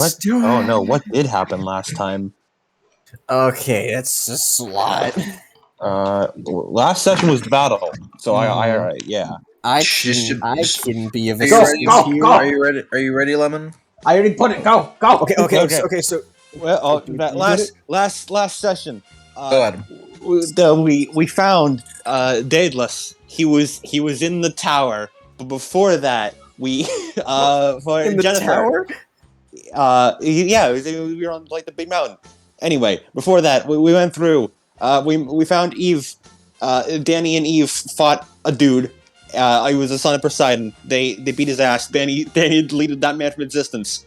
What? Oh no! What did happen last time? Okay, that's just a lot. Last session was the battle, so yeah. I Just- can be of Are you ready? assistance here. Are you ready? Are you ready, Lemon? I already put it. Go. Okay. So Well, You that did it? last session, Go ahead. we found Daedalus. He was in the tower, but before that, we for in the Jennifer. tower. We were on like the big mountain. Anyway, before that, we went through. We found Eve. Danny and Eve fought a dude. He was the son of Poseidon. They beat his ass. Danny deleted that man from existence.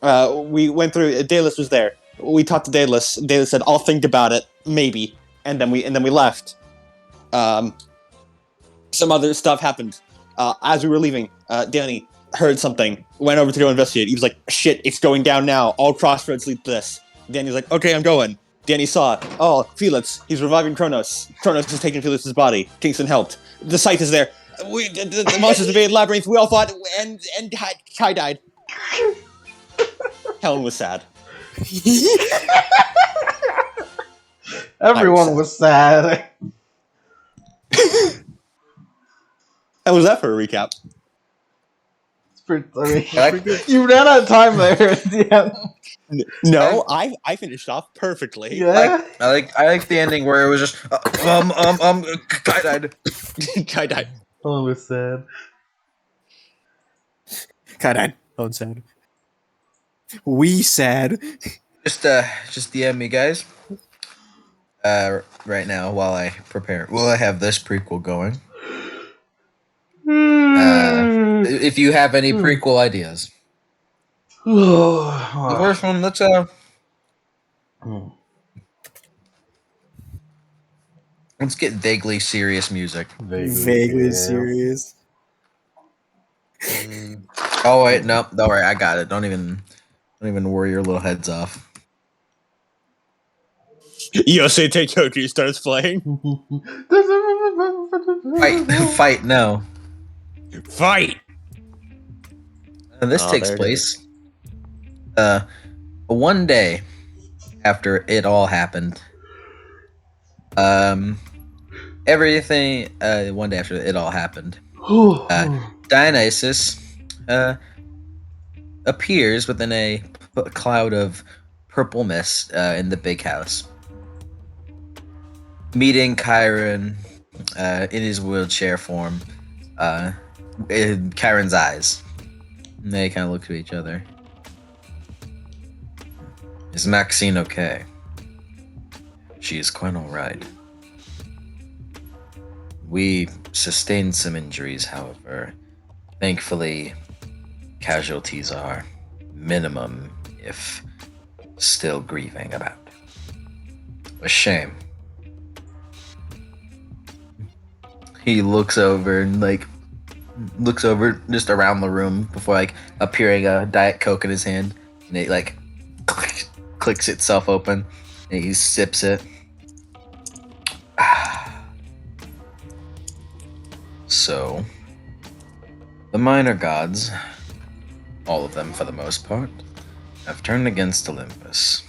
We went through. Daedalus was there. We talked to Daedalus. Daedalus said, "I'll think about it, maybe," and then we left. Some other stuff happened. As we were leaving, Danny heard something. Went over to go investigate. He was like, "Shit, it's going down now. All crossroads lead to this." Danny was like, "Okay, I'm going." Danny saw, oh, Felix, he's reviving Kronos. Kronos is taking Felix's body. Kingston helped. The site is there. The monsters invaded Labyrinth. We all fought, and Kai died. Helen was sad. Everyone was sad. How was that for a recap? It's pretty good. You ran out of time there at the end. No, I finished off perfectly. Yeah. I like the ending where it was just Kai died. Kai died. Oh, it was sad. Kai died. Oh, sad. We sad. Just DM me, guys. Right now while I prepare. Will I have this prequel going? If you have any prequel ideas. The first one, let's get vaguely serious music. Vaguely serious. Oh wait, no, don't worry, I got it. Don't even worry your little heads off. Yosei Teikoku starts playing. Fight, no. Fight! This takes there it place one day after it all happened. Everything one day after it all happened. Dionysus appears within a cloud of purple mist in the big house. Meeting Chiron in his wheelchair form in Chiron's eyes. And they kind of look to each other. Is Maxine okay? She is quite alright. We sustained some injuries, however. Thankfully, casualties are minimum, if still grieving about. A shame. He looks over and looks over just around the room before appearing a Diet Coke in his hand, and it clicks itself open, and he sips it. So, the minor gods, all of them for the most part, have turned against Olympus.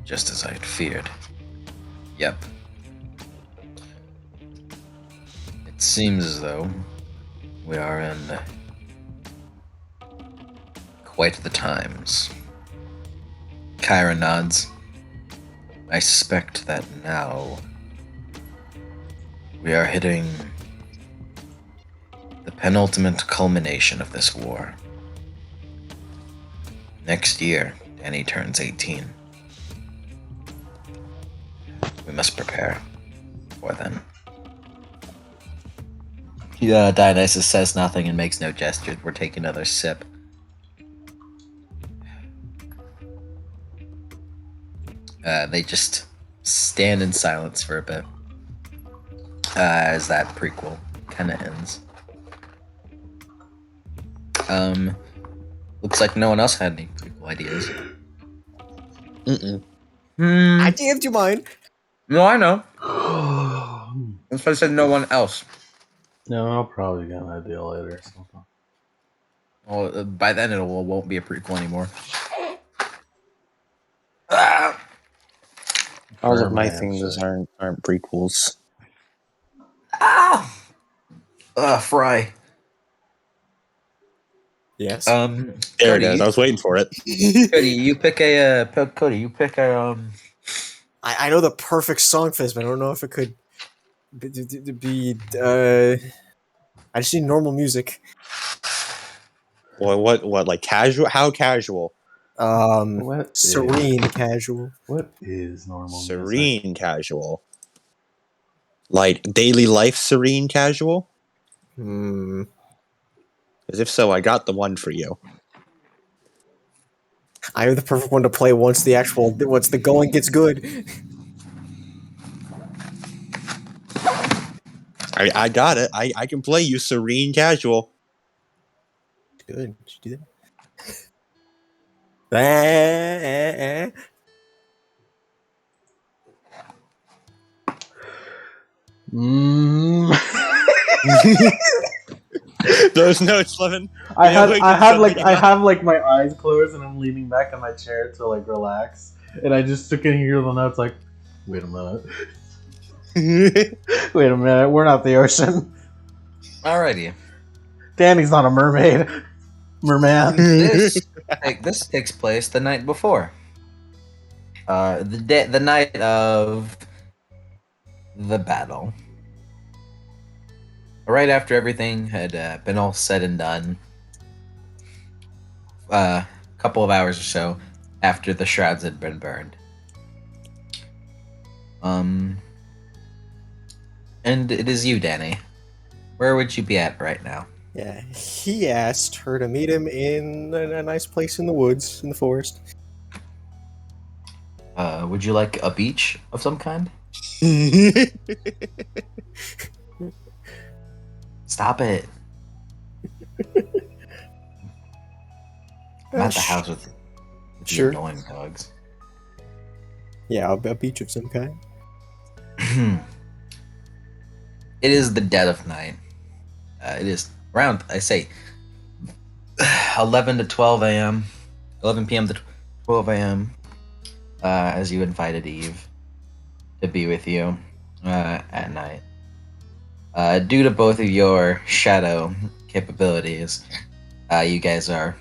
Just as I had feared. Yep. It seems as though we are in quite the times. Kyra nods. I suspect that now we are hitting the penultimate culmination of this war. Next year, Danny turns 18. We must prepare for then. Dionysus says nothing and makes no gesture. We're taking another sip. They just stand in silence for a bit as that prequel kind of ends. Looks like no one else had any prequel ideas. I gave you mine. No, I know. That's why I said no one else. No, I'll probably get an idea later. Well, by then it won't be a prequel anymore. Ah! All of my Merman things shit. aren't prequels. Ah! Fry. Yes. There it Cody, is. I was waiting for it. you pick a Cody, you pick a I know the perfect song for this, but I don't know if it could be. I just need normal music. What? Like casual? How casual? Serene, casual. What is normal music? Serene casual. Like daily life serene casual? Hmm. As if so, I got the one for you. I have the perfect one to play once the going gets good. I got it. I can play you serene casual. Good. Should do that. Mm. Those notes, Levin. I You know, we can suddenly get up. have like my eyes closed and I'm leaning back in my chair to like relax, and I just can hear the notes like, wait a minute, wait a minute, we're not the ocean. Alrighty. Danny's not a mermaid, merman. This takes place the night before. The night of the battle. Right after everything had been all said and done. A couple of hours or so after the shrouds had been burned. And it is you, Danny. Where would you be at right now? Yeah, he asked her to meet him in a nice place in the woods, in the forest. Would you like a beach of some kind? Stop it. I'm at the house with the Sure. annoying dogs. Yeah, a beach of some kind. It is the dead of night. It is around, I say, 11 to 12 a.m. 11 p.m. to 12 a.m. As you invited Eve to be with you at night. Due to both of your shadow capabilities, you guys are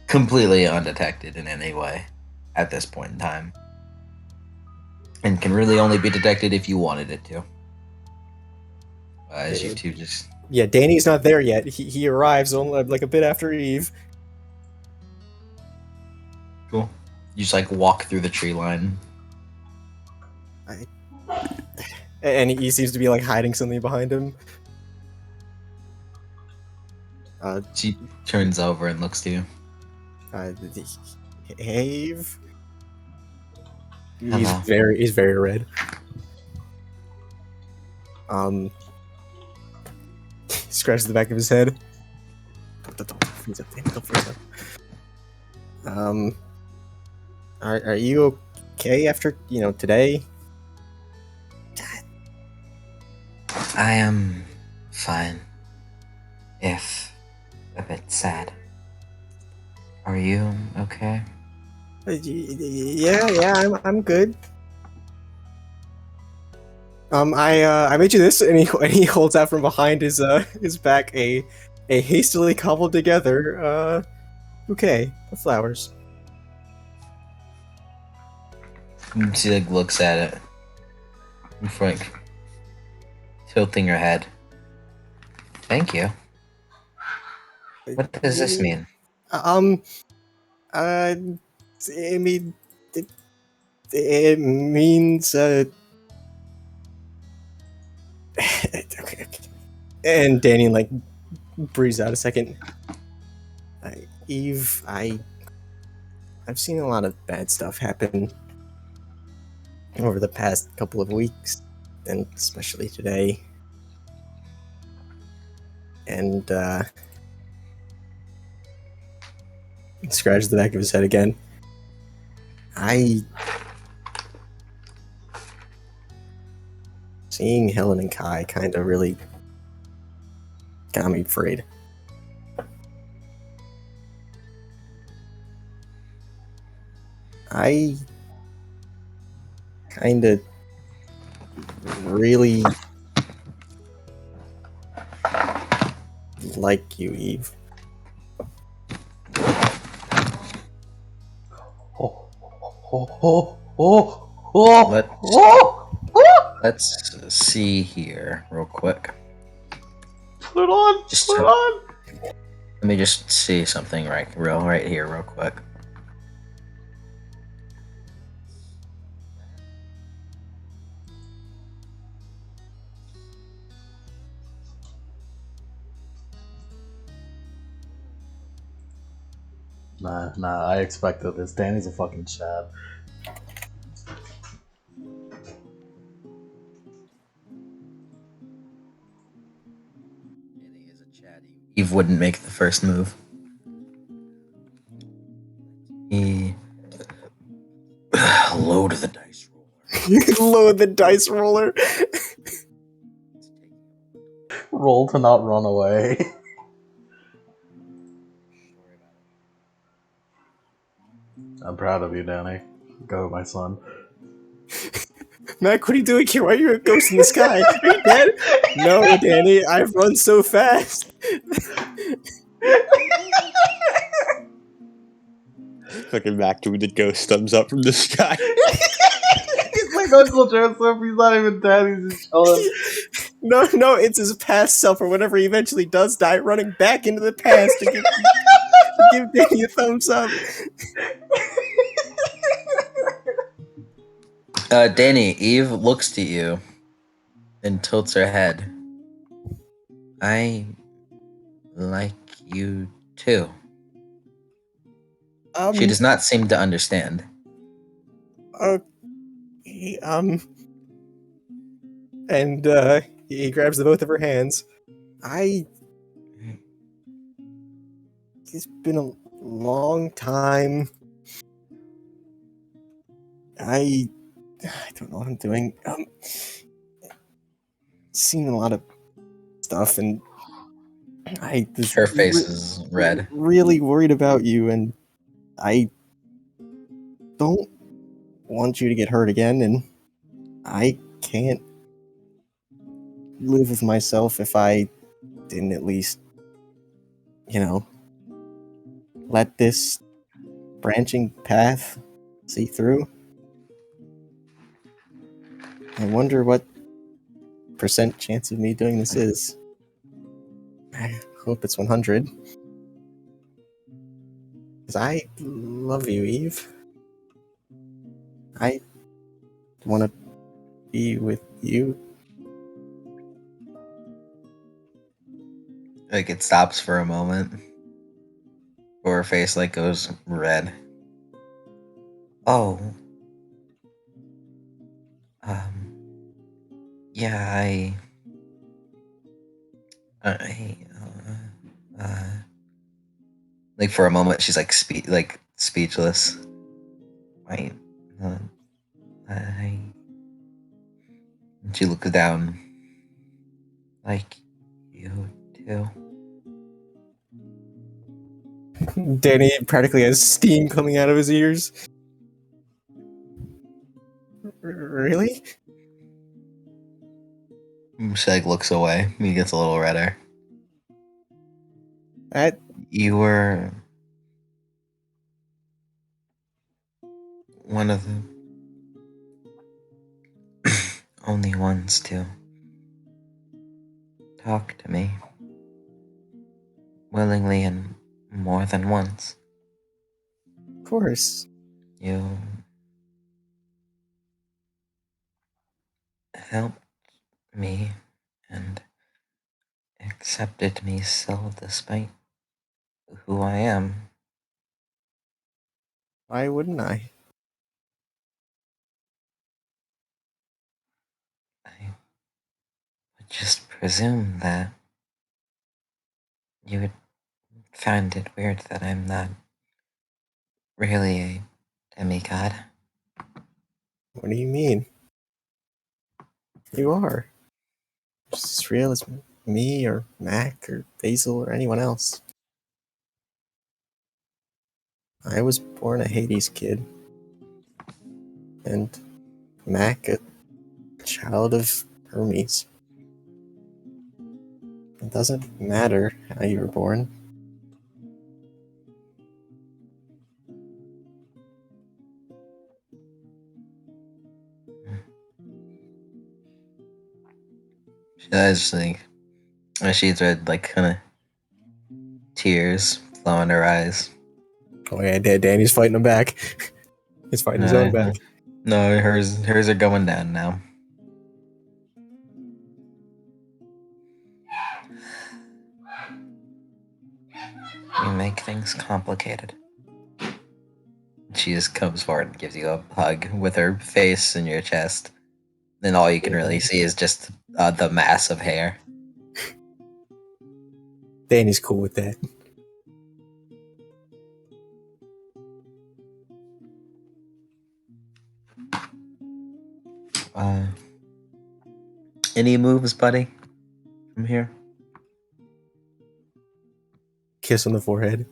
completely undetected in any way at this point in time. And can really only be detected if you wanted it to. As you two just... Yeah, Danny's not there yet. He arrives only like a bit after Eve. Cool. You just like walk through the tree line. And he seems to be like hiding something behind him. She turns over and looks to you. Eve. Hello. He's very red. He scratches the back of his head. Don't freeze up, Danny, don't freeze up. Are you okay after today? I am fine. If a bit sad. Are you okay? Yeah, I'm good. I made you this, and he holds out from behind his back a hastily cobbled together bouquet of flowers. She like looks at it. Like tilting her head. Thank you. What does this mean? It means okay. And Danny like breathes out a second. Eve, I've seen a lot of bad stuff happen over the past couple of weeks, and especially today. And he scratches the back of his head again. Seeing Helen and Kai kind of really got me afraid. I kinda really like you, Eve. Oh, oh, oh, oh, oh, Let's- oh, oh. Let's see here, real quick. Put it on, Just put it on. let me just see something right here, real quick. Nah, I expected this. Danny's a fucking Chad. Eve wouldn't make the first move. He load the dice roller. Load the dice roller. Roll to not run away. I'm proud of you, Danny. Go, my son. Mac, what are you doing here? Why are you a ghost in the sky? Are you dead? No, Danny, I've run so fast. Fucking Mac doing the ghost thumbs up from the sky. He's like Uncle Joseph. He's not even dead. He's just chilling. No, it's his past self, or whenever he eventually does die, running back into the past to give Danny a thumbs up. Danny, Eve looks to you and tilts her head. I like you too. She does not seem to understand. And he grabs the both of her hands. It's been a long time. I don't know what I'm doing. Seen a lot of stuff, and I was Her face is red. really worried about you, and I don't want you to get hurt again, and I can't live with myself if I didn't at least, let this branching path see through. I wonder what percent chance of me doing this is. I hope it's 100. Because I love you, Eve. I want to be with you. Like, it stops for a moment. Or her face, like, goes red. Oh. Yeah, like, for a moment, she's, like, speechless. I, she looks down. Like you too. Danny practically has steam coming out of his ears. Really? She, like, looks away. He gets a little redder. You were one of the only ones to talk to me willingly and more than once. Of course. You helped me and accepted me still despite who I am. Why wouldn't I? I would just presume that you would find it weird that I'm not really a demigod. What do you mean? You are. Just as real as me or Mac or Basil or anyone else. I was born a Hades kid. And Mac, a child of Hermes. It doesn't matter how you were born. I just think she's read like kind of tears flowing her eyes. Oh yeah, Danny's fighting him back. He's fighting his own back. No, hers are going down now. You make things complicated. She just comes forward and gives you a hug with her face in your chest. Then all you can really see is just the mass of hair. Danny's cool with that. Any moves, buddy, from here? Kiss on the forehead.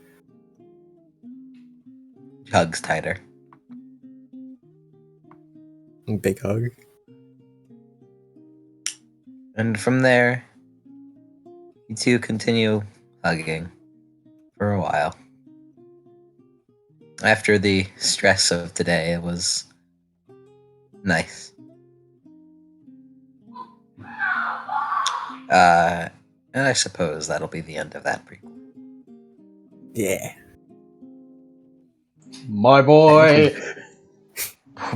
Hugs tighter. Big hug. And from there, you two continue hugging for a while. After the stress of today, it was nice. And I suppose that'll be the end of that prequel. Yeah. My boy.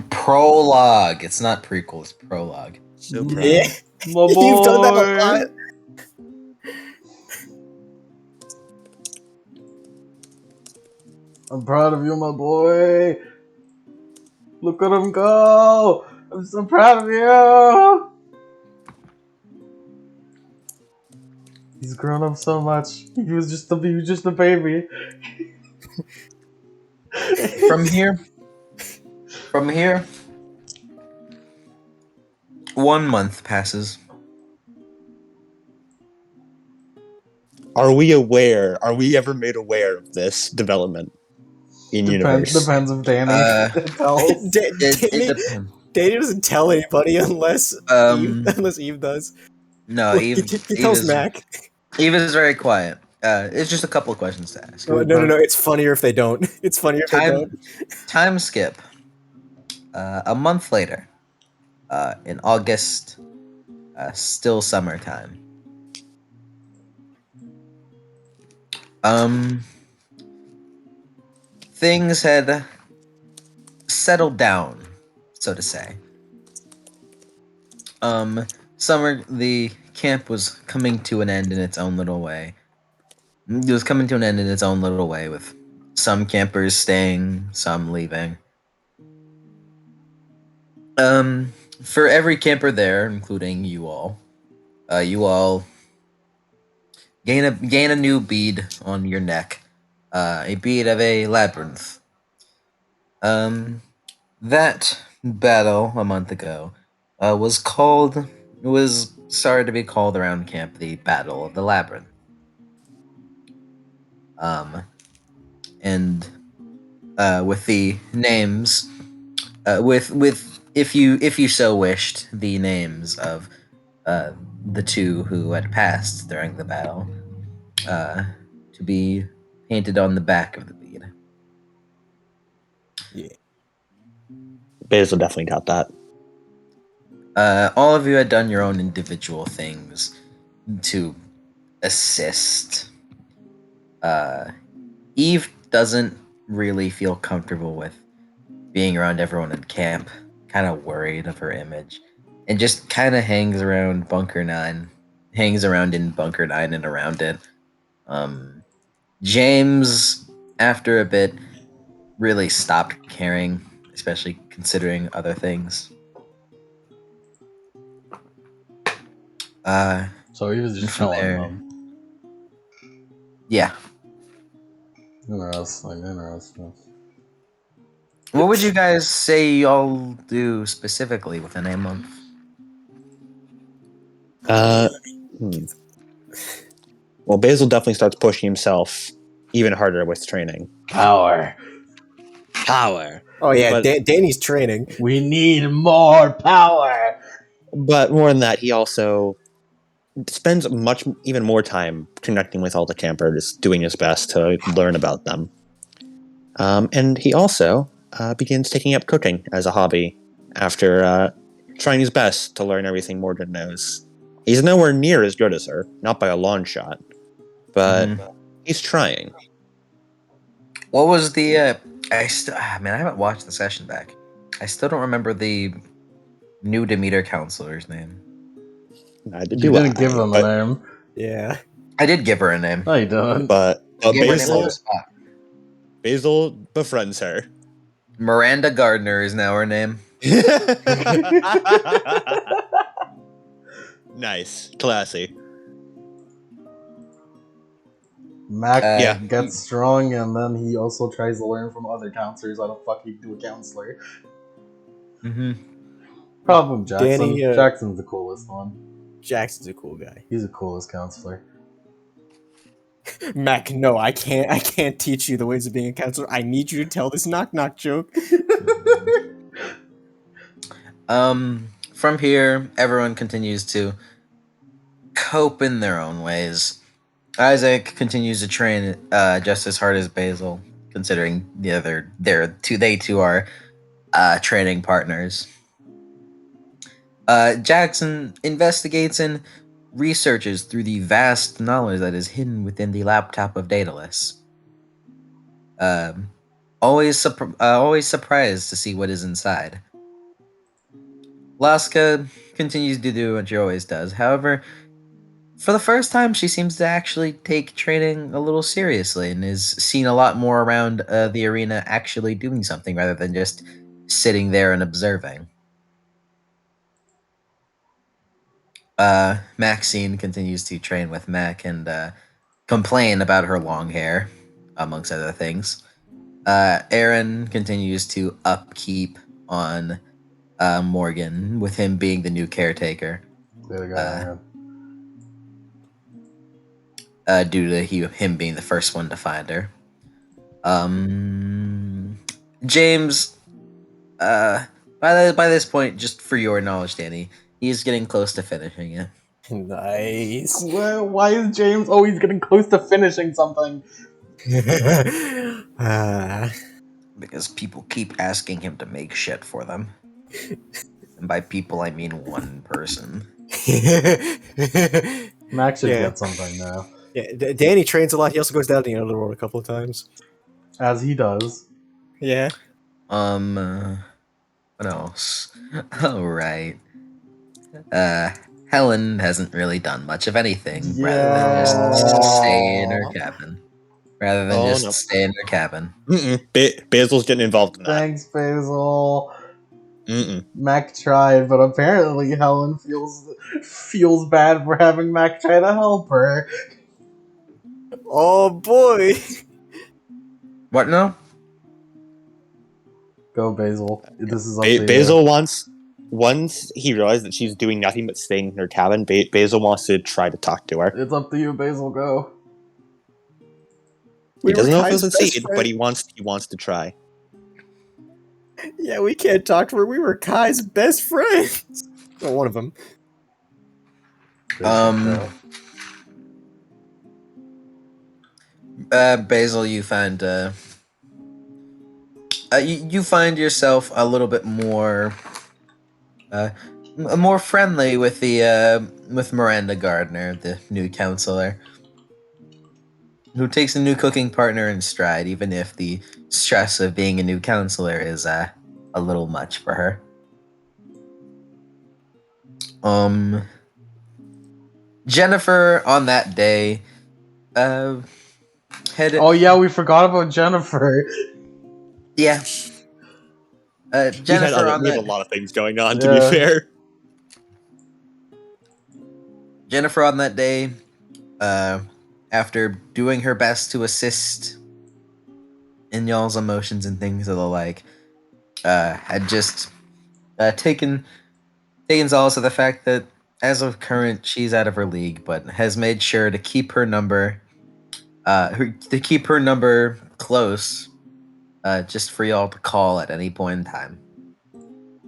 Prologue. It's not prequel, it's prologue. So proud. Yeah. My boy. You've done that a lot. I'm proud of you, my boy. Look at him go. I'm so proud of you. He's grown up so much. He was just a baby. From here, 1 month passes. Are we aware? Are we ever made aware of this development in universe? Depends if Danny tells. Danny doesn't tell anybody unless Eve does. No, Well, Eve. he tells Mac. Eve is very quiet. It's just a couple of questions to ask. No. It's funnier if they don't. It's funnier if they don't. Time skip. A month later, in August, still summertime. Things had settled down, so to say. The camp was coming to an end in its own little way. It was coming to an end in its own little way, with some campers staying, some leaving. For every camper there, including you all gain a new bead on your neck, a bead of a labyrinth. That battle a month ago was started to be called around camp the Battle of the Labyrinth. And with the names, with if you so wished, the names of the two who had passed during the battle, to be painted on the back of the bead. Yeah. Basil definitely got that. All of you had done your own individual things to assist. Eve doesn't really feel comfortable with being around everyone in camp, kind of worried of her image, and just kind of hangs around in Bunker 9 and around it. James, after a bit, really stopped caring, especially considering other things. So he was just from telling there- them. Yeah. Interesting. What would you guys say y'all do specifically within a month? Well, Basil definitely starts pushing himself even harder with training. Power. power. Oh yeah, But- Danny's training. We need more power. But more than that, he also spends even more time connecting with all the campers, doing his best to learn about them. And he also begins taking up cooking as a hobby after trying his best to learn everything Morgan knows. He's nowhere near as good as her, not by a long shot, but he's trying. What was the? Man, I haven't watched the session back. I still don't remember the new Demeter counselor's name. Neither You do didn't I, give him a name. Yeah. I did give her a name. No, you didn't. but I gave her a name on the spot. Basil befriends her. Miranda Gardner is now her name. Nice, classy. Mac Yeah. gets strong, and then he also tries to learn from other counselors how to fucking do a counselor. Mm-hmm. Problem Jackson. Danny, Jackson's the coolest one. Jackson's a cool guy. He's the coolest counselor. Mac, no, I can't teach you the ways of being a counselor. I need you to tell this knock joke. From here, everyone continues to cope in their own ways. Isaac continues to train just as hard as Basil, considering they two are training partners. Jackson investigates and researches through the vast knowledge that is hidden within the laptop of Daedalus. Always surprised to see what is inside. Laska continues to do what she always does. However, for the first time, she seems to actually take training a little seriously and is seen a lot more around the arena actually doing something rather than just sitting there and observing. Maxine continues to train with Mac and complain about her long hair, amongst other things. Aaron continues to upkeep on Morgan, with him being the new caretaker. There we go. Due to him being the first one to find her. James, by this point, just for your knowledge, Danny, he is getting close to finishing it. Nice. Why is James always getting close to finishing something? Because people keep asking him to make shit for them. And by people, I mean one person. Max should Yeah. get something now. Yeah, Danny trains a lot. He also goes down to the Underworld a couple of times. As he does. Yeah. What else? Alright. Helen hasn't really done much of anything rather than just stay in her cabin. Stay in her cabin. Basil's getting involved in that. Thanks, Basil. Mac tried, but apparently Helen feels bad for having Mac try to help her. Oh boy. What now? Go, Basil. This is up to Basil once he realized that she's doing nothing but staying in her cabin, Basil wants to try to talk to her. you. It's up to you, Basil. Go. He doesn't know if he'll Kai's best succeed, friend. but he wants to try. Yeah, we can't talk to her. We were Kai's best friends. Well, one of them. Basil, you find you find yourself a little bit more more friendly with the with Miranda Gardner, the new counselor, who takes a new cooking partner in stride, even if the stress of being a new counselor is a little much for her. Jennifer on that day headed. Oh yeah, we forgot about Jennifer. Yeah. Jennifer we had a lot of things going on, to Yeah. be fair. Jennifer on that day, after doing her best to assist in y'all's emotions and things of the like, had just taken solace of the fact that as of current, she's out of her league, but has made sure to keep her number, close, just for y'all to call at any point in time.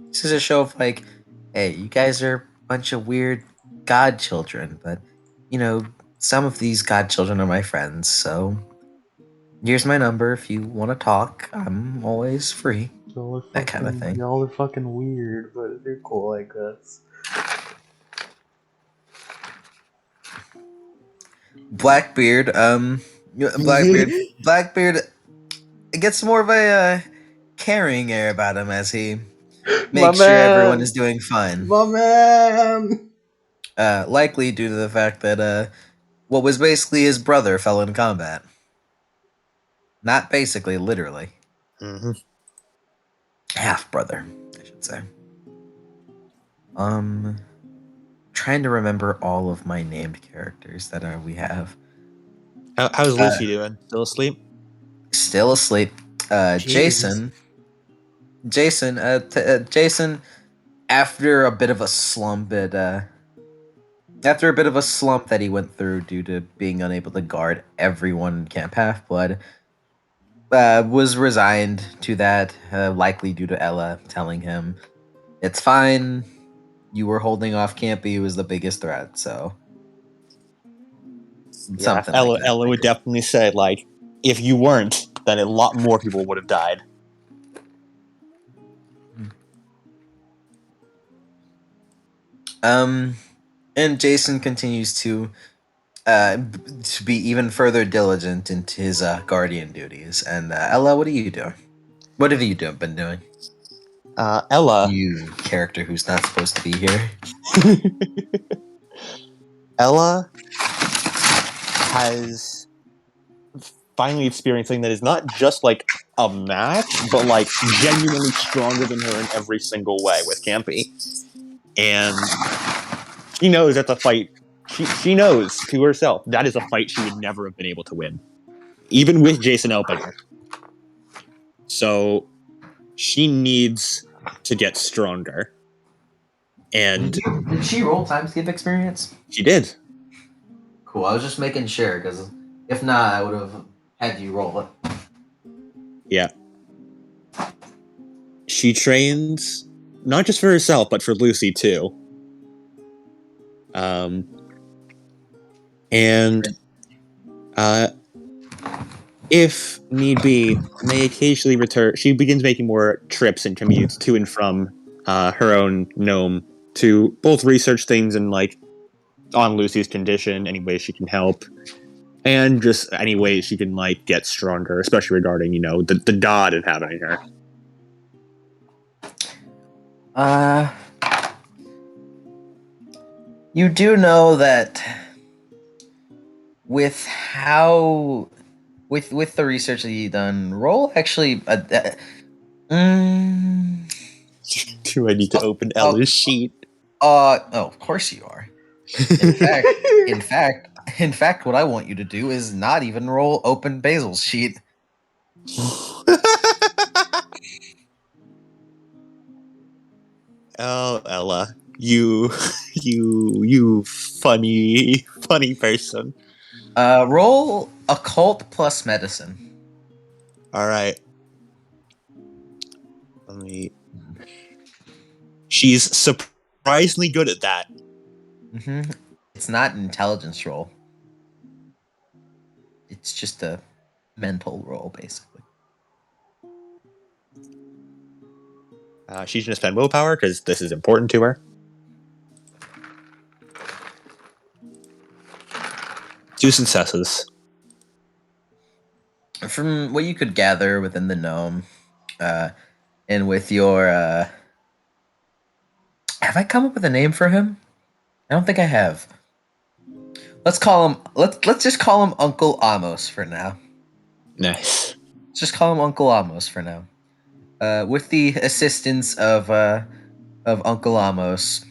This is a show of like, hey, you guys are a bunch of weird godchildren, but some of these godchildren are my friends, so here's my number if you want to talk. I'm always free. That kind of thing. Y'all are fucking weird, but they're cool, I guess. Blackbeard, Blackbeard gets more of a caring air about him as he My makes sure everyone man! is doing fine. My man! Likely due to the fact that what was basically his brother fell in combat. Not basically, literally. Mm-hmm. Half brother, I should say. Trying to remember all of my named characters that we have. How's Lucy doing? Still asleep? Still asleep. Jesus. Jason, after a bit of a slump that he went through due to being unable to guard everyone in Camp Half-Blood, was resigned to that, likely due to Ella telling him, it's fine, you were holding off Campy, who was the biggest threat, so... Yeah, Something like that. Ella would definitely say, like, if you weren't, then a lot more people would have died. And Jason continues to be even further diligent into his guardian duties. And Ella, what are you doing? What have you been doing? Ella You character who's not supposed to be here. Ella has finally experienced something that is not just like a match, but like genuinely stronger than her in every single way with Campy. And she knows that's a fight. She knows to herself that is a fight she would never have been able to win, even with Jason helping her. So she needs to get stronger. And Did she roll time skip experience? she did. Cool. I was just making sure because if not, I would have had you roll it. Yeah. She trains not just for herself, but for Lucy too. If need be, may occasionally return. She begins making more trips and commutes to and from her own gnome to both research things and like on Lucy's condition, any way she can help, and just any way she can like get stronger, especially regarding the god inhabiting her. You do know that with how with the research that you've done, roll actually. Do I need to open Ella's sheet? Of course you are. In fact, what I want you to do is not even roll open Basil's sheet. Oh, Ella, you funny person. Roll occult plus medicine. All right. She's surprisingly good at that. Mm-hmm. It's not an intelligence roll. It's just a mental roll, basically. She's gonna spend willpower because this is important to her. 2 successes. From what you could gather within the gnome, and with your, have I come up with a name for him? I don't think I have. Let's just call him Uncle Amos for now. Nice. Let's just call him Uncle Amos for now. With the assistance of Uncle Amos,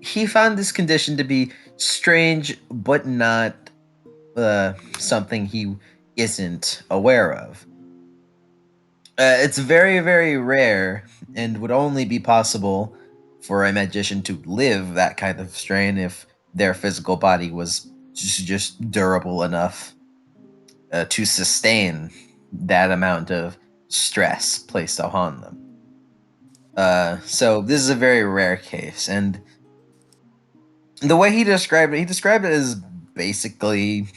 he found this condition to be strange, but not something he isn't aware of. It's very, very rare, and would only be possible for a magician to live that kind of strain if their physical body was just durable enough. to sustain that amount of stress placed upon them. So this is a very rare case, and the way he described it as basically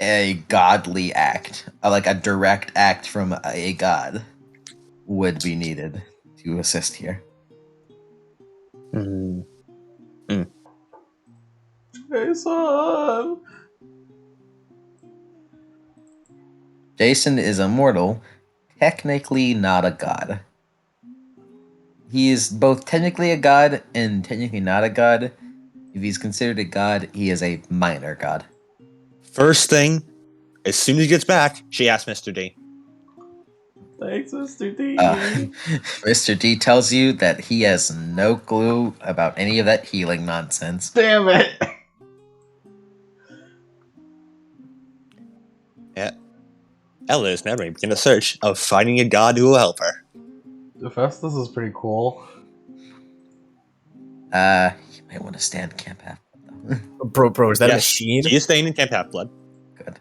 a godly act, like a direct act from a god would be needed to assist here. Hmm. Jason! Jason is a mortal, technically not a god. He is both technically a god and technically not a god. If he's considered a god, he is a minor god. First thing, as soon as he gets back, she asks Mr. D. Thanks, Mr. D. Mr. D tells you that he has no clue about any of that healing nonsense. Damn it! Yeah. Ella is now ready to begin a search of finding a god who will help her. Festus is pretty cool. You might want to stand Camp Half though. Bro, is that a Yes, machine? She is staying in Camp Half-Blood. Good.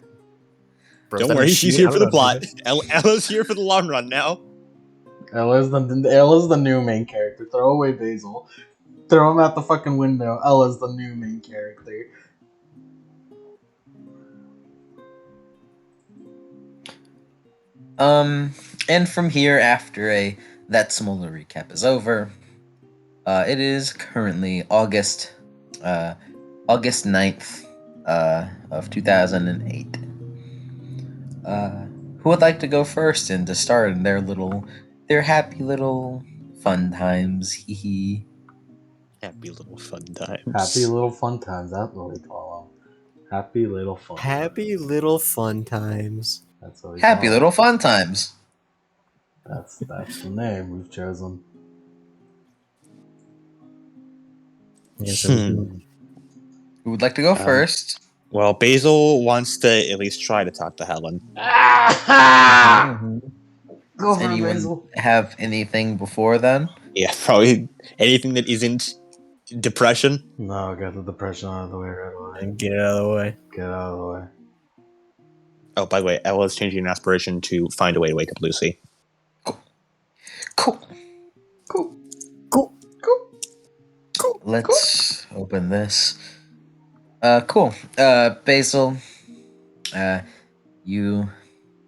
Bro, is Don't that a worry, she's machine? here I for don't the know. plot. Ella's here for the long run now. Ella's the new main character. Throw away Basil. Throw him out the fucking window. Ella's the new main character. And from here, after that smaller recap is over, it is currently August 9th, of 2008. Who would like to go first and to start in their happy little fun times? Hee hee. Happy little fun times. Happy little fun times. That's what we call them. Happy little fun. Happy little fun times. That's what we Happy call little them. fun times. That's the name we've chosen. Yeah, so Hmm. Who would like to go first? Well, Basil wants to at least try to talk to Helen. Ah! Mhm. Go Does for it, anyone Basil. have anything before then? Yeah, probably anything that isn't depression. No, get the depression out of the way right away. and get it out of the way. Get out of the way. Oh, by the way, Ella's changing an aspiration to find a way to wake up Lucy. Cool. Cool. Cool. Cool. Let's open this. Cool. Basil, you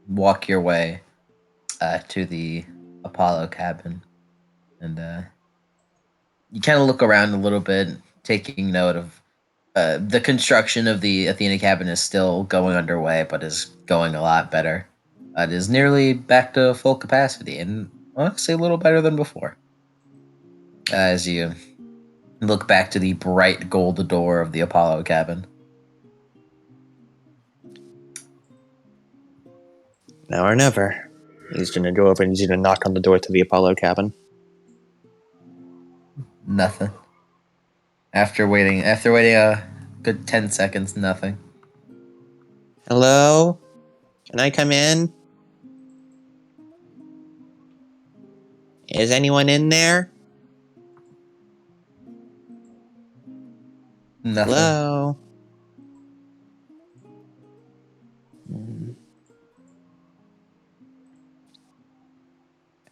walk your way to the Apollo cabin, and you kind of look around a little bit, taking note of the construction of the Athena cabin is still going underway, but is going a lot better. It is nearly back to full capacity, and honestly, a little better than before. As you look back to the bright gold door of the Apollo cabin. Now or never. He's gonna go over and he's gonna knock on the door to the Apollo cabin. Nothing. After waiting a good 10 seconds, nothing. Hello? Can I come in? Is anyone in there? Nothing. Hello?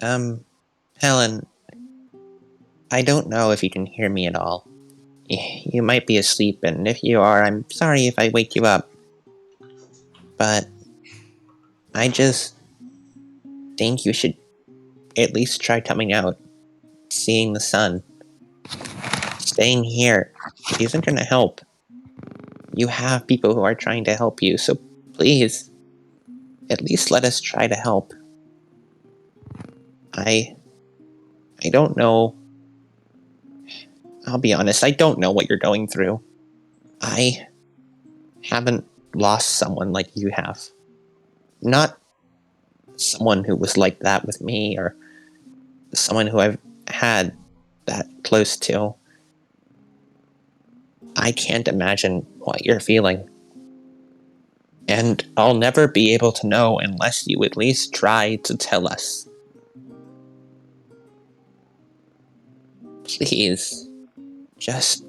Helen, I don't know if you can hear me at all. You might be asleep, and if you are, I'm sorry if I wake you up. But I just think you should at least try coming out, seeing the sun. Staying here isn't gonna help. You have people who are trying to help you, so please, at least let us try to help. I don't know. I'll be honest, I don't know what you're going through. I haven't lost someone like you have. Not someone who was like that with me, or someone who I've had that close to. I can't imagine what you're feeling. And I'll never be able to know unless you at least try to tell us. Please, just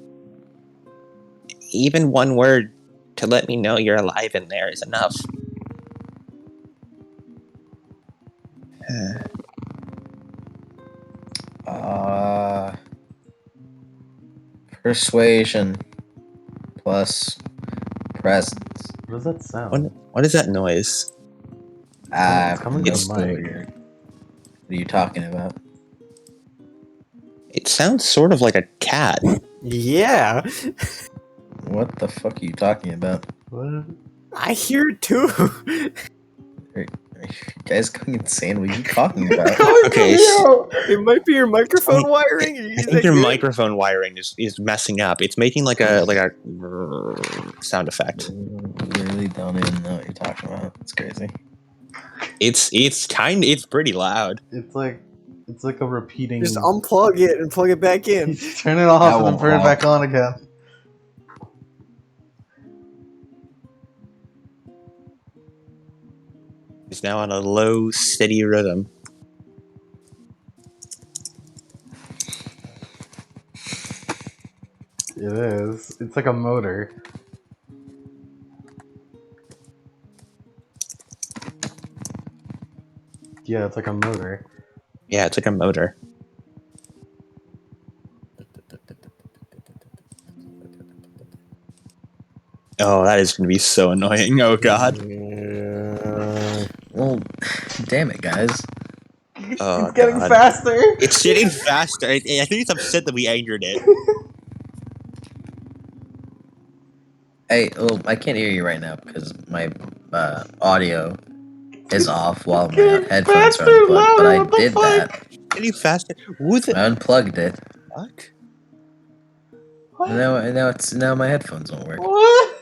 even one word to let me know you're alive in there is enough. Persuasion plus presence. What does that sound? What is that noise? It's coming no from clue Mike. what are you talking about? It sounds sort of like a cat. Yeah, What the fuck are you talking about? What? I hear it too. Are you guys going insane? What are you talking about? Okay, It might be your microphone wiring. I think your microphone wiring is messing up. It's making like a sound effect. I really don't even know what you're talking about. It's crazy. It's pretty loud. It's like a repeating. Just unplug it and plug it back in. Turn it off That and then won't turn it help. back on again. It's now on a low, steady rhythm. It is. It's like a motor. Yeah, it's like a motor. Yeah, it's like a motor. Oh, that is going to be so annoying. Oh, God. Well, damn it, guys. Oh, It's getting God. faster. It's getting faster. I think it's upset that we angered it. Hey, well, I can't hear you right now because my audio is off while my Getting headphones are faster and unplugged. But louder, I what the did fuck? that. Getting faster. Who's it? I unplugged it. Fuck? What? Now my headphones won't work. What?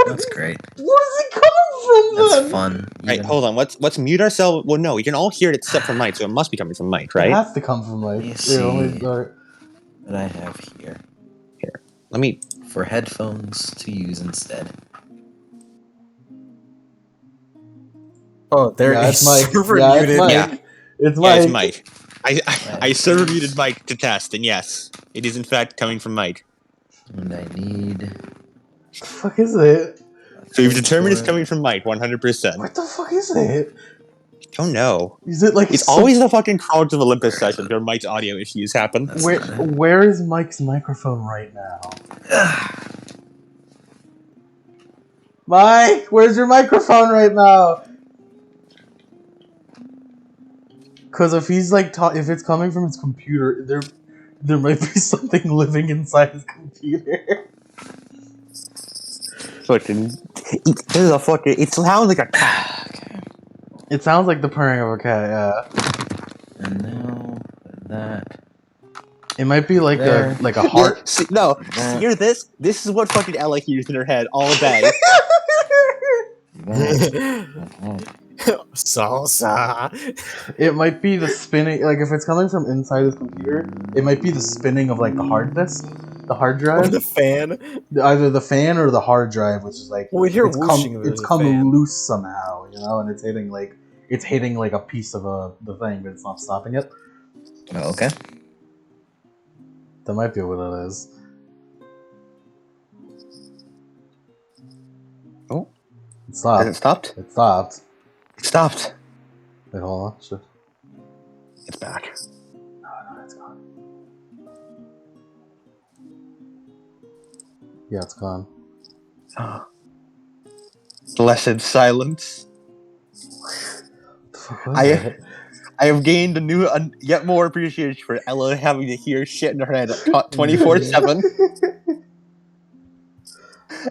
That's great. Where's it coming from That's then? fun. Right, even. hold on. Let's mute ourselves. Well, no, we can all hear it except for Mike, so it must be coming from Mike, It right? has to come from like. You It see. only, What I have here Let me. for headphones to use instead. Oh, there yeah, is it's Mike. server Yeah, muted. it's Mike. Yeah. It's Yeah, Mike. it's Mike. I server muted Mike to test, and yes, it is in fact coming from Mike. And I need. What the fuck is it? So we've determined it's coming from Mike, 100%. What the fuck is it? Don't know. Is it like It's always the fucking Chronicles of Olympus sessions where Mike's audio issues happen. That's Where not it. where is Mike's microphone right now? Mike, where's your microphone right now? Because if he's like if it's coming from his computer, there might be something living inside his computer. Fucking. This is a fucking. It sounds like a cat. Okay. It sounds like the purring of a cat. Yeah. And now that. It might be like There. a heart. See, hear this? This is what fucking Ella hears in her head all day. Salsa. It might be the spinning. Like if it's coming from inside his computer, it might be the spinning of like the hard disk, the hard Or drive. the fan. Either the fan or the hard drive, which is like Well, we hear it's whooshing come if there's it's a come fan. loose somehow, you know, and it's hitting like a piece of the thing, but it's not stopping it. Oh, okay. That might be what it is. Oh. It Has stopped. it stopped? It stopped. It stopped. Wait, hold on. Shit. It's back. No, it's gone. Yeah, it's gone. Blessed silence. What the fuck was it? I have gained yet more appreciation for Ella having to hear shit in her head 24/7.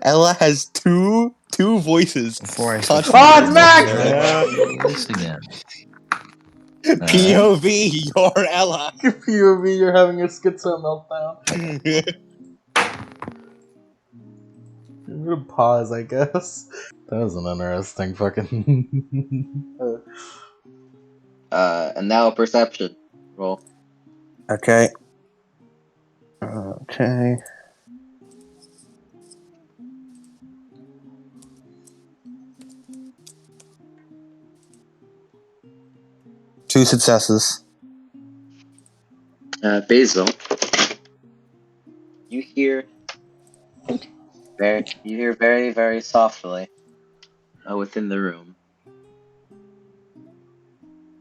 Ella has two voices. Before I Touch- Oh, it's Max! This again. POV, you're Ella. POV, you're having a schizo meltdown. I'm gonna pause, I guess. That was an interesting fucking. And now a perception roll. Okay. Okay. Two successes. Basil, you hear You hear very, very softly within the room.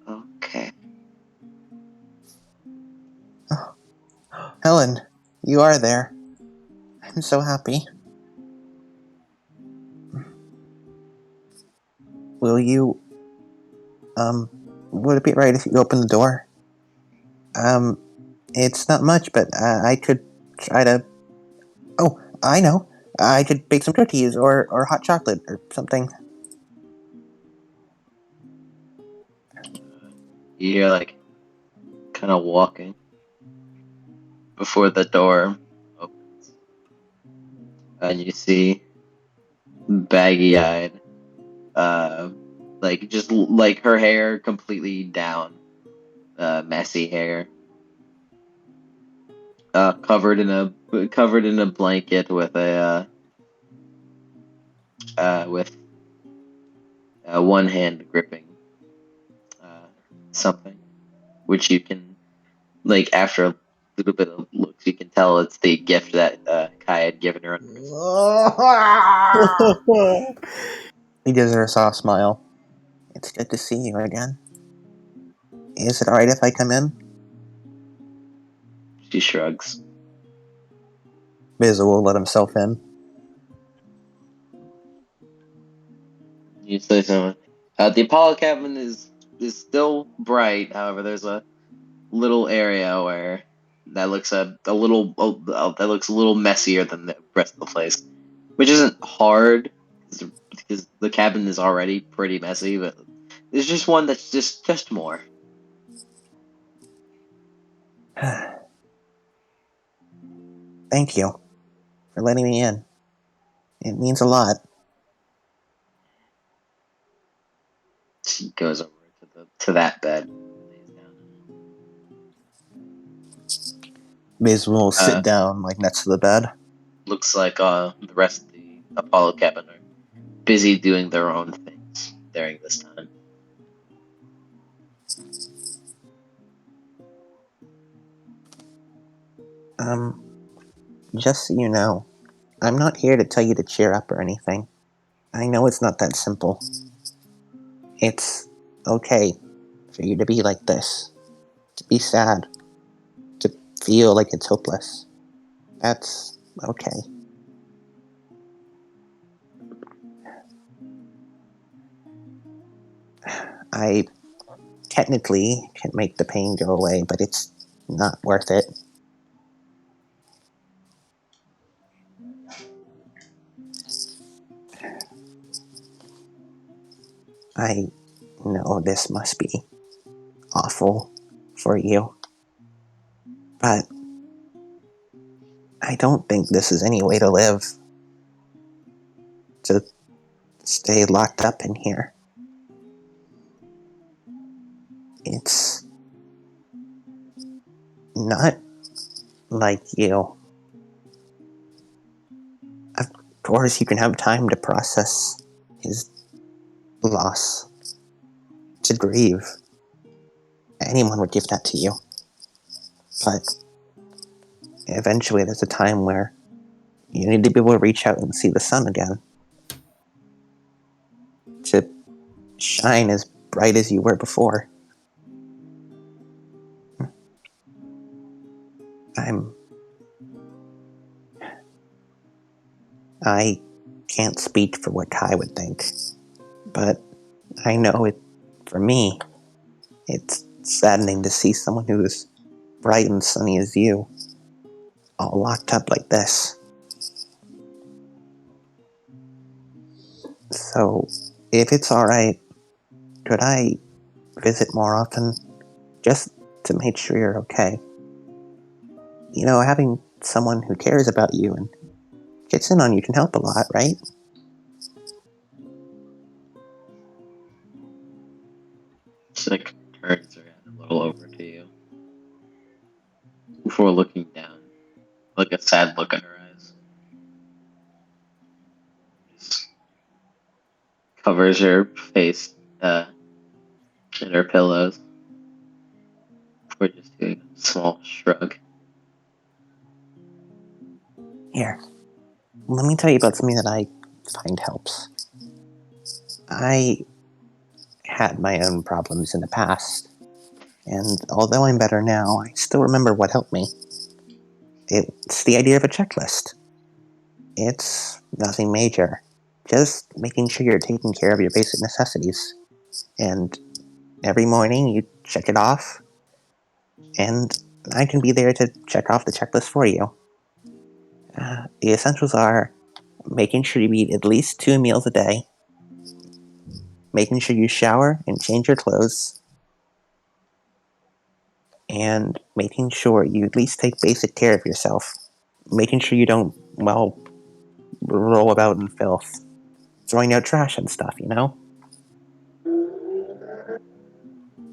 Okay. Helen, you are there. I'm so happy. Will you, would it be right if you open the door? It's not much, but I could try to. Oh, I know. I could bake some cookies or hot chocolate or something. You hear like kind of walking before the door opens, and you see baggy-eyed, like just like her hair completely down, messy hair, covered in a blanket with a with one hand gripping something, which you can like after a little bit of looks, you can tell it's the gift that Kai had given her. He gives her a soft smile. It's good to see you again. Is it alright if I come in? She shrugs. Biz will let himself in. You say something. The Apollo cabin is still bright. However, there's a little area where that looks that looks a little messier than the rest of the place, which isn't hard because the cabin is already pretty messy. But there's just one that's just more. Thank you for letting me in. It means a lot. She goes over to that bed. Lays down. Biz will sit down like next to the bed. Looks like the rest of the Apollo cabin are busy doing their own things during this time. Just so you know, I'm not here to tell you to cheer up or anything. I know it's not that simple. It's okay for you to be like this, to be sad, to feel like it's hopeless. That's okay. I technically can make the pain go away, but it's not worth it. I know this must be awful for you, but I don't think this is any way to live. To stay locked up in here. It's not like you. Of course, you can have time to process his loss, to grieve. Anyone would give that to you. But eventually, there's a time where you need to be able to reach out and see the sun again. To shine as bright as you were before. I can't speak for what Kai would think, but I know for me, it's saddening to see someone who is bright and sunny as you, all locked up like this. So, if it's alright, could I visit more often, just to make sure you're okay? You know, having someone who cares about you and gets in on you can help a lot, right? She like turns her head a little over to you before looking down, like a sad look in her eyes. Just covers her face in her pillows before just doing a small shrug. Here, Let me tell you about something that I find helps. I had my own problems in the past, and although I'm better now, I still remember what helped me. It's the idea of a checklist. It's nothing major, just making sure you're taking care of your basic necessities. And every morning you check it off, and I can be there to check off the checklist for you. The essentials are making sure you eat at least 2 meals a day, making sure you shower and change your clothes, and making sure you at least take basic care of yourself. Making sure you don't, well, roll about in filth, throwing out trash and stuff, you know?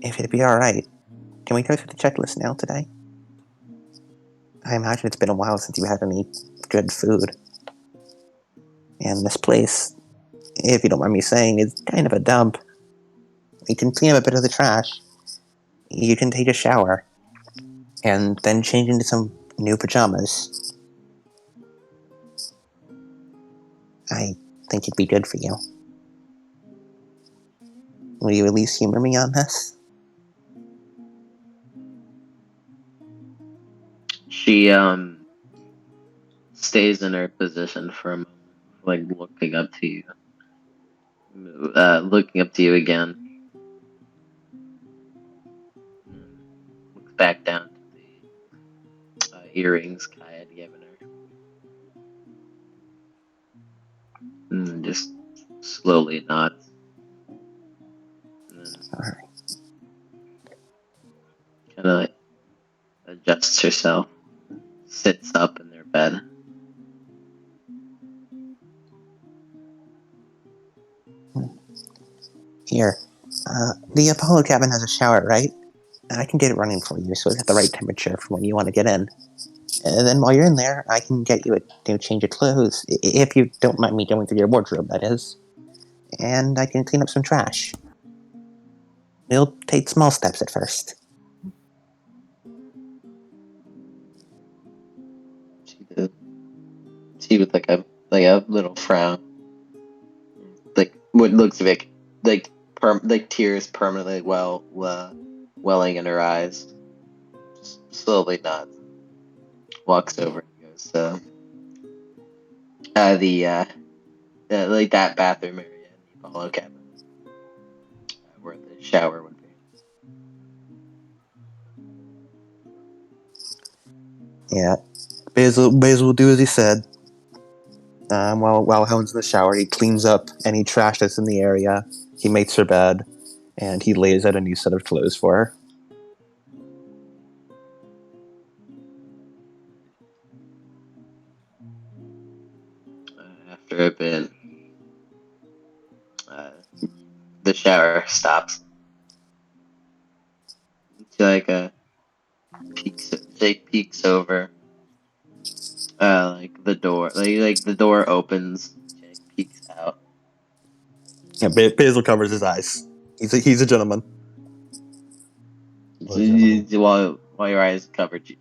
If it'd be alright, can we go through the checklist now today? I imagine it's been a while since you had any good food. And this place, if you don't mind me saying, is kind of a dump. You can clean up a bit of the trash. You can take a shower. And then change into some new pajamas. I think it'd be good for you. Will you at least humor me on this? She stays in her position for a moment, like looking up to you. Looking up to you again. Looks back down to the earrings Kai had given her. And just slowly nods. And then Alright. kind of like adjusts herself. Sits up in their bed. Here. The Apollo cabin has a shower, right? I can get it running for you so it's at the right temperature for when you want to get in. And then while you're in there, I can get you a new change of clothes, if you don't mind me going through your wardrobe, that is. And I can clean up some trash. It'll take small steps at first. She with like a little frown, like what looks like tears permanently welling in her eyes. Just slowly nods, walks over and goes to like that bathroom area in the Apollo cabin, where the shower would be. Yeah. Basil will do as he said. While Helen's in the shower, he cleans up any trash that's in the area. He makes her bed, and he lays out a new set of clothes for her. After a bit, the shower stops. She peeks over, like the door, like the door opens. She peeks out. Yeah, Basil covers his eyes. He's a gentleman. While your eyes covered, she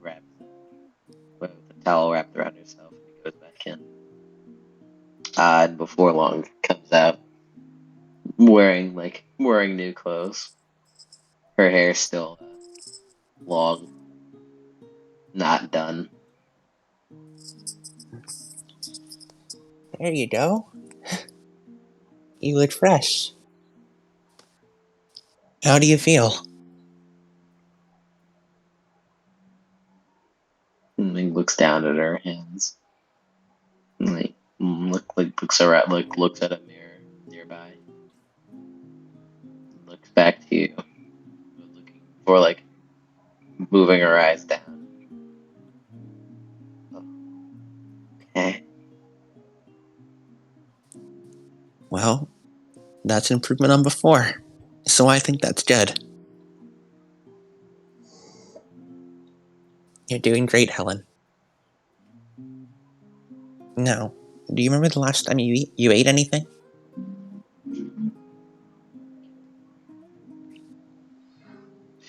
grabs with a towel wrapped around herself and goes back in. And before long, comes out wearing new clothes. Her hair's still long, not done. There you go. You look fresh. How do you feel? And he looks down at her hands. And looks around, looks at a mirror nearby. And looks back to you, looking for moving her eyes down. Okay. Well, that's an improvement on before. So I think that's good. You're doing great, Helen. Now, do you remember the last time you ate anything?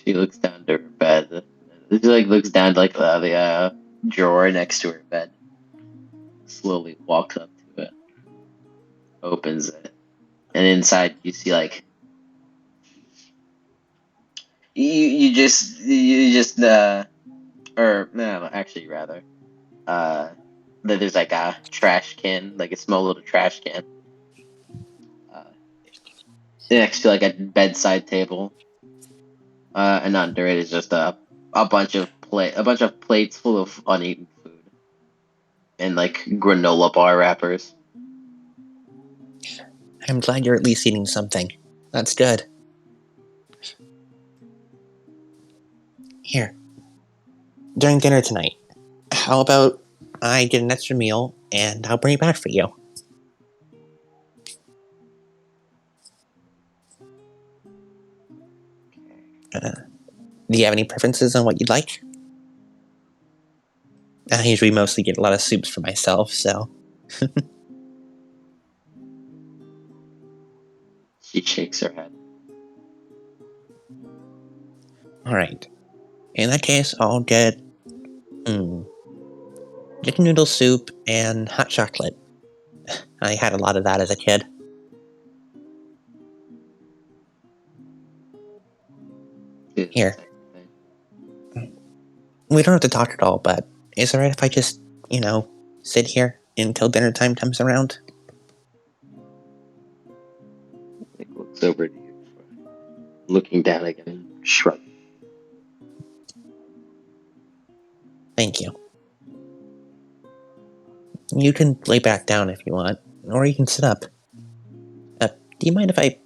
She looks down to her bed. She looks down to drawer next to her bed. Slowly walks up to it, opens it, and inside you see like or no, actually rather there's like a trash can, like a small little trash can, uh, next to like a bedside table, and under it is just a bunch of plates full of uneaten food and like granola bar wrappers. I'm glad you're at least eating something. That's good. Here, during dinner tonight, how about I get an extra meal and I'll bring it back for you? Do you have any preferences on what you'd like? I usually mostly get a lot of soups for myself, so... She shakes her head. Alright. In that case, I'll get... chicken noodle soup and hot chocolate. I had a lot of that as a kid. Here. We don't have to talk at all, but is it alright if I just, sit here until dinner time comes around? Nick looks over to you before looking down again, shrug. Thank you. You can lay back down if you want, or you can sit up. Do you mind if I...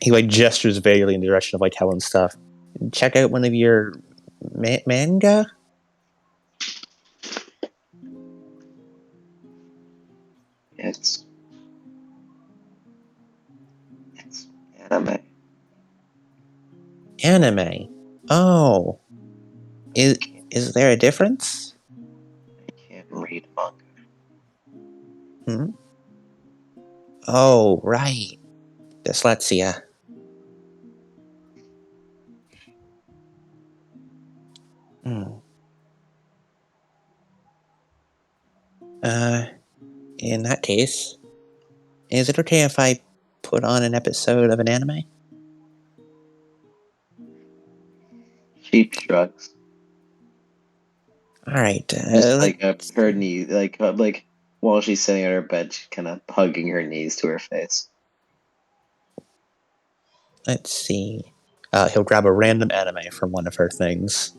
he, gestures vaguely in the direction of, Helen's stuff. Check out one of your... manga? It's anime. Anime. Oh. Is there a difference? I can't read manga. Oh, right. Dyslexia. In that case, is it okay if I put on an episode of an anime? She shrugs. Alright, Just her knee, like while she's sitting on her bed, she's kind of hugging her knees to her face. let's see. He'll grab a random anime from one of her things.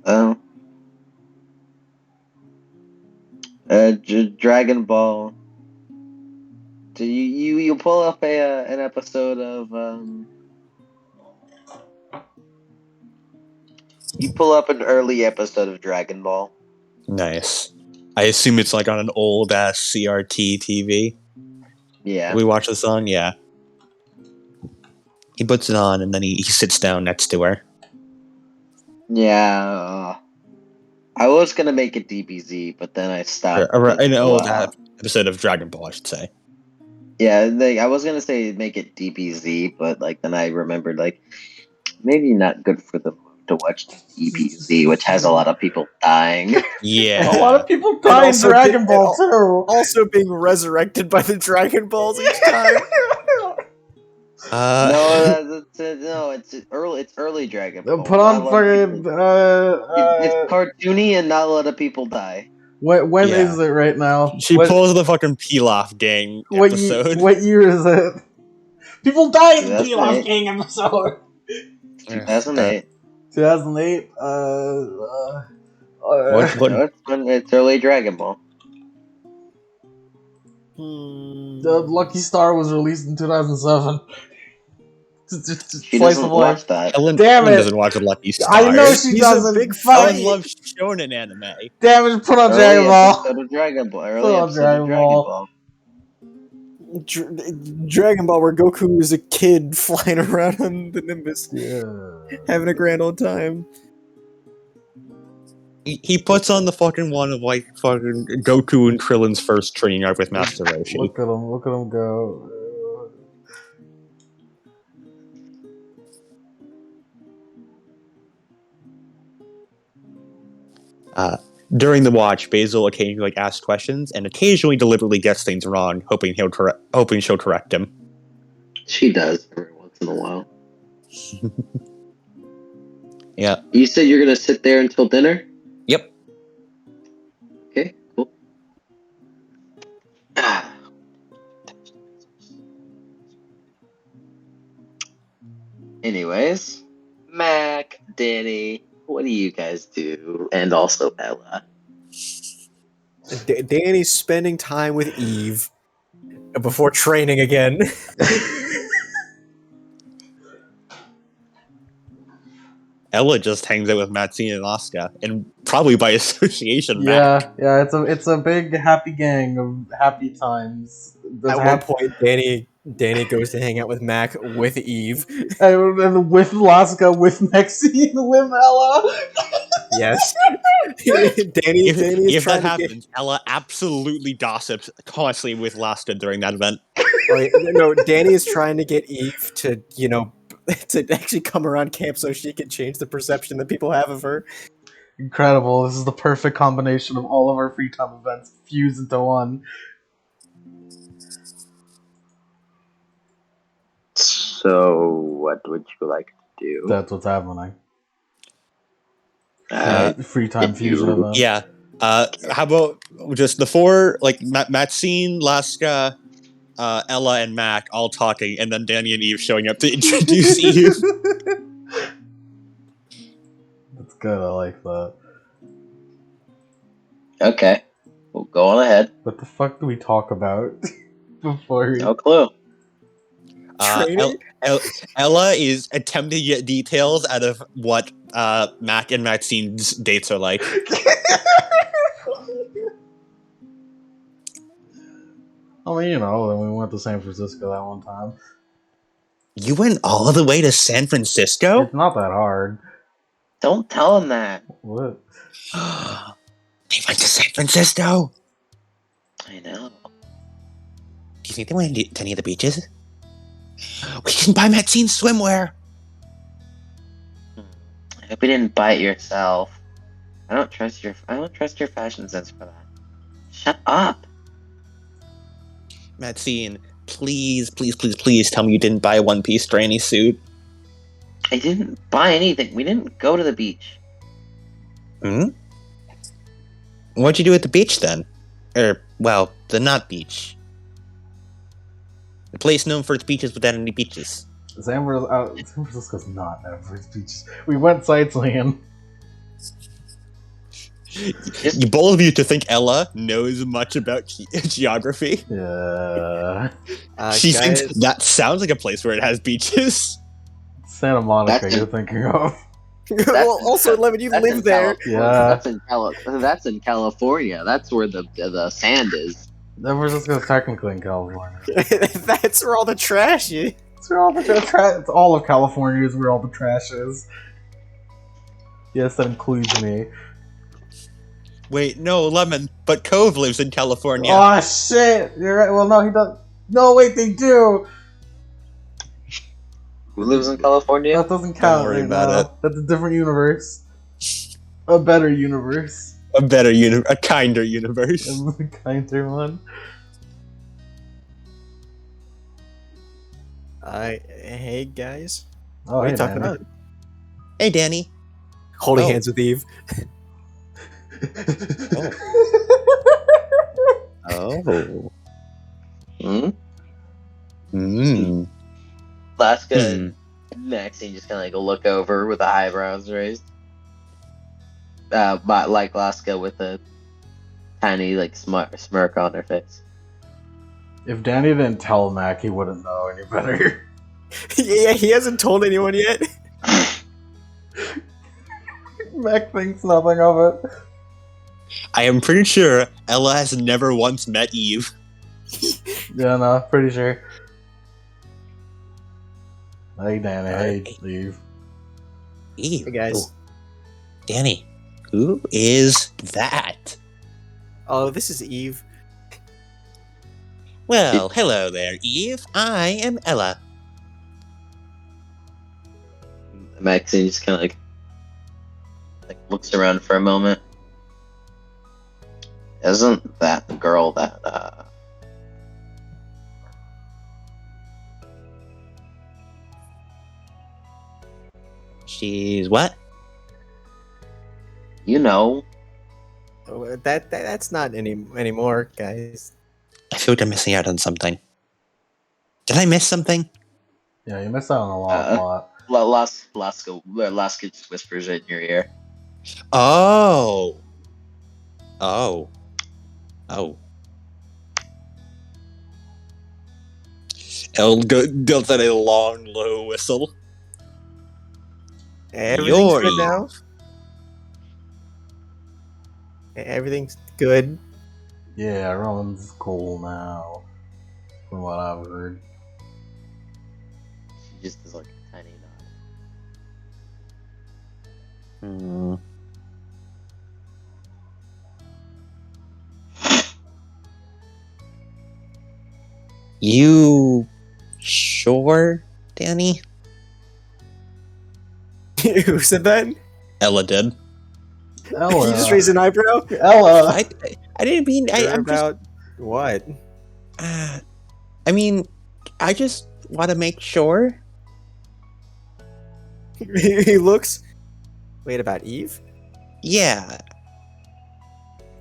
Oh. Dragon Ball. Do you pull up an episode of you pull up an early episode of Dragon Ball. Nice. I assume it's on an old ass CRT TV. Yeah. We watch this on, yeah. He puts it on and then he sits down next to her. Yeah. I was gonna make it DBZ, but then I stopped. An old episode of Dragon Ball, I should say. Yeah, I was gonna say make it DBZ, but then I remembered maybe not good for the mood to watch DBZ, which has a lot of people dying. Yeah. A lot of people die in Dragon Ball too. Also being resurrected by the Dragon Balls each time. No, it's early. It's early Dragon Ball. Put on fucking. It's cartoony and not a lot of people die. When is it right now? She pulls the fucking Pilaf Gang episode. What year is it? People die in the Pilaf Gang episode. 2008. 2008. It's early Dragon Ball. The Lucky Star was released in 2007. She doesn't watch that. Ellen Damn it! doesn't watch Lucky Star. I know she doesn't. Ellen loves shonen anime. Damn it! Put on Dragon Ball. Early episode of Dragon Ball. Dragon Ball, where Goku is a kid flying around on the Nimbus, having a grand old time. He puts on the fucking one of fucking Goku and Krillin's first training arc with Master Roshi. Look at him go. During the watch, Basil occasionally asks questions and occasionally deliberately gets things wrong, hoping she'll correct him. She does every once in a while. Yeah. You said you're gonna sit there until dinner? Yep. Okay, cool. Anyways, Mac, Danny, what do you guys do? And also Ella. Danny's spending time with Eve before training again. Ella just hangs out with Maxine and Oscar, and probably by association, Mac. Yeah, it's a big happy gang of happy times. At one point, Danny goes to hang out with Mac with Eve. And with Laska, with Maxine, with Ella. Yes. Danny is If trying that to happens, Ella absolutely gossips constantly with Laska during that event. No, Danny is trying to get Eve to, to actually come around camp so she can change the perception that people have of her. Incredible. This is the perfect combination of all of our free time events fused into one. So, what would you like to do? That's what's happening. Uh, Free time if fusion you- event. Yeah. How about just the four, like Maxine, Laska, Ella, and Mac all talking, and then Danny and Eve showing up to introduce Eve. That's good, I like that. Okay. Well, go on ahead. What the fuck do we talk about before we... No clue. Training? Ella is attempting to get details out of what Mac and Maxine's dates are like. I mean, then we went to San Francisco that one time. You went all the way to San Francisco? It's not that hard. Don't tell him that. What? They went to San Francisco? I know. Do you think they went to any of the beaches? We can buy Maxine swimwear. I hope you didn't buy it yourself. I don't trust your fashion sense for that. Shut up. Maxine, please tell me you didn't buy a one-piece tranny suit. I didn't buy anything. We didn't go to the beach. Hmm? What'd you do at the beach then? Well, the not beach. The place known for its beaches without any beaches. San Francisco's not known for its beaches. We went sightseeing. You bold of you to think Ella knows much about geography. Yeah. She guys, thinks that sounds like a place where it has beaches. Santa Monica, That's you're thinking of. well, also, Lemon, you That's in live there. California. Yeah. That's in California. That's where the sand is. San Francisco's technically in California. That's where all the trash is. It's where all the it's all of California is where all the trash is. Yes, that includes me. Wait, no, Lemon, but Cove lives in California. Oh shit! You're right. Well, no, he doesn't. No, wait, they do. Who lives in California? That doesn't count. worry right about now. it. That's a different universe. A better universe. A better a kinder universe. A kinder one. Hey guys. Oh, What are hey, you talking man. about? Hey, Danny. Holding Oh. hands with Eve. Oh. Hmm? Mm. Laska Hmm. and Maxine just kind of look over with the eyebrows raised. But like Laska with a tiny smirk on her face. If Danny didn't tell Mac, he wouldn't know any better. Yeah, he hasn't told anyone yet. Mac thinks nothing of it. I am pretty sure Ella has never once met Eve. Yeah, no, pretty sure. Hey, Danny. Hey, Hey. Steve. Eve? Hey guys. Oh. Danny, who is that? Oh, this is Eve. Well, hello there, Eve. I am Ella. Maxine just kind of like looks around for a moment. Isn't that the girl that She's what? you know? Oh, that's not anymore, guys. I feel like I'm missing out on something. Did I miss something? Yeah, you missed out on a lot. Laska just whispers it in your ear. Oh. Oh. Oh. El does a long, low whistle. Everything's You're good Eve. now. Everything's good. Yeah, Rowan's cool now. From what I've heard. She just does like a tiny nod. Hmm. You sure, Danny? Who said that? Ella did. Ella. You just raised an eyebrow? Ella. I didn't mean. Sure I'm just. about what? I mean, I just want to make sure. He looks. Wait, about Eve? Yeah.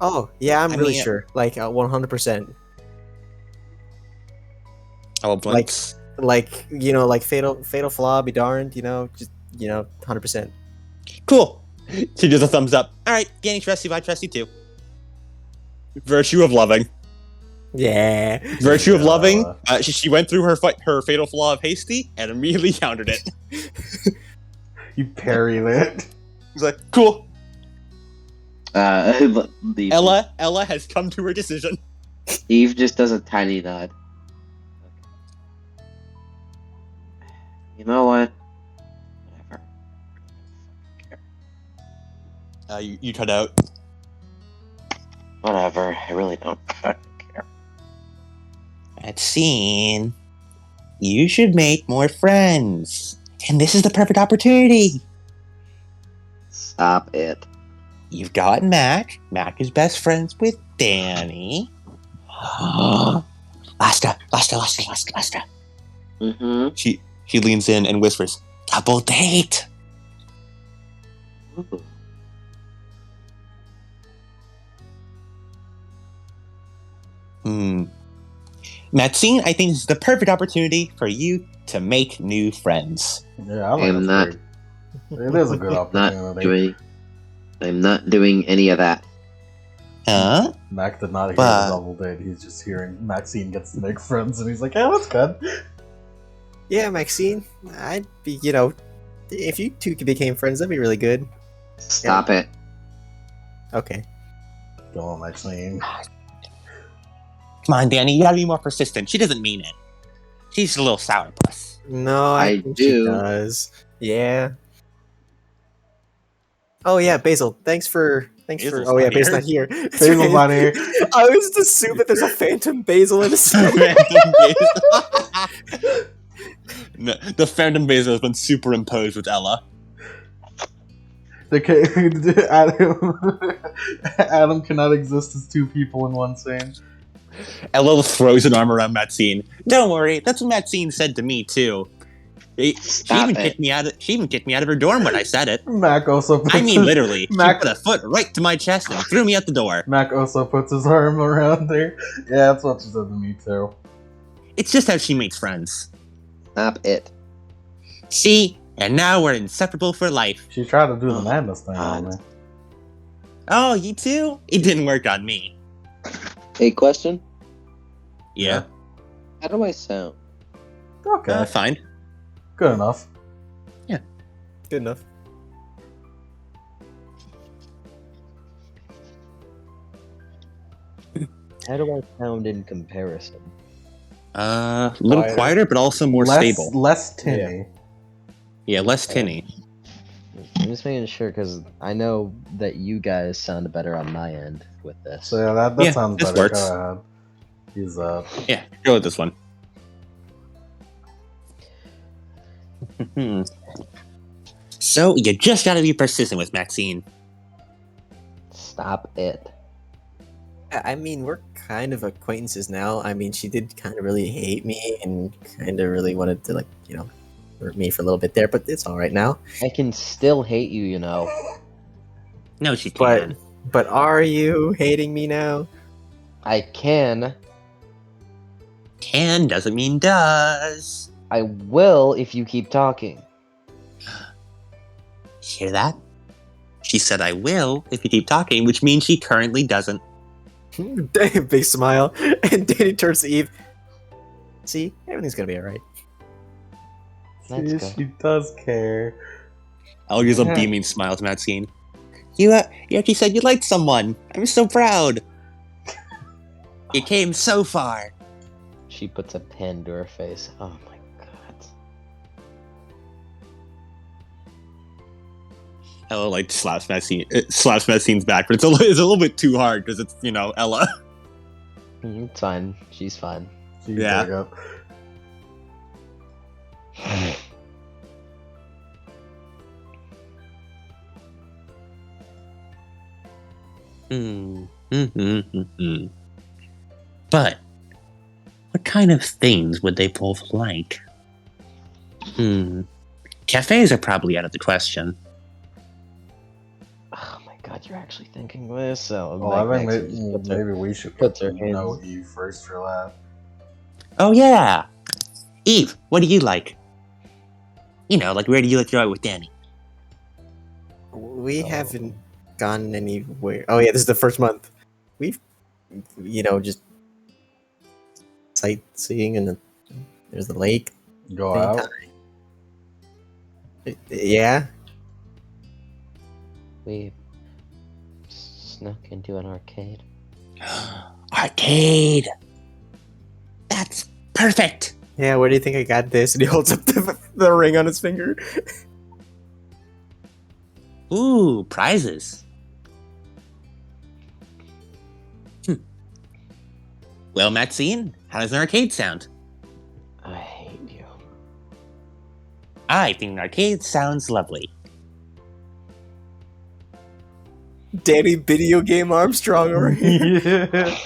Oh, yeah, I'm I really mean- sure. Like 100%. Oh, once. Like like fatal flaw be darned. Just 100%. Cool. She does a thumbs up. All right, Danny trusts you. I trust you too. Virtue of loving. Yeah. Virtue of Yeah. loving. She went through her fatal flaw of hasty and immediately countered it. You parried it. He's like, cool. The Ella has come to her decision. Eve just does a tiny nod. You know what? Whatever. You cut out. Whatever. I really don't fucking care. At scene, you should make more friends. And this is the perfect opportunity. Stop it. You've got Mac. Mac is best friends with Danny. Lasta. Mm-hmm. She leans in and whispers, double date. Ooh. Maxine, I think this is the perfect opportunity for you to make new friends. Yeah, I I am think not- that's great. It is a good opportunity. I'm not doing any of that. Huh? Mac did not hear But- the double date. He's just hearing Maxine gets to make friends, and he's like, "Yeah, that's good." Yeah, Maxine. I'd be, if you two became friends, that'd be really good. Stop it. Okay. Go on, Maxine. Come on, Danny, you gotta be more persistent. She doesn't mean it. She's a little sourpuss. No, I think do. She does. Yeah. Oh yeah, Basil. Thanks for. Basil's Oh yeah, not Basil's here. not here. Basil's not here. I was just assuming that there's a phantom Basil in a No, the Phantom Basil has been superimposed with Ella. Adam cannot exist as two people in one scene. Ella throws an arm around Maxine. Don't worry, that's what Maxine said to me too. She Stop even it. kicked me out. She even kicked me out of her dorm when I said it. Mac also puts I mean, literally. Mac- She put a foot right to my chest and threw me out the door. Mac also puts his arm around her. Yeah, that's what she said to me too. It's just how she makes friends. Stop it. See, and now we're inseparable for life. She tried to do the madness thing on me. Oh, you too? It didn't work on me. Hey, question. Yeah, How do I sound? Okay, fine. good enough. Good enough. How do I sound in comparison? A little Quieter. quieter, but also more stable. Less tinny. Yeah, less tinny. I'm just making sure because I know that you guys sound better on my end with this. So yeah, that Yeah, sounds this better. works. Go ahead. He's Yeah, go with this one. So you just gotta be persistent with Maxine. Stop it. I mean, we're kind of acquaintances now. I mean, she did kind of really hate me and kind of really wanted to, like, hurt me for a little bit there, but it's all right now. I can still hate you, you know. No, she But can. but are you hating me now? I can. Can doesn't mean does. I will if you keep talking. Hear that? She said I will if you keep talking, which means she currently doesn't. Big smile, and Danny turns to Eve. See, everything's gonna be all right. That's See, good. she does care. I'll use a beaming smile to Maxine. You actually said you liked someone. I'm so proud. You came so far. She puts a pen to her face. Oh my god. Ella like slaps Maxine's back, but it's a little bit too hard because it's Ella. It's fine. She's fine. She Yeah. break up. But what kind of things would they both like? Cafes are probably out of the question. Oh my god, you're actually thinking this? So Well, I think Maxie just puts her- maybe we should puts her know hands- Eve first for that. Oh yeah, Eve, what do you like? Like where do you like to go out with Danny? We Oh. haven't gone anywhere. Oh yeah, this is the first month. We've, just sightseeing, and there's the lake. Go out. Yeah. We snuck into an arcade. Arcade. That's perfect. Yeah, where do you think I got this? And he holds up the ring on his finger. Ooh, prizes. Well, Maxine, how does an arcade sound? I hate you. I think an arcade sounds lovely. Danny Video Game Armstrong over here. Yeah.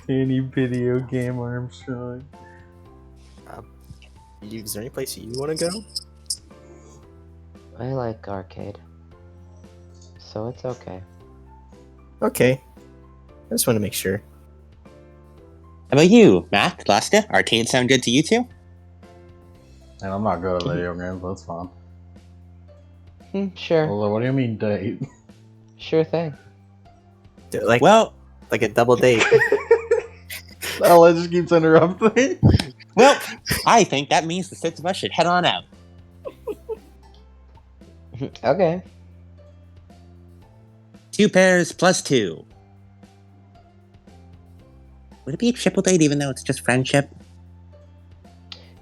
Any video game Armstrong. Is there any place you want to go? I like arcade. So it's okay. Okay. I just want to make sure. How about you, Mac, Lasta? Arcade sound good to you too? And I'm not good at video games, that's fine. Sure. Although, what do you mean date? Sure thing. Like a double date. Ella just keeps interrupting. Well, I think that means the six of us should head on out. Okay. 2 pairs plus 2. Would it be a triple date even though it's just friendship?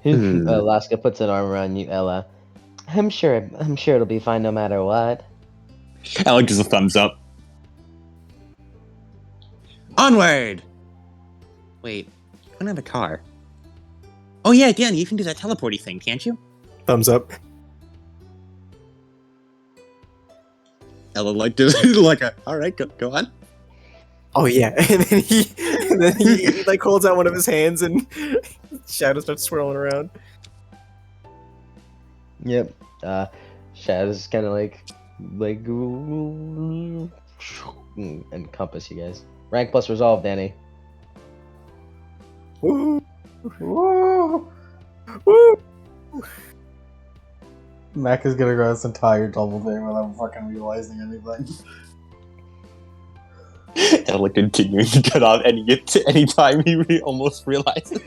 Alaska puts an arm around you, Ella. I'm sure it'll be fine no matter what. Ella gives a thumbs up. Onward! Wait, I don't have a car. Oh yeah, Danny, you can do that teleporty thing, can't you? Thumbs up. Ella like alright, go on. Oh yeah, and then he like holds out one of his hands, and shadows start swirling around. Yep. Shadow's kind of like encompass you guys. Rank plus resolve, Danny. Woo! Woo! Woo! Mac is gonna go this entire double day without fucking realizing anything. Ella continuing to cut off any time he almost realizes.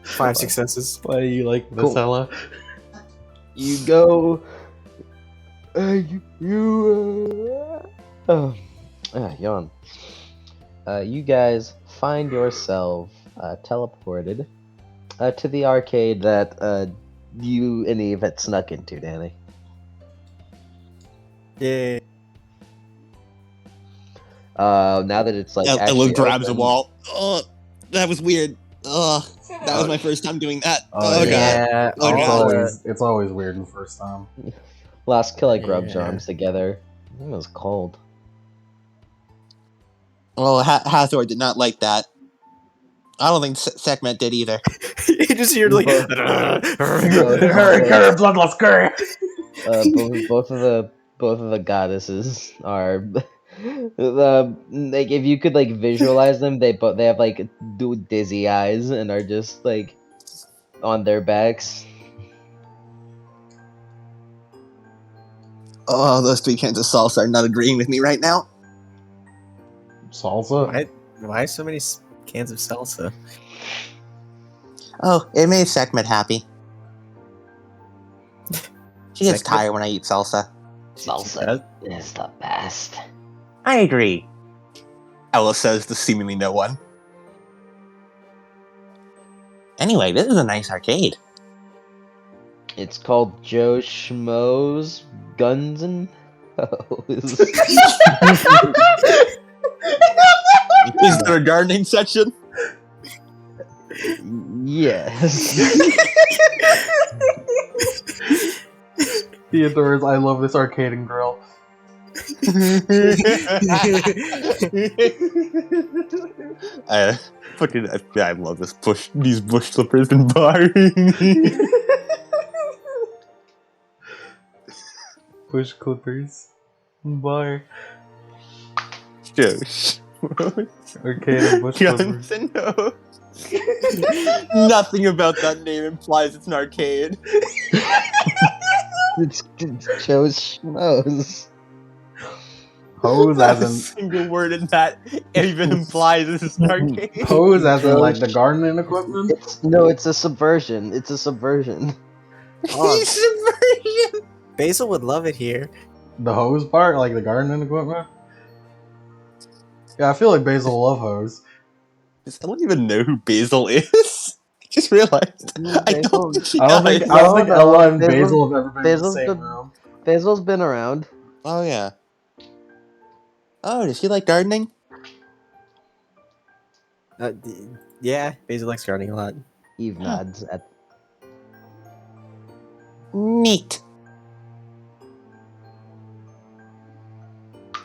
5 successes. Why do you like this, Cool. Ella? You go. Yawn. You guys find yourself teleported to the arcade that you and Eve had snuck into, Danny. Yeah. Now that it's like Ella actually grabs a open- wall. Oh, that was weird. Oh, that was my first time doing that. Oh, Oh, god. Yeah. Oh, It's God. always weird the first time. Last kill, like rubs Yeah. arms together. It was cold. Well, Hathor did not like that. I don't think Sekhmet did either. You just hear like. Both- Curry, bloodlust, curry. Both of the goddesses are like if you could like visualize them, they have like dizzy eyes and are just like on their backs. Oh, those 3 cans of salsa are not agreeing with me right now. Salsa. Why so many cans of salsa? Oh, it made Sekhmet happy. She gets Sekhmet? tired when I eat salsa. Salsa is the best. I agree. Ella says to seemingly no one. Anyway, this is a nice arcade. It's called Joe Schmo's Guns and Hose. Is there a gardening section? Yes. Theodore's I love this arcade and grill. I love these bush slippers and bar. Bush clippers. Bar. Josh. Arcade and bush clippers. Guns and Hose. Nothing about that name implies it's an arcade. It's Joe Schmo's. Hose Not as a in single word in that even implies this is an arcade. hose as in like the gardening equipment. It's a subversion. It's a subversion. Oh. Subversion. Basil would love it here. The hose part, like the gardening equipment. Yeah, I feel like Basil will love hose. Does anyone even know who Basil is? I just realized. I don't think she I don't does. think Ella and Basil- Basil have ever been in the Basil's same the- room. Basil's been around. Oh, yeah. Oh, does he like gardening? Yeah, Basil likes gardening a lot. Eve nods at. Neat.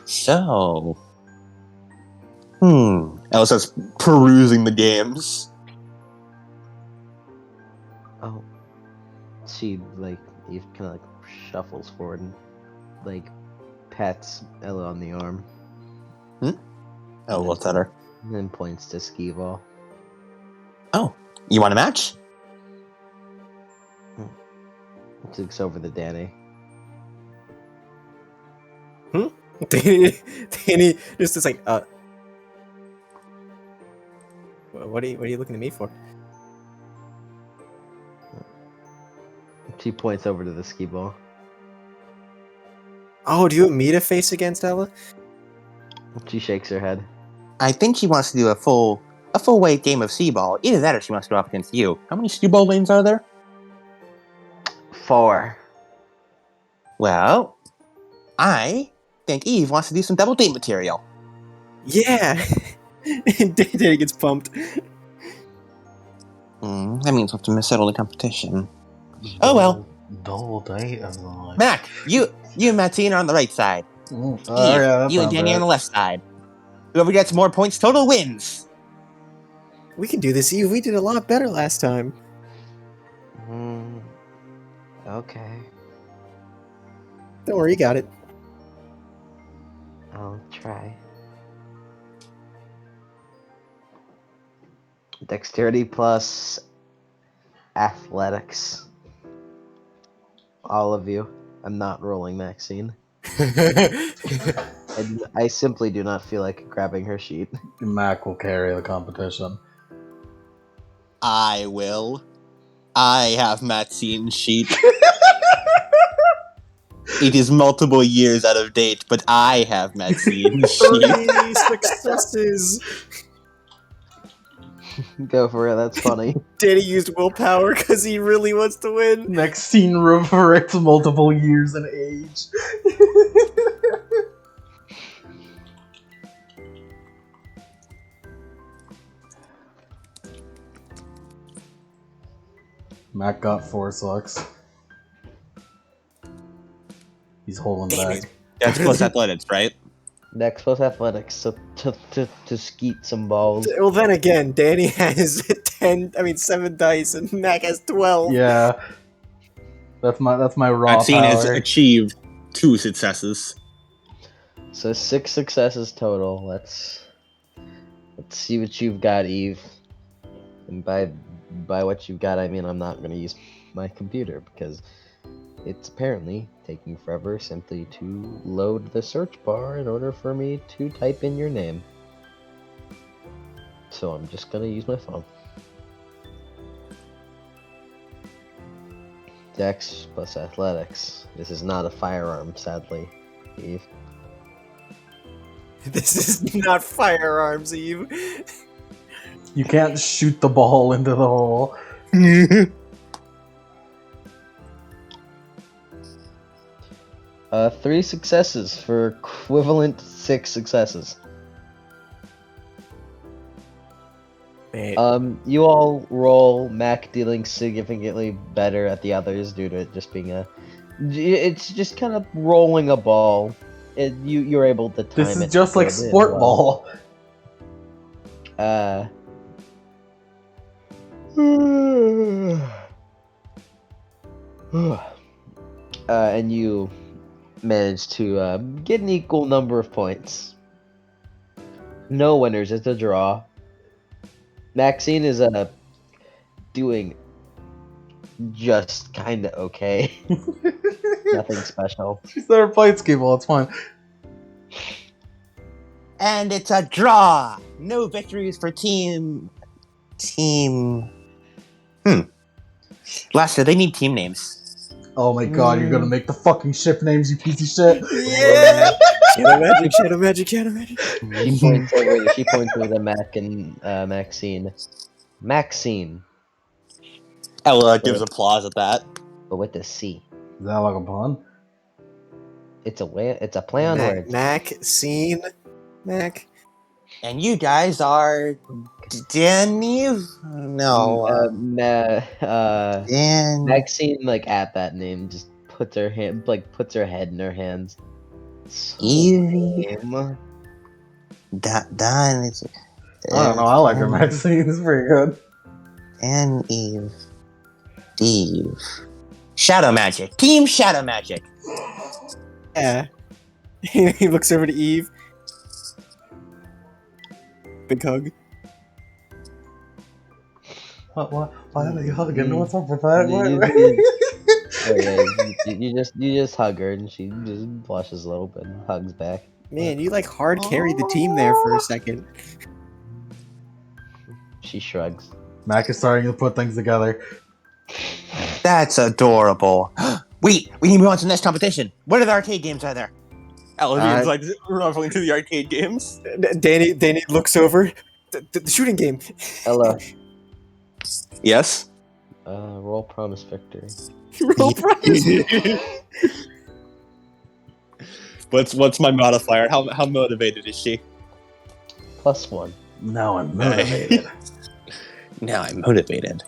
So. Ella starts perusing the games. Oh. She like Eve kind of like shuffles forward and like pats Ella on the arm. Oh, what's at her? And then points to Skeeball. Oh, you want a match? Looks over to Danny. Danny just is like, what are you looking at me for? She points over to the Skeeball. Oh, do you want me to face against Ella? She shakes her head. I think she wants to do a full weight game of C-ball. Either that or she wants to go up against you. How many C-ball lanes are there? 4. Well, I think Eve wants to do some double date material. Yeah. Danny gets pumped. That means we'll have to settle the competition. Oh well. Double date. Mac, you and Maxine are on the right side. Oh, Eve, yeah, that you and sounds Danny right. on the left side. Whoever gets more points total wins. We can do this, Eve. We did a lot better last time. Okay. Don't worry, you got it. I'll try. Dexterity plus athletics. All of you. I'm not rolling Maxine. I simply do not feel like grabbing her sheet. Mac will carry the competition. I will. I have Maxine's sheet. It is multiple years out of date, but I have Maxine's sheet. 3 successes. Go for it, that's funny. Danny used willpower because he really wants to win. Next scene reverts multiple years in age. Mac got 4 sucks. He's holding Damn back. That's plus athletics, right? Next plus athletics, so to skeet some balls. Well, then again, Danny has 7 dice, and Mac has 12. Yeah. That's my raw Maxine has power. achieved 2 successes. So 6 successes total. Let's see what you've got, Eve. And by what you've got, I mean I'm not gonna use my computer because it's apparently taking forever simply to load the search bar in order for me to type in your name. So I'm just gonna use my phone. Dex plus athletics. This is not a firearm, sadly, Eve. This is not firearms, Eve. You can't shoot the ball into the hole. 3 successes for equivalent 6 successes. You all roll, Mac dealing significantly better at the others due to it just being it's just kind of rolling a ball. You're able to time This it. is just like to go in sport well. ball. And you manage to get an equal number of points. No winners, it's a draw. Maxine is doing just kind of okay. Nothing special. She's never played skee ball. It's fine. And it's a draw. No victories for team. Lester, they need team names. Oh my god, you're gonna make the fucking ship names, you piece of shit. Yeah! Shadow magic. She points over to Mac and Maxine. Maxine, Ella gives applause at that. but with the C. Is that like a pun? It's a play on words. Mac. And you guys are Danny? No. Dan. Maxine, like at that name, just puts her head in her hands. So Evie. lame. Don is. I don't know, I like her Maxine. It's pretty good. Dan, Eve. Steve. Shadow Magic. Team Shadow Magic. Yeah. He looks over to Eve. Big hug. What? Why are they hugging? What's up with that? You just hug her and she just blushes a little bit and hugs back. Man, you like hard carried the team there for a second. She shrugs. Mac is starting to put things together. That's adorable. Wait, we need to move on to the next competition. What are the arcade games are there? Ella like referring to the arcade games. Danny looks over. The shooting game. Ella, Yes. roll promise victory. Roll prize. What's my modifier? How motivated is she? +1. Now I'm motivated. Now I'm motivated.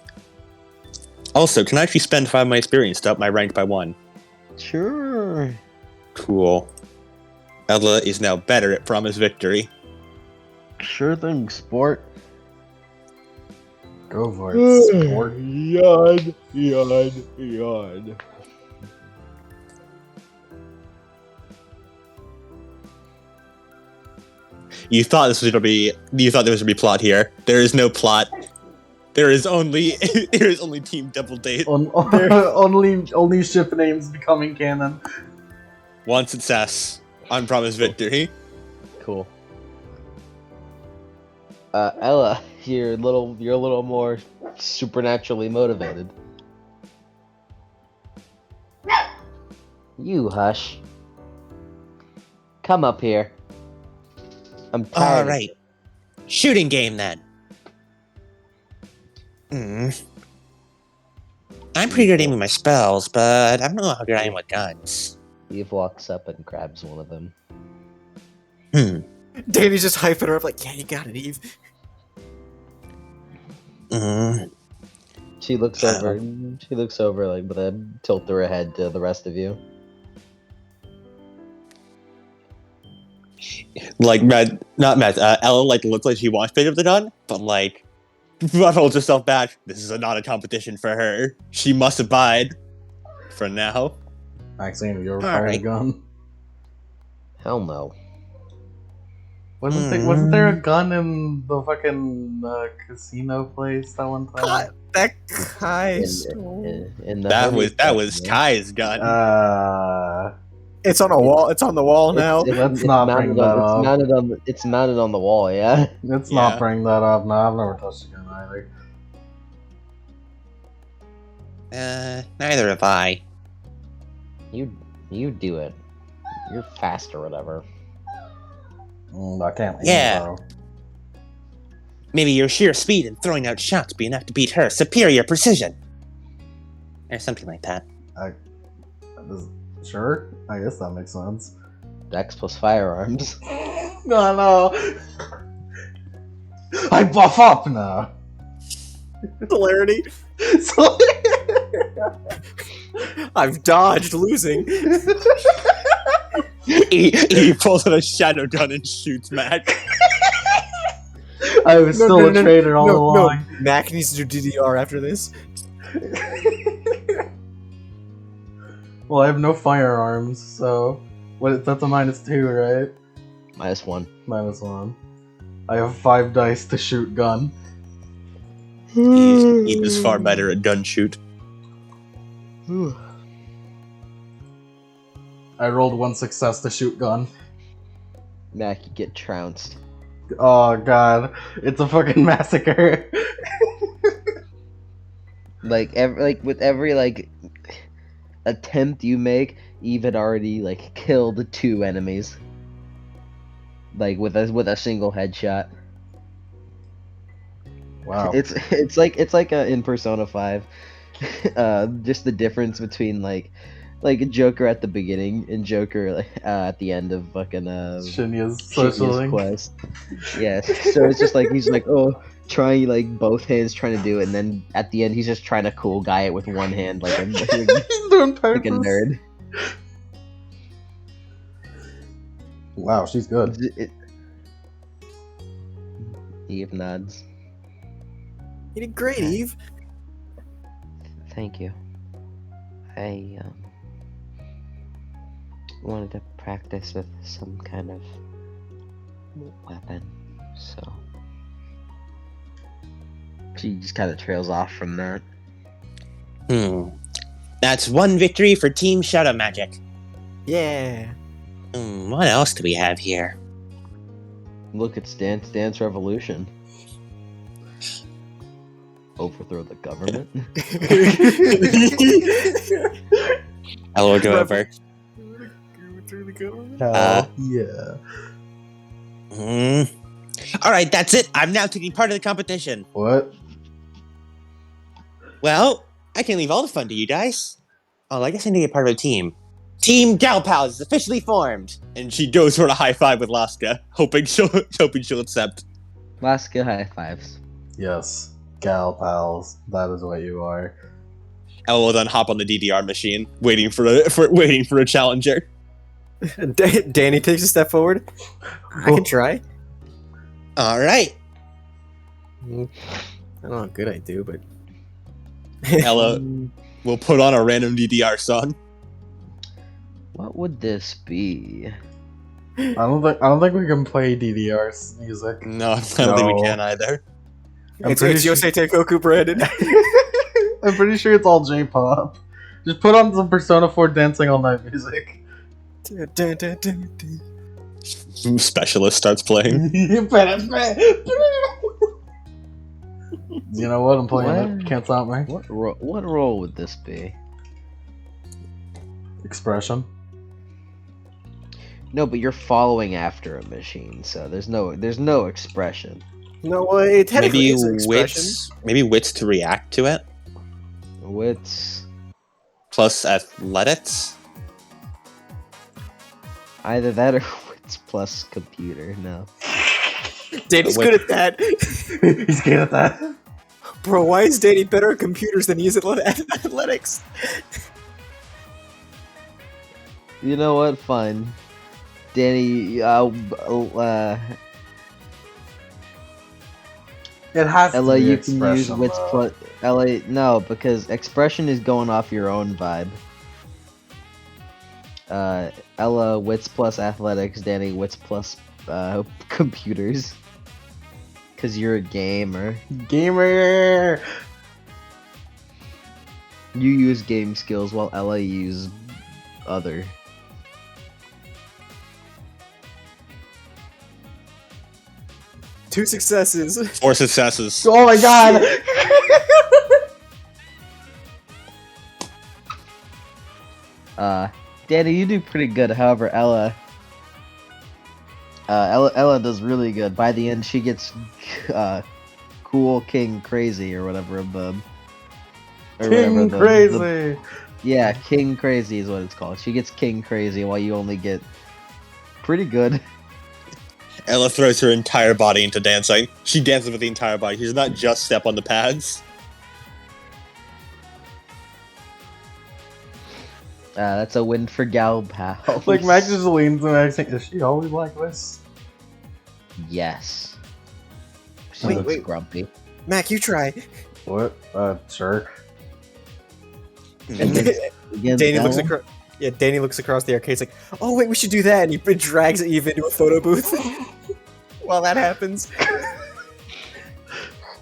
Also, can I actually spend 5 of my experience to up my rank by 1? Sure. Cool. Ella is now better at promise victory. Sure thing, sport. Go for it, sport. Yawn. You thought there was gonna be plot here. There is no plot. There is only Team Double Date. Only ship names becoming canon. One success. Unpromised victory. Cool. Ella, you're a little more supernaturally motivated. You hush. Come up here. I'm tired. All right. Shooting game then. I'm pretty good at aiming my spells, but I don't know how good I am with guns. Eve walks up and grabs one of them. Danny's just hyping her up like, yeah, you got it, Eve. She looks over like with a tilt of her head to the rest of you. Like, not Matt, Ella, like, looks like she wants to pick up the gun, but, like, holds herself back. This is not a competition for her. She must abide. For now. Maxine, have you ever fired a gun? Hell no. Wasn't there a gun in the fucking casino place that one time? That Kai In the That Hermes was gun, Kai's gun. It's on a wall. It's on the wall now. Let's not bring that up. It's mounted on the wall, yeah? Let's Yeah. not bring that up. No, I've never touched a gun either. Neither have I. You do it. You're fast or whatever. I can't. Yeah. Though. Maybe your sheer speed in throwing out shots be enough to beat her superior precision. Or something like that. Sure, I guess that makes sense. Dex plus firearms. No. I buff up now. Celerity. I've dodged losing. He pulls out a shadow gun and shoots Mac. I was still a traitor all along. No. Mac needs to do DDR after this. Well, I have no firearms, so that's a -2, right? -1. -1. I have 5 dice to shoot gun. He is far better at gun shoot. I rolled 1 success to shoot gun. Mac, you get trounced. Oh god, it's a fucking massacre. With every attempt you make, Eve had already killed 2 enemies. With a single headshot. Wow. It's like in Persona 5. Just the difference between Joker at the beginning and Joker at the end of fucking Shinya's Shinya's quest. Yes. So it's just he's trying both hands trying to do it, and then at the end he's just trying to cool guy it with one hand He's doing purpose. like a nerd. Wow, she's good. Eve nods. You did great, Eve. Thank you. I wanted to practice with some kind of weapon, so she just kind of trails off from that. That's 1 victory for Team Shadow Magic. Yeah. What else do we have here? Look, it's Dance Revolution. Overthrow the government. I will go over. Yeah. Alright, that's it. I'm now taking part in the competition. What? Well, I can leave all the fun to you guys. Oh, I guess I need to get part of a team. Team Gal Pals is officially formed! And she goes for a high five with Laska, hoping she'll accept. Laska high fives. Yes. Gal pals. That is what you are. Ella will then hop on the DDR machine, waiting for a challenger. Danny takes a step forward. I can try. Alright. I don't know how good I do, but Ella will put on a random DDR song. What would this be? I don't think we can play DDR music. No, I don't think we can either. it's Yosei Teikoku, Brandon. I'm pretty sure it's all J-pop. Just put on some Persona 4 Dancing All Night music. Specialist starts playing. You know what? I'm playing it. Can't stop me. What role would this be? Expression. No, but you're following after a machine, so there's no expression. No way. Maybe wits to react to it. Wits. Plus athletics. Either that or wits plus computer. No. Danny's good at that. He's good at that. Bro, why is Danny better at computers than he is at athletics? You know what? Fine. Danny, It has to Ella, be you can use expression, wits though. plus. Ella, no, because expression is going off your own vibe. Ella, wits plus athletics. Danny, wits plus computers. Cause you're a gamer. Gamer. You use game skills while Ella use other. Two successes. 4 successes. Oh my god. Danny, you do pretty good. However, Ella does really good. By the end, she gets cool King Crazy or whatever of the. Or King whatever the- Crazy. Yeah, King Crazy is what it's called. She gets King Crazy while you only get pretty good. Ella throws her entire body into dancing. She dances with the entire body. She does not just step on the pads. That's a win for Gal Pal. Like, Max just leans and Max like, is she always like this? Yes. She Wait, looks wait. grumpy. Mac, you try. What? Sure. Against Danny looks Ella? across. Yeah, Danny looks across the arcade. He's like, "Oh wait, we should do that," and he drags Eve into a photo booth. While that happens,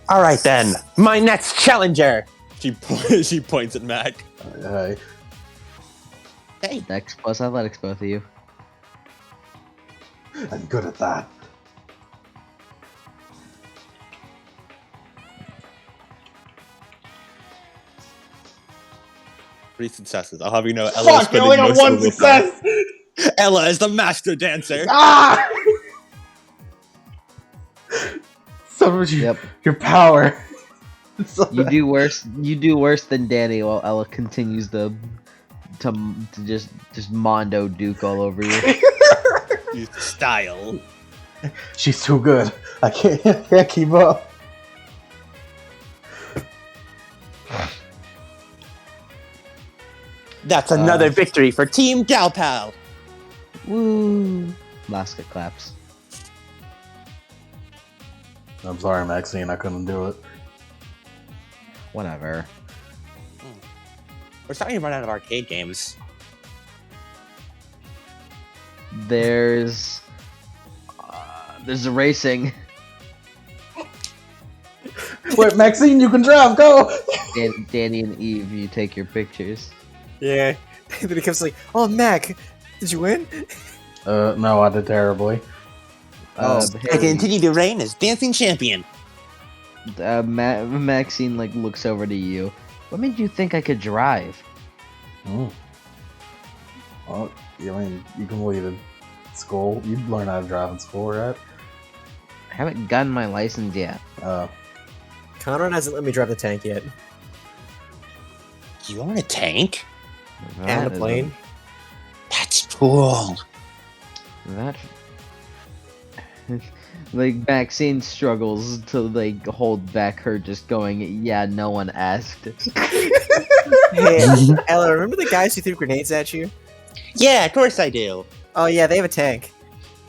All right then, my next challenger. She points at Mac. Hey. Hey, Dex plus athletics, both of you. I'm good at that. three successes. I'll have you know. Ella is Fuck, you spending only got most one of the success! time. Ella is the master dancer. Ah! So much Yep. your power. So You bad. do worse. You do worse than Danny, while Ella continues to just Mondo Duke all over you. Use style. She's too good. I can't keep up. That's another victory for Team Galpal. Woo! Laska claps. I'm sorry, Maxine, I couldn't do it. Whatever. We're starting to run out of arcade games. There's a racing. Wait, Maxine, you can drive. Go. Danny and Eve, you take your pictures. yeah. And then he comes like, "Oh, Mac, did you win?" No, I did terribly. I Hey, continue to reign as dancing champion. Maxine like looks over to you. What made you think I could drive? Oh. Well, I mean, you completed school. You learn how to drive in school, right? I haven't gotten my license yet. Conrad hasn't let me drive the tank yet, You own a tank? and That the is plane. That's cool. That like Maxine struggles to like hold back her just going, yeah, no one asked. Hey, Ella, remember the guys who threw grenades at you? Yeah, of course I do. Oh yeah, they have a tank.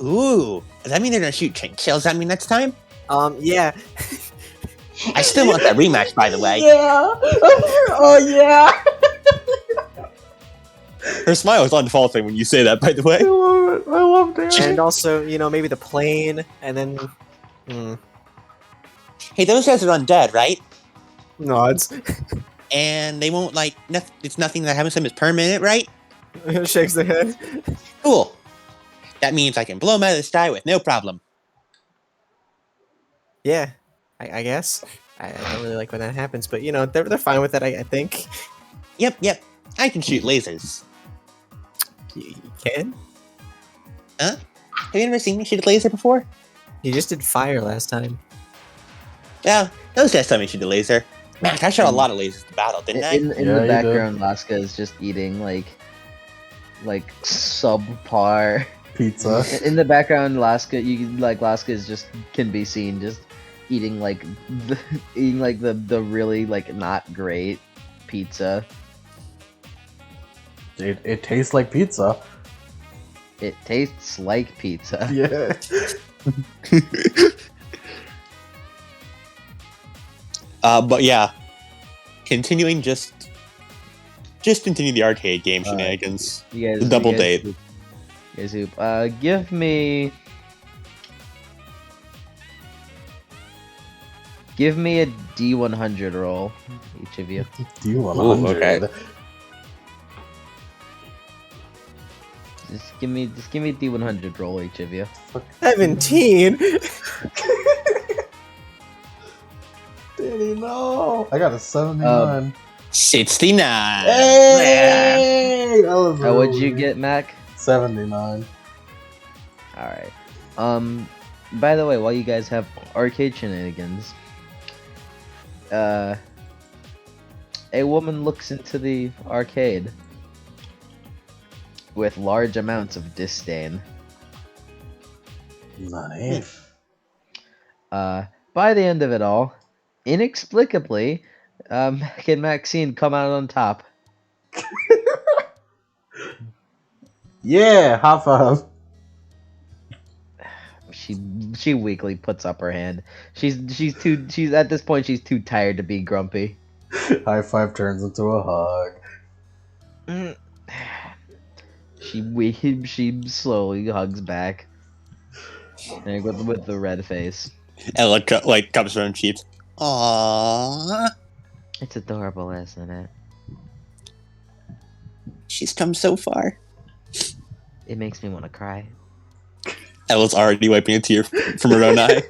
Ooh, does that mean they're gonna shoot tank shells at me next time? Yeah. I still want that rematch, by the way. Yeah. Oh yeah. Her smile is unfaltering when you say that, by the way. I love it. I love that. And also, maybe the plane, and then Hey, those guys are undead, right? nods, And they won't, like, it's nothing that happens to them is permanent, right? shakes their head. Cool. That means I can blow them out of the sky with no problem. Yeah, I guess. I don't really like when that happens, but they're fine with that. I think Yep. I can shoot lasers. you can. Have you ever seen me shoot a laser before? You just did fire last time. Yeah, those guys tell me to shoot a laser. Man, I shot a lot of lasers in battle, didn't I? In Yeah, the you did. background, Laska is just eating like subpar. Pizza. In the background, Laska is just can be seen just eating the really like not great pizza. It tastes like pizza. It tastes like pizza. Yeah. But yeah, continuing just continue the arcade game shenanigans. You guys, The double you guys, date. You guys, hoop. Give me a D100 roll, each of you. D100. okay. Just give me a D100 roll, each of you. 17. Danny, no. I got a 79. 69. Hey! That was What'd you really- get, Mac? 79. All right. By the way, while you guys have arcade shenanigans, a woman looks into the arcade with large amounts of disdain. Nani? By the end of it all, inexplicably, Mac and Maxine come out on top. Yeah, high five. She weakly puts up her hand. She's at this point she's too tired to be grumpy. High five turns into a hug. She slowly hugs back, and with the red face. Ella comes from cheap. Aww. It's adorable, isn't it? She's come so far. It makes me want to cry. Ella's already wiping a tear from her own eye.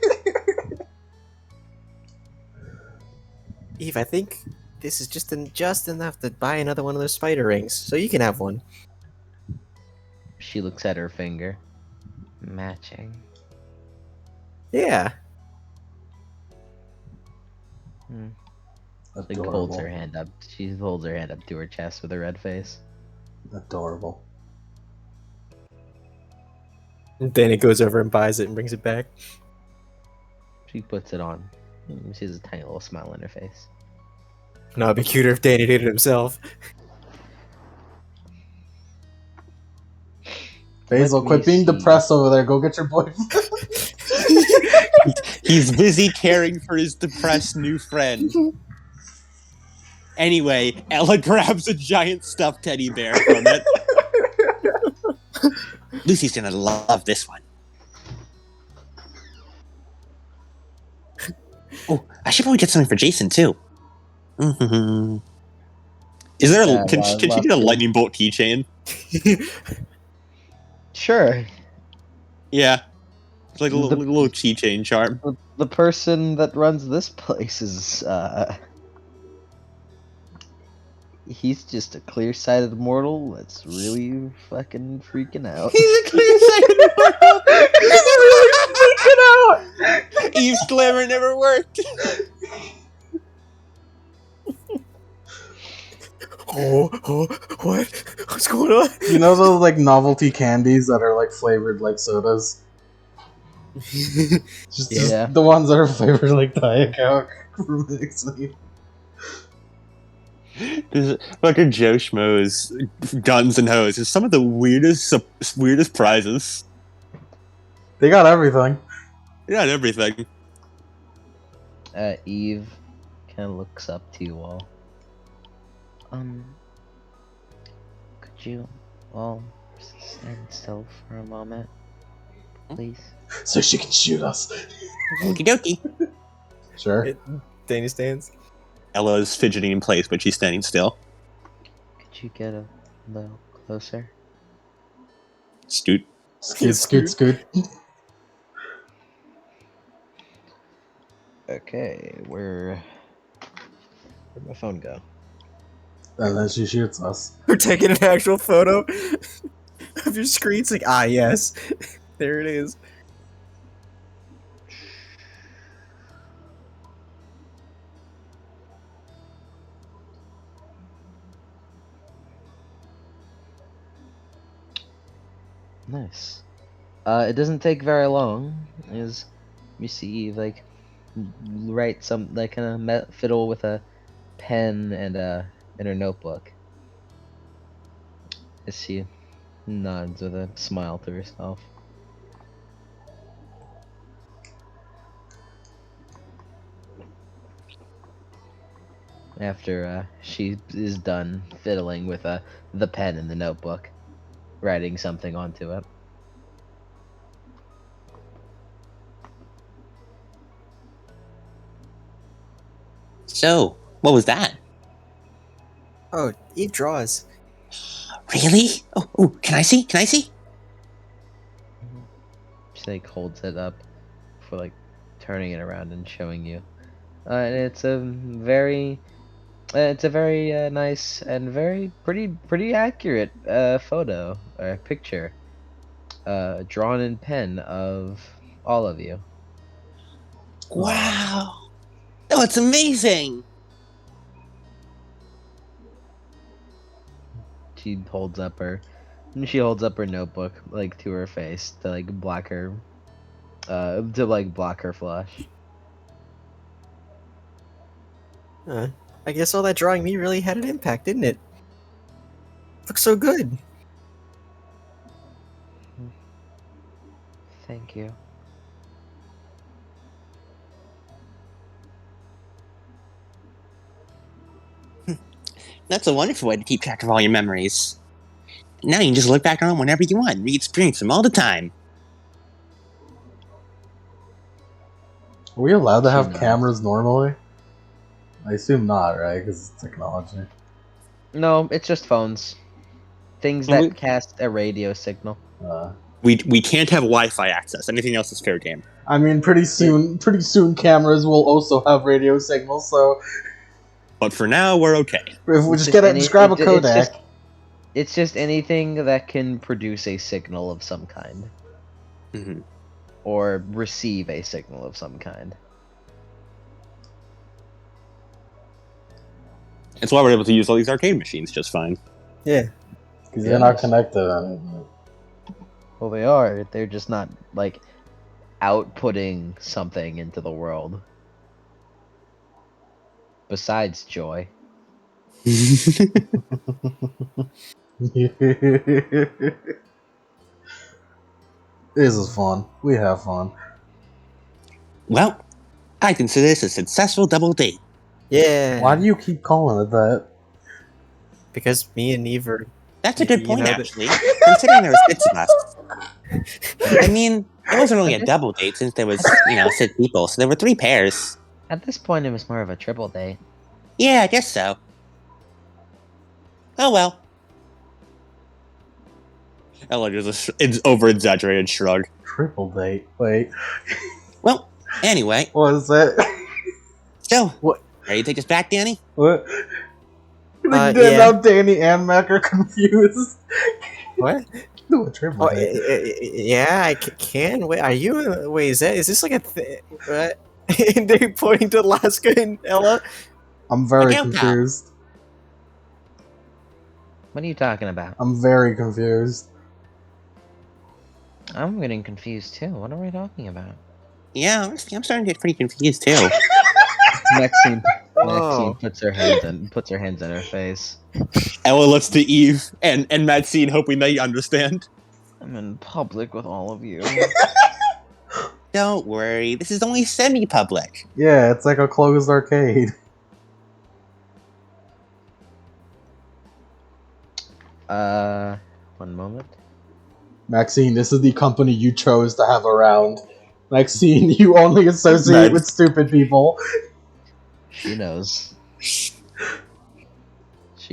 Eve, I think this is just enough to buy another one of those spider rings, so you can have one. She looks at her finger. Matching. Yeah. She holds her hand up. She holds her hand up to her chest with a red face. Adorable. And Danny goes over and buys it and brings it back. She puts it on. She has a tiny little smile on her face. No, it'd be cuter if Danny did it himself. Basil, Let quit me being see. depressed over there. Go get your boyfriend. He's busy caring for his depressed new friend. Anyway, Ella grabs a giant stuffed teddy bear from it. Lucy's gonna love this one. Oh, I should probably get something for Jason too. Mm-hmm. Is there Yeah, can she get a lightning bolt keychain? Sure. Yeah, it's like a little keychain charm. The person that runs this place is he's just a clear-sighted mortal that's really fucking freaking out. He's a clear-sighted mortal. He's really freaking out. Eve's glamour never worked. Oh, what? What's going on? You know those like novelty candies that are like flavored like sodas? Just Yeah. the ones that are flavored like Diet Coke from Dixie. This fucking Joe Schmo's guns and hose is some of the weirdest prizes. They got everything. They got everything. Eve kind of looks up to you all. Could you all stand still for a moment, please? So she can shoot us. Okie dokie. Sure. Danny stands. Ella's fidgeting in place, but she's standing still. Could you get a little closer? Scoot. Scoot. Okay, where'd my phone go? And then she shoots us. We're taking an actual photo of your screen. It's like, yes. There it is. Nice. It doesn't take very long. Is you see Eve like write some like kind of fiddle with a pen and in her notebook. As she nods with a smile to herself. After she is done fiddling with the pen in the notebook, writing something onto it. So, what was that? Oh, Eve draws. Really? Oh, can I see? Can I see? She like holds it up for like turning it around and showing you. And it's a very nice and very pretty accurate photo or picture, drawn in pen of all of you. Wow. Oh, it's amazing. She holds up her notebook like to her face to like block her flush. I guess all that drawing me really had an impact, didn't it? Looks so good. Thank you. That's a wonderful way to keep track of all your memories. Now you can just look back on them whenever you want and re-experience them all the time. Are we allowed to have She nods. cameras normally? I assume not, right? Because it's technology. No, it's just phones. Things And that cast a radio signal. we can't have Wi-Fi access. Anything else is fair game. I mean, pretty soon cameras will also have radio signals. So But for now, we're okay. if we It's just grab a codec. It's just anything that can produce a signal of some kind. Mm-hmm. Or receive a signal of some kind. That's why we're able to use all these arcade machines just fine. Yeah. Because they're not Yes. connected. Well, they are. They're just not, like, outputting something into the world. Besides joy. This is fun. We have fun. Well, I consider this a successful double date. Yeah. Why do you keep calling it that? Because me and Eve are. That's a good You point, know that- actually, considering there was 6 of us. I mean, it wasn't really a double date since there was, 6 people, so there were 3 pairs. At this point, it was more of a triple date. Yeah, I guess so. Oh well. Ella does an over-exaggerated shrug. Triple date. Wait. Well, anyway, What is that? so, What? ready to take us back, Danny? What? Yeah. Now Danny and Mac are confused. What? No, a triple Oh, date. yeah, I can. Wait, are you? Wait, is this like a thing? What? And they're pointing to Alaska and Ella. I'm very Account now. confused. What are you talking about? I'm very confused. I'm getting confused too. What are we talking about? Yeah, honestly, I'm starting to get pretty confused too. Maxine Oh. puts her hands on her face. Ella looks to Eve and Maxine, hoping they understand. I'm in public with all of you. Don't worry, this is only semi-public. Yeah, it's like a closed arcade. One moment. Maxine, this is the company you chose to have around. Maxine, you only associate with stupid people. She knows. She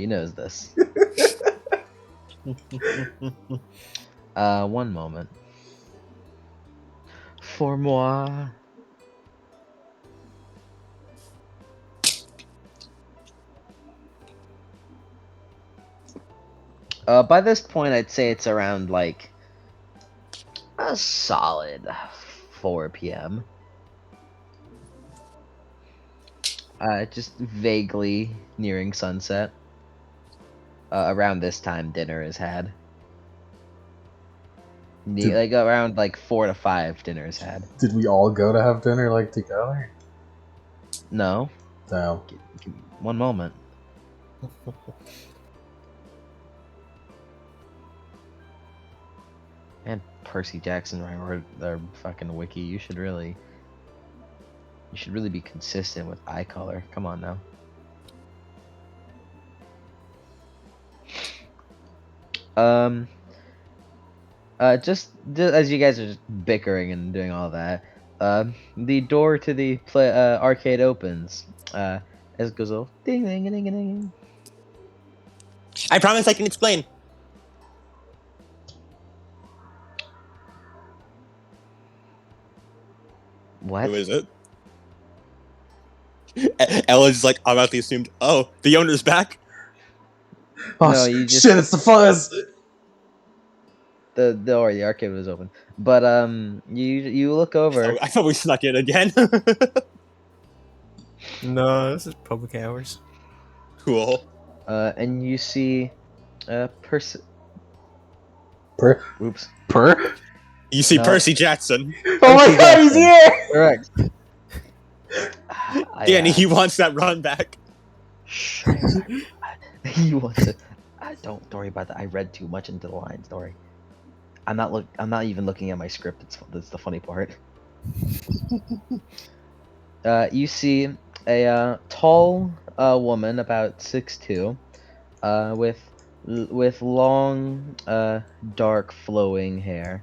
knows this. One moment. For moi. By this point, I'd say it's around like a solid 4 p.m. Just vaguely nearing sunset. Around this time, dinner is had. Like around like 4 to 5, dinner is had. Did we all go to have dinner like together? No. Damn. One moment. And Percy Jackson wrote their fucking wiki. You should really be consistent with eye color. Come on now. Just as you guys are just bickering and doing all that, the door to the arcade opens. As it goes off, ding ding ding ding ding. I promise I can explain. What? Who is it? Ella's like automatically assumed, oh, the owner's back? Oh, No, you just shit, it's the fuzz! the door, the arcade was open. But you look over. I thought we snuck in again. No, this is public hours. Cool. And you see Per? Oops. Per? You see No. Percy Jackson. Oh my Percy god, he's Jackson. here! Correct. Danny, he wants that run back. Shh. He wants it. Don't worry about that. I read too much into the lines. Don't worry. I'm not even looking at my script. That's the funny part. You see a tall woman about 6'2", with long dark flowing hair.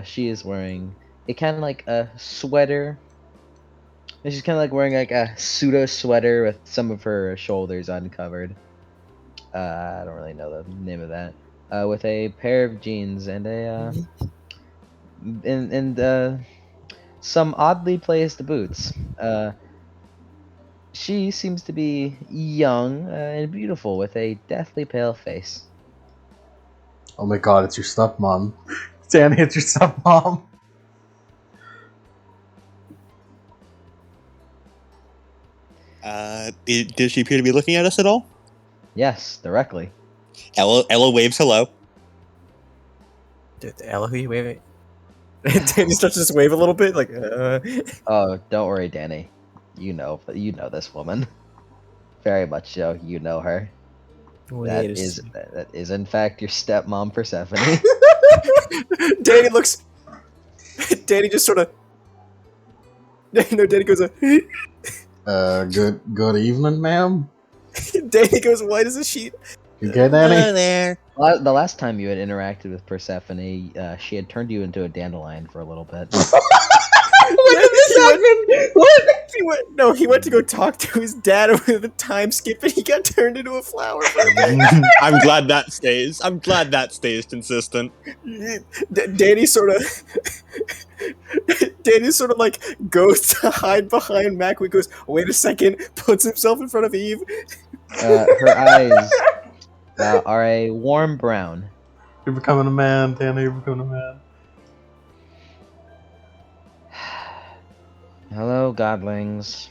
She is wearing a kind of like a sweater. She's kind of like wearing like a pseudo sweater with some of her shoulders uncovered. I don't really know the name of that. With a pair of jeans and a some oddly placed boots. She seems to be young and beautiful with a deathly pale face. Oh my god, it's your stepmom. Danny, it's your stepmom. Did she appear to be looking at us at all? Yes, directly. Ella waves hello. Ella, who you waving? Danny starts to just wave a little bit, like, Oh, don't worry, Danny. You know this woman. Very much so. You know her. Wait That is in fact your stepmom Persephone. Danny looks. Danny just sort of. No, Danny goes. Good evening, ma'am. Danny goes white as a sheet. You okay, Danny? there. The last time you had interacted with Persephone, she had turned you into a dandelion for a little bit. When did this happen? What? He went to go talk to his dad over the time skip, and he got turned into a flower. I'm glad that stays. I'm glad that stays consistent. Danny sort of. Danny sort of like goes to hide behind Mac. He goes, wait a second, puts himself in front of Eve. Her eyes are a warm brown. You're becoming a man, Danny. You're becoming a man. Hello, godlings.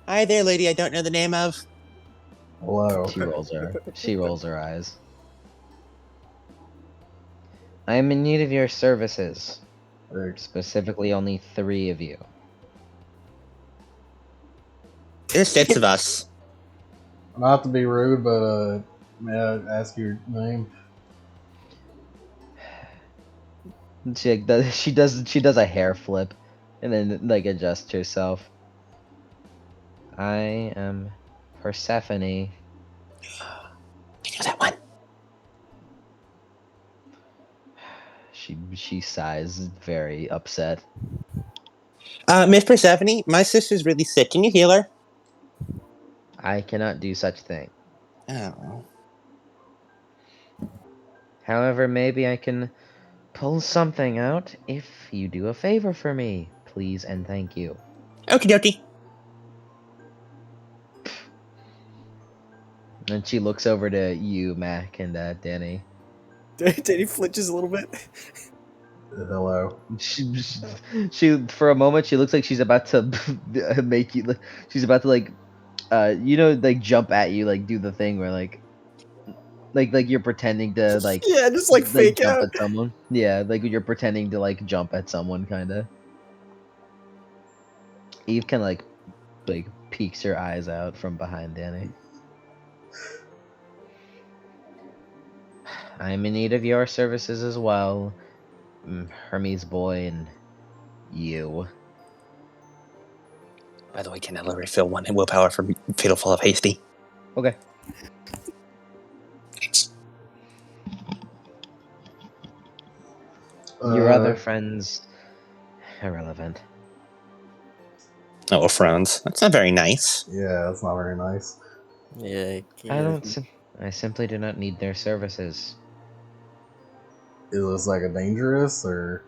Hi there, lady. I don't know the name of. Hello. She rolls her eyes. I am in need of your services. Specifically, only 3 of you. There's 6 of us. Not to be rude, but may I ask your name? She does a hair flip, and then like adjusts herself. I am Persephone. You know that one. She sighs, very upset. Miss Persephone, my sister's really sick. Can you heal her? I cannot do such thing. Oh. However, maybe I can pull something out if you do a favor for me, please and thank you. Okie dokie. And she looks over to you, Mac, and Danny. Danny flinches a little bit. Hello. She for a moment she looks like she's about to make you. She's about to like jump at you, like do the thing where like you're pretending to like Yeah, just like fake jump out. at someone. Yeah, like you're pretending to like jump at someone, kind of. Eve kind of like peeks her eyes out from behind Danny. I'm in need of your services as well, Hermes boy, and you. By the way, can I refill one willpower for Fatal Fall of Hasty? Okay. Thanks. Your other friends, irrelevant. Oh, friends. That's not very nice. Yeah, that's not very nice. Yeah, I simply do not need their services. Is this like a dangerous or?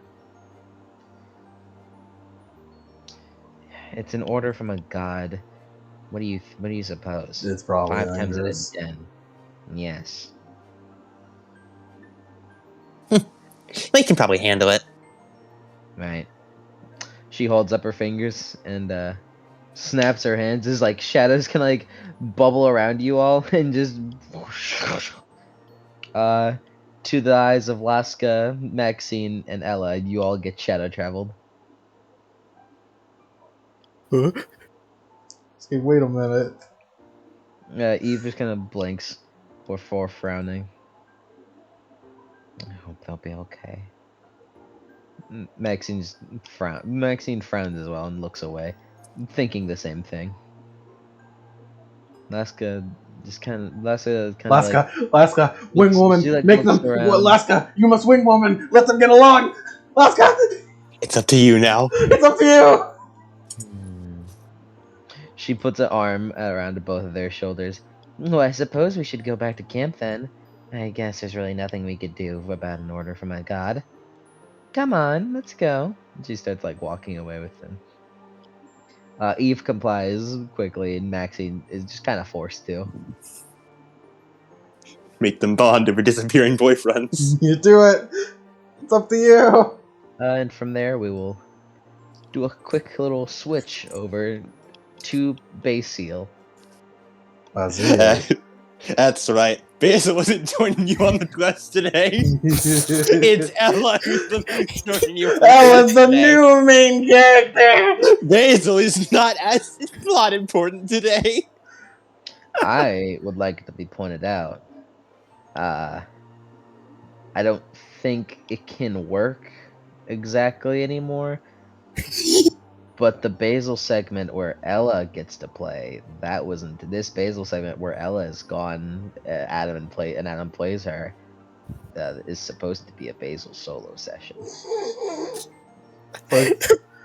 It's an order from a god. What do you suppose? It's probably 5 times out of dangerous. 10. Yes. They can probably handle it. Right. She holds up her fingers and snaps her hands as like shadows can like bubble around you all and just to the eyes of Laska, Maxine, and Ella, you all get shadow traveled. Okay, wait a minute. Eve just kind of blinks before frowning. I hope they'll be okay. Maxine frowns as well and looks away, thinking the same thing. Laska Laska, wing woman, she, like, make looks them. around. Laska, you must wing woman. Let them get along. Laska, It's up to you now. it's up to you. She puts an arm around both of their shoulders. Well, I suppose we should go back to camp then. I guess there's really nothing we could do about an order from a god. Come on, let's go. She starts like walking away with them. Eve complies quickly, and Maxine is just kind of forced to. Make them bond over disappearing boyfriends. You do it. It's up to you. And from there, we will do a quick little switch over to Base Seal. That's right. Basil wasn't joining you on the quest today. It's Ella who's the next joining you on the Ella's quest the today. new main character. Basil is not important today. I would like it to be pointed out. I don't think it can work exactly anymore. But the Basil segment where Ella gets to play, that wasn't this Basil segment where Ella is gone. Adam plays her. Is supposed to be a Basil solo session.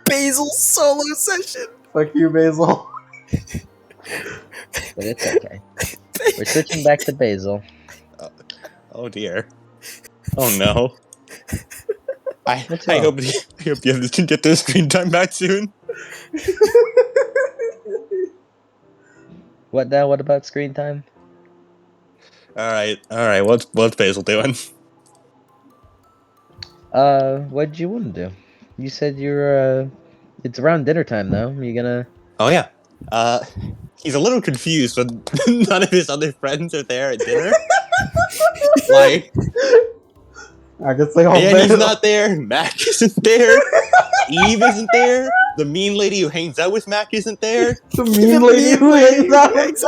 Basil solo session. Fuck you, Basil. But it's okay. We're switching back to Basil. Oh dear. Oh no. I What's I wrong? hope you can get their screen time back soon. What now? What about screen time? All right. What's Basil doing? What'd you want to do? You said you're it's around dinner time though. You gonna? Oh yeah. He's a little confused when none of his other friends are there at dinner. Like, I could say all Danny's Basil. not there. Mac isn't there. Eve isn't there. The mean lady who hangs out with Mac isn't there. The mean lady who hangs out with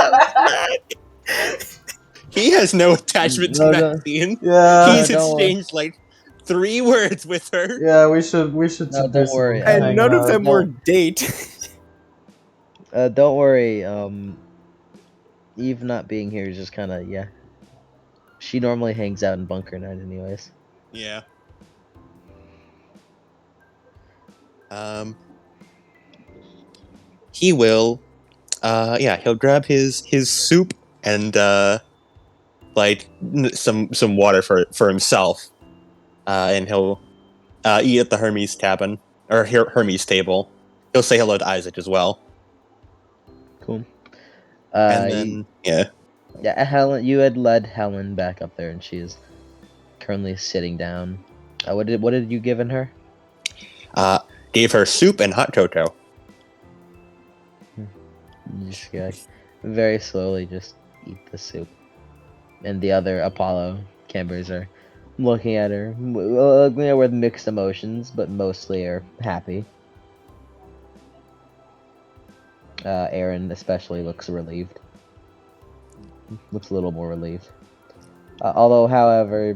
He has no attachment to No, no. Maxine. Yeah. He's don't worry. exchanged like 3 words with her. Yeah, we should No, do don't some worry. And hanging none of out. them were date. Don't worry. Eve not being here is just kind of yeah. She normally hangs out in bunker night, anyways. Yeah. He will. He'll grab his soup and like some water for himself. And he'll eat at the Hermes cabin or Hermes table. He'll say hello to Isaac as well. Cool. And then Helen, you had led Helen back up there, and she is currently sitting down. What did you given her? Gave her soup and hot cocoa. Just very slowly just eat the soup. And the other Apollo campers are looking at her with mixed emotions, but mostly are happy. Aaron especially looks relieved. Looks a little more relieved. Although, however,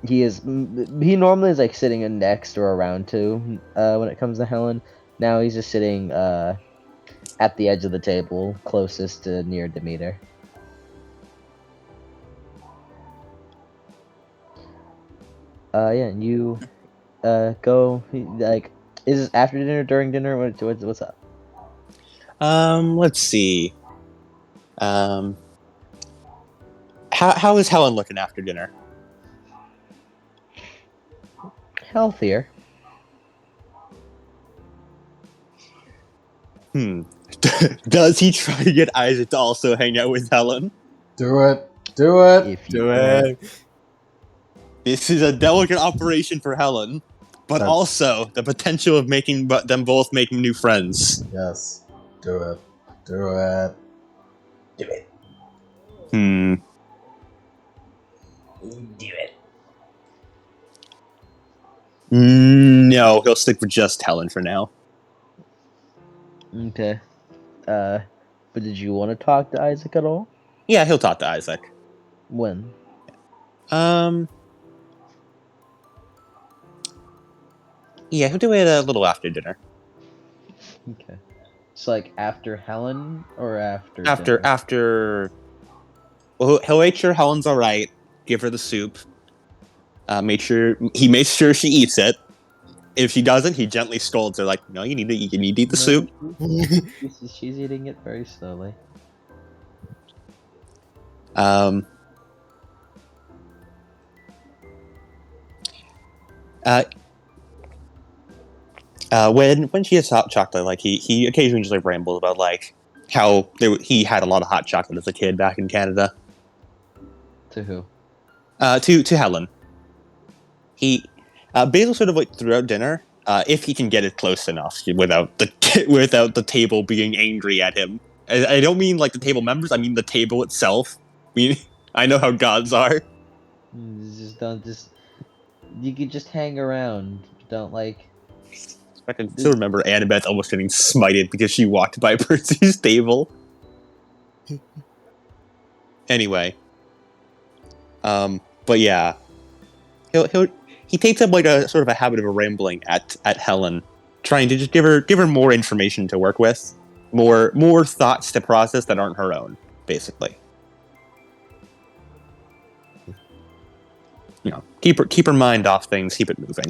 he normally is like sitting next or around to when it comes to Helen. Now he's just sitting at the edge of the table, closest to near Demeter. Yeah, and you go like, is this after dinner, during dinner? What's up? Let's see. How is Helen looking after dinner? Healthier. Does he try to get Isaac to also hang out with Helen? Do it. Do it. If you Do can. it. This is a delicate operation for Helen, but That's- also the potential of making them both making new friends. Yes. Do it. Do it. Do it. Hmm. Do it. No, he'll stick with just Helen for now. Okay. But did you want to talk to Isaac at all? Yeah, he'll talk to Isaac. When? Yeah, he'll do it a little after dinner. Okay. It's like after Helen or after After dinner? Well, he'll make sure Helen's all right. Give her the soup. Makes sure she eats it. If she doesn't, he gently scolds her, like, "No, you need to eat the soup." She's eating it very slowly. When she has hot chocolate, like he occasionally just like rambles about like how he had a lot of hot chocolate as a kid back in Canada. To who? To Helen. He Basil sort of like throughout dinner, if he can get it close enough without the table being angry at him. I don't mean like the table members. I mean the table itself. I know how gods are. You could just hang around. Don't like. I can still remember Annabeth almost getting smited because she walked by Percy's table. Anyway. But yeah. He takes up like a sort of a habit of rambling at Helen, trying to just give her more information to work with, more thoughts to process that aren't her own, basically. You know, keep her mind off things, keep it moving.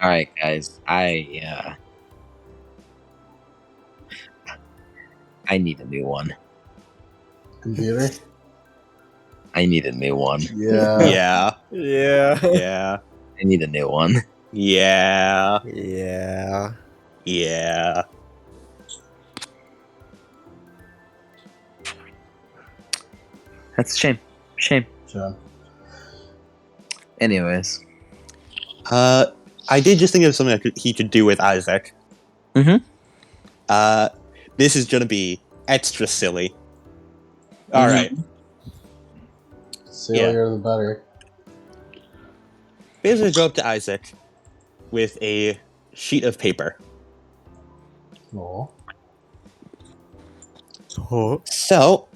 All right, guys. I need a new one. Computer? I need a new one. Yeah. Yeah, Yeah. yeah, I need a new one. yeah, Yeah. yeah. That's a shame. Shame. John. Anyways. I did just think of something he could do with Isaac. Mhm. This is gonna be extra silly. All right. Sillier the better. Basically, go up to Isaac with a sheet of paper. Oh. Oh. So,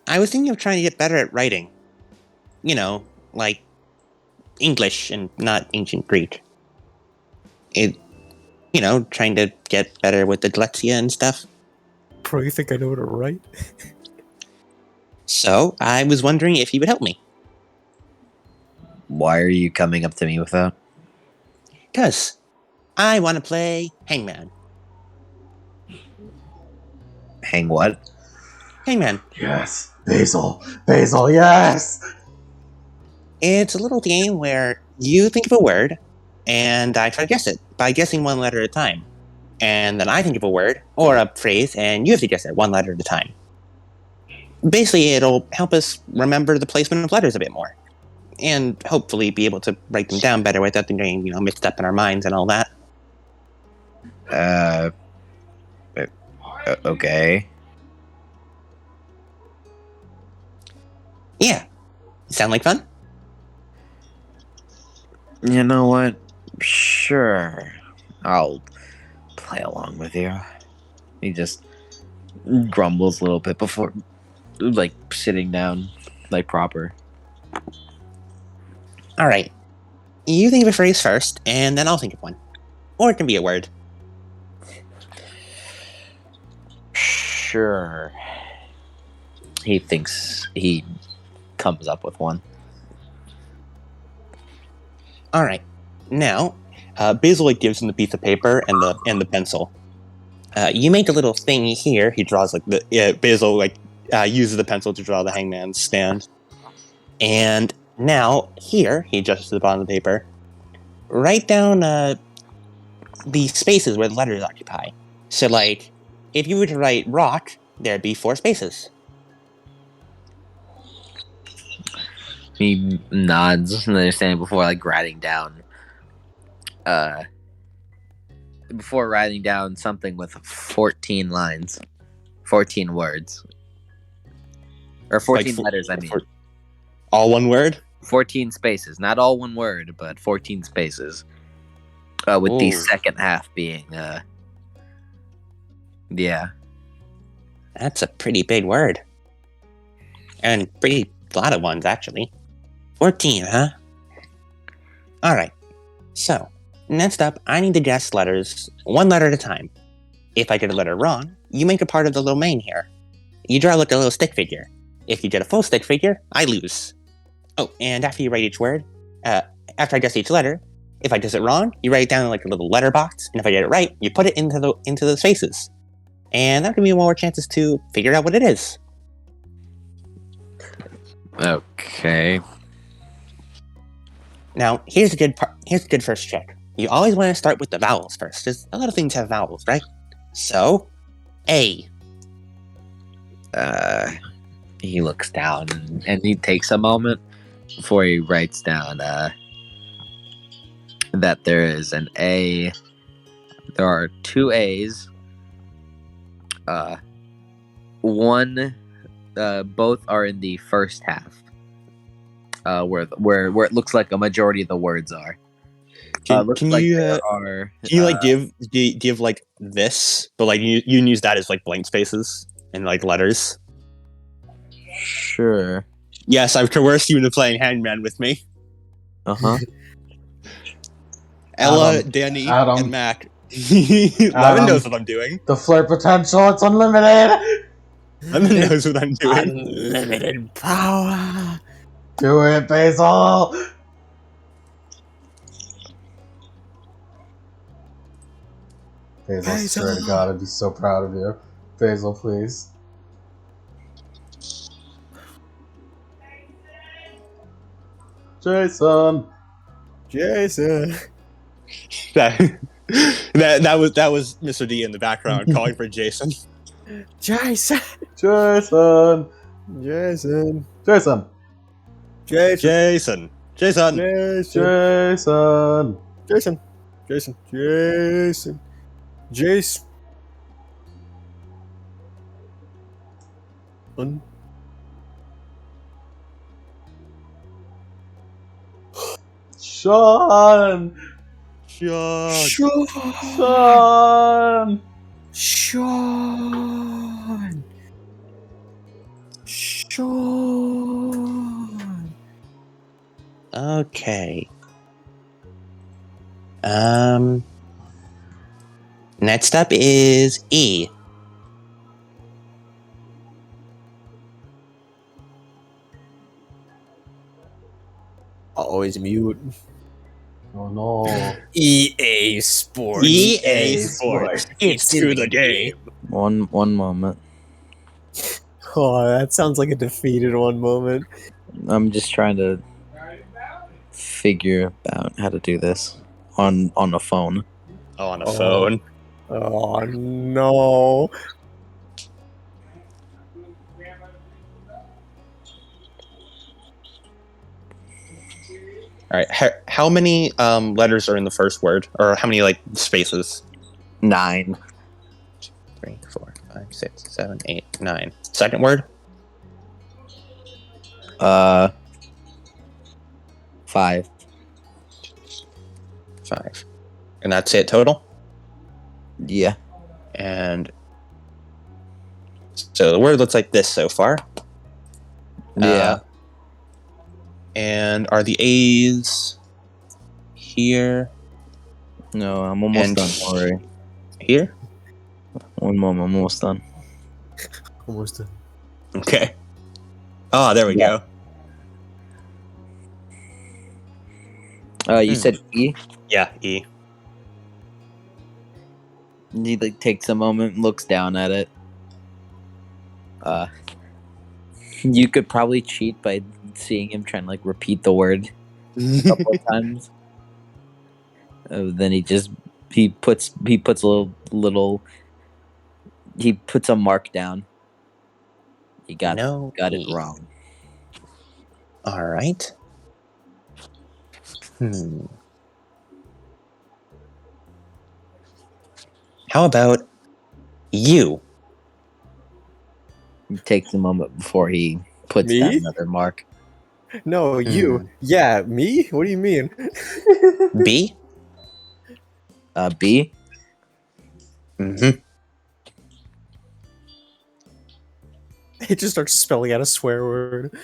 I was thinking of trying to get better at writing. You know, like English and not ancient Greek. Trying to get better with the dyslexia and stuff. Bro, you think I know what to write? So, I was wondering if you would help me. Why are you coming up to me with that? Because I want to play Hangman. Hang what? Hangman. Yes. Basil. Basil, yes! It's a little game where you think of a word, and I try to guess it by guessing one letter at a time. And then I think of a word or a phrase, and you have to guess it one letter at a time. Basically, it'll help us remember the placement of letters a bit more, and hopefully be able to write them down better without them getting, mixed up in our minds and all that. Okay. Yeah. Sound like fun? You know what? Sure. I'll play along with you. He just grumbles a little bit before, like, sitting down like proper. All right. You think of a phrase first, and then I'll think of one. Or it can be a word. Sure. He thinks he comes up with one. All right. Now, Basil gives him the piece of paper and the pencil. You make a little thing here. He draws Basil uses the pencil to draw the hangman's stand. And now here he adjusts to the bottom of the paper. Write down the spaces where the letters occupy. So, like, if you were to write rock, there'd be 4 spaces. He nods, understanding before writing down. Before writing down something with 14 lines, 14 words, or 14 letters. I mean, all one word. 14 spaces, not all one word, but 14 spaces. With the second half being, yeah. That's a pretty big word, and pretty lot of ones actually. 14, huh? All right. So next up, I need to guess letters one letter at a time. If I get a letter wrong, you make a part of the domain here. You draw a little stick figure. If you get a full stick figure, I lose. Oh, and after you write each word, after I guess each letter, if I guess it wrong, you write it down in a little letter box, and if I get it right, you put it into the spaces. And that'll give me more chances to figure out what it is. Okay. Now, here's a good first trick. You always want to start with the vowels first, because a lot of things have vowels, right? So, A. He looks down and he takes a moment before he writes down that there is an A. There are 2 A's. One, both are in the first half. Where it looks like a majority of the words are. Can you give like this, but like you can use that as like blank spaces and like letters? Sure. Yes, I've coerced you into playing Hangman with me. Uh-huh. Ella, Danny, and Mac. Lemon knows what I'm doing. The flirt potential, it's unlimited! Lemon knows what I'm doing. Unlimited power. Do it, Basil! Basil, I swear to God, I'd be so proud of you. Basil, please. Jason! That was Mr. D in the background calling for Jason. Jason. Jason. Jason. Jason. Jason. Jason. Jason. Jason. Jason. Jason. Jason. Jace. Sean. Sean. Sean. Sean. Sean. Okay. Next up is E. Always mute. Oh no. EA Sports. EA Sports. It's to the game. One moment. Oh, that sounds like a defeat in one moment. I'm just trying to figure out how to do this on a phone. Oh, on a phone. Oh no. All right. How many letters are in the first word, or how many like spaces? 9. 3, 4, 5, 6, 7, 8, 9. Second word? 5. 5. And that's it total? Yeah. And so the word looks like this so far. Yeah. And are the A's here No, I'm almost and done. Don't worry. here? One moment, I'm almost done. Almost. Okay. Oh, there we Yeah. go. You said E? Yeah, E. He like takes a moment and looks down at it. You could probably cheat by seeing him trying to like repeat the word a couple of times. Then he puts a little he puts a mark down. You got No it E. wrong. All right. How about you? He takes a moment before he puts Me? down another mark. No, you. Yeah, me? What do you mean? B? B. Mm-hmm. He just starts spelling out a swear word.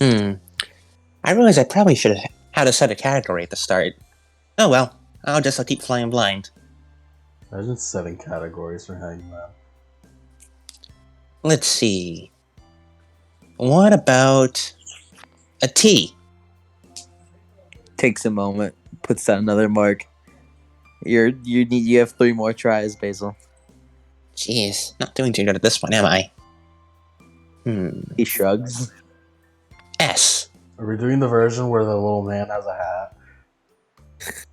I realize I probably should have had a set a category at the start. Oh well, I'll just keep flying blind. Imagine setting categories for Hangman. Let's see. What about a T? Takes a moment, puts down another mark. You have 3 more tries, Basil. Jeez, not doing too good at this one, am I? He shrugs. S. Are we doing the version where the little man has a hat?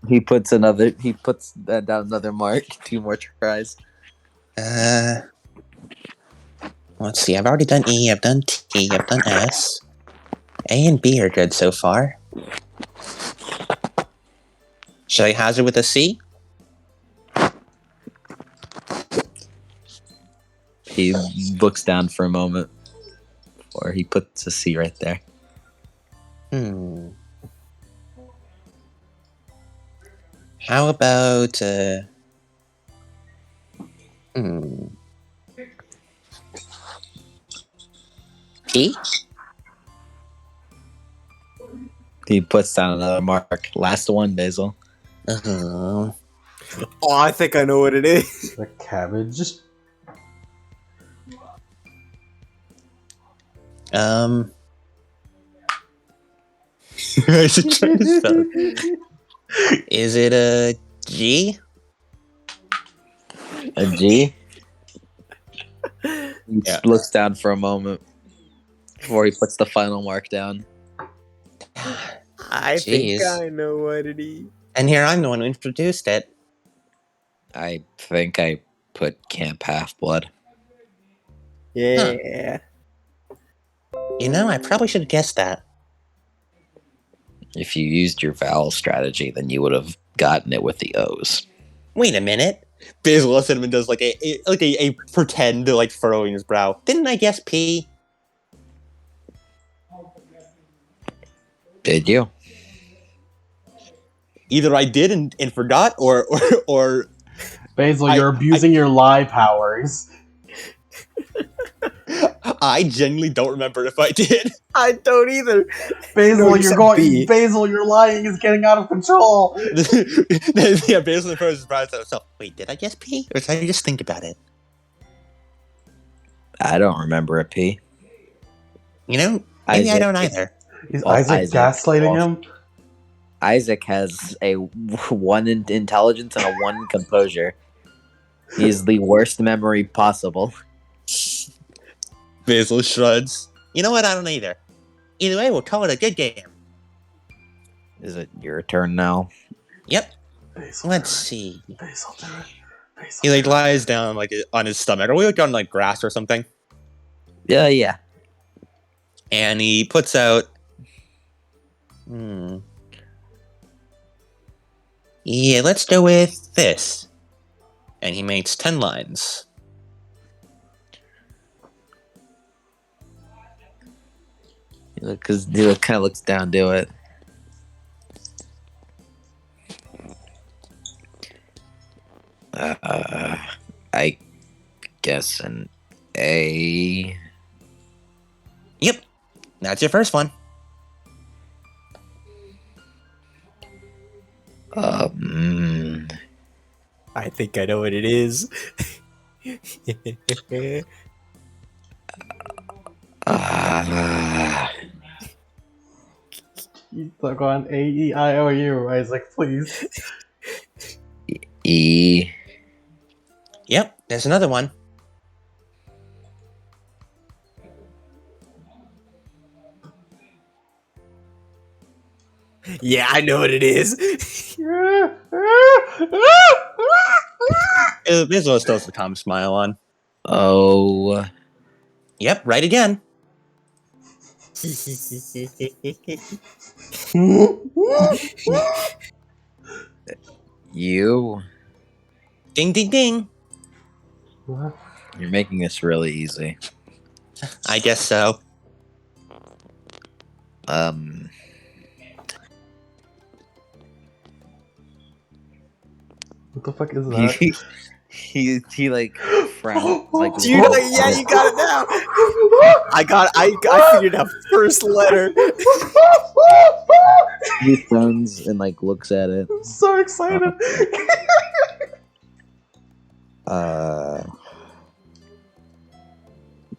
He puts that down another mark. 2 more tries. Let's see. I've already done E. I've done T. I've done S. A and B are good so far. Should I hazard with a C? He looks down for a moment, or he puts a C right there. How about P? He puts down another mark. Last one, Basil. Uh-huh. Oh, I think I know what it is. The cabbage? I should try to spell it. Is it a G? A G? He Yeah. looks down for a moment before he puts the final mark down. I think Jeez. I know what it is. And here I'm the one who introduced it. I think I put Camp Half-Blood. Yeah. You know, I probably should have guessed that. If you used your vowel strategy, then you would have gotten it with the O's. Wait a minute. Basil Cinnamon does like a pretend like furrowing his brow. Didn't I guess P? Did you? Either I did and forgot, or Basil, you're abusing your lie powers. I genuinely don't remember if I did. I don't either. Basil, No, you you're said going. B. Basil, your lying is getting out of control. Yeah, Basil first surprised himself. Wait, did I guess P? Or did I just think about it? I don't remember a P. You know, maybe I don't either. Is Well, Isaac Isaac gaslighting also- him? Isaac has a 1 in intelligence and a 1 in composure. He has the worst memory possible. Basil shrugs. You know what? I don't either. Either way, we'll call it a good game. Is it your turn now? Yep. Basil, Let's do see. it. Basil, do it. Basil, He like do it. lies down like on his stomach. Are we like on like grass or something? Yeah. And he puts out. Yeah, let's go with this. And he makes 10 lines. Because he kind of looks down to it. I guess an A. That's your first one. I think I know what it is. You stuck on A-E-I-O-U, Isaac, please. E. Yep, there's another one. Yeah, I know what it is. There's still the calm smile on. O. Yep, right again. U. Ding, ding, ding. You're making this really easy. I guess so. What the fuck is that? He like frowns like Do you know? Yeah, you got it now. I figured out first letter. he frowns and like looks at it. I'm so excited.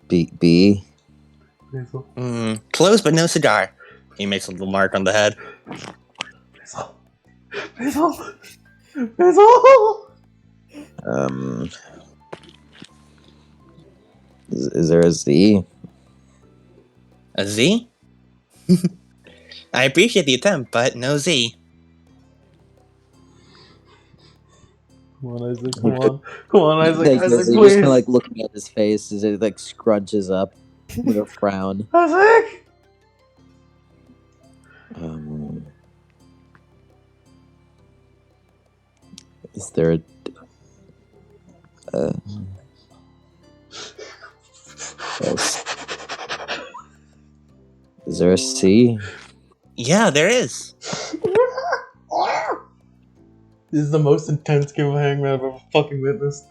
B. Close, but no cigar. He makes a little mark on the head. Basil! Basil! Is there a Z? A Z? I appreciate the attempt, but no Z. Come on, Isaac, come on. Come on, Isaac, Like, Isaac, you're please. just kinda, like looking at his face as it like scrunches up with a frown. Isaac! Is there a S? Is there a C? Yeah, there is. This is the most intense game of Hangman I've ever fucking witnessed.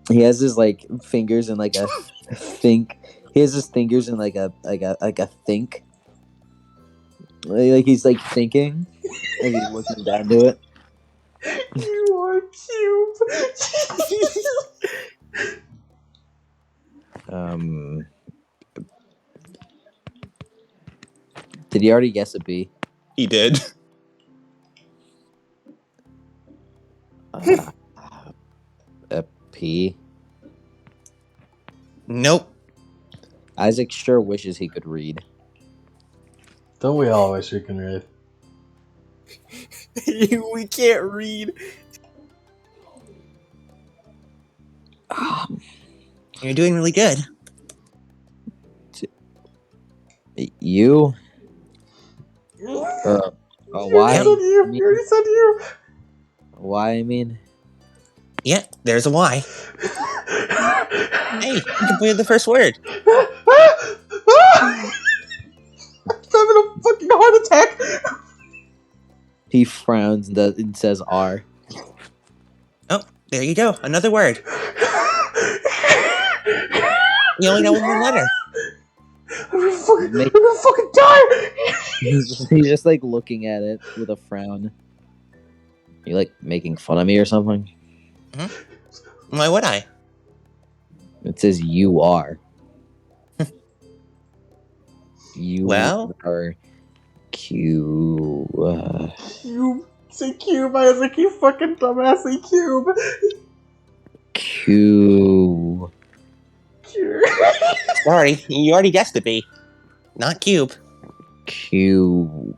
He has his like fingers in like a think. He has his fingers in like a think. Like he's like thinking. Like he's looking down to it. You are cute. Did he already guess a B? He did. A P. Nope. Isaac sure wishes he could read. Don't we all wish we can read? We can't read. You're doing really good. You? Why? You already said you. Why? I mean, Yeah, there's a Y. Hey, you completed the first word. I'm having a fucking heart attack. he frowns and says R. Oh, there you go. Another word. You only know one more letter. I'm gonna fucking die. He's just like looking at it with a frown. You like making fun of me or something? Why would I? It says you are. You Well? are Q. You say cube, Isaac, you fucking dumbass, say cube. Q. Sorry, you already guessed the B. Not cube. Q.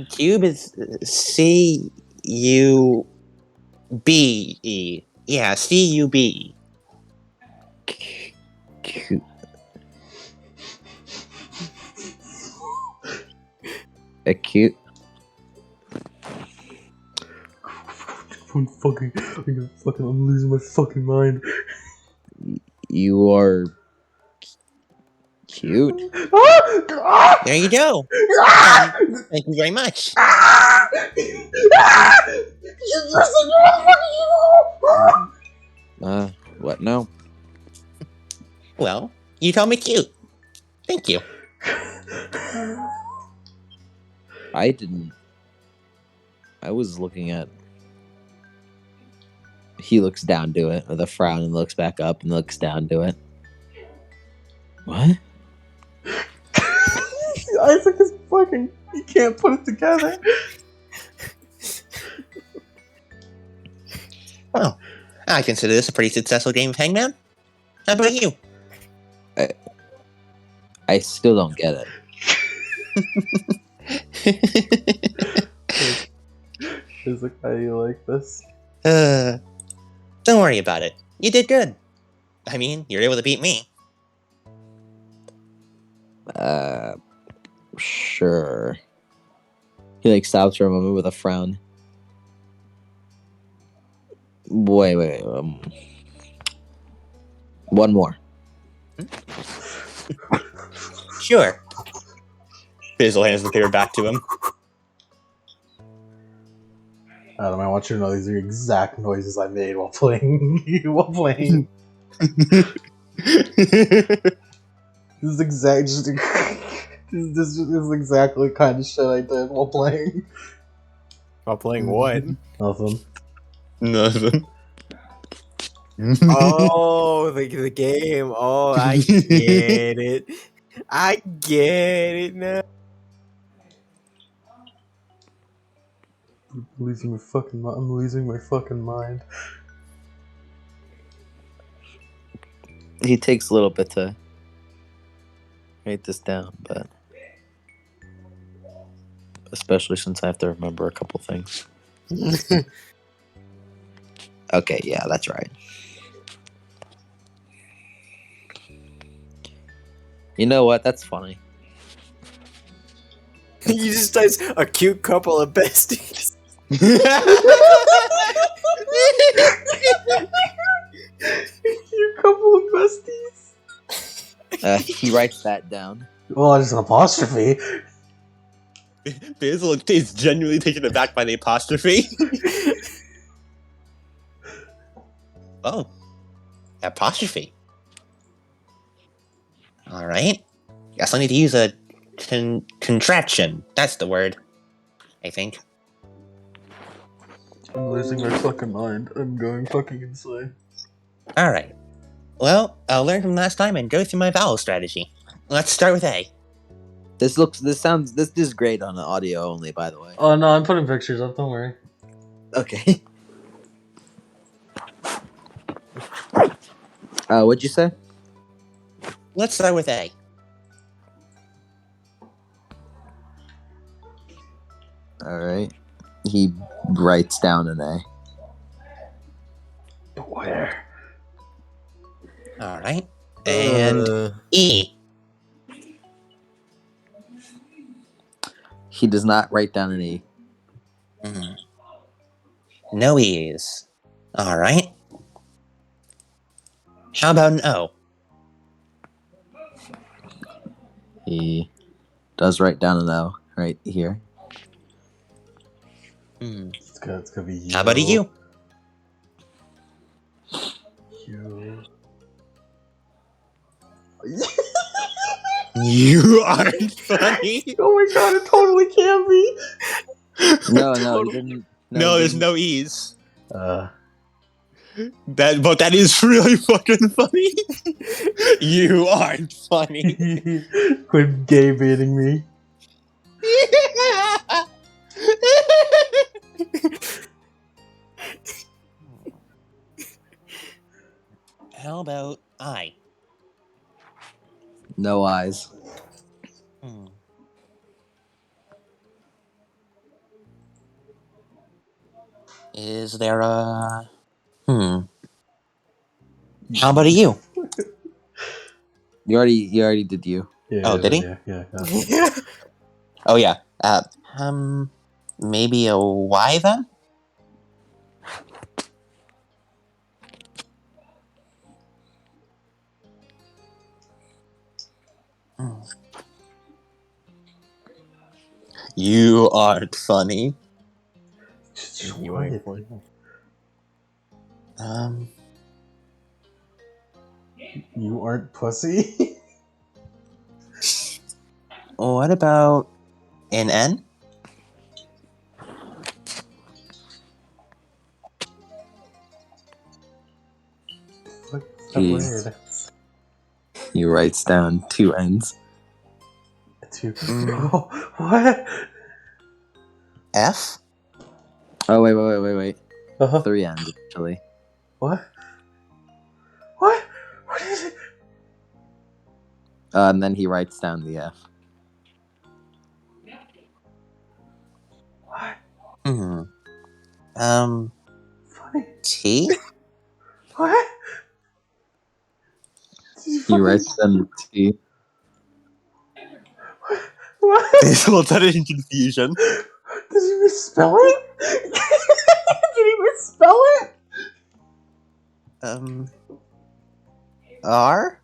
Cube is C-U-B-E. Yeah, C-U-B. Q. Acute. I'm losing my fucking mind. You are cute. There you go. Thank you very much. What? No. Well, you told me cute. Thank you. I didn't. I was looking at. He looks down to it with a frown and looks back up and looks down to it. What? Isaac is fucking. He can't put it together. Well, I consider this a pretty successful game of Hangman. How about you? I still don't get it. Isaac, how do you like this? Don't worry about it. You did good. I mean, you're able to beat me. Sure. He like stops for a moment with a frown. Wait. One more. Sure. Fizzle hands the paper back to him. Adam, I want you to know these are exact noises I made while playing. This is exact. This is exactly the kind of shit I did while playing. While playing what? Nothing. Nothing. Oh, the game. Oh, I get it. I get it now. I'm losing my fucking mind. He takes a little bit to write this down, but especially since I have to remember a couple things. Okay, yeah, that's right. You know what? That's funny. You just typed a cute couple of besties. You couple of besties. He writes that down. Well, just an apostrophe. Fizzle is genuinely taken aback by the apostrophe. Oh. Apostrophe. Alright. Guess I need to use a contraction. That's the word. I think. I'm losing my fucking mind. I'm going fucking insane. Alright. Well, I'll learn from last time and go through my vowel strategy. Let's start with A. This is great on the audio only, by the way. Oh no, I'm putting pictures up. Don't worry. Okay. What'd you say? Let's start with A. All right. He writes down an A. Where? Alright. And E. He does not write down an E. No E's. Alright. How about an O? He does write down an O right here. It's gonna be you. How about a U? You. You aren't funny. Oh my god, it totally can be. No, he didn't. No, he there's didn't. no E's. Uh, But that is really fucking funny. You aren't funny. quit gay baiting me. How about I? No eyes. Is there a... How about a U? You already did you. Yeah, Oh, did he? Yeah. Oh, yeah. Maybe a Y then? You aren't funny. You ain't funny. You aren't pussy? What about an N? What's that He's- word? He writes down 2 N's. What? F? Oh, wait. Uh-huh. 3 N's, actually. What? What? What is it? And then he writes down the F. What? Hmm. Funny. T? What? Did you He fucking... writes down the T. What? Basil said it in confusion. Did he misspell it? Did he misspell it? R?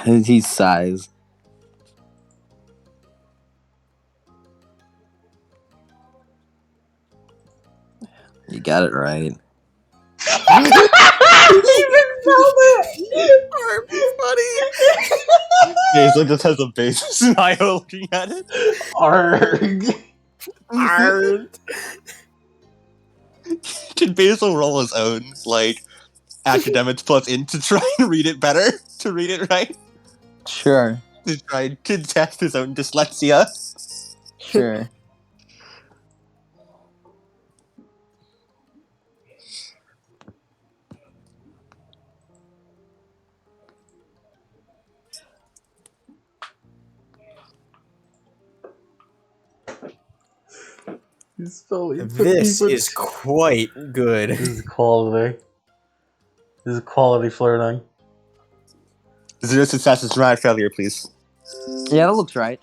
He sighs. You got it right. He misspelled it! Basil just has a base smile looking at it. Arg. Arg. Can Basil roll his own, like, academics plus int to try and read it better? To read it right? Sure. To try to test his own dyslexia? Sure. He's spelling. This is quite good. This is quality. This is quality flirting. Zero successes, dramatic failure, please. Yeah, that looks right.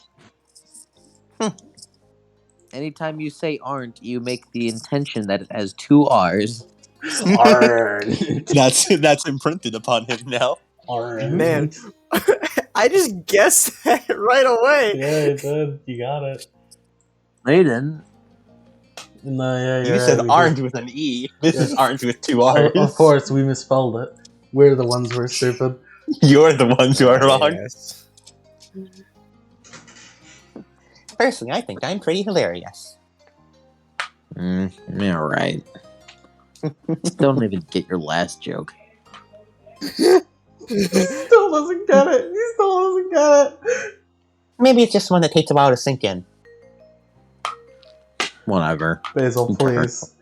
Anytime you say aren't, you make the intention that it has 2 R's. Arg. That's imprinted upon him now. Arg. Man. I just guessed that right away. Yeah, you did. You got it. They didn't. No, yeah, You you're said right, we orange did. with an E. This is Yes. orange with 2 R's. Of course, we misspelled it. We're the ones who are stupid. You're the ones who are wrong. Yes. Personally, I think I'm pretty hilarious. Yeah, right. Don't even get your last joke. He still doesn't get it. He still doesn't get it. Maybe it's just one that takes a while to sink in. Whatever. Basil, please.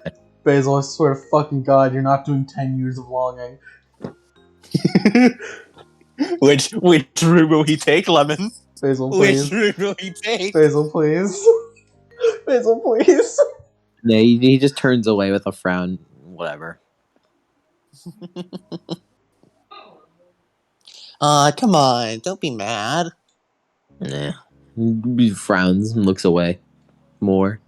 Basil, I swear to fucking God, you're not doing 10 years of longing. Which route will he take, Lemon? Basil, Which please. route will he take? Basil, please. Basil, please. Yeah, he just turns away with a frown. Whatever. Come on, don't be mad. Nah. He frowns and looks away. More.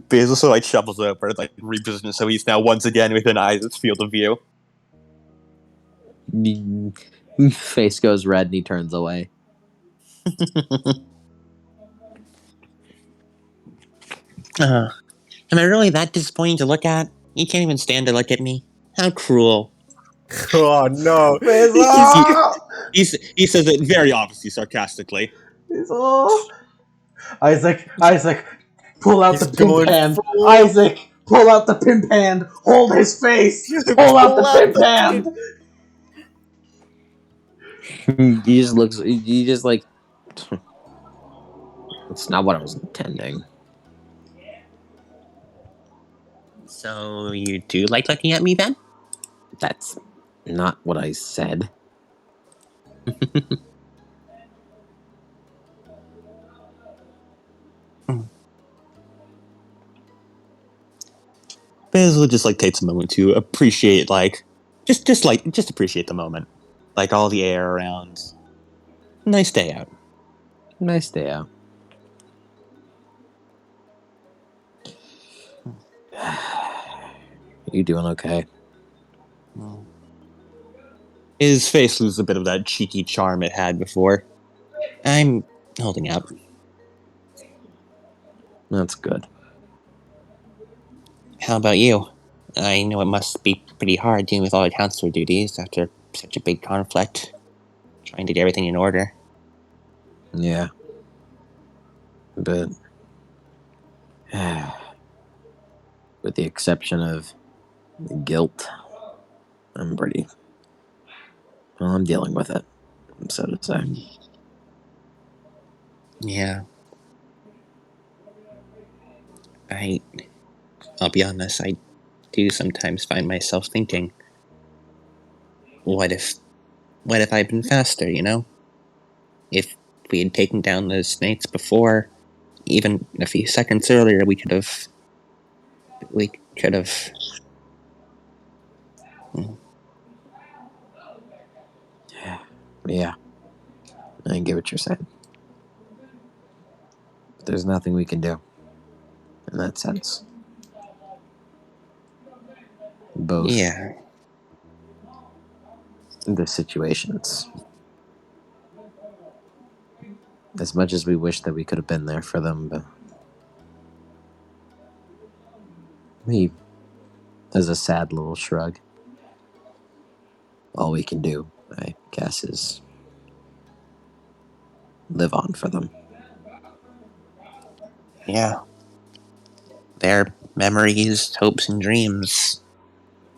Basil sort of shuffles over, repositions, so he's now once again within Isaac's field of view. Face goes red and he turns away. Am I really that disappointing to look at? You can't even stand to look at me. How cruel. Oh no. Basil! He says it very obviously sarcastically. Basil! Isaac, pull out He's the pimp going hand. full- Isaac, pull out the pimp hand. Hold his face. Pull out the pimp hand. He just looks. He just like. It's not what I was intending. So you do like looking at me, Ben? That's not what I said. Basil just takes a moment to appreciate just appreciate the moment. Like all the air around. Nice day out. Nice day out. You doing okay? His face loses a bit of that cheeky charm it had before. I'm holding up. That's good. How about you? I know it must be pretty hard dealing with all the counselor duties after such a big conflict. trying to get everything in order. Yeah. But with the exception of guilt, I'm dealing with it, so to say. Yeah. I'll be honest, I do sometimes find myself thinking, what if I'd been faster, you know? If we had taken down those snakes before, even a few seconds earlier, we could have. Yeah, I get what you're saying. But there's nothing we can do in that sense. Both Yeah. the situations. As much as we wish that we could have been there for them, but he has a sad little shrug. All we can do, I guess, is live on for them. Yeah. Their memories, hopes, and dreams,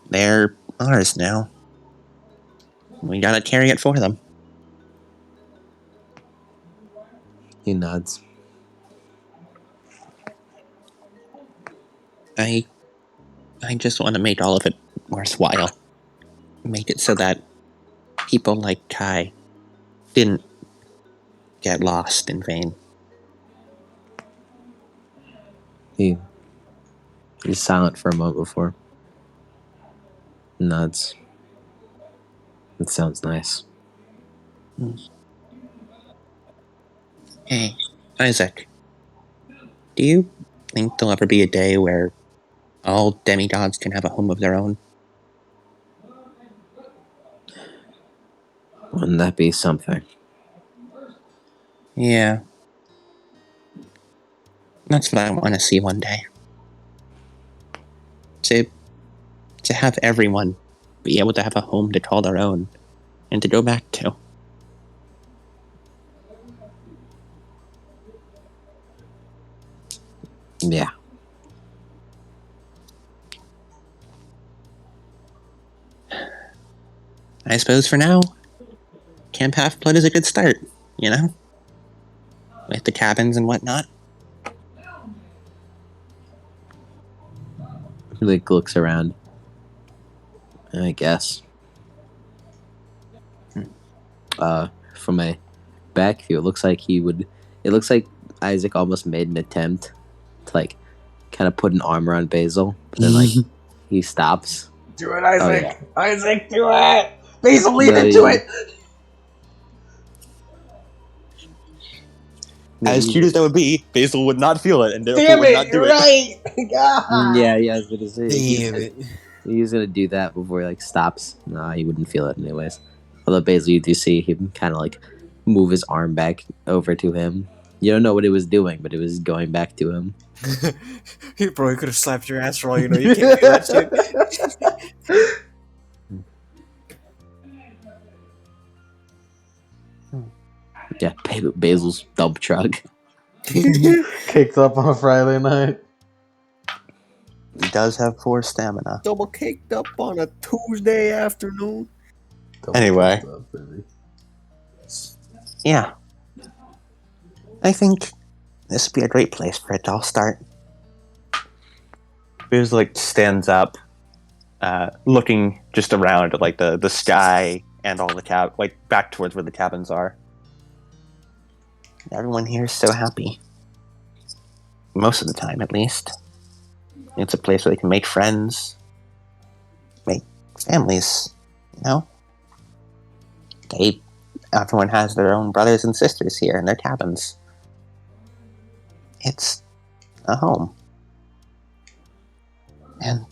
they're ours now. We gotta carry it for them. He nods. I just want to make all of it worthwhile. Make it so that people like Kai didn't get lost in vain. He's silent for a moment before nods. It sounds nice. Hey, Isaac, do you think there'll ever be a day where all demigods can have a home of their own? Wouldn't that be something? Yeah. That's what I want to see one day. To have everyone be able to have a home to call their own and to go back to. Yeah. I suppose for now, Camp Half-Blood is a good start, you know? With the cabins and whatnot. He looks around. I guess. From a back view, it looks like Isaac almost made an attempt to kind of put an arm around Basil, but then he stops. Do it, Isaac! Oh, yeah. Isaac, do it! Basil, lean No, into it! As cute as that would be, Basil would not feel it and therefore Damn would it, not do you're it. right! God. Yeah, I was gonna say. Damn it. He's gonna do that before he stops. No, he wouldn't feel it anyways. Although Basil, you do see him kind of move his arm back over to him. You don't know what it was doing, but it was going back to him. Bro, he could have slapped your ass for all you know. You can't do that shit. Yeah, Basil's dump truck. Kicked up on a Friday night. He does have 4 stamina. Double caked up on a Tuesday afternoon. Anyway. Kicked up, baby. Yeah. I think this would be a great place for it to all start. Basil stands up, looking just around at the sky and all the back towards where the cabins are. Everyone here is so happy. Most of the time, at least. It's a place where they can make friends, make families, you know? Everyone has their own brothers and sisters here in their cabins. It's a home. And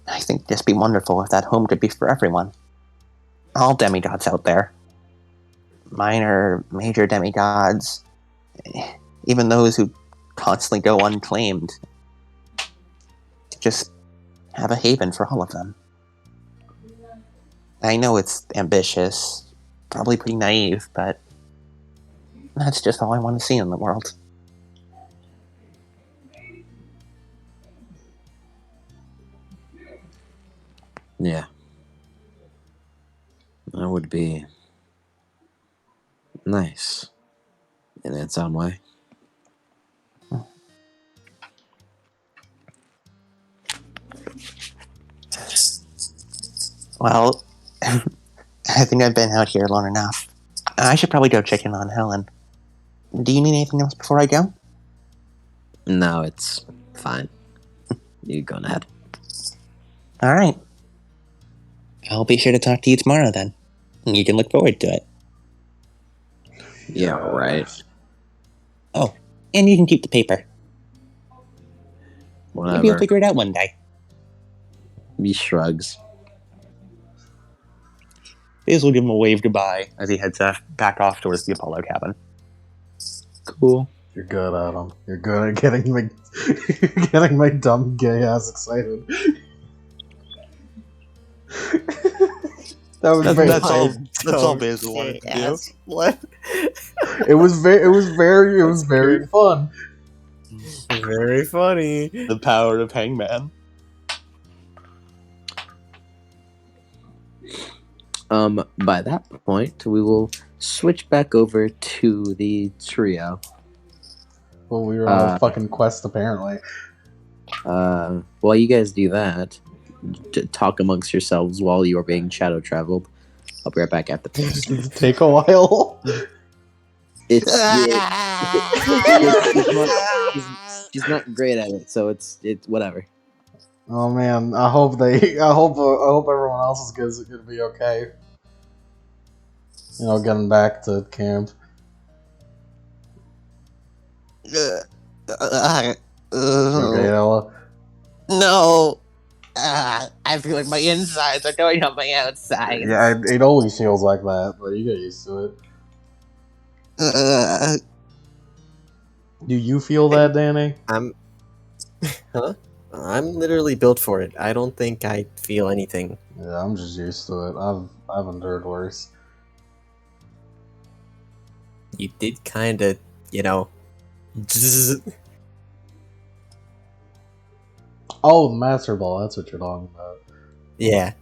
I think it'd just be wonderful if that home could be for everyone. All demigods out there. Minor, major demigods. Even those who constantly go unclaimed. Just have a haven for all of them. I know it's ambitious, probably pretty naive, but that's just all I want to see in the world. Yeah. That would be nice in its own way. Well, I think I've been out here long enough. I should probably go check in on Helen. Do you need anything else before I go? No, it's fine. You go ahead. All right. I'll be sure to talk to you tomorrow then. You can look forward to it. Yeah, right. Oh, and you can keep the paper. Maybe you'll Whatever. figure it out one day. He shrugs. Biz will give him a wave goodbye as he heads back off towards the Apollo cabin. Cool. You're good, Adam. You're good at getting my getting my dumb gay ass excited. That was very. That's all Basil wanted to do. What? It was very fun. Very funny. The power of Hangman. By that point, we will switch back over to the trio. Well, we were on a fucking quest, apparently. While you guys do that, talk amongst yourselves while you are being shadow traveled. I'll be right back after this. Does it take a while? It's she's not great at it, so it's whatever. Oh man, I hope everyone else is gonna be okay. You know, getting back to camp. Okay, Ella. No. I feel like my insides are going on my outside. Yeah, it always feels like that, but you get used to it. Do you feel that, Danny? Huh? I'm literally built for it. I don't think I feel anything. Yeah, I'm just used to it. I've endured worse. You did kind of, Oh, the Master Ball, that's what you're talking about. Yeah.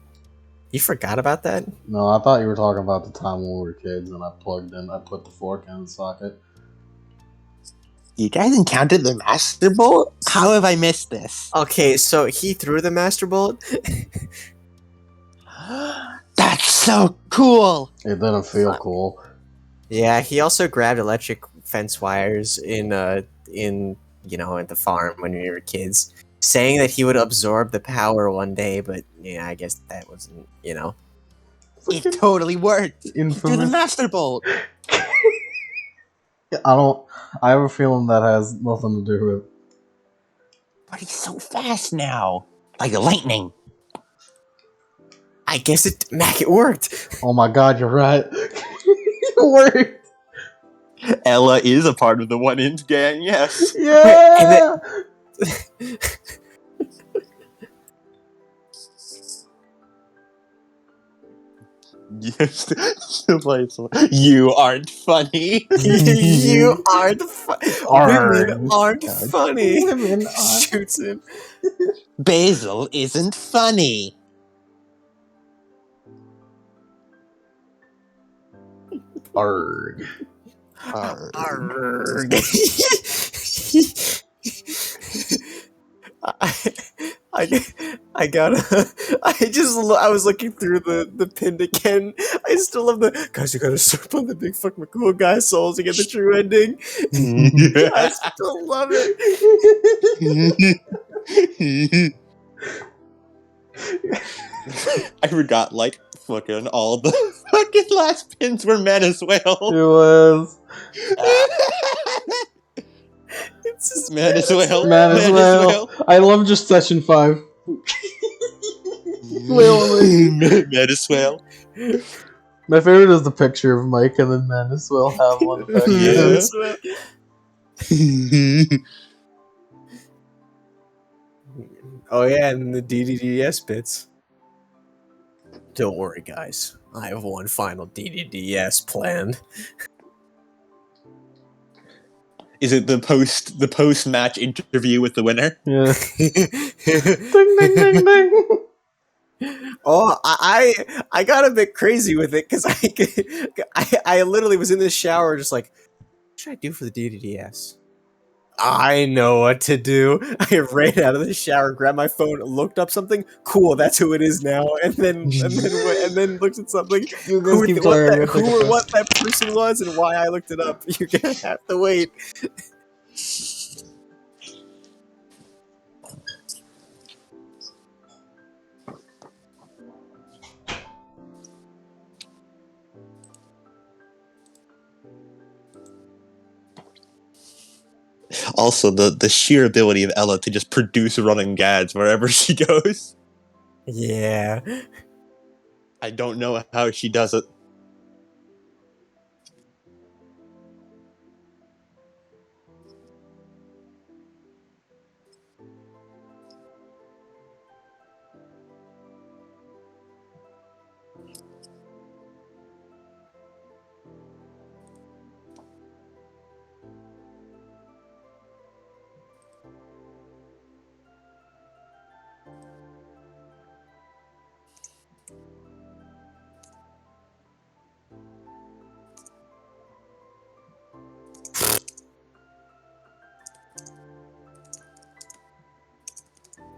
You forgot about that? No, I thought you were talking about the time when we were kids and I put the fork in the socket. You guys encountered the Master Bolt? How have I missed this? Okay, so he threw the Master Bolt? That's so cool! It didn't feel cool. Yeah, he also grabbed electric fence wires in at the farm when we were kids, saying that he would absorb the power one day, but yeah, I guess that wasn't, It totally worked! You're the Infamous. Master Bolt! I have a feeling that has nothing to do with it. But he's so fast now! Like lightning! I guess it worked! Oh my god, you're right. It worked! Ella is a part of the One-Inch Gang, yes! Yeah! Yes, you aren't funny. You aren't Women aren't funny. Women aren't. Shoots him. Basil isn't funny. Arrgh. Arrgh. I was looking through the pin again. I still love the guys. You gotta surf on the big fucking cool guy souls to get the true ending. I still love it. I forgot, like, fucking all the fucking last pins were Menace Whale. It was. It's just Menace Whale. Menace Whale. I love just session 5. Menace Whale. My favorite is the picture of Mike and then Menace Whale have one effect. Oh yeah, and the DDDS bits. Don't worry, guys. I have one final DDDS planned. Is it the post match interview with the winner? Yeah. Ding ding ding ding. Oh, I got a bit crazy with it because I literally was in the shower just like, what should I do for the DDDS? I know what to do. I ran out of the shower, grabbed my phone, looked up something. Cool, that's who it is now. And then looked at something. You guys keep talking. What that person was and why I looked it up. You're gonna have to wait. Also, the sheer ability of Ella to just produce running gags wherever she goes. Yeah. I don't know how she does it.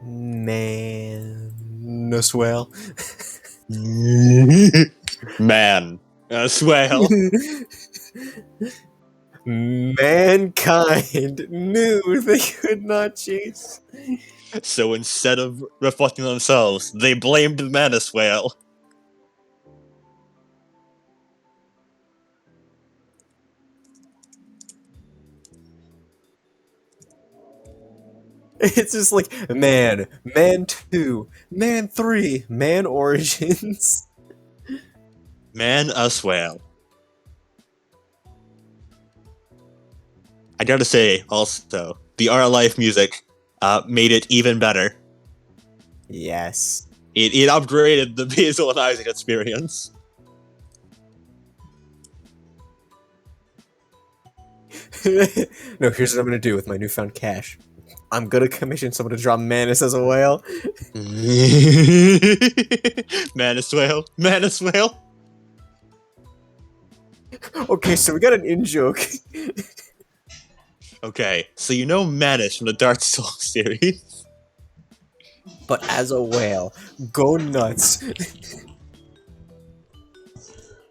Man, as well. Man, swell. Mankind knew they could not chase. So instead of reflecting on themselves, they blamed the Manus whale. It's just like man 2, man 3, man origins. Man, us whale. I gotta say, also, the Our Life music made it even better. Yes. It upgraded the Basil and Isaac experience. No, here's what I'm gonna do with my newfound cash. I'm gonna commission someone to draw Manus as a whale. Manus whale. Manus whale. Okay, so we got an in-joke. Okay, so you know Manus from the Dark Souls series. But as a whale, go nuts.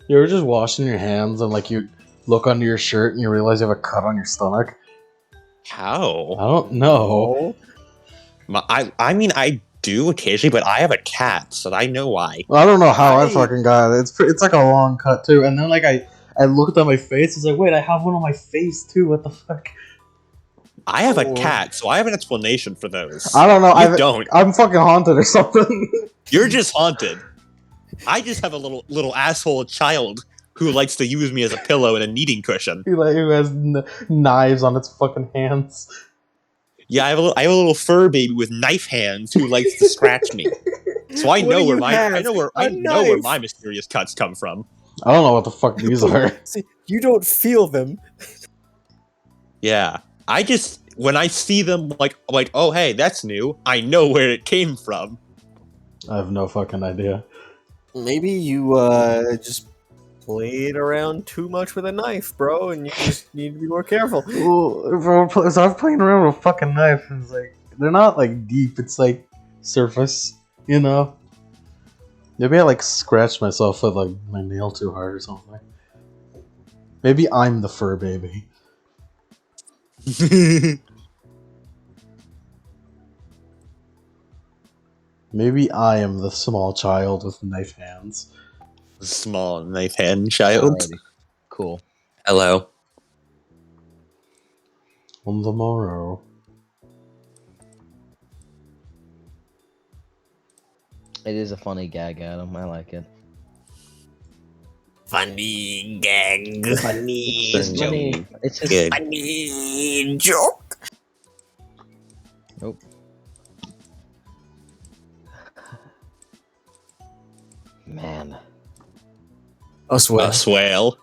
You ever just washing your hands and like you look under your shirt and you realize you have a cut on your stomach? I How? don't know. I mean, I do occasionally, but I have a cat, so I know why. I don't know how I fucking got it. It's like a long cut too. And then like I looked at my face. It's like, wait, I have one on my face too. What the fuck? I have a cat, so I have an explanation for those. I don't know. You don't. I'm fucking haunted or something. You're just haunted. I just have a little asshole child who likes to use me as a pillow and a kneading cushion. Who has knives on its fucking hands. Yeah, I have a little fur baby with knife hands who likes to scratch me. So I know where my mysterious cuts come from. I don't know what the fuck these are. See, you don't feel them. Yeah, I just when I see them like oh hey that's new. I know where it came from. I have no fucking idea. Maybe you just played around too much with a knife, bro, and you just need to be more careful. Well, so I'm playing around with a fucking knife, and it's like they're not like deep. It's like surface, you know. Maybe I like scratched myself with like my nail too hard or something. Maybe I'm the fur baby. Maybe I am the small child with knife hands. Small knife hand child. Alrighty. Cool. Hello. On the morrow. It is a funny gag, Adam. I like it. Funny gag. Funny It's joke. funny. It's just Good. Funny joke. Nope. Man. Us well. A swale.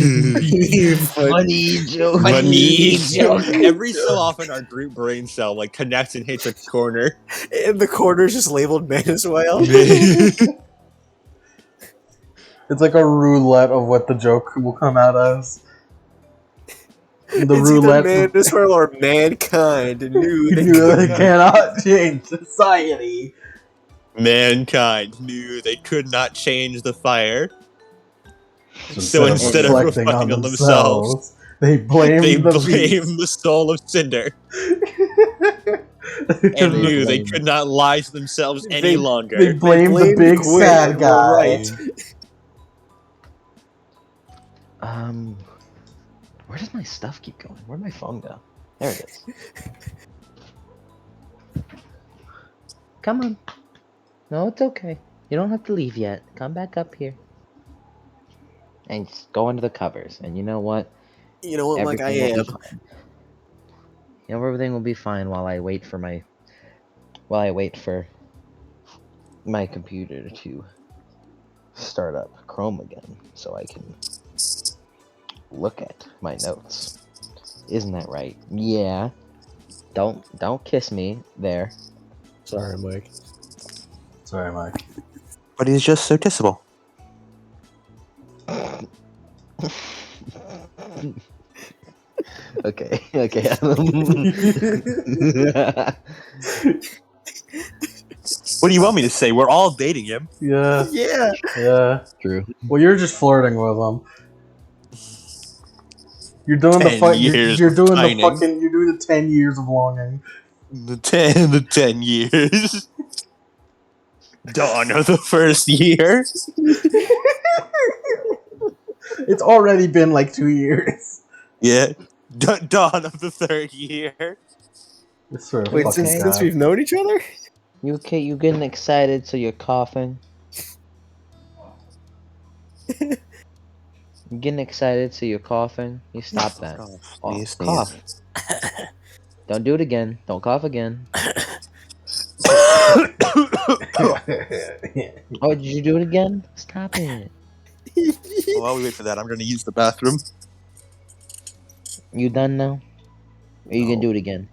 Funny joke. Funny joke. Every so often, our group brain cell like connects and hits a corner. And the corner's just labeled man as well. It's like a roulette of what the joke will come out as. The It's either roulette man as well or mankind knew they knew they could not. cannot change society. Mankind knew they could not change the fire, So instead of reflecting on themselves, they blame they the blamed the soul of Cinder and They knew they blame- could not lie to themselves any They- longer. They blame the blamed big Gwyn sad and guy. were right. Where does my stuff keep going? Where'd my phone go? There it is. Come on. No, it's okay. You don't have to leave yet. Come back up here. And just go under the covers. And you know what? You know what, like I Everything will am. be fine. You know, everything will be fine while I wait for my computer to start up Chrome again, so I can look at my notes. Isn't that right? Yeah. Don't kiss me there. Sorry, Mike. Sorry, Mike. But he's just so kissable. Okay. What do you want me to say? We're all dating him. Yeah, Yeah. yeah. True. Well, you're just flirting with him. You're doing the 10 fuck. years You're doing the pining. fucking. You're doing the 10 years of longing. The 10 years. Dawn of the first year. It's already been like 2 years. Yeah. Dawn of the third year. This sort of Wait, fucking since guy. we've known each other? You okay? You getting excited so you're coughing? You getting excited so you're coughing? You stop that. Sneeze, Cough. Don't do it again. Don't cough again. Oh, did you do it again? Stop it. While we wait for that, I'm going to use the bathroom. You done now? Or you No. gonna do it again?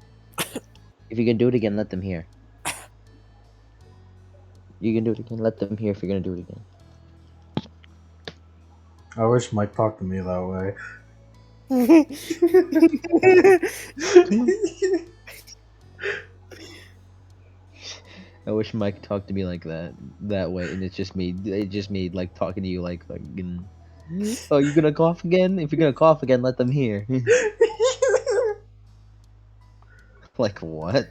If you can do it again, let them hear. You can do it again. Let them hear if you're gonna do it again. I wish Mike talked to me that way. I wish Mike talked to me like that way, and it's just me. It's just me like talking to you like fucking. Oh, you gonna cough again? If you're gonna cough again, let them hear. Like what?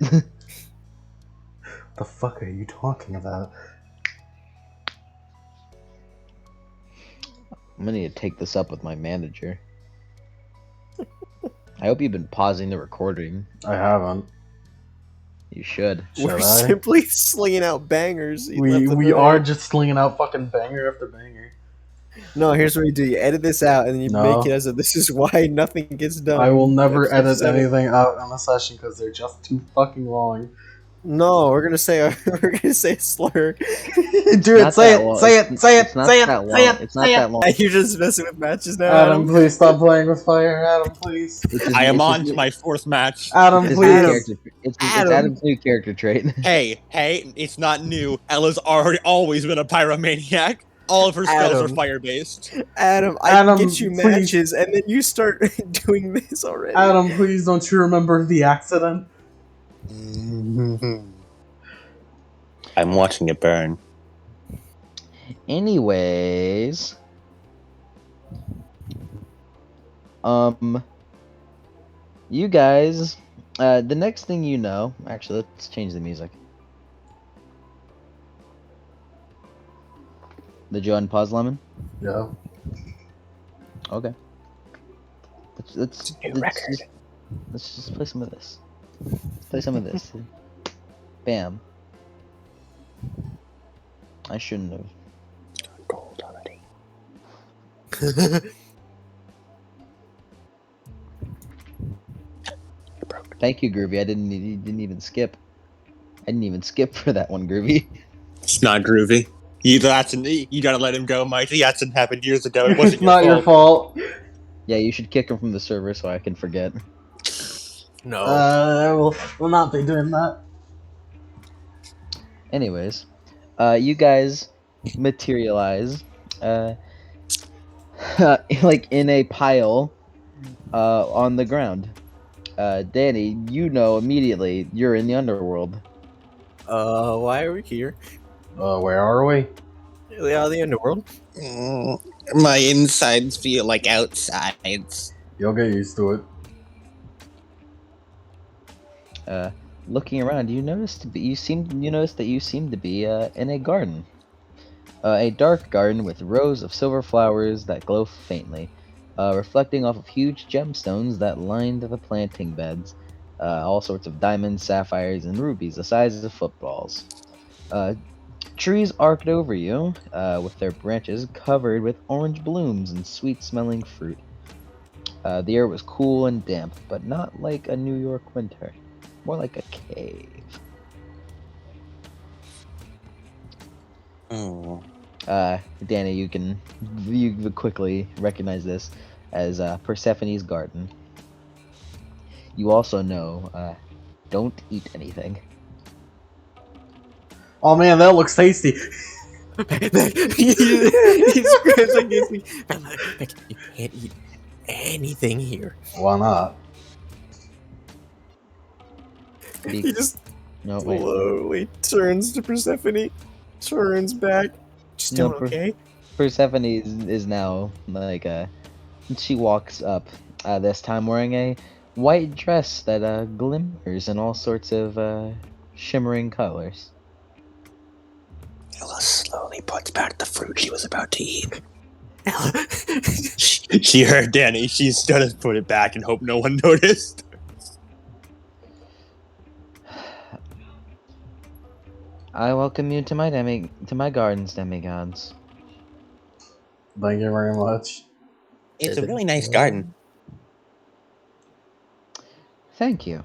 The fuck are you talking about? I'm gonna need to take this up with my manager. I hope you've been pausing the recording. I haven't. You should. We're Shall I? simply slinging out bangers. We are just slinging out fucking banger after banger. No, here's what you do. You edit this out, and then you No. make it as a this is why nothing gets done. I will never Episode edit 7. anything out on a session because they're just too fucking long. No, we're gonna say a slur. Do it, say it, say it, say it, It's not say it, that long. say it, It's not say that it. long. You're just messing with matches now. Adam, please stop playing with fire. Adam, please. It's just- I am it's on just- to my fourth match. Adam, It's, please. it's Adam. Adam's new character trait. Hey, it's not new. Ella's always been a pyromaniac. All of her spells are Adam. fire-based. Adam, I Adam, can get you please. matches, and then you start doing this already. Adam, please don't you remember the accident? I'm watching it burn. Anyways, you guys, the next thing you know, actually, let's change the music. Did you unpause Lemon? Yeah. Okay. Let's just play some of this. Let's play some of this. Bam. I shouldn't have. Gold already. Thank you, Groovy. You didn't even skip. I didn't even skip for that one, Groovy. It's not groovy. You gotta let him go, Mike. The accident happened years ago. It wasn't It's not your fault. Yeah, you should kick him from the server so I can forget. No. We'll not be doing that. Anyways, you guys materialize, uh, like in a pile, on the ground. Danny, you know immediately you're in the underworld. Why are we here? Where are we? We are the underworld. My insides feel like outsides. You'll get used to it. Looking around, you notice that you seem to be in a garden. A dark garden with rows of silver flowers that glow faintly, reflecting off of huge gemstones that lined the planting beds. All sorts of diamonds, sapphires, and rubies the size of footballs. Trees arced over you, with their branches covered with orange blooms and sweet-smelling fruit. The air was cool and damp, but not like a New York winter. More like a cave. Danny, you quickly recognize this as Persephone's garden. You also know, don't eat anything. Oh man, that looks tasty. He screams like this. You can't eat anything here. Why not? He just No, wait. slowly turns to Persephone, turns back. Just No, doing okay. Persephone is now like she walks up, this time wearing a white dress that glimmers in all sorts of shimmering colors. Ella slowly puts back the fruit she was about to eat. Ella. She heard Danny. She's gonna put it back and hope no one noticed. I welcome you to my gardens, demigods. Thank you very much. It's a really nice garden. Thank you.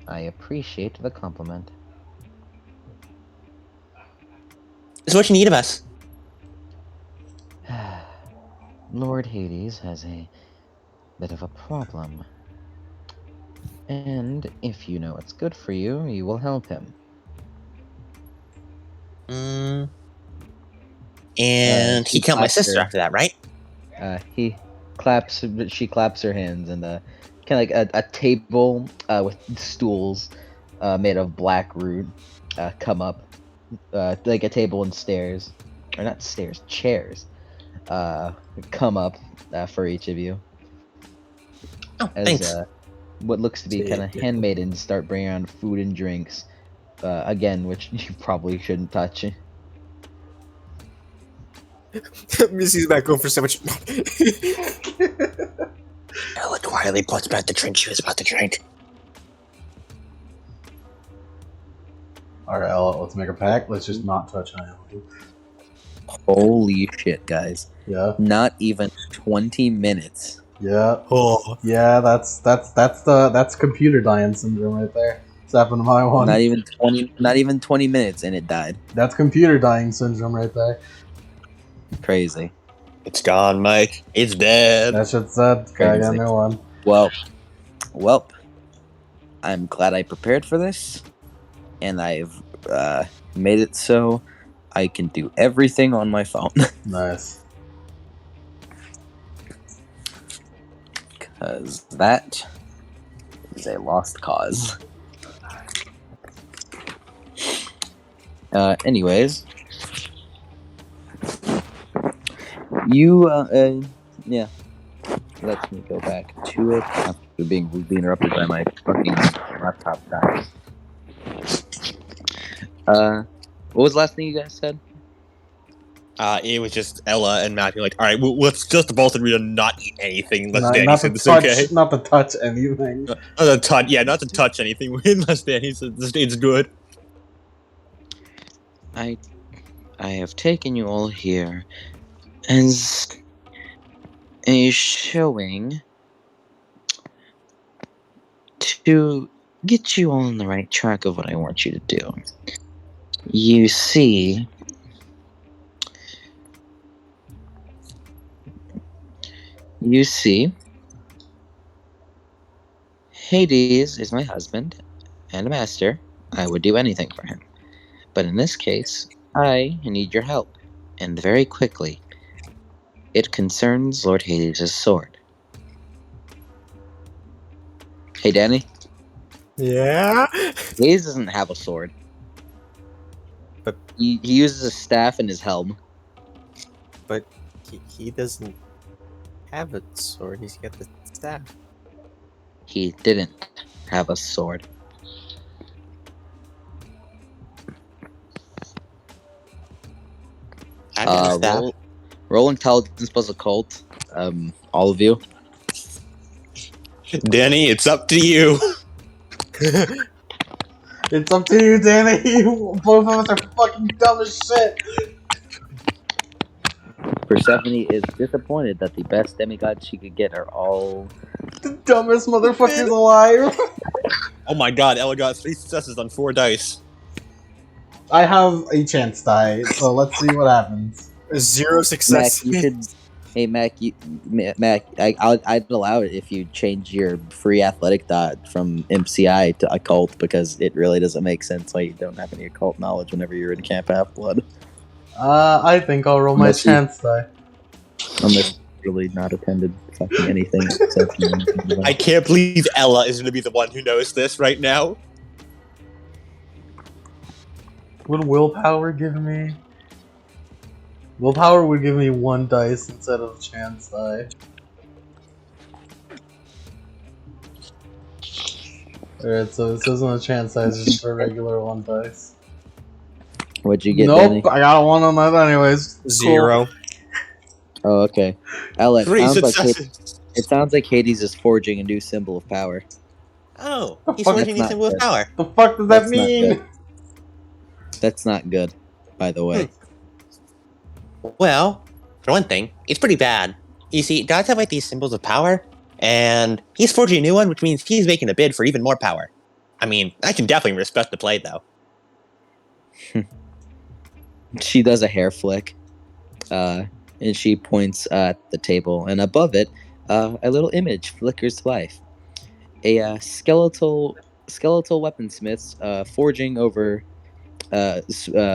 I appreciate the compliment. It's what you need of us. Lord Hades has a bit of a problem. And if you know what's good for you, you will help him. And he killed my claps sister her- after that, right? She claps her hands, and kind of like a table with stools made of black root come up, like a table and stairs, or not stairs, chairs, come up for each of you. Oh, As thanks. what looks to be kind of handmaidens start bringing around food and drinks, again, which you probably shouldn't touch. Missy's back going for so much. Ella quietly puts back the drink she was about to drink. Alright, Ella, let's make a pact. Let's just not touch anything. Holy shit, guys. Yeah, Not even 20 minutes. yeah, Oh, yeah. That's computer dying syndrome right there. It's happened to my one. Not even 20 minutes and it died. That's computer dying syndrome right there. Crazy. It's gone, Mike. It's dead. That shit's dead. Gotta get a new one. Well, I'm glad I prepared for this, and I've made it so I can do everything on my phone. Nice. Because that is a lost cause. Anyways, yeah. Let me go back to it after being rudely interrupted by my fucking laptop dying. What was the last thing you guys said? It was just Ella and Matt being like, all right, let's just both agree to not eat anything unless Not, Danny not to says it's touch, okay. not to touch anything. Not to touch anything unless Danny says it's good. I have taken you all here as a showing to get you all on the right track of what I want you to do. You see, You see, Hades is my husband and master. I would do anything for him. But in this case, I need your help, and very quickly. It concerns Lord Hades' sword. Hey, Danny, Yeah. Hades doesn't have a sword. But- he uses a staff in his helm. But he doesn't have a sword. He's got the staff. He didn't have a sword. I got a staff. Roll intelligence plus occult. All of you. Danny, it's up to you. It's up to you, Danny. Both of us are fucking dumb as shit. Persephone is disappointed that the best demigods she could get are all. The dumbest motherfuckers alive. Oh my god, Ella got 3 successes on 4 dice. I have a chance die, so let's see what happens. 0 Mac, success. you should. Hey, Mac, I'd allow it if you change your free athletic dot from MCI to occult, because it really doesn't make sense why you don't have any occult knowledge whenever you're in Camp Half Blood. I think I'll roll my Unless you- chance die. Unless you really not attended fucking anything. I can't believe Ella is going to be the one who knows this right now. Would willpower give me? Willpower would give me 1 dice instead of chance die. Alright, so this isn't a chance die, it's just a regular 1 dice. What'd you get, Nope, Danny? I got a 1 on that anyways. Cool. 0. Oh, okay. Ella, 3 successes. it sounds like Hades is forging a new symbol of power. Oh, The he's fuck- forging That's a not symbol of good. power. The fuck does that That's not mean? good. That's not good, by the way. Well, for one thing, it's pretty bad. You see, gods have like these symbols of power, and he's forging a new one, which means he's making a bid for even more power. I mean, I can definitely respect the play, though. She does a hair flick, and she points at the table, and above it, a little image flickers to life. A skeletal weaponsmiths forging over,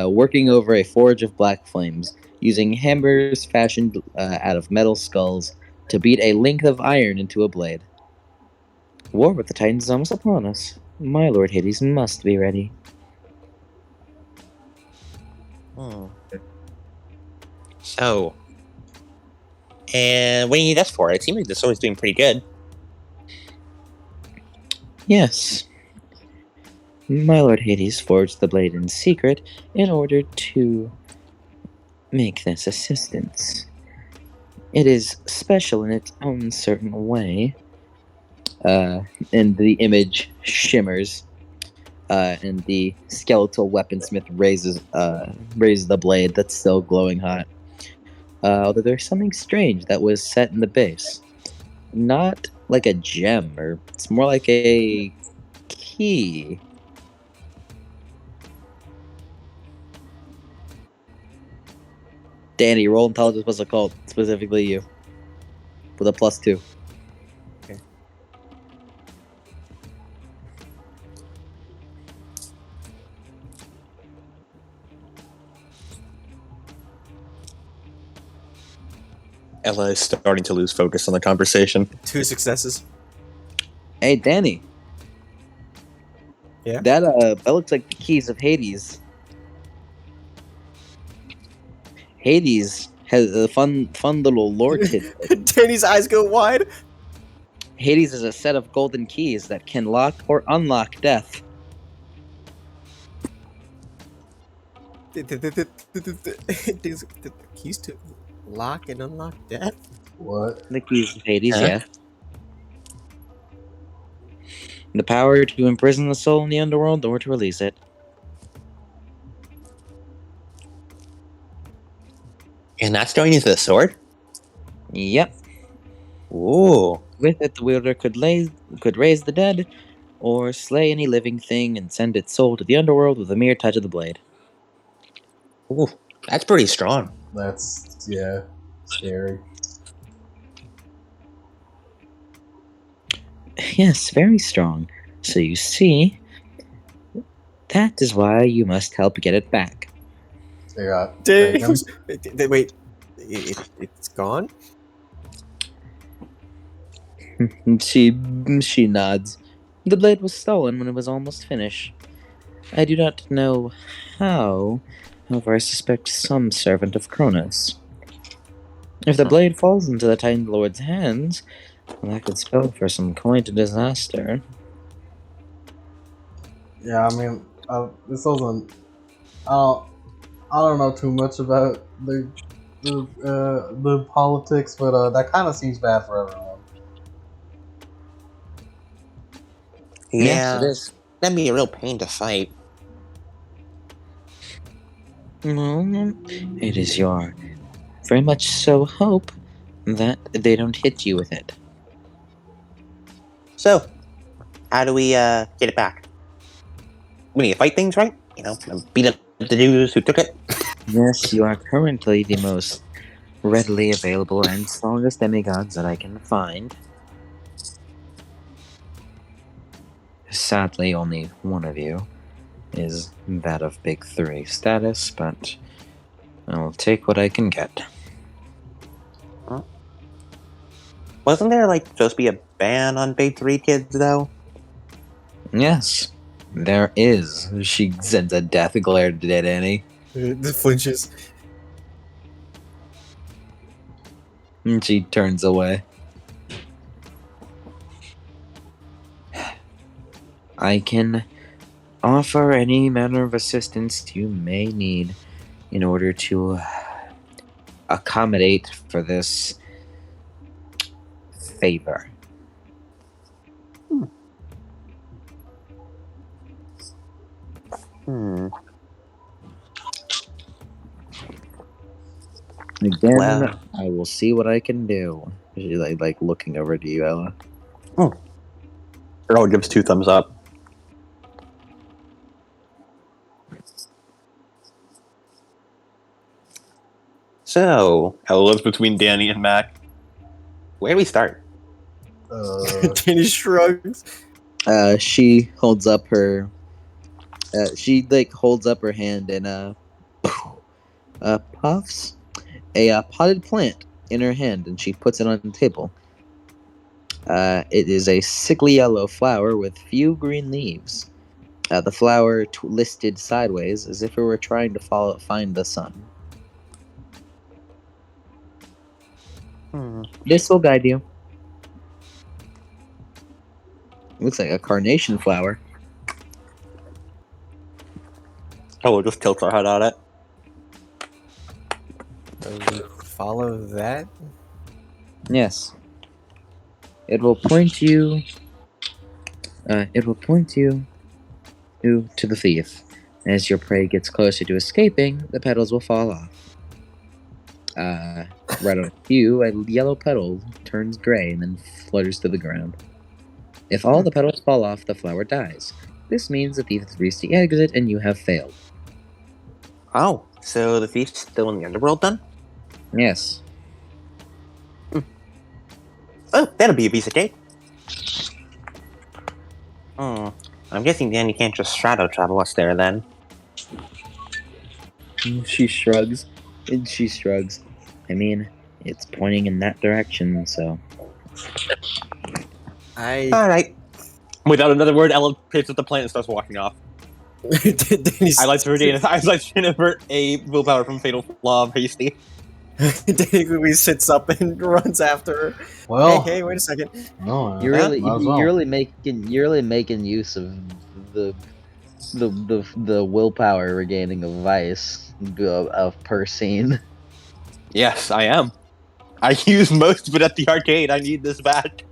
working over a forge of black flames, using hammers fashioned out of metal skulls to beat a length of iron into a blade. War with the Titans is almost upon us. My Lord Hades must be ready. So, and what do you need us for? It seems like the sword's doing pretty good. Yes. My Lord Hades forged the blade in secret in order to make this assistance. It is special in its own certain way. And the image shimmers, and the skeletal weaponsmith raises the blade that's still glowing hot. Although there's something strange that was set in the base. Not like a gem, or it's more like a key. Danny, roll intelligence plus occult, specifically you, with a +2. Ella is starting to lose focus on the conversation. 2 successes. Hey, Danny. Yeah? That looks like the keys of Hades. Hades has a fun little lore tidbit. Danny's eyes go wide. Hades is a set of golden keys that can lock or unlock death. The keys to lock and unlock death? What? The keys of Hades, Huh? yeah. The power to imprison the soul in the underworld or to release it. And that's going into the sword? Yep. Ooh. With it, the wielder could raise the dead, or slay any living thing and send its soul to the underworld with a mere touch of the blade. Ooh. That's pretty strong. That's, yeah, scary. Yes, very strong. So you see, that is why you must help get it back. They got Dang. taken. Wait, it's gone? She nods. The blade was stolen when it was almost finished. I do not know how, however, I suspect some servant of Cronus. If the blade falls into the Titan Lord's hands, well, that could spell for some quite a disaster. Yeah, I mean, this wasn't. I don't. I don't know too much about the politics, but that kind of seems bad for everyone. Yes, it Yeah, is. that'd be a real pain to fight. Well, it is your very much so hope that they don't hit you with it. So, how do we get it back? We need to fight things, right? Beat up the dudes who took it. Yes, you are currently the most readily available and strongest demigods that I can find. Sadly, only one of you is that of Big 3 status, but I'll take what I can get. Wasn't there supposed to be a ban on Big 3 kids though? Yes, there is. She sends a death glare to Annie. The flinches. And she turns away. I can offer any manner of assistance you may need in order to accommodate for this favor. Hmm. Again, Well. I will see what I can do. She's like looking over to you, Ella. Earl gives 2 thumbs up. So, Ella lives between Danny and Mac. Where do we start? Danny shrugs. She holds up her. She holds up her hand and puffs a potted plant in her hand, and she puts it on the table. It is a sickly yellow flower with few green leaves. The flower listed sideways as if it were trying to find the sun. This will guide you. Looks like a carnation flower. We'll just tilt our head at it. So we follow that? Yes. It will point you. It will point you to the thief. As your prey gets closer to escaping, the petals will fall off. Right on cue, a yellow petal turns gray and then flutters to the ground. If all the petals fall off, the flower dies. This means the thief has reached the exit and you have failed. Oh, so the thief's still in the underworld then? Yes. Oh, that'll be a piece of cake. I'm guessing Danny can't just shadow travel us there then. She shrugs. And she shrugs. I mean, it's pointing in that direction, so. Alright. Without another word, Ella picks up the plant and starts walking off. Danny's, I like to invert a willpower from Fatal Flaw of Hasty. Danny quickly sits up and runs after her. Well, Hey, wait a second. no, You're Yeah, really, might as well. you're really making use of the willpower regaining of vice of per scene. Yes, I am. I use most of it at the arcade. I need this back.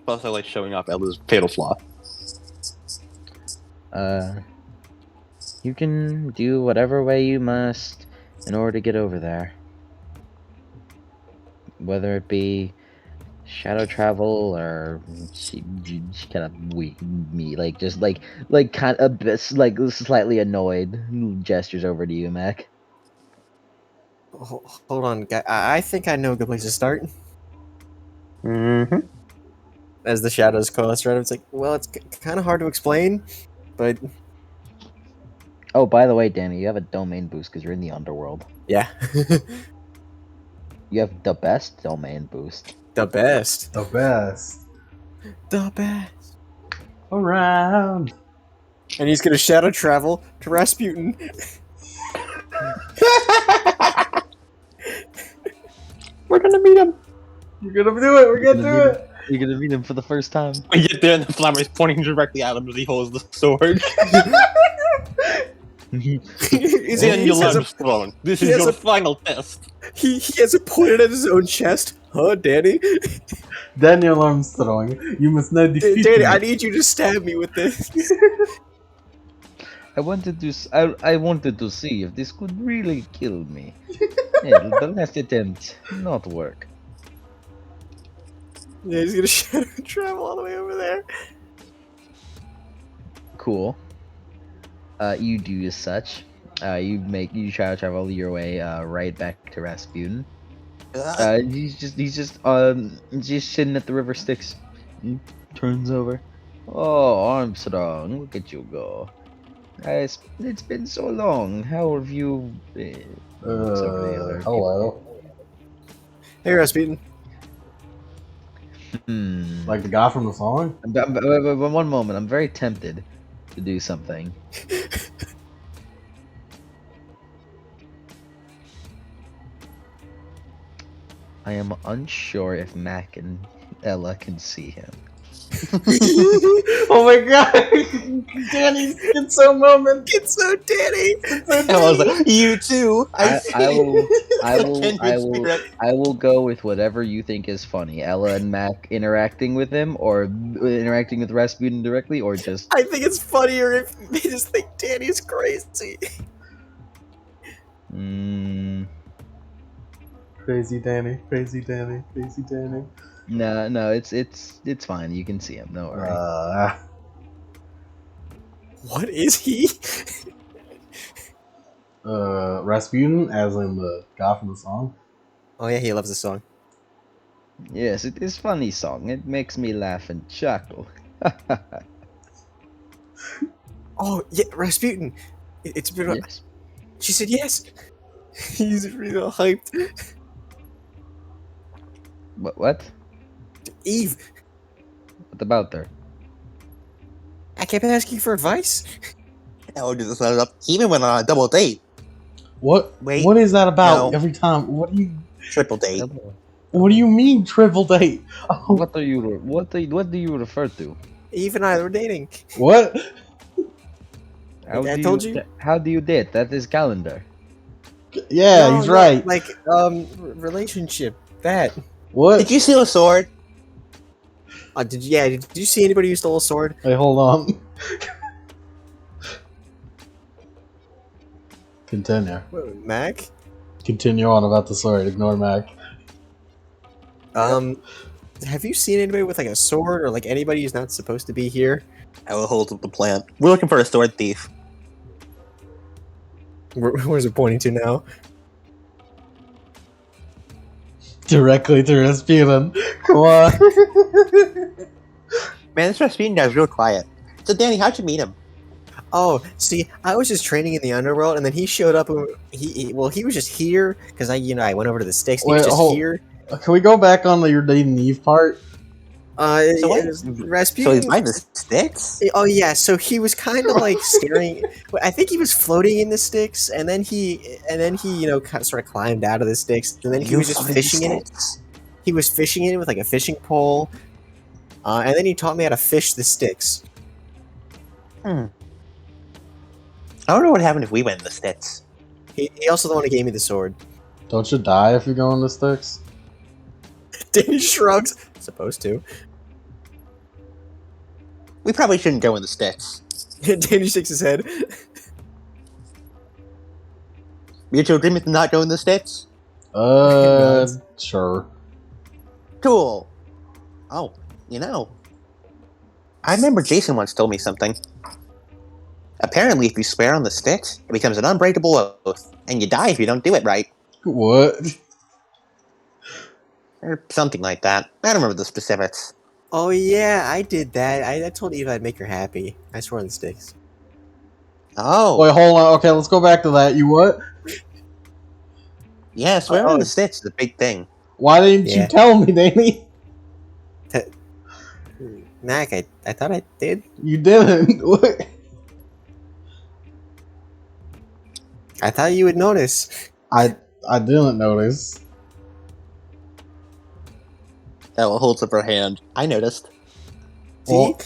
Plus, I like showing off Ella's Fatal Flaw. You can do whatever way you must in order to get over there. Whether it be shadow travel or she kind of me like kind of a bit like slightly annoyed gestures over to you, Mac. Hold on, guy. I think I know a good place to start. Mm-hmm. As the shadows coalesce around him, it's like, well, it's kind of hard to explain, but Oh, by the way, Danny, you have a domain boost because you're in the underworld. yeah. You have the best domain boost. The best. The best. The best. Around. And he's gonna shadow travel to Rasputin. We're gonna meet him. We're gonna do it. We're gonna do it. You're gonna meet him for the first time. We get there and the flower is pointing directly at him as he holds the sword. He's Daniel has a- Armstrong, this he is has your a- final test. he has it pointed at his own chest. Huh, Danny? Daniel Armstrong, you must not defeat Danny, me. I need you to stab me with this. I wanted to see if this could really kill me. Yeah, the last attempt not work. Yeah, he's gonna shadow travel all the way over there. Cool. You do as such. You try to travel your way right back to Rasputin. He's just sitting at the river Styx. He turns over. Oh, Armstrong, look at you go. It's been so long. How have you been? Looks over the other Hello. Hey, Rasputin. Hmm. Like the guy from the song? Wait, one moment. I'm very tempted to do something. I am unsure if Mac and Ella can see him. Oh my god! Danny's Schizo moment! It's so Danny. And I was like, you too. I Kindred spirit. will go with whatever you think is funny. Ella and Mac interacting with him, or interacting with Rasputin directly, or just I think it's funnier if they just think Danny's crazy. mm, Crazy Danny, crazy Danny, crazy Danny. no. It's fine. You can see him. Don't worry. What is he? Rasputin, as in the guy from the song. Oh yeah, he loves the song. Yes, it is funny song. It makes me laugh and chuckle. Oh yeah, Rasputin. It's been. Yes. She said yes. He's real hyped. What? Eve, What about her? I kept asking for advice. Oh, dude, this up. He even went on a double date. What? Wait, What is that about? no. Every time? What do you? Triple date. What do you mean triple date? Oh, What do you refer to? Eve and I were dating. what? I told you. How do you date? That is calendar. Yeah, No, he's no, right. Like relationship. That. What? Did you steal a sword? Did you see anybody who stole a sword? Wait, hold on. Continue. Mac. Continue on about the sword. Ignore Mac. Have you seen anybody with like a sword or like anybody who's not supposed to be here? I will hold up the plant. We're looking for a sword thief. Where's it pointing to now? Directly to Rasputin. Come on. Man, this Rasputin guy's real quiet. So, Danny, how'd you meet him? Oh, see, I was just training in the underworld, and then he showed up. And he was just here because I went over to the sticks. And he was Wait, just hold- here. Can we go back on your dating Eve part? So what? Rasputin. So he's behind the sticks? Oh yeah, so he was kind of like staring. I think he was floating in the sticks, and then he sort of climbed out of the sticks, and then he was just fishing in it. He was fishing in it with like a fishing pole, and then he taught me how to fish the sticks. I don't know what happened if we went in the sticks. He also the one who gave me the sword. Don't you die if you go on the sticks? Danny shrugs. Supposed to. We probably shouldn't go in the sticks. Danny shakes his head. Mutual agreement to not go in the sticks? Sure. Cool. Oh, I remember Jason once told me something. Apparently, if you swear on the sticks, it becomes an unbreakable oath, and you die if you don't do it right. What? or something like that. I don't remember the specifics. Oh yeah, I did that. I told Eva I'd make her happy. I swore on the sticks. Oh, Wait, hold on. Okay, let's go back to that. You what? yeah, swearing Oh, on the sticks is a big thing. Why didn't you Yeah. tell me, Danny? Mac, I thought I did. You didn't. What? I thought you would notice. I didn't notice. Ella holds up her hand. I noticed. See? Well,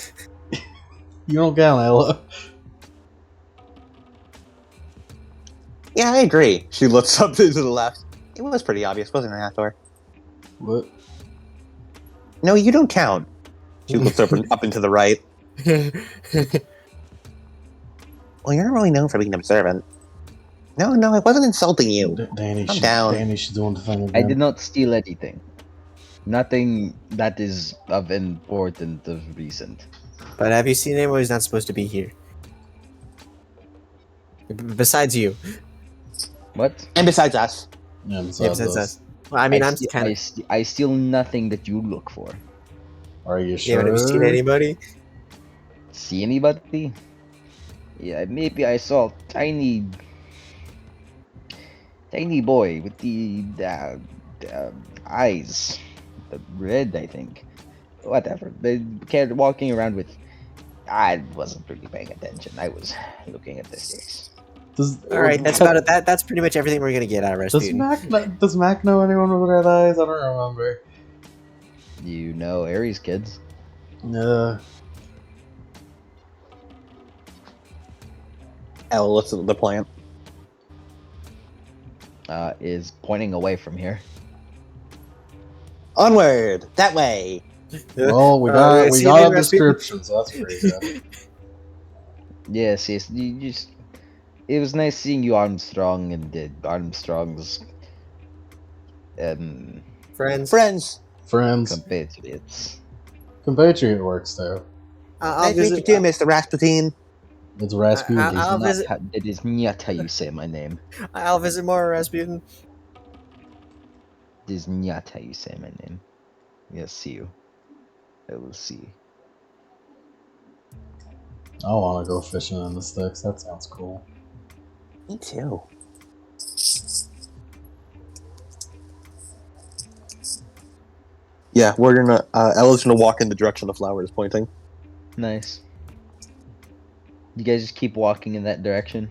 you don't count, Ella. Yeah, I agree. She looks up to the left. It was pretty obvious, wasn't it, Hathor? What? No, you don't count. She looks up and to the right. Well, you're not really known for being observant. No, I wasn't insulting you. Danny, I'm down. Danny, she's doing the thing I again. did not steal anything. Nothing that is of importance of recent. But have you seen anyone who's not supposed to be here? Besides you. What? And besides us. Yeah, Yeah, besides us. Well, I mean, I'm kind of. I steal nothing that you look for. Are you Yeah, sure? but have you seen anybody? See anybody? Yeah, maybe I saw a tiny boy with the eyes, the red, I think. Whatever. The kid walking around with. I wasn't really paying attention. I was looking at the stairs. All right, that's about it. That's pretty much everything we're gonna get out of Rasputin. Does Mac know anyone with red eyes? I don't remember. You know Aries kids. Ella looks at the plant. Is pointing away from here. Onward! That way! Well, we got a description, so that's pretty good. Yes, you just. It was nice seeing you, Armstrong, and Armstrong's Friends. Friends. compatriots. Compatriot works, though. I'll Nice to meet you visit. too, Mr. Rasputin. It's Rasputin. I'll visit. That is not how you say my name. I'll visit more Rasputin. That is not how you say my name. Yes, see you. I will see. I want to go fishing in the sticks. That sounds cool. Me too. Yeah, we're gonna. Ella's gonna walk in the direction the flower is pointing. Nice. You guys just keep walking in that direction.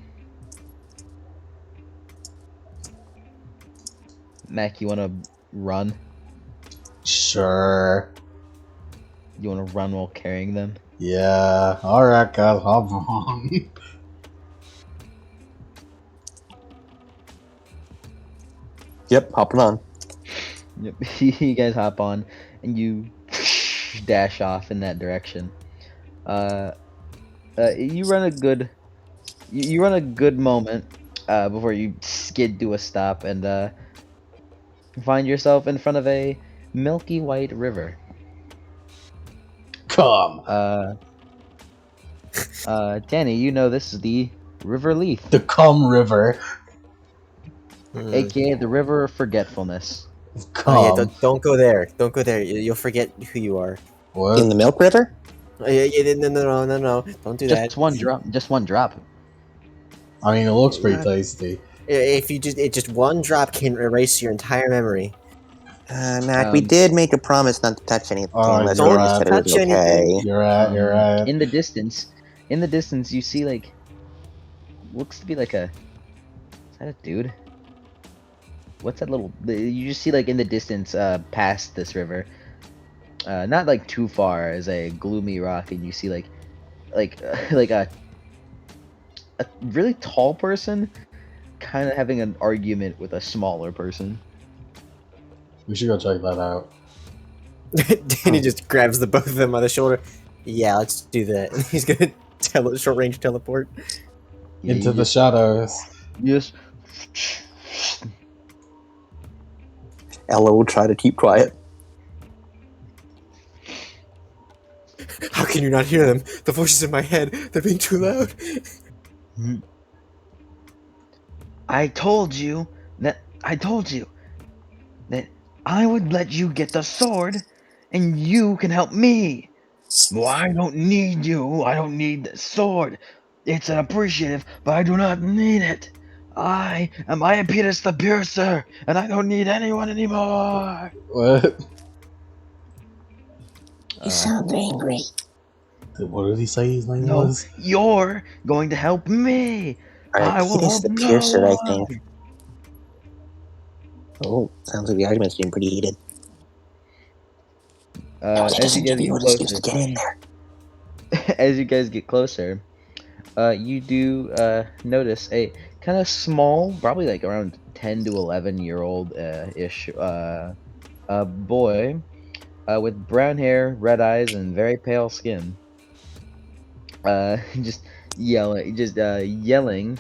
Mac, you wanna run? Sure. You wanna run while carrying them? Yeah. Alright, guys. Hop on. Yep, hopping on. Yep. You guys hop on and you dash off in that direction. You run a good you run a good moment before you skid to a stop and find yourself in front of a milky white river. Come. Danny, you know this is the River Leaf, The Cum River. aka the River of Forgetfulness. Cum. Oh yeah, don't go there. Don't go there. You'll forget who you are. What? In the Milk River? Oh, yeah, no. Don't do that. Just one drop. Just one drop. I mean, it looks pretty tasty. If you just one drop can erase your entire memory. Mac, we did make a promise not to touch anything. Unless you're we right. said it was Touch anything. okay. You're right. In the distance, you see like looks to be like a. Is that a dude? What's that little? You just see like in the distance, past this river, not like too far, as a gloomy rock, and you see like a really tall person, kind of having an argument with a smaller person. We should go check that out. Danny just grabs the both of them by the shoulder. Yeah, let's do that. He's gonna short range teleport. Into the shadows. Yes. Ella will try to keep quiet. How can you not hear them? The voices in my head, they're being too loud. I told you that I would let you get the sword, and you can help me. Well, I don't need you. I don't need the sword. It's an appreciative, but I do not need it. I am Iapetus the Piercer, and I don't need anyone anymore. What? He sounds angry. What did he say his name No, was? you're going to help me. I will Arcadis help the no Piercer, I one. think. Oh, sounds like the argument's getting pretty heated. That As you doesn't guys give you get an excuse to closer, get in there. as you guys get closer, you do notice a kind of small, probably like around 10 to 11-year-old ish boy with brown hair, red eyes, and very pale skin. Just yelling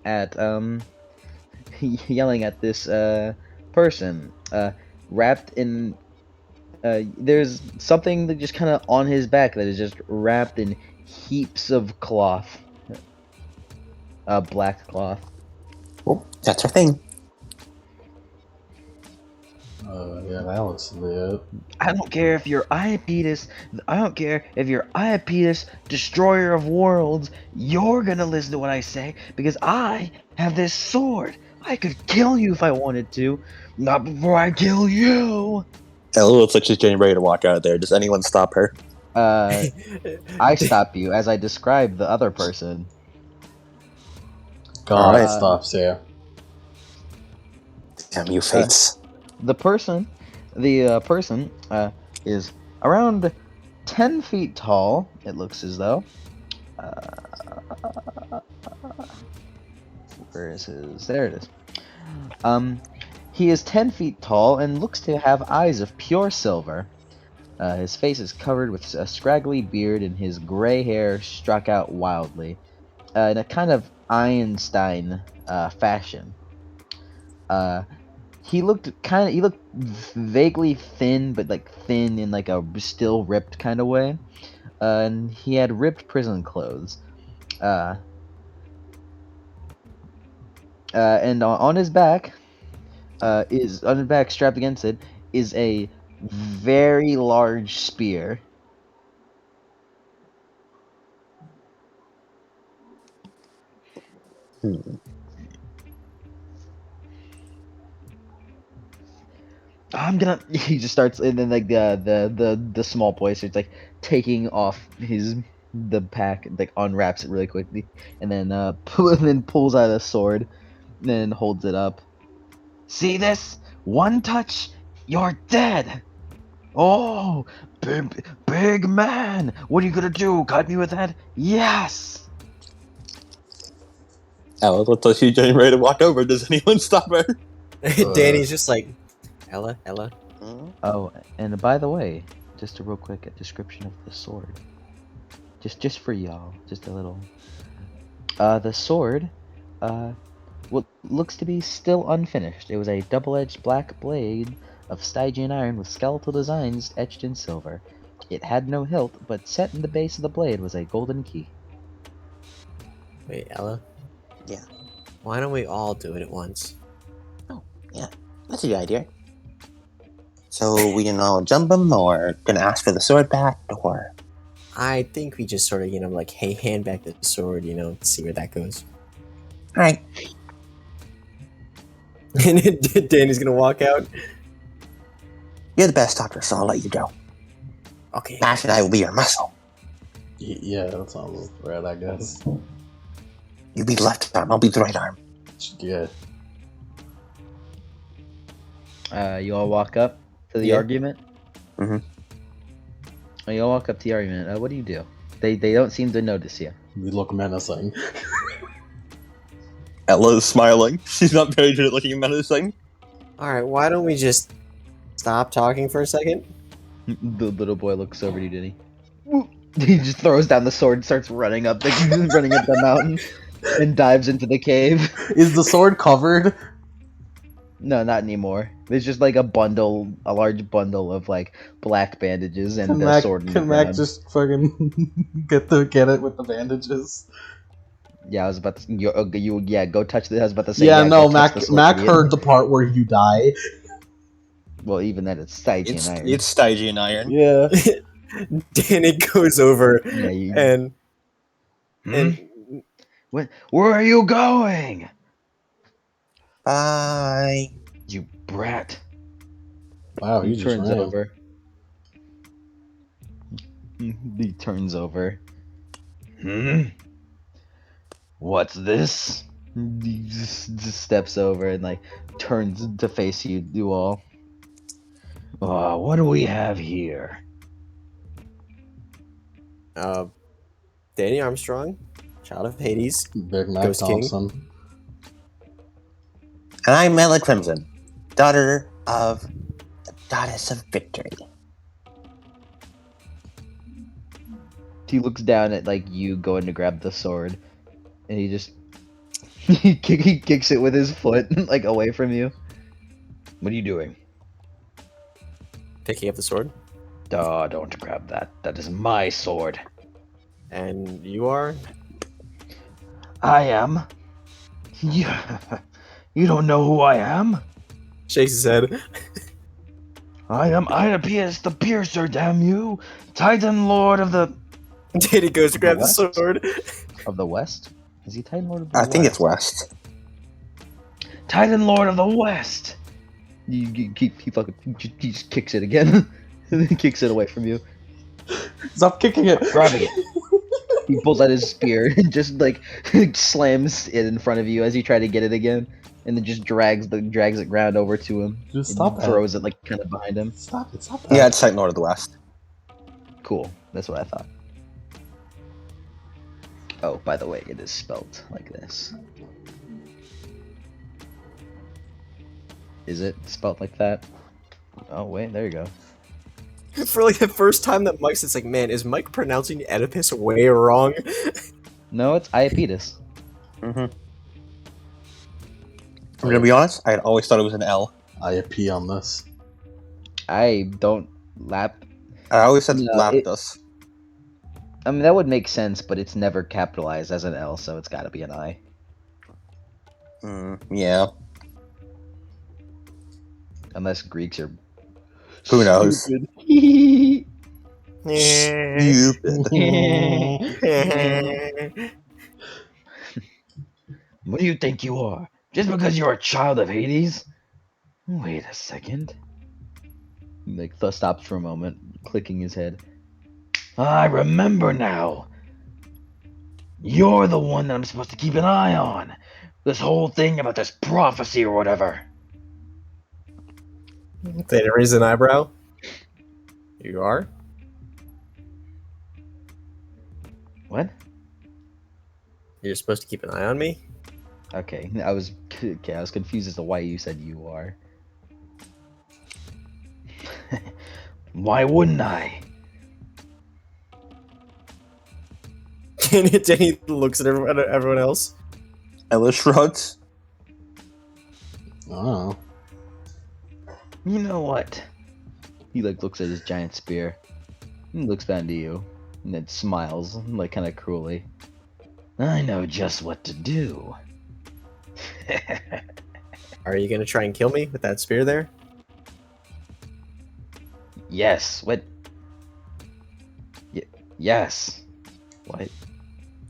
at yelling at this person wrapped in there's something that just kind of on his back that is just wrapped in heaps of cloth, black cloth. Oh, that's our thing. Yeah, that looks lit. I don't care if you're Iapetus. I don't care if you're Iapetus, destroyer of worlds. You're gonna listen to what I say because I have this sword. I could kill you if I wanted to. Not before I kill you. Ella looks like she's getting ready to walk out of there. Does anyone stop her? I stop you as I describe the other person. God Alright. stops here. Damn you, fates. The person is around 10 feet tall. It looks as though. Where is his? There it is. He is 10 feet tall and looks to have eyes of pure silver. His face is covered with a scraggly beard, and his gray hair struck out wildly in a kind of Einstein fashion. He looked vaguely thin, but like thin in like a still ripped kind of way. And he had ripped prison clothes. And on his back strapped against it is a very large spear. Hmm. I'm gonna. He just starts, and then like the small boy starts like taking off the pack, like unwraps it really quickly, and then then pulls out a sword, and then holds it up. See this? One touch, you're dead. Oh, big man! What are you gonna do? Cut me with that? Yes. Ella looks like she's getting ready to walk over. Does anyone stop her? Danny's just like, Ella. Oh, and by the way, just a real quick description of the sword. Just for y'all, just a little. The sword, what looks to be still unfinished. It was a double-edged black blade of Stygian iron with skeletal designs etched in silver. It had no hilt, but set in the base of the blade was a golden key. Wait, Ella? Yeah. Why don't we all do it at once? Yeah, that's a good idea. So we can all jump him, or gonna ask for the sword back, or I think we just sort of, like, hey, hand back the sword, see where that goes. all right. And Danny's gonna walk out. You're the best talker, so I'll let you go. Okay. Ash and I will be your muscle. Yeah, that sounds right, I guess. You be the left arm, I'll be the right arm. Yeah. You all walk up to the Yeah. argument. Mhm. You all walk up to the argument. What do you do? They don't seem to notice you. We look menacing. Ella's smiling. She's not very good at looking menacing. Alright, why don't we just stop talking for a second? The little boy looks over to you, Denny. He just throws down the sword, and starts running up the mountain, and dives into the cave. Is the sword covered? No, not anymore. There's just like a large bundle of like black bandages and the sword in the Can Mac ground. just fucking get it with the bandages? Yeah, I was about to. Go touch the. I was about to say. Yeah, no, go touch the sword Mac idiot. heard the part where you die. Well, even then, it's Stygian It's iron. it's Stygian iron. Yeah. Danny goes over Yeah, you. and Hmm? Where are you going, Bye. you brat? Wow, He you just turns ran. over. He turns over. What's this? He just steps over and like turns to face you all. What do we have here? Danny Armstrong, child of Hades, Big Mac Ghost King. Thompson. And I'm Mela Crimson, daughter of the goddess of victory. He looks down at like you going to grab the sword, and he just he kicks it with his foot like away from you. What are you doing? Picking up the sword. Don't grab that. That is my sword. And you are? I am. Yeah. You don't know who I am? Shakes his head. I am Iopius the Piercer, damn you! Titan Lord of the Danny goes to grab the West? sword. of the West? Is he Titan Lord of the I West? think it's West. Titan Lord of the West. He just kicks it again. He kicks it away from you. Stop kicking it. Grabbing it. He pulls out his spear and just like slams it in front of you as you try to get it again, and then just drags it ground over to him. Just and stop that. throws it like kind of behind him. Stop it. Stop that. Yeah, it's Titan Lord of the West. Cool. That's what I thought. Oh, by the way, it is spelled like this. Is it spelled like that? Oh wait, there you go. For like the first time that Mike's, it's like, man, is Mike pronouncing Oedipus way wrong? No, it's Iapetus. Mm-hmm. I'm gonna be honest, I had always thought it was an L. I pee on this. I don't lap. I always said No, Lapidus. I mean, that would make sense, but it's never capitalized as an L, so it's got to be an I. Yeah. Unless Greeks are Who knows? stupid. Stupid. What do you think you are? Just because you're a child of Hades? Wait a second. He, like, stops for a moment, clicking his head. I remember now. You're the one that I'm supposed to keep an eye on. This whole thing about this prophecy or whatever. They raise an eyebrow. You are? What? You're supposed to keep an eye on me? Okay, I was confused as to why you said you are. Why wouldn't I? Danny looks at everyone else. Ella shrugs. Oh. You know what? He like looks at his giant spear. He looks down to you and then smiles, like kind of cruelly. I know just what to do. Are you gonna try and kill me with that spear there? Yes. What? Yes. What?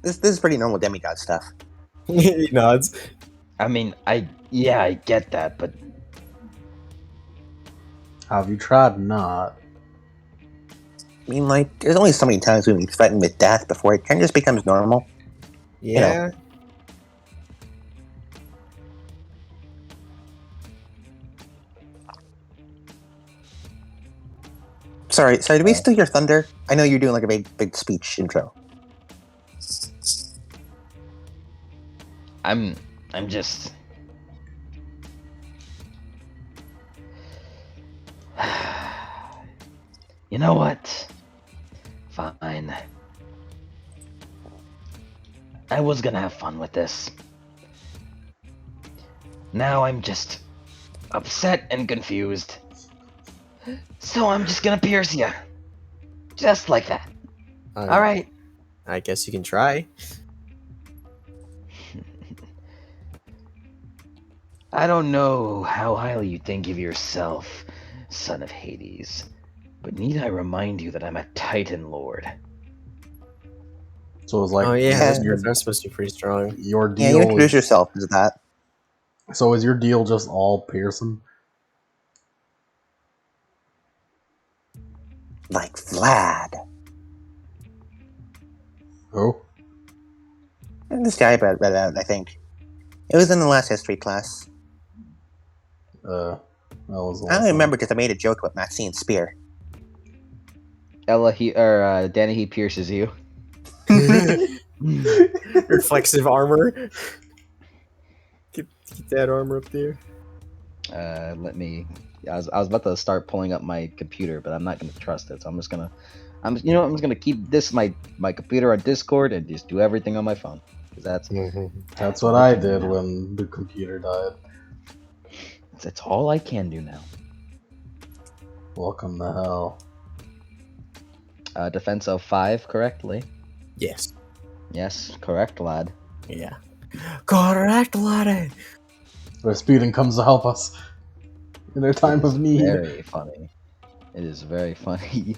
This is pretty normal demigod stuff. He nods. I mean, I get that, but Have you tried not? I mean, like, there's only so many times we've been threatened with death before it kind of just becomes normal. Yeah. Sorry, did we steal your thunder? I know you're doing like a big speech intro. I'm just. You know what? Fine. I was gonna have fun with this. Now I'm just upset and confused. So I'm just gonna pierce you. Just like that. Alright. I guess you can try. I don't know how highly you think of yourself, son of Hades. But need I remind you that I'm a Titan Lord? So it's like Oh yeah, those Yeah. cards are supposed to be pretty strong. your Yeah, you deal. introduce Is, yourself as that. so is your deal just all Pearson? Like Vlad. Who? This guy read out, I think. It was in the last history class. That was the I last don't time. remember because I made a joke about Maxine's spear. Ella, Danny, he pierces you. Reflexive armor. Get that armor up there. Let me. I was about to start pulling up my computer, but I'm not gonna trust it. So I'm just gonna. I'm just gonna keep this my computer on Discord and just do everything on my phone. Cause That's what I did when the computer died. That's all I can do now. Welcome to hell. Defense of 5 correctly. Yes. Yes, correct, lad. Yeah. Correct, laddie. Rasputin comes to help us in our time It is of need. very funny. It is very funny.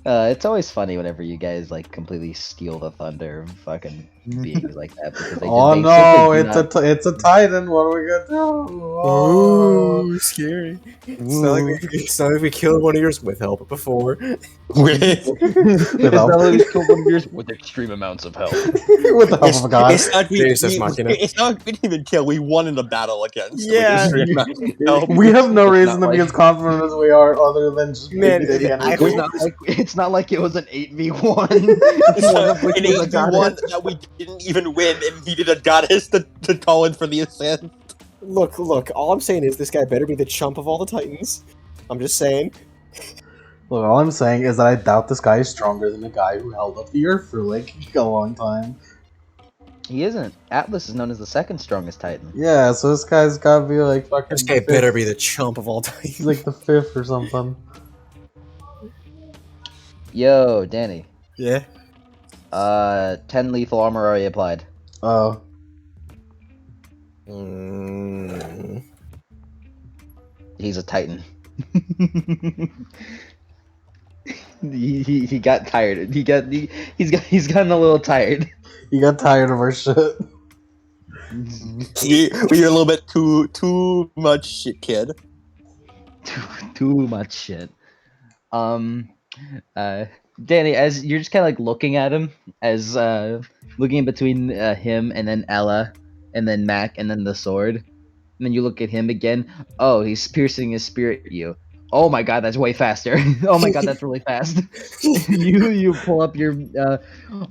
It's always funny whenever you guys like completely steal the thunder of fucking beings like that because they Oh they no, simply do not. it's a Titan. What are we gonna do? Oh. Ooh, scary. It's not like we killed one of yours with help before. It's not like we killed one of yours with extreme amounts of help. With the help of a god. It's not Deus Ex Machina. it's not we didn't even kill. We won in the battle against. Yeah. With extreme amount of help. We have no It's reason not to be like- as confident as we are, other than just Man, maybe the I enemy. It's not like it was an 8v1. It's One not of which an was a 8v1 goddess. that we didn't even win, and needed a goddess to call in for the assist. Look. All I'm saying is this guy better be the chump of all the Titans. I'm just saying. Look, all I'm saying is that I doubt this guy is stronger than the guy who held up the Earth for like a long time. He isn't. Atlas is known as the second strongest Titan. Yeah, so this guy's gotta be like fucking. This guy fifth. better be the chump of all Titans. He's like the 5th or something. Yo, Danny. Yeah. 10 lethal armor already applied. Oh, Mm. He's a Titan. he got tired. He's gotten a little tired. he got tired of our shit. We were a little bit too much shit, kid. Too much shit. Danny, as you're just kind of like looking at him, as looking in between him and then Ella, and then Mac, and then the sword, and then you look at him again. Oh, he's piercing his spirit at you. Oh my god, that's way faster. Oh my god, that's really fast. you pull up your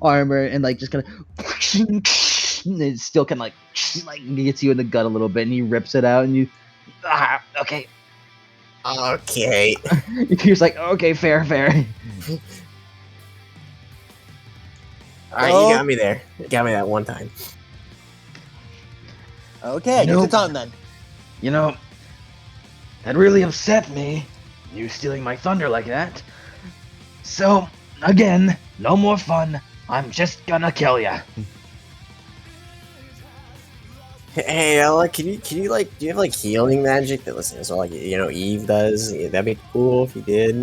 armor and like just kind of, and it still kind of like gets you in the gut a little bit, and he rips it out, and you, okay. Okay. You're like, okay, fair. Alright, you got me there. You got me that one time. Okay, Nope. it's on then. You know, that really upset me, you stealing my thunder like that. So, again, no more fun. I'm just gonna kill ya. Hey, Ella, can you like, do you have like healing magic that listens so like Eve does? Yeah, that'd be cool if you did.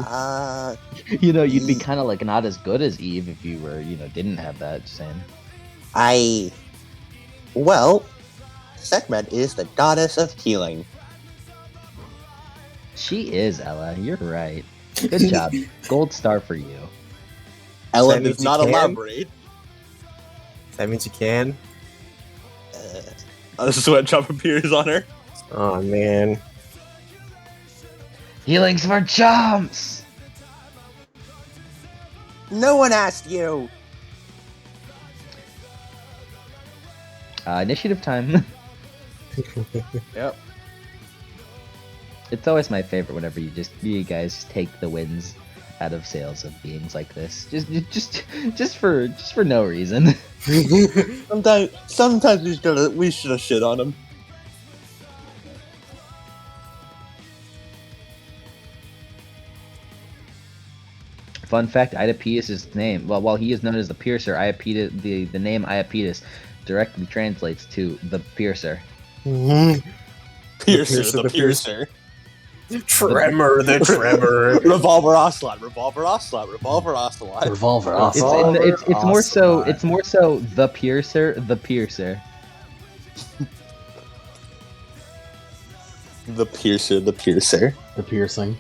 You know, you'd be kind of like not as good as Eve if you were, didn't have that. Just saying. Well, Sekhmet is the goddess of healing. She is, Ella. You're right. Good job. Gold star for you. Ella means does you not can? elaborate. That means you can. A sweat drop appears on her. Oh man. Healing's for chumps. No one asked you. Initiative time. Yep. It's always my favorite whenever you guys take the wins out of sales of beings like this. Just for no reason. Sometimes we should have shit on him. Fun fact: Iapetus is his name. Well, while he is known as the Piercer, Iapetus, the name Iapetus directly translates to the Piercer. Piercer the Piercer. Tremor, the tremor. Revolver Ocelot, Revolver Ocelot, Revolver Ocelot. Revolver. It's Ocelot. it's more so Ocelot. it's more so the piercer, the piercer. The Piercer, the Piercer. The piercing.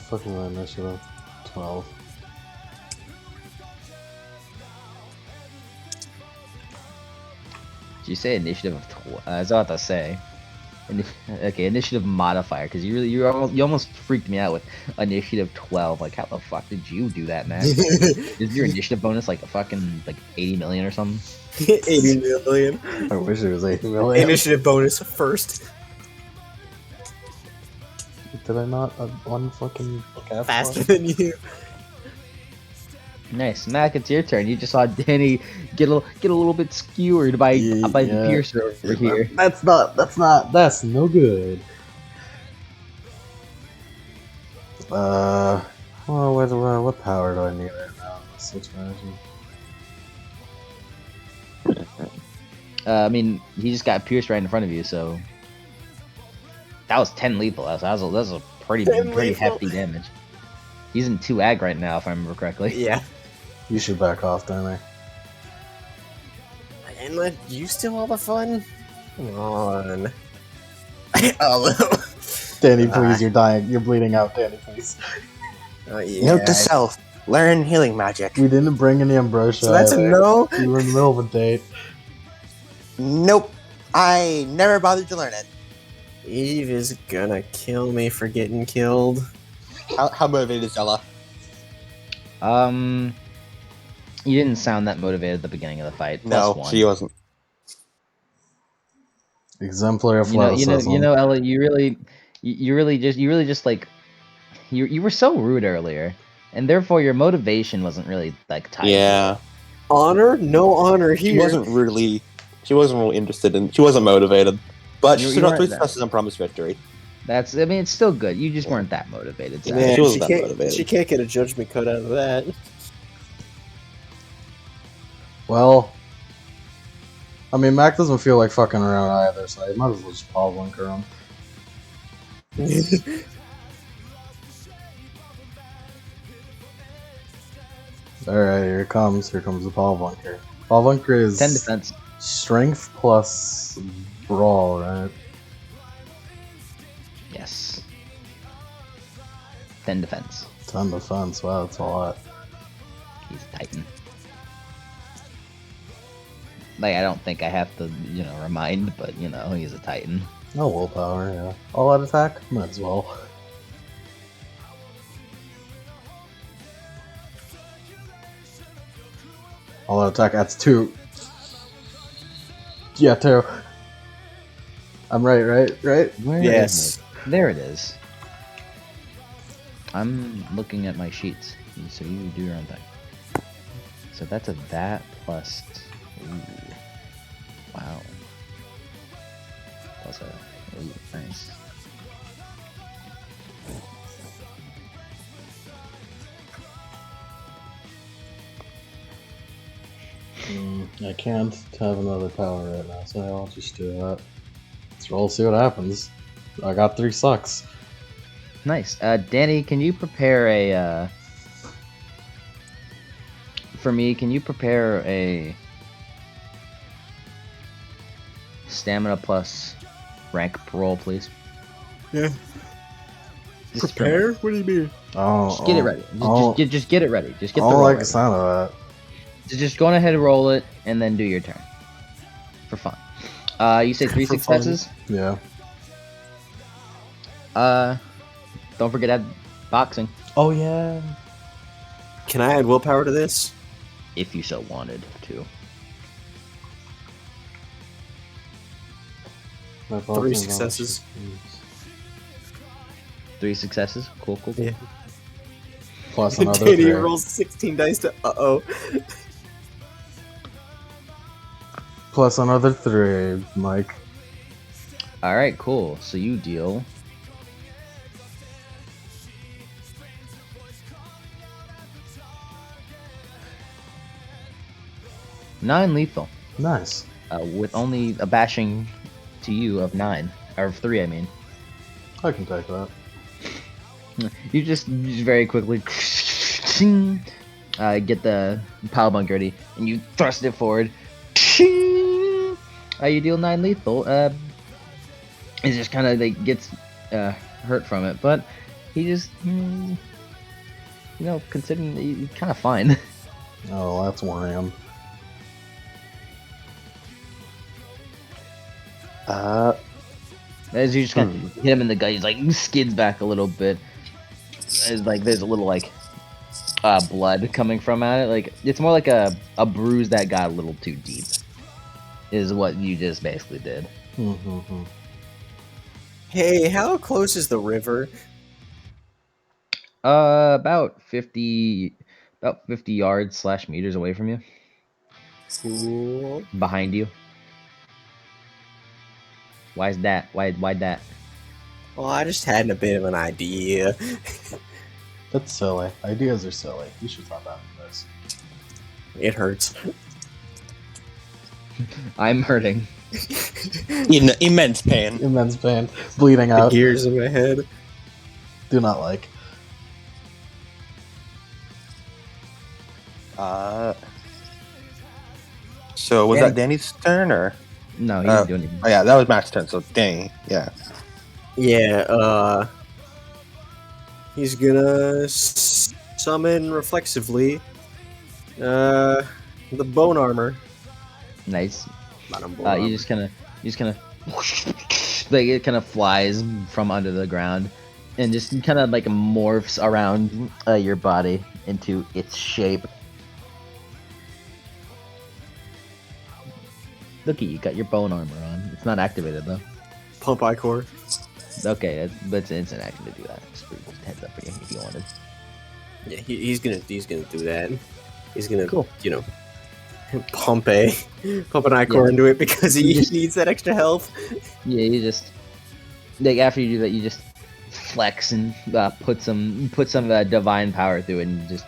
Fucking initiative 12. Did you say initiative of 12? I was about to say. Okay, initiative modifier, because you almost freaked me out with initiative 12. Like, how the fuck did you do that, man? Is your initiative bonus like a fucking 80 million or something? 80 million. I wish it was 8 million. Initiative bonus first. Did I not one fucking Faster than you. Nice, Mac. It's your turn. You just saw Danny get a little bit skewered by the piercer over here. That's no good. Well, what power do I need right now in this situation? I mean, he just got pierced right in front of you, so that was 10 lethal. That was a pretty hefty damage. He's in 2 ag right now, if I remember correctly. Yeah. You should back off, Danny. And let you steal all the fun? Come on. Oh, Danny, please, you're dying. You're bleeding out, Danny, please. yeah. Note to self: learn healing magic. We didn't bring any ambrosia. So that's a either. no? We were in the middle of a date. Nope, I never bothered to learn it. Eve is gonna kill me for getting killed. How motivated is Ella? You didn't sound that motivated at the beginning of the fight. No, +1. she wasn't. Exemplary You know, athleticism. Ella. You really just like you were so rude earlier, and therefore your motivation wasn't really like tied. Yeah, Honor? No honor here. she wasn't really interested in. She wasn't motivated, but You- she you stood up weren't 3 that- successes and promised victory. That's. I mean, it's still good. You just weren't that motivated. Zach. Man, She wasn't that can't, motivated. she can't get a judgment cut out of that. Well, I mean, Mac doesn't feel like fucking around either, so I might as well just Paul Bunker him. Alright, here it comes. Here comes the Paul Bunker. Paul Bunker is 10 defense. strength plus brawl, right? Yes. 10 defense. 10 defense. Wow, that's a lot. He's a Titan. Like, I don't think I have to, remind, but, he's a Titan. No willpower, yeah. All out attack? Might as well. All out attack, that's 2. Yeah, 2. I'm right? Where Yes. is it? There it is. I'm looking at my sheets, so you do your own thing. So that's a that plus. Ooh. Wow. Plus a. Ooh, nice. I can't have another power right now, so I'll just do that. Let's roll, see what happens. I got 3 sucks. Nice. Danny, can you prepare a. For me, can you prepare a. Stamina plus rank roll, please? Yeah. Just Prepare? What do you mean? Oh, Just get it ready. Just get it ready. Just get I the don't roll like the ready. sound of that. Just go on ahead and roll it, and then do your turn. For fun. You say 3 For fun. successes? Yeah. Don't forget to add boxing, Oh, yeah. Can I add willpower to this? if you so wanted to. My 3 boxing successes. knowledge. 3 successes? Cool. Yeah. Plus another Danny 3. rolls 16 dice to uh-oh. Plus another 3, Mike. Alright, cool. So you deal. Nine lethal, Nice. with only a bashing to you of 9. or 3, I mean. I can take that. You just very quickly get the power bunk ready, and you thrust it forward. You deal 9 lethal. It just kind of like gets hurt from it, but he just, considering he's kind of fine. Oh, that's Warham. As you just kind of hit him in the gut, he's like skids back a little bit. It's like there's a little like blood coming from at it. Like it's more like a bruise that got a little too deep. Is what you just basically did. Mm-hmm. Hey, how close is the river? About 50 yards / meters away from you, Cool. behind you. Why's that? Why that? Well, I just had a bit of an idea. That's silly. Ideas are silly. You should thought about this. It hurts. I'm hurting. In immense pain. Immense pain. Bleeding The out. gears in my head. Do not like. So was Yeah. that Danny's turn or? No, he didn't do anything. Oh yeah, that was Max's turn. So Danny, yeah. Yeah, he's gonna summon reflexively the bone armor. Nice. Bottom bone armor. You just kind of like it kind of flies from under the ground and just kind of like morphs around your body into its shape. Look, you got your bone armor on. It's not activated though. Pump Icor. Okay, but it's inactive to do that. Just heads up for you if you wanted. Yeah, he's gonna do that. He's gonna Cool. Pump an Icor into it because he needs that extra health. Yeah, you just like after you do that, you just flex and put some divine power through it, and just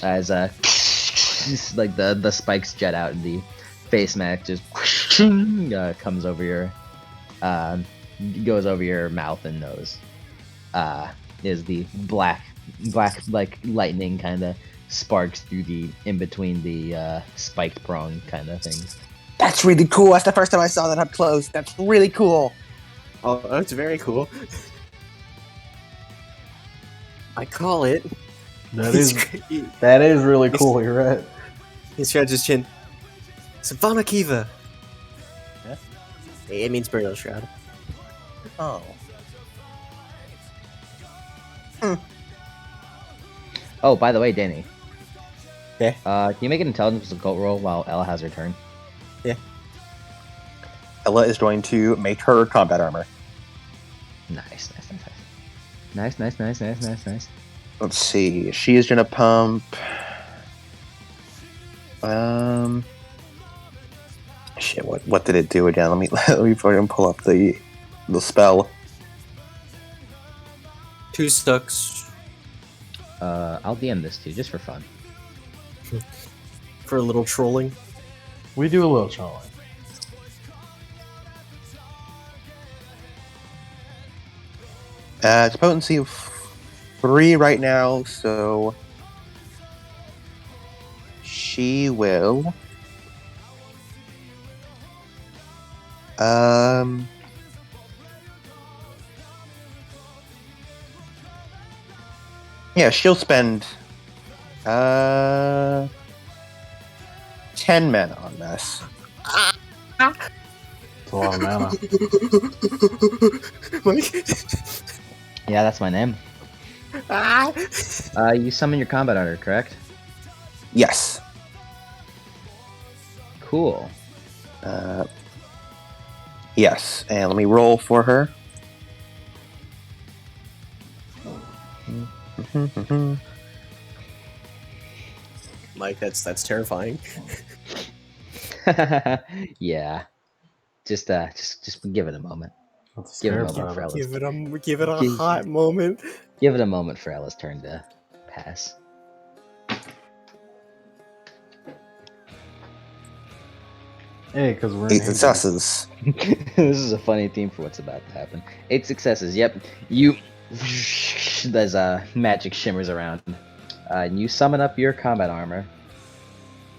as just like the spikes jet out, and the face mask just comes over your goes over your mouth and nose. Is the black like lightning kind of sparks through the in between the spiked prong kind of things. That's really cool. That's the first time I saw that up close. That's really cool. Oh, that's very cool. I call it. That is really cool. You're right. He scratches his chin. Savannah Kiva. Yeah? It means burial shroud. Oh. Oh, by the way, Danny. Yeah? Can you make an intelligence occult roll while Ella has her turn? Ella is going to make her combat armor. Nice. Let's see. She is gonna pump. Shit. What did it do again? Let me fucking pull up the spell. 2 stucks I'll DM this too, just for fun. for a little trolling. We do a little trolling. It's a potency of 3 right now, so she will. Yeah, she'll spend 10 mana on this. It's a lot of mana. Mike? Yeah, that's my name. You summon your combat armor, correct? Yes. Cool. Yes, and let me roll for her. Mike, that's terrifying. Yeah. Just give it a moment. That's a Give it a scare moment for part. Ella's. Give it a hot moment. Give it a moment for Ella's turn to pass. Hey, because we're in 8 Hades. successes. This is a funny theme for what's about to happen. 8 successes. Yep. You. There's magic shimmers around. And you summon up your combat armor.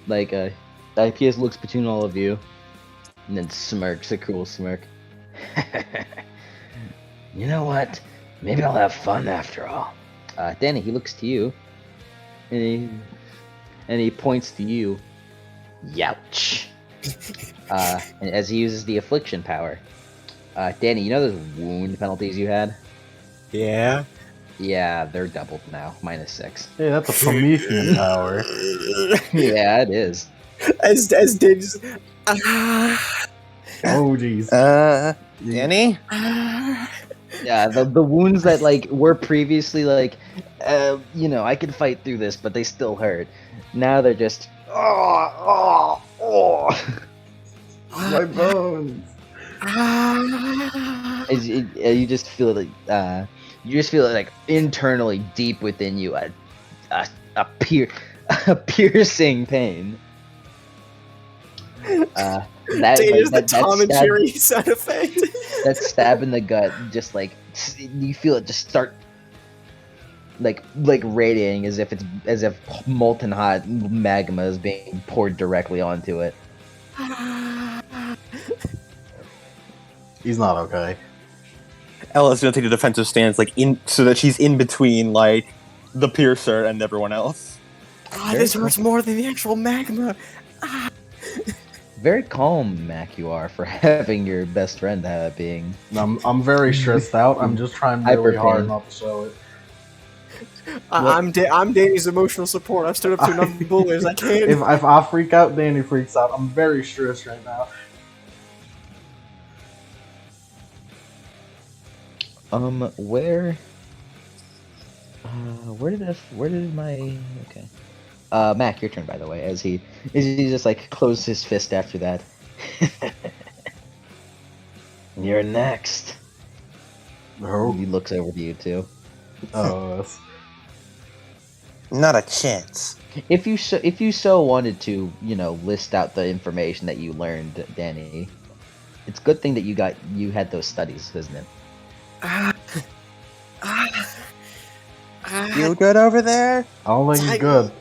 Like, IPS looks between all of you. And then smirks a cool smirk. You know what? Maybe I'll have fun after all. Danny, he looks to you. And he points to you. Youch. And as he uses the affliction power. Danny, you know those wound penalties you had? Yeah. Yeah, they're doubled now. -6. Hey, that's a Promethean power. Yeah, it is. As Dave just. Ah, Oh, jeez. Danny? ah. Yeah, the wounds that like were previously like, I could fight through this, but they still hurt. Now they're just My bones. You just feel like internally deep within you a a piercing pain. Dave the Tom and Jerry sound effect. That stab in the gut, just like you feel it just start like radiating as if molten hot magma is being poured directly onto it. He's not okay. Ella's gonna take a defensive stance, like so that she's in between, like the piercer and everyone else. This hurts more than the actual magma. Very calm, Mac, you are for having your best friend being. I'm very stressed out. I'm just trying really hard not to show it. I'm Danny's emotional support. I've stood up to enough bullies. I can't. If I freak out, Danny freaks out. I'm very stressed right now. Where did my okay? Mac, your turn, by the way. As he just like closed his fist after that. You're next. Oh, He looks over to you too. that's... Not a chance. If you so wanted to, list out the information that you learned, Danny. It's a good thing that you had those studies, isn't it? Feel good over there? I don't think he's good.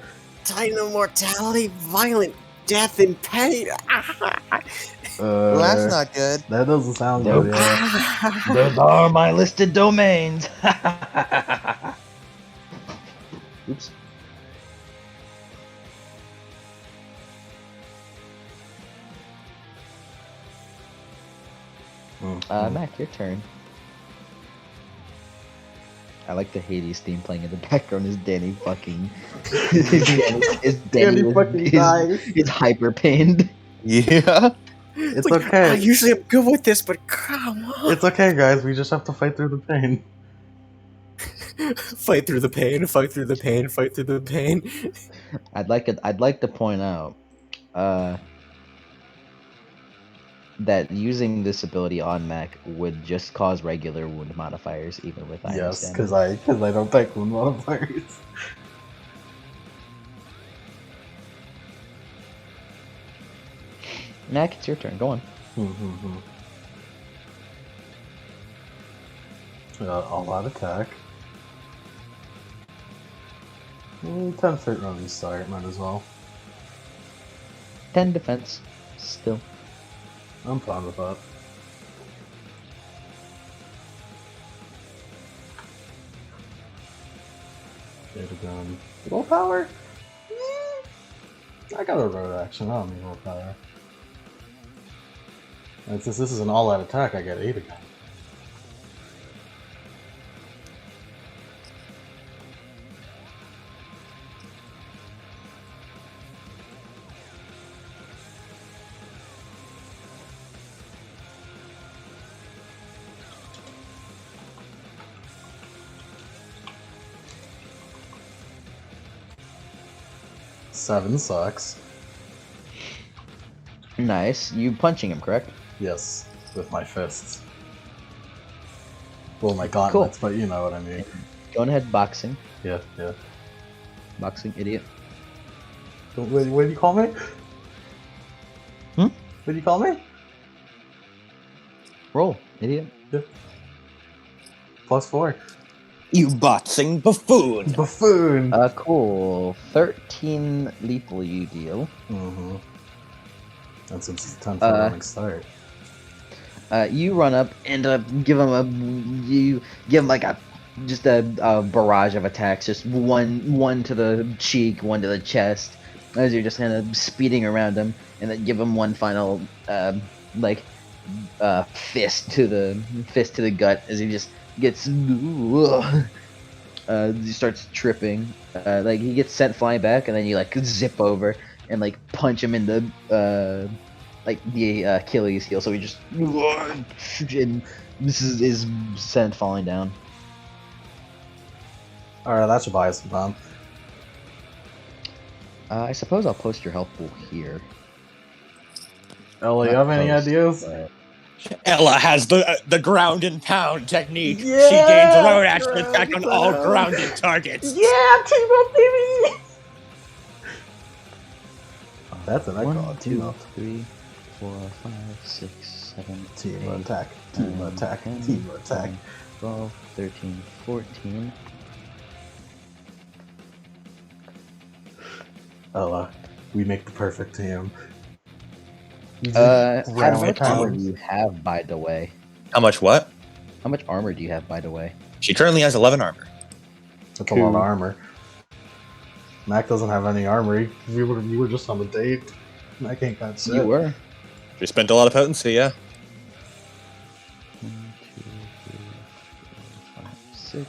Dino mortality, violent death, and pain. Well, that's not good. That doesn't sound Nope. good. Yeah. Those are my listed domains. Oops. Mac, your turn. I like the Hades theme playing in the background. Is Danny fucking? Danny fucking dying. Is hyper pained. Yeah. It's okay. Usually I'm good with this, but come on. It's okay, guys. We just have to fight through the pain. Fight through the pain. Fight through the pain. Fight through the pain. I'd like to point out that using this ability on Mac would just cause regular wound modifiers, even with iron Yes, standard. because I don't take wound modifiers. Mac, it's your turn. Go on. All out attack. 10 fit run restart, might as well. 10 defense. Still. I'm fine with that. Data gun. Willpower? I got a road action, I don't need willpower. And since this is an all-out attack, I get 8 again. Seven sucks. Nice. You punching him, correct? Yes, with my fists. Well, my gauntlets, but you know what I mean. Go ahead, boxing. Yeah. Boxing, idiot. What do you call me? What do you call me? Roll, idiot. +4. You boxing buffoon. Buffoon. Cool. 13 lethal you deal. Mm-hmm. And since it's 10 for a running start. You run up and give him like a barrage of attacks, just one to the cheek, one to the chest, as you're just kind of speeding around him, and then give him one final fist to the gut as he just gets he starts tripping, like he gets sent flying back, and then you like zip over and like punch him in the the Achilles heel, so he just and this is sent falling down. Alright, that should buy us some time. I suppose I'll post your health pool here. Ella, you have any ideas? Ella has the ground and pound technique. Yeah, She gains a road action ground attack on and all pound. grounded targets. Yeah, team up, baby! Oh, that's an 1, echo. Team 2, up. 3, 4, 5, 6, 7, Team 8, attack. Team 9, attack. 10, Team attack. 11, 12, 13, 14. Ella, we make the perfect team. How Ground much armor pound. do you have, by the way? How much what? How much armor do you have, by the way? She currently has 11 armor. That's a lot of Cool. armor. Mac doesn't have any armor. You were just on the date. Mac ain't got shit. You were. She spent a lot of potency, yeah. 1, 2, 3, 4, 5, 6,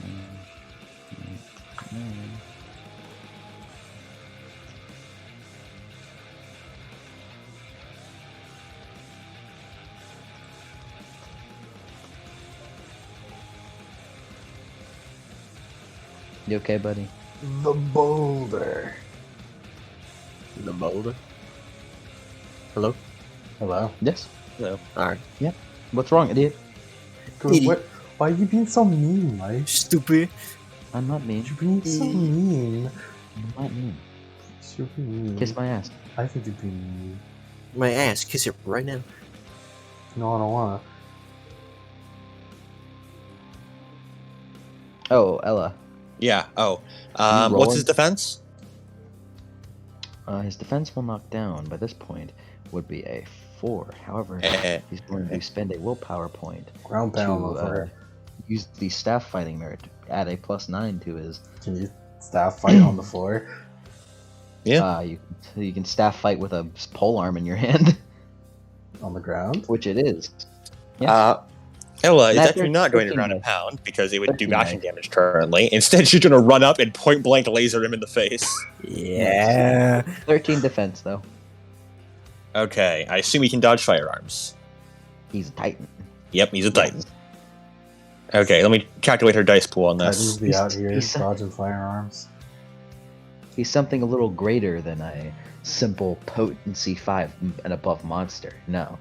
7, 8, 9. You okay, buddy? The boulder. The boulder. Hello? Hello. Yes. No. Alright. What's wrong, idiot? What? Why are you being so mean, Mike? Stupid. I'm not mean. You're being so mean. I'm not mean. You're being mean. Kiss my ass. I think you're being mean. My ass. Kiss it right now. No, I don't wanna. Oh, Ella. Yeah. Oh. You What's his rolling? defense? His defense will knock down by this point would be a 4. However, he's going to spend a willpower point Ground pound, to motherfucker. use the staff fighting merit to add a +9 to his. Can you staff fight on the floor? Yeah. You can staff fight with a pole arm in your hand, On the ground? which it is. Ella is Matt, actually not going to 13 ground and dice. pound because it would do 13 bashing dice. damage currently. Instead, she's going to run up and point blank laser him in the face. Yeah. 13 defense though. Okay, I assume he can dodge firearms. He's a titan. Yep, he's a titan. Okay, let me calculate her dice pool on Titans this. be out here he's- dodging firearms. He's something a little greater than a simple potency 5 and above monster. No.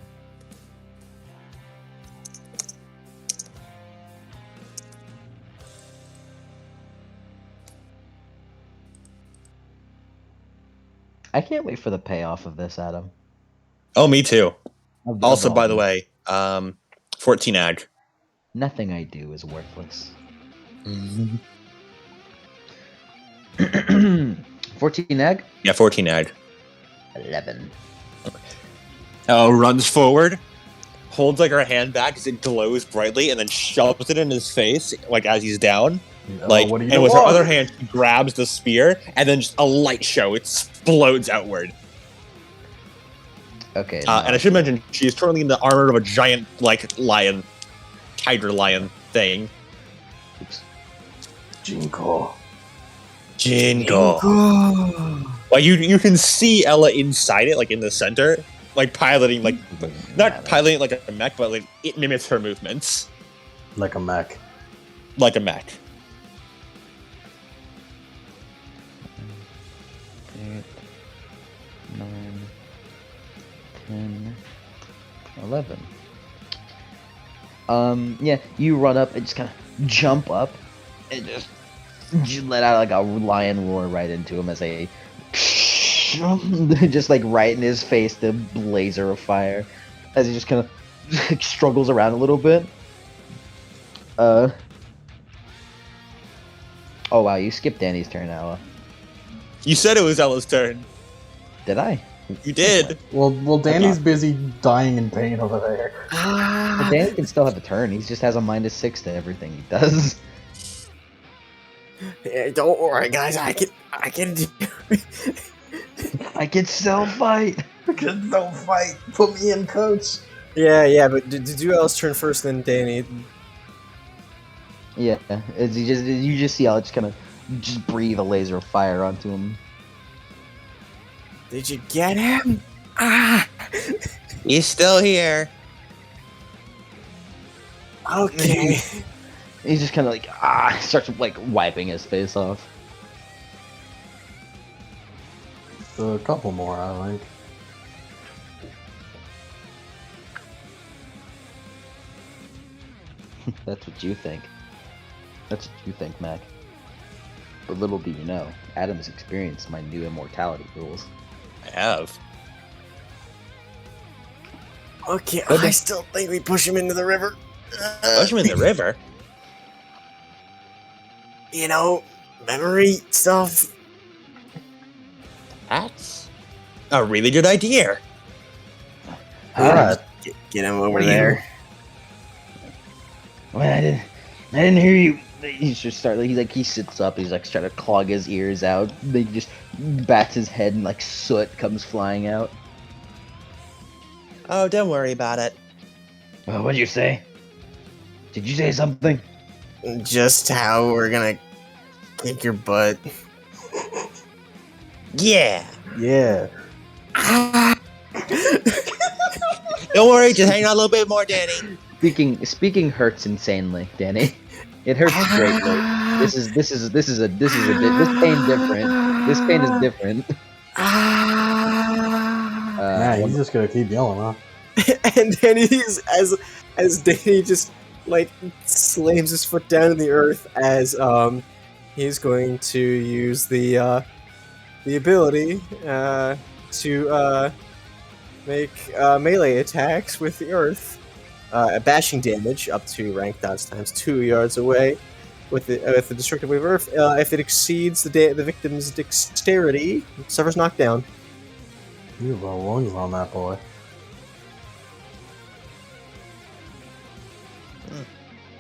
I can't wait for the payoff of this, Adam. Oh, me too. Of Also, all by the of way, 14 ag. nothing I do is worthless. 14 egg? Yeah, 14 ag. 11. Oh, runs forward, holds like her hand back as it glows brightly, and then shoves it in his face, like as he's down. Like, what do you and with her want? other hand, she grabs the spear, and then just a light show explodes outward. Okay. And I should mention, she is currently in the armor of a giant, like, lion, tiger lion thing. Oops. Jinko. Jingo. Like, you can see Ella inside it, like, in the center, like, piloting, like, not piloting it like a mech, but, like, it mimics her movements. Like a mech. Like a mech. 8, 9, 10, 11. Yeah, you run up and just kind of jump up and just let out like a lion roar right into him as a just like right in his face, the blazer of fire, as he just kind of struggles around a little bit. Oh wow, you skipped Danny's turn, Ella. You said it was Ella's turn. Did I? You did. Well, Danny's busy dying in pain over there. Well, Danny can still have a turn. He just has a -6 to everything he does. Yeah, don't worry, guys. I can do it. I can still fight. Don't fight. Put me in, coach. Yeah, but did you Ella's turn first, then Danny? Yeah, as you just see Alex kind of just breathe a laser of fire onto him. Did you get him? Ah! He's still here. Okay. He's just kind of like starts like wiping his face off. A couple more, I think. That's what you think. That's what you think, Mac. But little do you know, Adam's experienced my new immortality rules. I have. Okay, But I still think we push him into the river. Push him in the river. You know, memory stuff. That's a really good idea. Alright. Get him over What are there. Well, I didn't hear you. He's just he sits up. He's like trying to clog his ears out. Then he just bats his head and like soot comes flying out. Oh, don't worry about it. What'd you say? Did you say something? Just how we're gonna kick your butt. Yeah. Yeah. Don't worry, just hang on a little bit more, Danny. Speaking hurts insanely, Danny. It hurts greatly. This pain different. This pain is different. Man, he's just gonna keep yelling, huh? And then as Danny just like slams his foot down in the earth as he's going to use the ability to make melee attacks with the earth, bashing damage up to rank dodge times 2 yards away with the destructive wave of earth. If it exceeds the victim's dexterity, it suffers knockdown. You have lungs on that boy.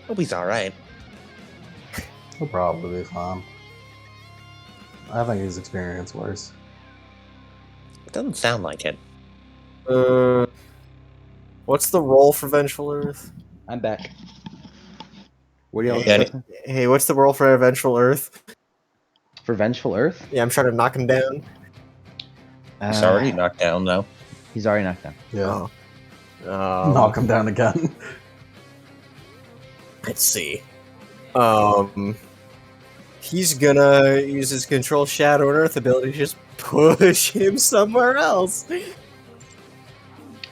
Hope he's alright. He'll probably be fine. I think he's experienced worse. It doesn't sound like it. What's the roll for Vengeful Earth? I'm back. What do y'all Danny. say? Hey, what's the roll for Vengeful Earth? For Vengeful Earth? Yeah, I'm trying to knock him down. He's already knocked down, though. He's already knocked down. Yeah. Oh. Knock him down again. Let's see. He's gonna use his Control Shadow and Earth ability to just push him somewhere else.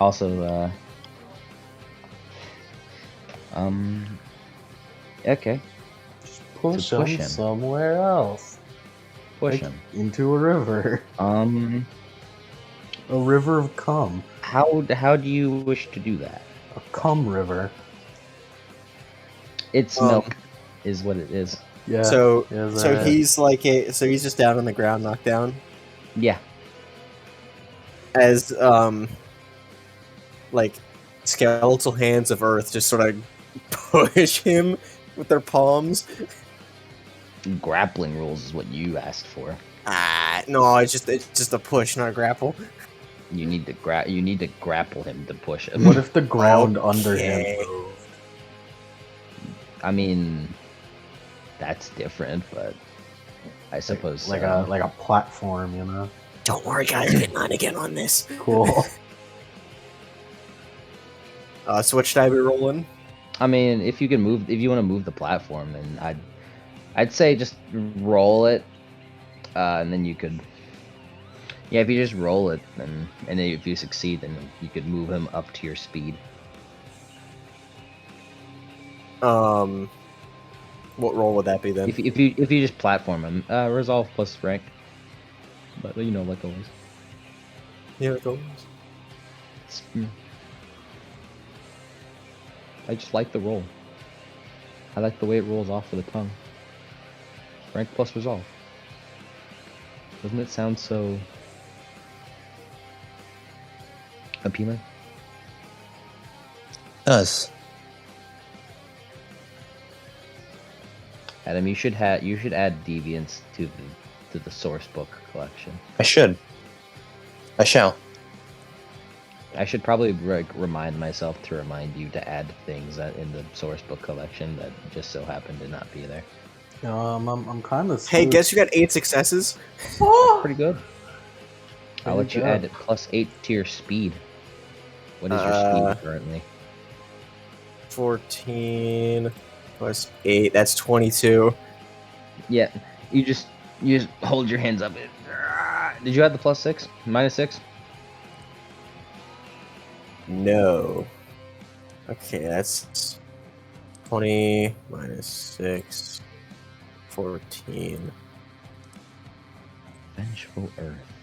Also, okay, Just push So push him him. somewhere else. push Like, him. into a river. A river of cum. How do you wish to do that? A cum river. It's milk, is what it is. Yeah. So yeah, he's he's just down on the ground, knocked down. Yeah. As like skeletal hands of Earth just sort of push him with their palms. Grappling rules is what you asked for. No, it's just a push, not a grapple. You need to grapple him to push him. What if the ground under Okay. him moved? I mean, that's different, but I suppose Like so. a platform, you know? Don't worry, guys, we're not again on this. Cool. So what should I be rolling? I mean, if you want to move the platform, then I'd say just roll it, and then you could. Yeah, if you just roll it, and then if you succeed, then you could move him up to your speed. What roll would that be then? If you just platform him, resolve plus rank. But you know, like always. Yeah, go. I just like the roll. I like the way it rolls off of the tongue. Rank plus resolve. Doesn't it sound so appealing? Does. Adam, you should add deviance to the source book collection. I should. I shall. I should probably remind myself to remind you to add things that in the source book collection that just so happen to not be there. I'm kind of. Hey, guess you got 8 successes? Pretty good. I'll let you add it +8 to your speed. What is your speed currently? 14 plus 8. That's 22. Yeah, you just hold your hands up. Did you have the +6? -6? No. Okay, that's 20 minus 6. 14. Vengeful Earth.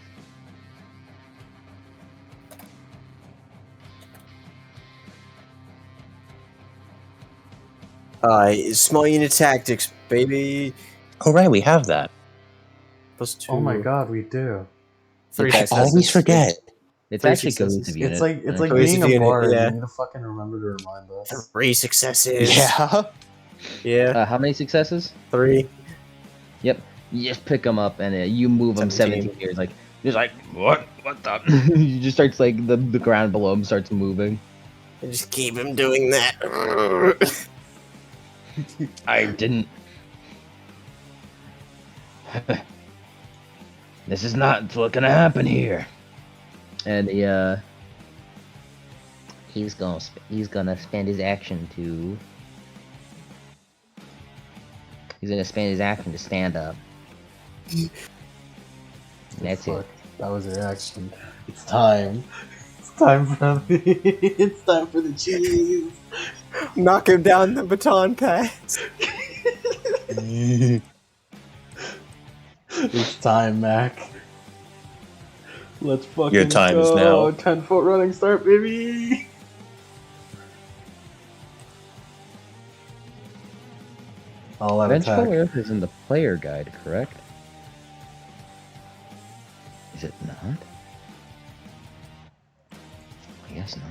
Small unit tactics, baby. Oh, right, we have that. +2. Oh my god, we do. 3 I successes. always forget. It's Three actually successes. cohesive unit. It's like Cohesive being a unit, bard. yeah. You need to fucking remember to remind us. 3 successes. Yeah. Yeah. How many successes? 3. Yep. You just pick them up and you move them 17 years. Like, just like, what the? You just starts like the ground below him starts moving. And just keep him doing that. I didn't. This is not what's gonna happen here. And he's gonna spend his action to. He's gonna spend his action to stand up. That's it. That was your action. It's time. It's time for the. It's time for the cheese. Knock him down the baton pass. It's time, Mac. Let's fucking Your time is go. now. 10-foot running start, baby. All out Vengeful attack. Earth is in the player guide, correct? Is it not? I guess not.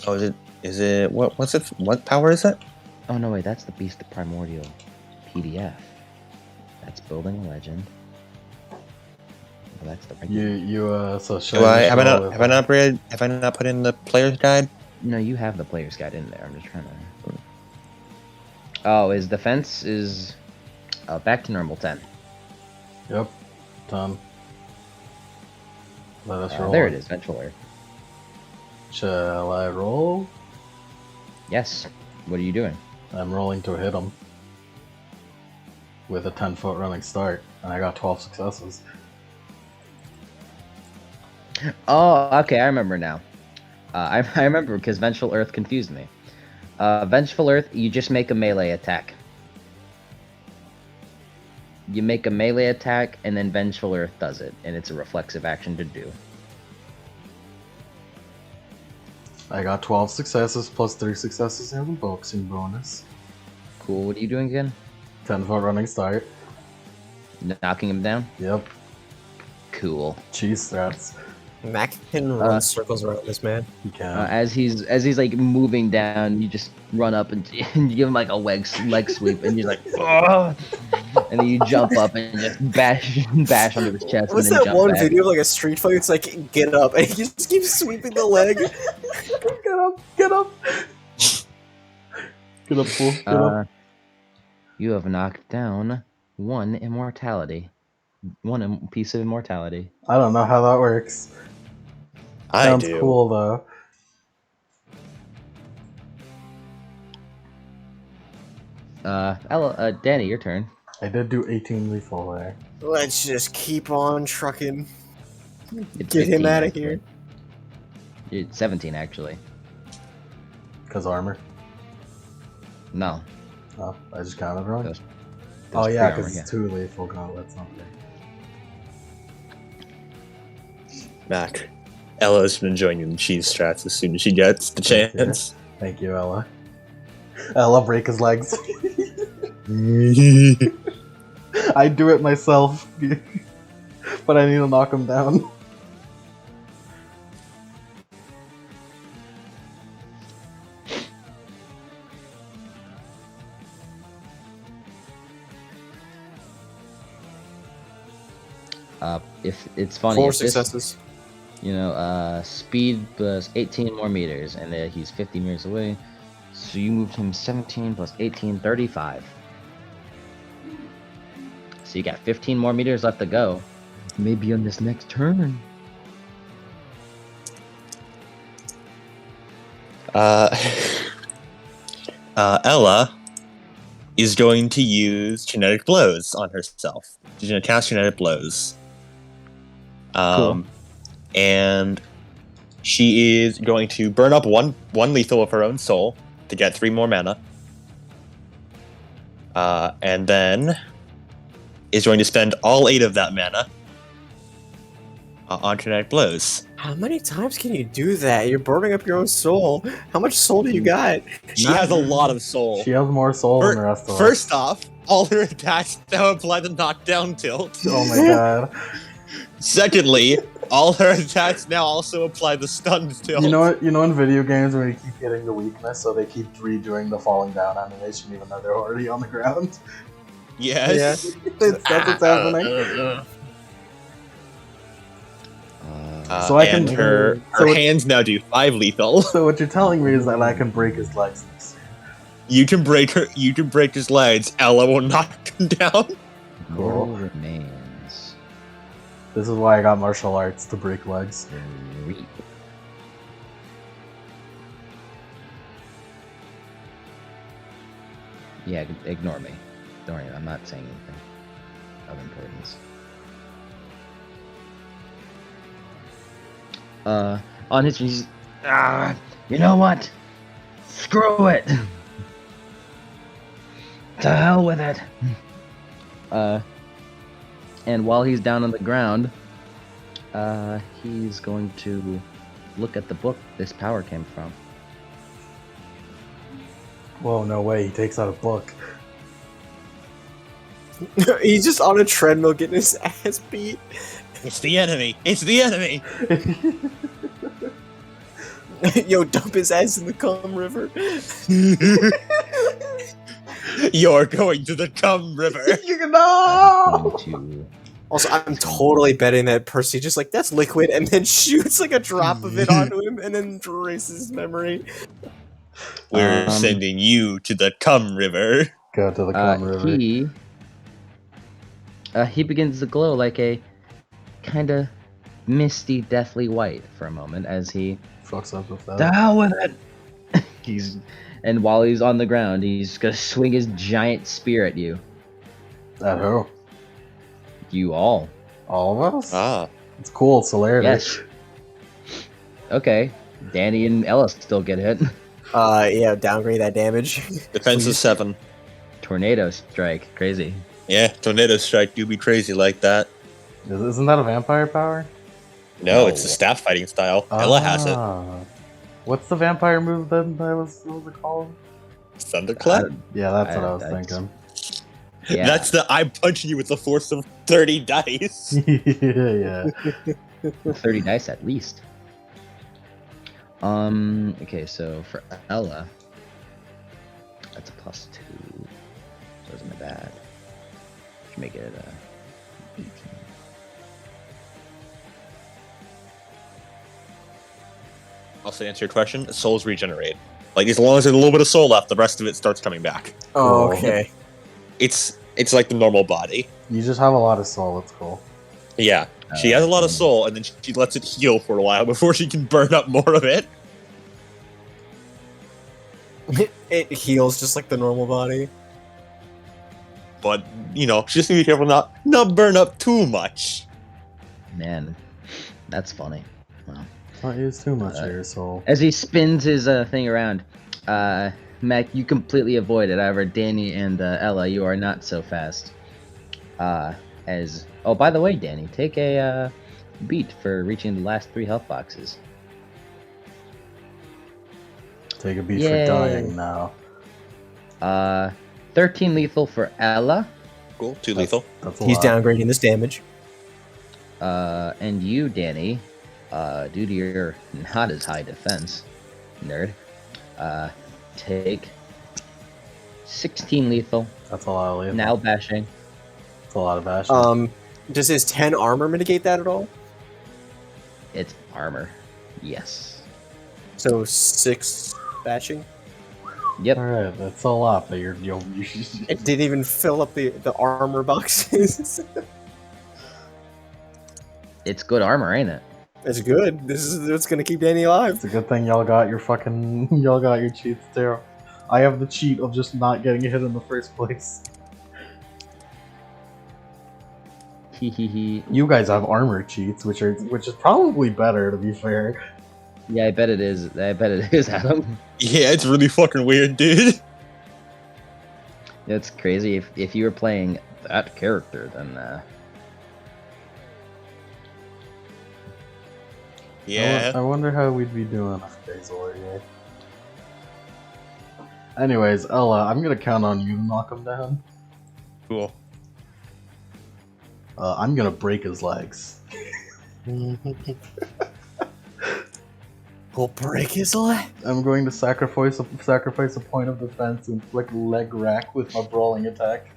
Oh, is it what's it? What power is it? Oh no, wait, that's the Beast of Primordial PDF. That's building a legend. Well, that's the So should Do I just have I roll not with have I not upgraded? Have I not put in the player's guide? No, you have the player's guide in there. I'm just trying to. Oh, his defense is back to normal 10. Yep. Done. Let us roll. There it is, Vengeful Earth. Shall I roll? Yes. What are you doing? I'm rolling to hit him. With a 10-foot running start. And I got 12 successes. Oh, okay, I remember now. I remember because Vengeful Earth confused me. Vengeful Earth, you just make a melee attack. You make a melee attack, and then Vengeful Earth does it, and it's a reflexive action to do. I got 12 successes plus 3 successes in the boxing bonus. Cool, what are you doing again? 10-foot running start. Knocking him down? Yep. Cool. Cheese strats. Mac can run circles around this man. You can. As he's like moving down, you just run up and, and you give him like a leg sweep, and you're like, oh! And then you jump up and just bash onto his chest. What's and then that jump one back. video of like a street fight? It's like get up, and he just keeps sweeping the leg. Get up! Get up! Get up, fool. Get up. You have knocked down one immortality. One piece of immortality. I don't know how that works. I Sounds do. cool, though. Danny, your turn. I did do 18 lethal there. Let's just keep on trucking. It's Get him 15, out of actually. here. It's 17, actually. Because armor. No. Oh, I just counted wrong. There's Oh, yeah, pre-armor, because it's 2 lethal gauntlets, not 3. Mac. Ella's been joining the cheese strats as soon as she gets the Thank you. chance. Thank you, Ella. Ella, break his legs. I'd do it myself, but I need to knock him down. If it's funny, 4 if this, successes. speed plus 18 more meters, and he's 50 meters away. So you moved him 17 plus 18, 35. So you got 15 more meters left to go. Maybe on this next turn. Ella is going to use genetic blows on herself. She's going to cast genetic blows. Cool. And she is going to burn up one lethal of her own soul to get 3 more mana. And then is going to spend all 8 of that mana on genetic blows. How many times can you do that? You're burning up your own soul. How much soul do you got? She has a lot of soul. She has more soul than the rest of us. First off, all her attacks now apply the knockdown tilt. Oh my god. Secondly, all her attacks now also apply the stunned tilt. You know in video games where you keep hitting the weakness, so they keep redoing the falling down animation even though they're already on the ground? Yes. That's what's happening. So I can her hands now do 5 lethal. So what you're telling me is that I can break his legs. You can break his legs. Ella will knock him down. Mortal remains. This is why I got martial arts, to break legs. Reap. Yeah, ignore me. Don't worry, I'm not saying anything of importance. On his knees. You know what? Screw it. To hell with it. And while he's down on the ground, he's going to look at the book this power came from. Whoa, no way, he takes out a book. He's just on a treadmill getting his ass beat. It's the enemy. It's the enemy. Yo, dump his ass in the Cum River. You're going to the Cum River. Also, I'm totally betting that Percy just like, that's liquid, and then shoots like a drop of it onto him, and then erases his memory. We're sending you to the Cum River. Go to the Cum River. He begins to glow like a kind of misty, deathly white for a moment as he fucks up with that. The hell with it! And while he's on the ground, he's gonna swing his giant spear at you. At who? You all. All of us? Ah. It's cool, celerity. Yes. Okay. Danny and Ella still get hit. Yeah, downgrade that damage. Defense is 7. Tornado strike. Crazy. Yeah, tornado strike do be crazy like that. Isn't that a vampire power? No, it's a staff fighting style. Ella has it. What's the vampire move then? What was it called? Thunderclap? Yeah, that's what I was thinking. Yeah. That's the I'm punching you with the force of 30 dice. Yeah. 30 dice at least. Okay, so for Ella, that's a +2. So isn't bad. Should make it 18. Also, to answer your question, souls regenerate. Like, as long as there's a little bit of soul left, the rest of it starts coming back. Oh, okay. It's like the normal body. You just have a lot of soul, it's cool. Yeah. She has a lot of soul, and then she lets it heal for a while before she can burn up more of it. It heals just like the normal body. But, she just needs to be careful not burn up too much. Man, that's funny. Wow. Don't use too much of your soul. As he spins his thing around, Mac, you completely avoid it. However, Danny and Ella, you are not so fast. Oh, by the way, Danny, take a beat for reaching the last 3 health boxes. Take a beat Yay. for dying now. 13 lethal for Ella. Cool. 2 lethal. That's a He's lot. downgrading this damage. And you, Danny, due to your not as high defense, nerd, take 16 lethal. That's a lot of lethal. Now bashing. That's a lot of bashing. Does his 10 armor mitigate that at all? It's armor. Yes. So 6 bashing? Yep. Alright, that's a lot, but you'll It didn't even fill up the armor boxes. It's good armor, ain't it? That's good. This is what's gonna keep Danny alive. It's a good thing y'all got your cheats too. I have the cheat of just not getting hit in the first place. Hehehe. You guys have armor cheats, which is probably better, to be fair. Yeah, I bet it is. Adam. Yeah, it's really fucking weird, dude. It's crazy. If you were playing that character, then Yeah. I wonder how we'd be doing if Basil were here. Anyways, Ella, I'm gonna count on you to knock him down. Cool. I'm gonna break his legs. We'll break his leg. I'm going to sacrifice a point of defense and inflict leg rack with my brawling attack.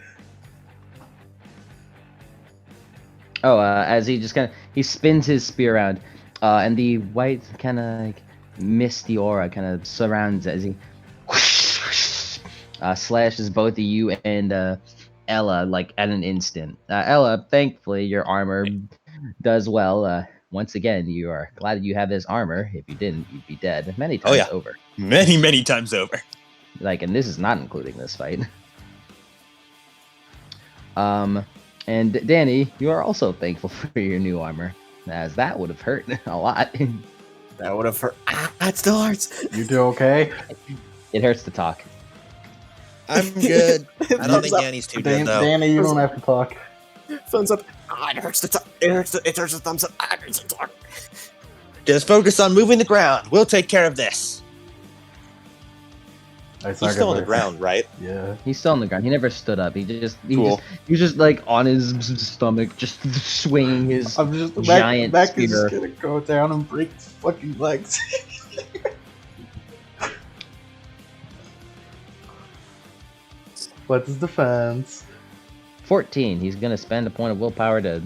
as he just he spins his spear around, and the white kind of like misty aura kind of surrounds as he slashes both of you and Ella like at an instant. Ella, thankfully your armor does well. Once again, you are glad that you have this armor. If you didn't, you'd be dead many times over. Many, many times over. Like, and this is not including this fight. And Danny, you are also thankful for your new armor, as that would have hurt a lot. That would have hurt. It still hurts. You do okay? It hurts to talk. I'm good. I don't Thumbs think up. Danny's too good, though. Danny, you don't have to talk. Thumbs up. It hurts to talk. It hurts to thumbs up. It hurts to talk. Just focus on moving the ground. We'll take care of this. He's still on the ground, right? Yeah. He's still on the ground. He never stood up. He's just like on his stomach, just swinging his I'm just giant Mac is spear. just gonna go down and break his fucking legs. What's his defense? 14. He's gonna spend a point of willpower to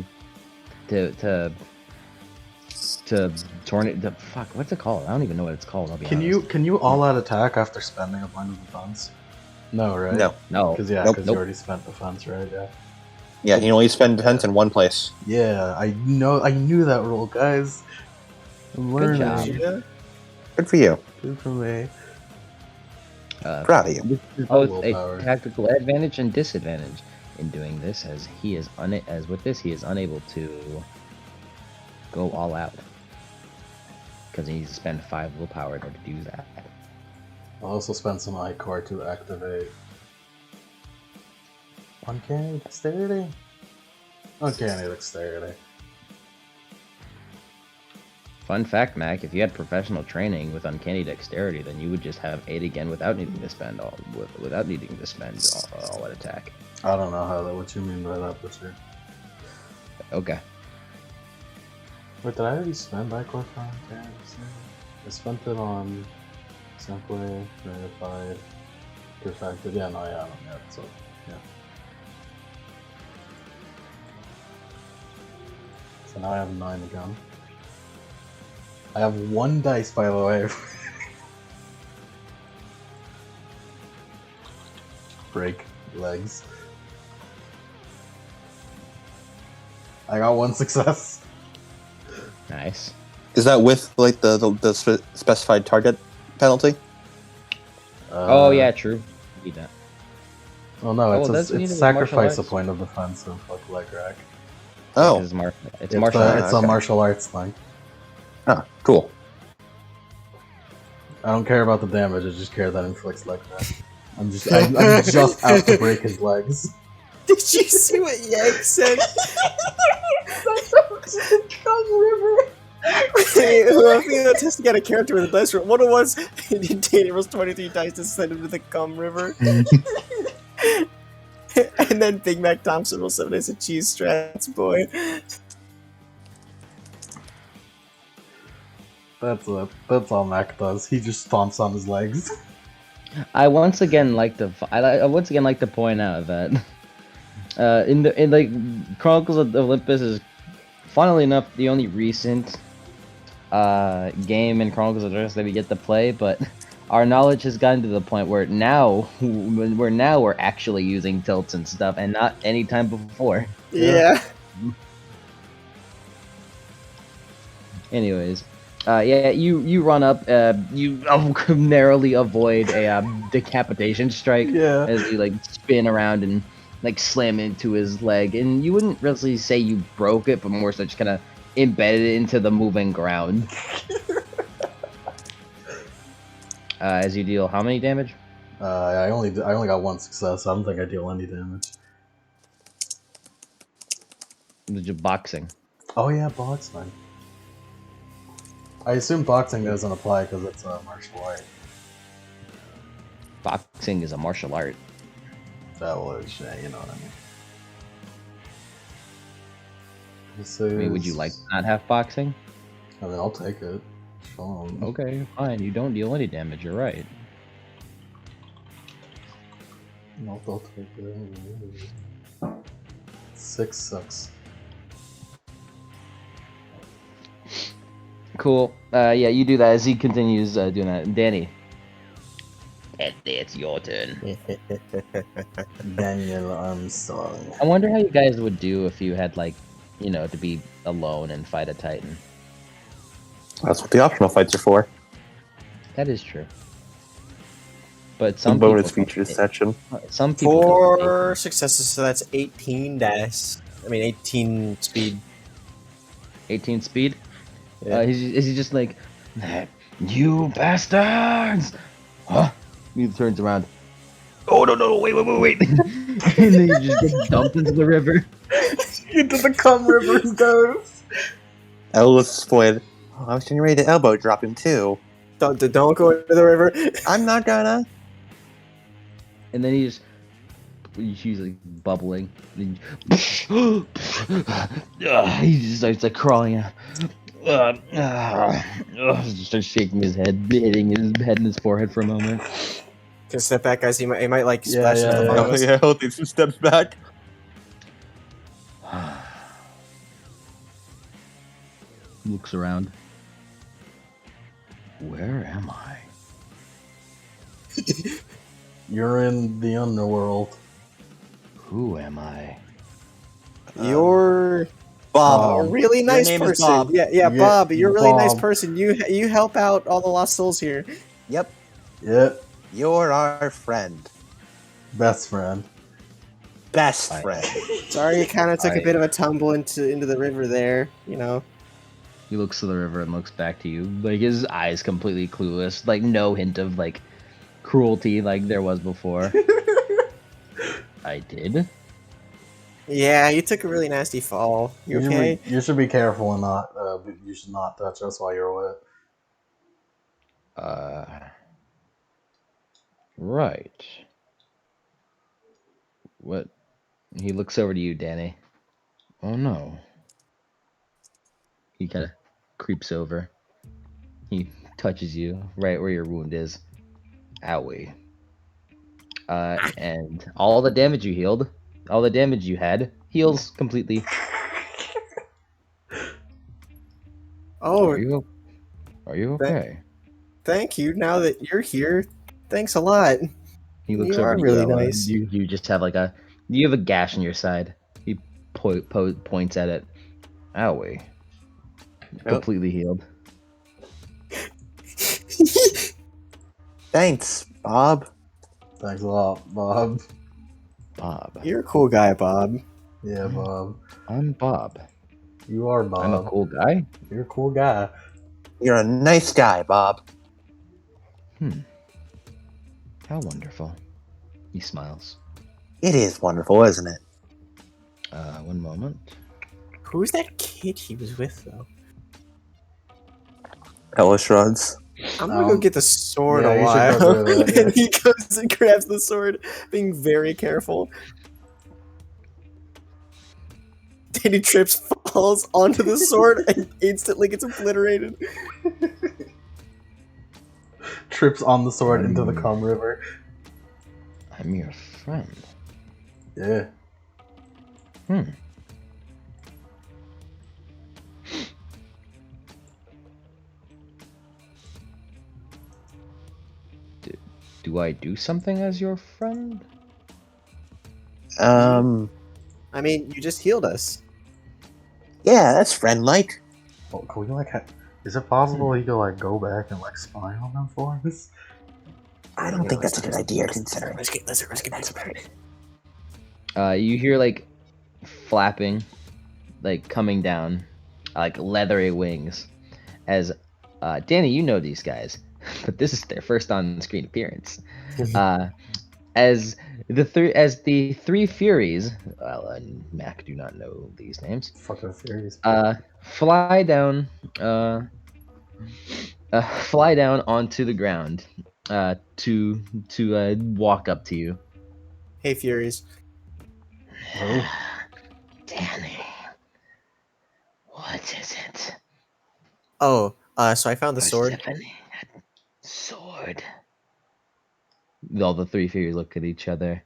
tornado. Fuck, what's it called? I don't even know what it's called. I'll be honest. Can you all out attack after spending a point of defense? No, right? No. Because Nope. you already spent defense, right? Yeah. Yeah, you only spend defense in one place. Yeah, I knew that rule, guys. I'm Good learning. job. Yeah. Good for you. Good for me. Proud of you. This is Oh, both willpower. a tactical advantage and disadvantage in doing this, as he is unable to go all out because he needs to spend 5 willpower in order to do that. I'll also spend some iCore to activate. Uncanny dexterity? Uncanny dexterity. Fun fact, Mac: if you had professional training with uncanny dexterity, then you would just have 8 again without needing to spend all at attack. I don't know what you mean by that, but sure. Okay. Wait, did I already spend iCore for uncanny dexterity? I spent it on Simply, Verified, Perfected. Yeah, no, yeah, so, yeah. So now I have 9 again. I have 1 dice, by the way. Break legs. I got 1 success. Nice. Is that with like the specified target penalty? Oh yeah, true. Need that. Oh no, Oh, that's it's needed with sacrifice martial a point of defense of like leg rack. Oh, It's martial It's arts. a okay. martial arts thing. ah, cool. I don't care about the damage. I just care that it inflicts leg rack. I'm just out to break his legs. Did you see what Yank said? Well, you know, testing out a character with a dice roll. What it was, Danny rolls 23 dice to send him to the cum river. And then Big Mac Thompson rolls 7 dice of cheese strats, boy. That's all Mac does. He just stomps on his legs. I once again like to point out that in like Chronicles of Olympus is, funnily enough, the only recent game in Chronicles of Olympus that we get to play, but our knowledge has gotten to the point where now we're actually using tilts and stuff, and not any time before. Yeah. Anyways, yeah, you run up, you narrowly avoid a decapitation strike Yeah. as you like spin around and like slam into his leg, and you wouldn't really say you broke it, but more so just kind of embedded it into the moving ground. As you deal how many damage? I only got one success. I don't think I deal any damage. Just boxing. Oh yeah, boxing. I assume boxing doesn't apply because it's a martial art. Boxing is a martial art. That was, yeah, you know what I mean. This I mean, would you is- like to not have boxing? I mean, I'll take it. Fine. Okay, fine. You don't deal any damage. You're right. I'll take it. 6-6. Cool. Yeah, you do that as he continues doing that. Danny. It's your turn. Daniel Armstrong. I wonder how you guys would do if you had, like, you know, to be alone and fight a Titan. That's what the optional fights are for. That is true. But The some bonus people, features section. some people don't take 4 successes, so that's 18 dice. 18 speed. 18 speed. Yeah. Is he just like, you bastards? Huh? He turns around. Oh no, wait. And then he just gets dumped into the river. Into the cum river he goes. Ellis split. Oh, I was getting ready to elbow drop him too. Don't go into the river. I'm not gonna. And then he's like bubbling. And he just starts like crawling out. Just starts shaking his head, hitting his head in his forehead for a moment. Can step back, guys. He might like Yeah, splash yeah, into the yeah. front of us. Yeah, he'll take some steps back. Looks around. Where am I? You're in the underworld. Who am I? You're Bob. a really nice name is person. Bob. Yeah, Bob. You're a really nice Bob. person. You help out all the lost souls here. Yep. Yeah, You're our friend. best friend. Best I- friend. Sorry, you kind of took a I- bit of a tumble into the river there. You know. He looks to the river and looks back to you. Like his eyes completely clueless. Like no hint of like cruelty like there was before. I did. Yeah, you took a really nasty fall. You okay? You should be careful and not. You should not touch us while you're wet. Right. What? He looks over to you, Danny. Oh no. He kind of creeps over. He touches you right where your wound is. Owie. And all the damage you healed, all the damage you had, heals completely. Oh, Are you okay? thank you. Now that you're here, thanks a lot. He looks You over are to really you. nice. You just have like you have a gash in your side. He points at it. Owie. Completely healed. Thanks, Bob. Thanks a lot, Bob. Bob. You're a cool guy, Bob. Yeah, Bob. I'm Bob. You are Bob. I'm a cool guy. You're a cool guy. You're a nice guy, Bob. How wonderful. He smiles. It is wonderful, isn't it? One moment. Who's that kid he was with, though? Ella shrugs. I'm gonna go get the sword yeah, a you should while. go do that, yeah. And he goes and grabs the sword, being very careful. Then he trips, falls onto the sword, and instantly gets obliterated. Trips on the sword into the cum river. I'm your friend. Yeah. Do I do something as your friend? Yeah, I mean, you just healed us. that's friend-like. Well, can we is it possible you could like go back and like spy on them for us? I don't think that's a good idea, considering. Let's get You hear like flapping, like coming down, like leathery wings. As Danny, you know these guys, but this is their first on-screen appearance. As the three Furies, well, and Mac do not know these names. Fucking furious. Fly down, fly down onto the ground, to walk up to you. Hey, Furies. Oh. Danny, what is it? Oh, so I found the sword. Persephone had sword. All the three Furies look at each other.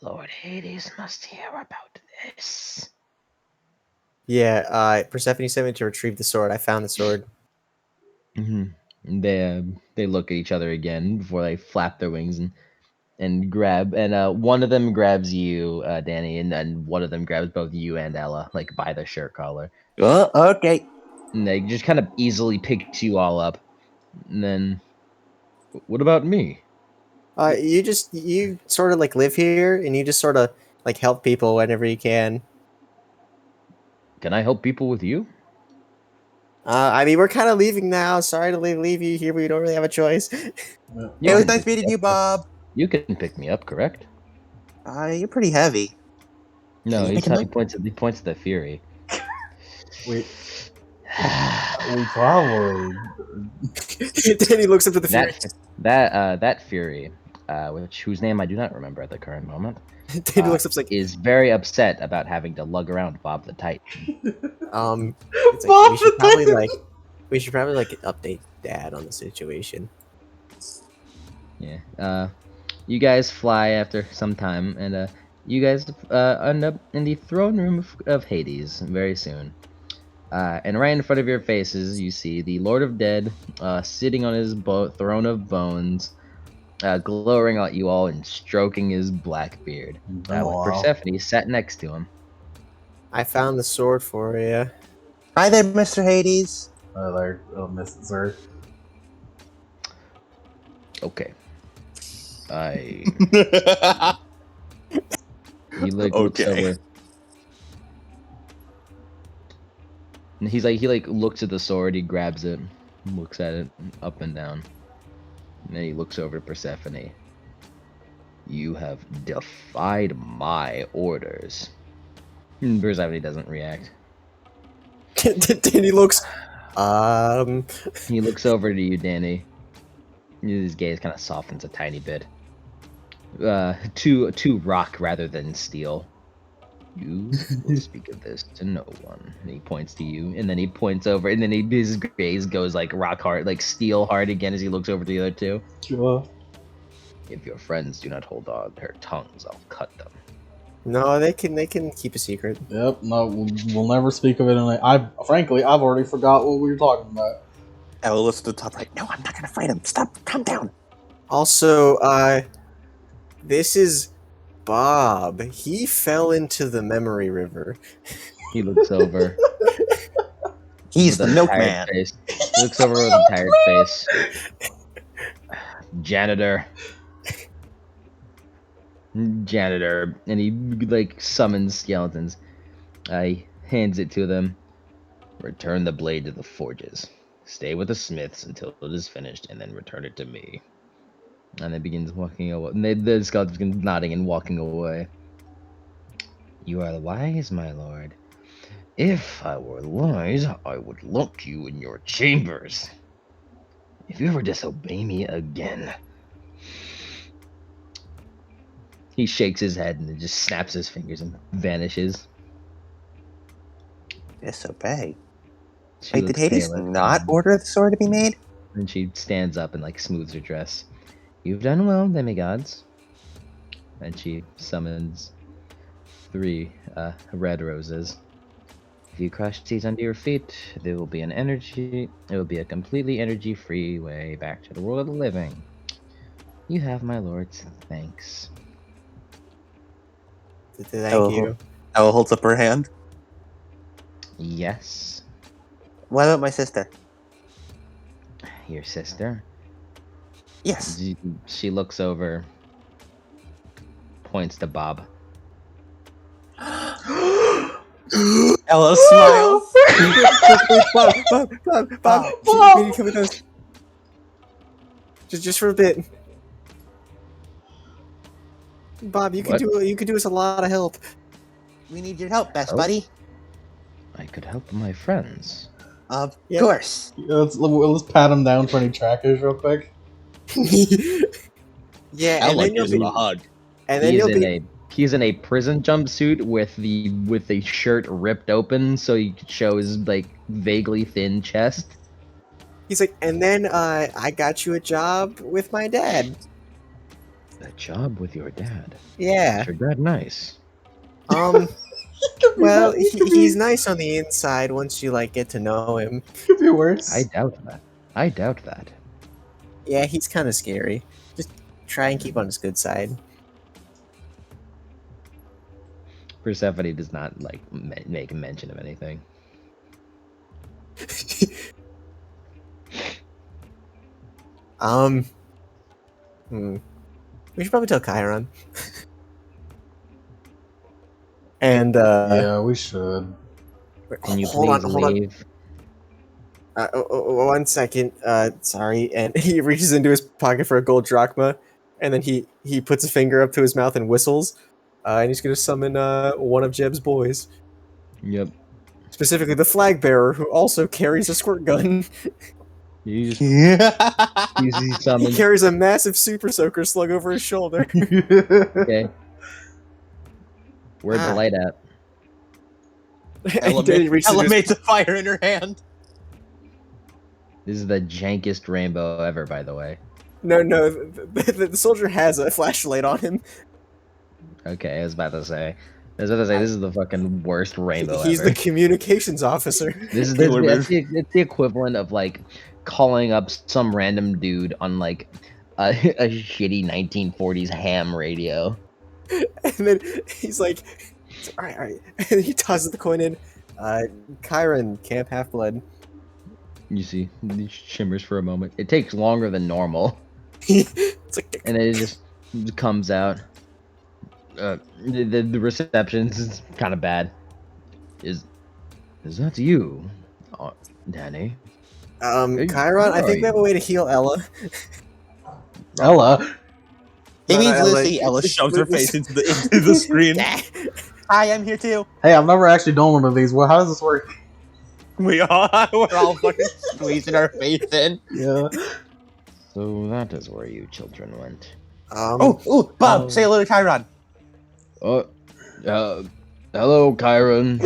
Lord Hades must hear about this. Yeah, Persephone sent me to retrieve the sword. I found the sword. They look at each other again before they flap their wings and grab. And one of them grabs you, Danny, and then one of them grabs both you and Ella, like by the shirt collar. Oh, okay. And they just kind of easily picks you all up. And then, what about me? You sort of like live here, and you just sort of like help people whenever you can. Can I help people with you? I mean, we're kind of leaving now. Sorry to leave you here, but we don't really have a choice. You It was can nice pick me meeting you, up, correct? Bob. You can pick me up, correct? You're pretty heavy. No, you he pick him up? points at the Fury. We probably. Then he looks up to the That Furies. that Fury, whose name I do not remember at the current moment, Then he looks up like, is very upset about having to lug around Bob the Titan. it's like we should probably like update Dad on the situation. Yeah. You guys fly after some time, and you guys end up in the throne room of Hades very soon. And right in front of your faces, you see the Lord of Dead sitting on his throne of bones, glowering at you all and stroking his black beard, with Persephone sat next to him. I found the sword for you. Hi there, Mr. Hades. Mrs. Earth. Okay. He looks Okay. over. And he looks at the sword, he grabs it, looks at it up and down. And then he looks over to Persephone. You have defied my orders. And Persephone doesn't react. Then he looks, He looks over to you, Danny. His gaze kind of softens a tiny bit. To rock rather than steel. You will speak of this to no one. And he points to you, and then he points over, and then his gaze goes like rock hard, like steel hard again as he looks over to the other two. Sure. If your friends do not hold on their tongues, I'll cut them. no, they can keep a secret. Yep. No, we'll never speak of it. Frankly, I've already forgot what we were talking about. Ella lifts to the top right. No, I'm not gonna fight him. Stop. Calm down. Also, this is Bob. He fell into the memory river. He looks over. He's the with a tired milkman. face. He looks over with a tired face. Janitor, and he like summons skeletons. He hands it to them. Return the blade to the forges. Stay with the smiths until it is finished, and then return it to me. And they begins walking away. And the skeletons begin nodding and walking away. You are wise, my lord. If I were wise, I would lock you in your chambers. If you ever disobey me again. He shakes his head and then just snaps his fingers and vanishes. Disobey. She Wait, did looks Hades pale at not order the sword to be made? and she stands up and like smooths her dress. You've done well, demigods. And she summons 3 red roses. If you crush these under your feet, there will be an energy. It will be a completely energy-free way back to the world of the living. You have my lord's thanks. Thank you. Ella holds up her hand. Yes, What about my sister? your sister. Yes. She looks over, points to Bob. Ella smiles. Bob, you need to come with us. Just for a bit. Bob, you What? could do us a lot of help. We need your help, best Oh. buddy. I could help my friends. Of Yep. course. Let's pat him down for any trackers real quick. Yeah, and then you'll be hug. and then you'll be He's in a prison jumpsuit with the shirt ripped open so he could show his like vaguely thin chest. he's like, and then I got you a job with my dad. A job with your dad. Yeah. Is your dad nice? Well, he's nice on the inside once you like get to know him. Could be worse. I doubt that. I doubt that. Yeah, he's kind of scary. Just try and keep on his good side. Persephone does not like make a mention of anything. We should probably tell Chiron. And Yeah, we should. Can you hold on, please hold on. leave? 1 second. Sorry. And he reaches into his pocket for a gold drachma, and then he puts a finger up to his mouth and whistles. And he's gonna summon one of Jeb's boys, Yep. specifically the flag bearer, who also carries a squirt gun. You just Yeah. he He summons. carries a massive super soaker slung over his shoulder. Okay. Where's the Ah. light at? And then he reaches into his- Elevates a fire in her hand. This is the jankest rainbow ever, by the way. No, the soldier has a flashlight on him. Okay, I was about to say. This is the fucking worst rainbow He's ever. the communications officer. It's the equivalent of like calling up some random dude on like a shitty 1940s ham radio. And then he's like, all right. And he tosses the coin in. Chiron, Camp Half-Blood. You see, it shimmers for a moment. It takes longer than normal, It's like, and then it just comes out. The reception is kind of bad. Is that you, Danny? Chiron, I think we have a way to heal Ella. Ella. He No, means Ella, Lucy. Ella shoves her face into the screen. Hi, I'm here too. Hey, I've never actually done one of these. Well, how does this work? We're all fucking squeezing our face in. Yeah. So that is where you children went. Oh, Bob, say hello to Chiron. Hello, Chiron.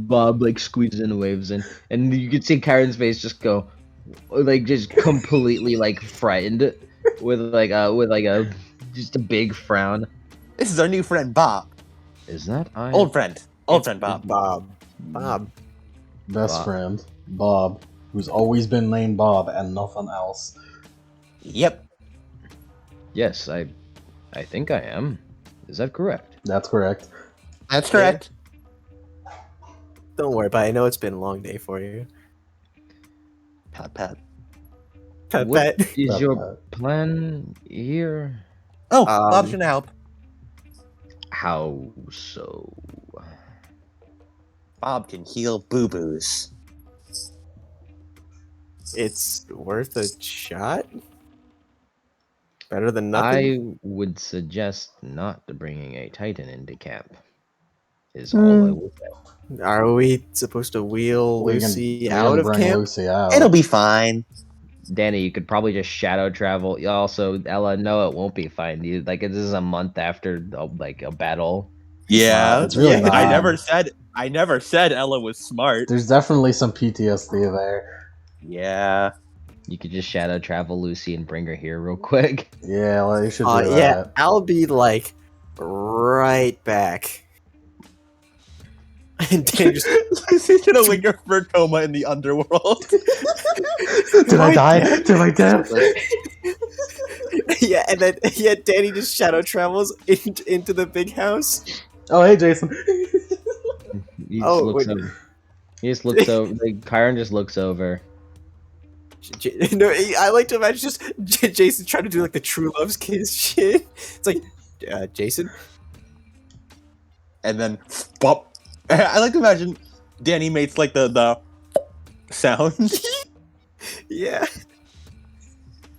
Bob like squeezes in, waves in, and you can see Chiron's face just go, like just completely like frightened, with a just a big frown. This is our new friend Bob. Is that I? Old friend Bob. Bob. Best Bob. friend, Bob, who's always been named Bob and nothing else. Yep. Yes, I think I am. Is that correct? That's correct. That's correct. Don't worry about it. I know it's been a long day for you. Pat, pat. Pat, What pat. is Pat, your pat. plan here? Oh, Bob's gonna help. How so? Bob can heal boo-boos. It's worth a shot? Better than nothing? I would suggest not bringing a Titan into camp. Is all I will say. Are we supposed to wheel We Lucy can out of bring camp? Lucy out. It'll be fine. Danny, you could probably just shadow travel. Also, Ella, no, it won't be fine. You like this is a month after like a battle. Yeah. It's really Yeah. not. I never said Ella was smart. There's definitely some PTSD there. Yeah. You could just shadow travel Lucy and bring her here real quick. Yeah, well, you should do Yeah, that. I'll be like right back. And Danny just Lucy's gonna linger for a coma in the underworld. Did I die? Did I die? yeah, and then Danny just shadow travels into the big house. Oh, hey, Jason. He just Oh, looks wait. over. He just looks over. Like, Kyron just looks over. No, I like to imagine just Jason trying to do like the true love's kiss shit. It's like, Jason. And then bop. I like to imagine Danny makes like the sound. Yeah.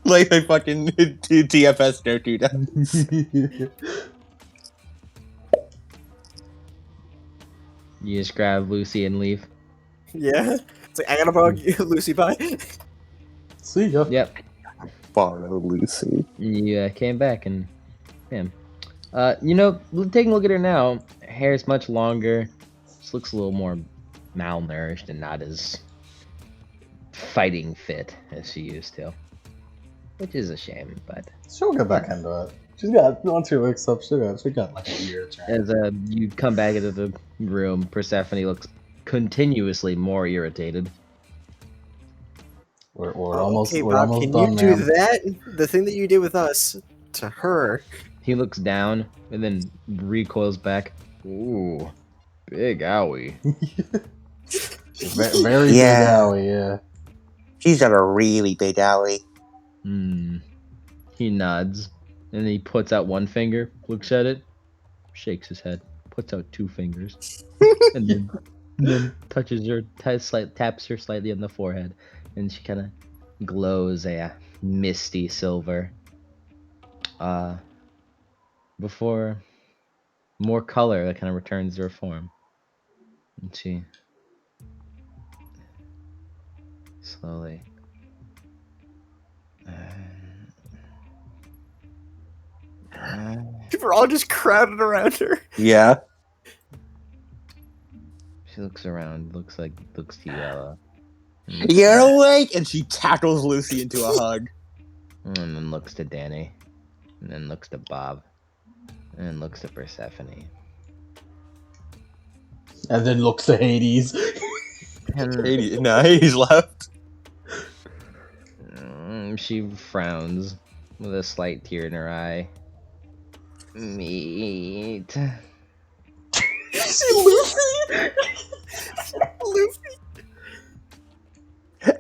Like they fucking TFS there too. You just grab Lucy and leave. Yeah. It's like, I gotta bug you, Lucy, bye. See ya. Yep. Borrow Lucy. You came back and, man. Taking a look at her now, hair's much longer. Just looks a little more malnourished and not as fighting fit as she used to. Which is a shame, but She'll get back into it. She's got, once she wakes up, she got like a year to train. as you come back into the room, Persephone looks continuously more irritated. We're Okay, almost Bob, can done, you do man. that? The thing that you did with us to her. He looks down and then recoils back. Ooh, big owie. Very Yeah. big owie, yeah. She's got a really big alley. He nods, and then he puts out one finger, looks at it, shakes his head, puts out two fingers, and then touches her, taps her slightly on the forehead, and she kind of glows a misty silver. Before more color that kind of returns to her form, and she slowly. People are all just crowded around her. Yeah. She looks around, looks to you, Ella. You're awake, and she tackles Lucy into a hug. And then looks to Danny. And then looks to Bob. And then looks to Persephone. And then looks to Hades. And Hades left. she frowns with a slight tear in her eye. Meat. Luffy.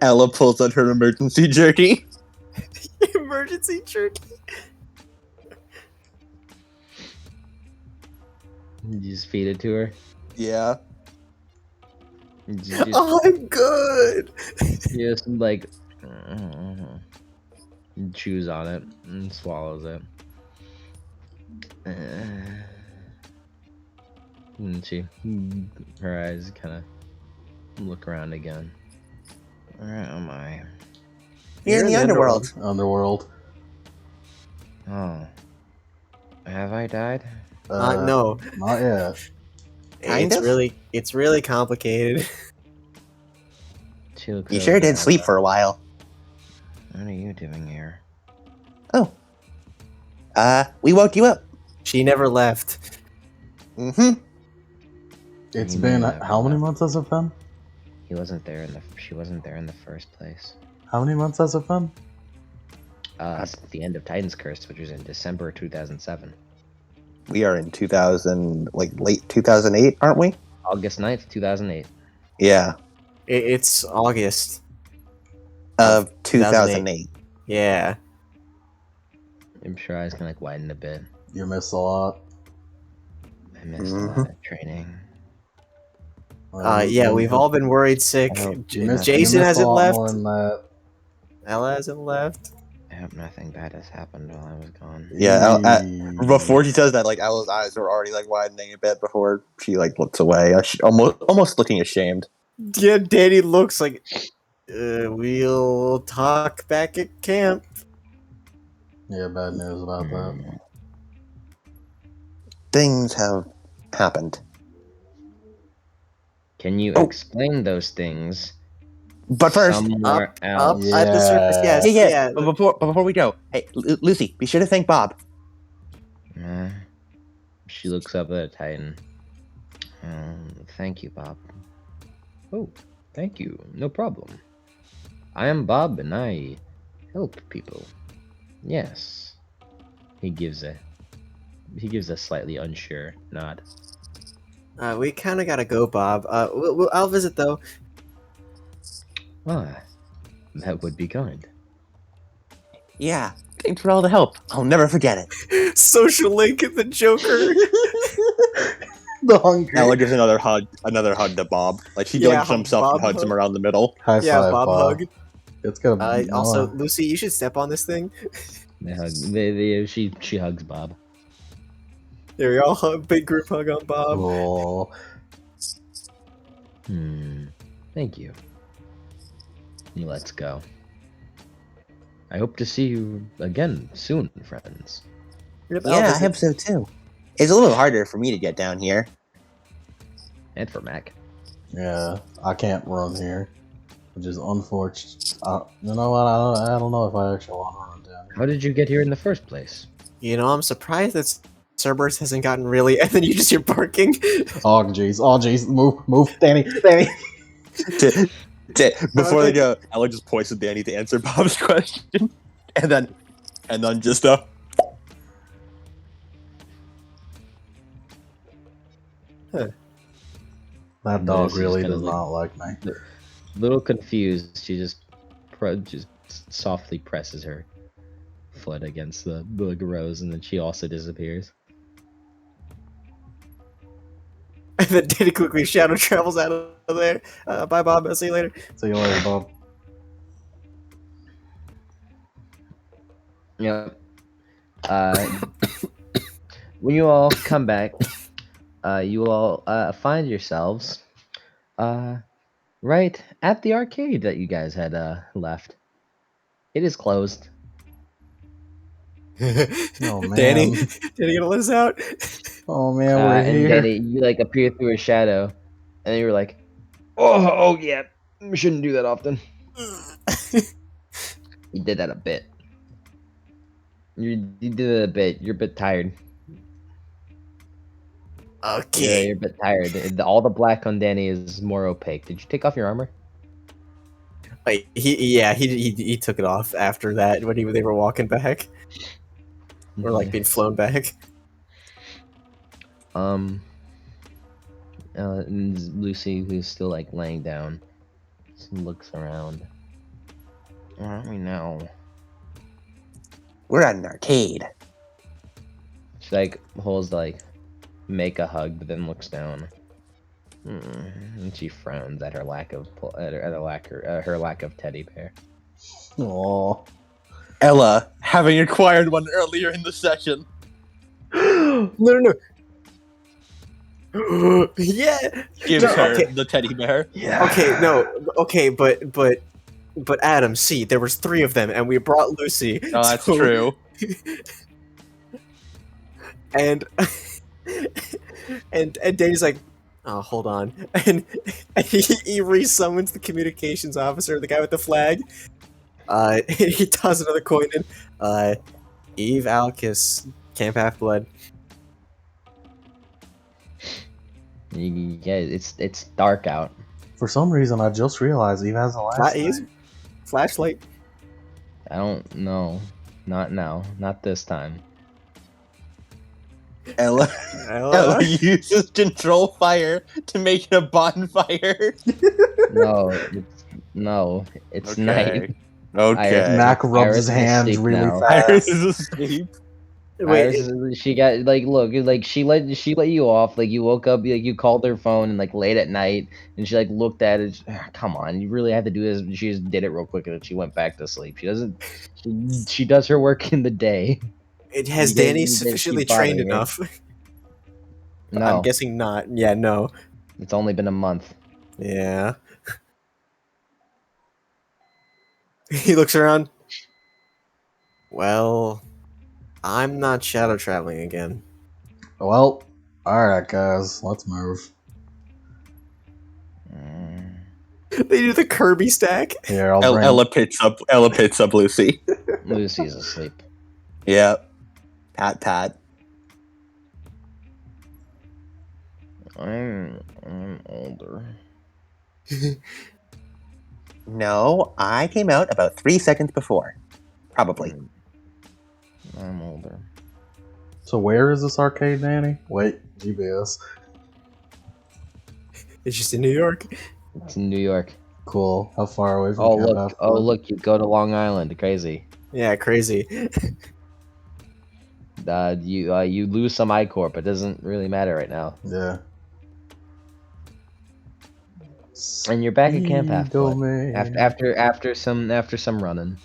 Ella pulls out her emergency jerky. Emergency jerky. You just feed it to her. Yeah. You just, I'm good. you just like chews on it and swallows it. And her eyes kind of look around again. Where am I? You're in the underworld. Underworld. Oh, have I died? No. Not yet. Kind of? It's really complicated. She looks You over sure at did sleep Ella. for a while. What are you doing here? Oh. We woke you up. She never left. Mm-hmm. It's You been, mean that how many enough? months has it been? She wasn't there in the first place. How many months has it been? It's the end of Titan's Curse, which was in December 2007. We are in late 2008, aren't we? August 9th, 2008. Yeah. It's August. Of 2008. Yeah. I'm sure eyes can widen a bit. You missed a lot. I missed a lot of training. Yeah, we've all been worried sick. Oh, You missed- Jason you missed a hasn't lot left. more than that. Ella hasn't left. I hope nothing bad has happened while I was gone. Yeah, Before she says that, like Ella's eyes are already like widening a bit before she like looks away, almost looking ashamed. Yeah, Danny looks like we'll talk back at camp. Yeah, bad news about that. Things have happened. Can you Oh. explain those things But first, somewhere Up else? at the surface, yes. yeah. But before we go, hey, Lucy, be sure to thank Bob. She looks up at Titan. Thank you, Bob. Oh, thank you. No problem. I am Bob and I help people. Yes. He gives a slightly unsure nod. We kind of gotta go, Bob. I'll visit though. Ah, that would be kind. Yeah, thanks for all the help. I'll never forget it. Social link at the Joker. The hungry. Ella gives another hug to Bob. Like she Yeah, like jumps up Bob and hugs hug. him around the middle. High Yeah, five, Bob hug. It's gonna. Also, Lucy, you should step on this thing. They hug. She hugs Bob. There we all hug. Big group hug on Bob. Oh, Thank you. Let's go. I hope to see you again soon, friends. Yep, I'll Yeah, I visit. hope so too. It's a little harder for me to get down here. And for Mac. yeah. I can't run here, which is unfortunate. You know what? I don't know if I actually want to run down. How did you get here in the first place? You know, I'm surprised that Cerberus hasn't gotten really. And then you just hear barking. Oh jeez, move, Danny. Before they go, Ella just points at Danny to answer Bob's question, and then just That dog Lucy's really gonna does look- not like me. Little confused, she just softly presses her foot against the rose, and then she also disappears. And then Danny quickly shadow travels out of there. Bye, Bob. I'll see you later. See you later, Bob. Yeah. When you all come back, you will all find yourselves right at the arcade that you guys had left. It is closed. Oh man. Danny gonna let us out. Oh man, we're And here. Danny, you like appear through a shadow, and then you were like, "Oh yeah, we shouldn't do that often." You did that a bit. You did it a bit. You're a bit tired. Yeah, Okay. you're a bit tired. All the black on Danny is more opaque. Did you take off your armor? Like, he took it off after that when they were walking back. Or like being flown back. And Lucy, who's still like laying down, just looks around. Where are we now? we're at an arcade. She like holds like make a hug, but then looks down. And she frowns at her lack of her lack of teddy bear. Oh. Ella, having acquired one earlier in the session. No. Yeah. Gives No, her okay. the teddy bear. Yeah. Okay, no. Okay, but Adam, see, there was 3 of them, and we brought Lucy. Oh, that's so- true. And and Danny's like, oh, hold on, and he resummons the communications officer, the guy with the flag. He toss another coin in. Eve Alcus, Camp Half Blood. Yeah, it's dark out. For some reason, I just realized Eve has a last He's name. flashlight. I don't know. Not now. Not this time. Ella uses control fire to make it a bonfire. No, it's Okay. night. Okay. Mac rubs Iris his is hands asleep really now. Iris fast. is asleep. Wait, She got like look like she let you off, like you woke up, like you called her phone and like late at night, and she like looked at it. Come on, you really have to do this. She just did it real quick and then she went back to sleep. She does her work in the day. Has You Danny didn't sufficiently keep trained bothering her. enough? No, I'm guessing not. Yeah, no. it's only been a month. Yeah. He looks around. Well, I'm not shadow traveling again. Well, alright, guys, let's move. They do the Kirby stack. Here, I'll bring. Ella picks up Lucy. Lucy's asleep. Yeah. Pat. I'm older. No, I came out about 3 seconds before. Probably. I'm older. So where is this arcade, Danny? Wait, GPS. It's just in New York. It's in New York. Cool. How far away from Oh Camp look! Half Oh Blood? look! You go to Long Island. Crazy. Yeah, crazy. You lose some I-Corp. It doesn't really matter right now. Yeah. And you're back at Camp Half Blood. Domain. After some running.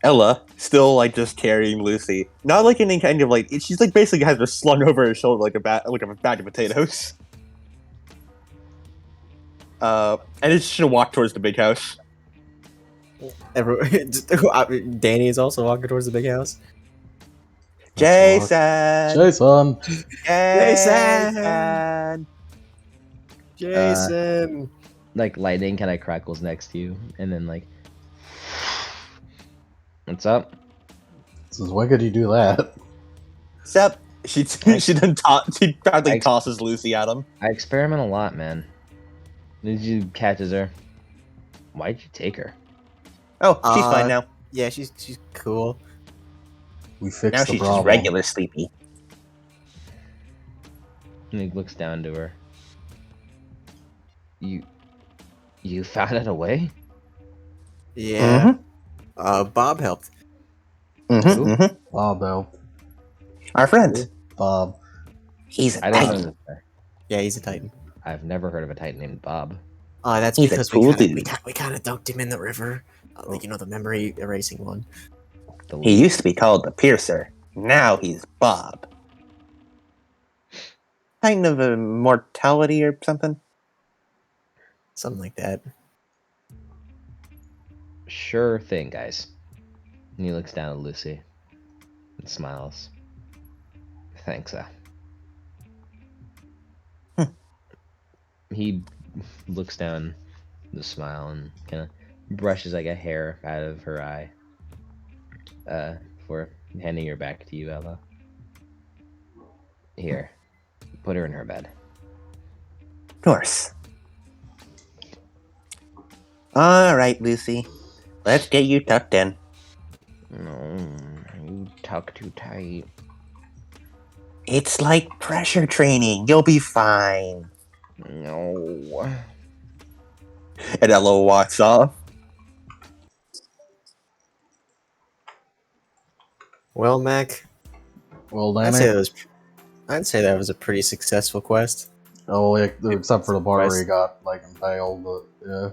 Ella, still like just carrying Lucy. Not like any kind of like she's like basically has her slung over her shoulder like a bag of potatoes. And it's just gonna walk towards the big house. Danny is also walking towards the big house. Jason! Jason! Jason! Like lightning kind of crackles next to you, and then like, what's up? Says, why could you do that? Sup? She proudly tosses Lucy at him. I experiment a lot, man. Did you catches her? Why'd you take her? Oh, she's fine now. Yeah, she's cool. We fixed Now the she's problem. just regular sleepy. And he looks down to her. You found out a way? Yeah. Bob helped. Bob helped. Our friend. Bob. He's a I don't titan. know. Yeah, he's a Titan. I've never heard of a Titan named Bob. That's He's a because cool we dude. kind of dunked him in the river. Like, the memory erasing one. He used to be called the Piercer. Now he's Bob. Titan of immortality or something? Something like that. Sure thing, guys. And he looks down at Lucy and smiles. Thanks, He looks down the smile and kind of brushes like a hair out of her eye. Before handing her back to you, Ella. Here, put her in her bed. Of course. Alright, Lucy. Let's get you tucked in. No, you tuck too tight. It's like pressure training. You'll be fine. No. And Ella walks off. Well, Mac, Well, I'd Danny. say that was a pretty successful quest. Oh, yeah, except for the part where he got, like, impaled, but, yeah.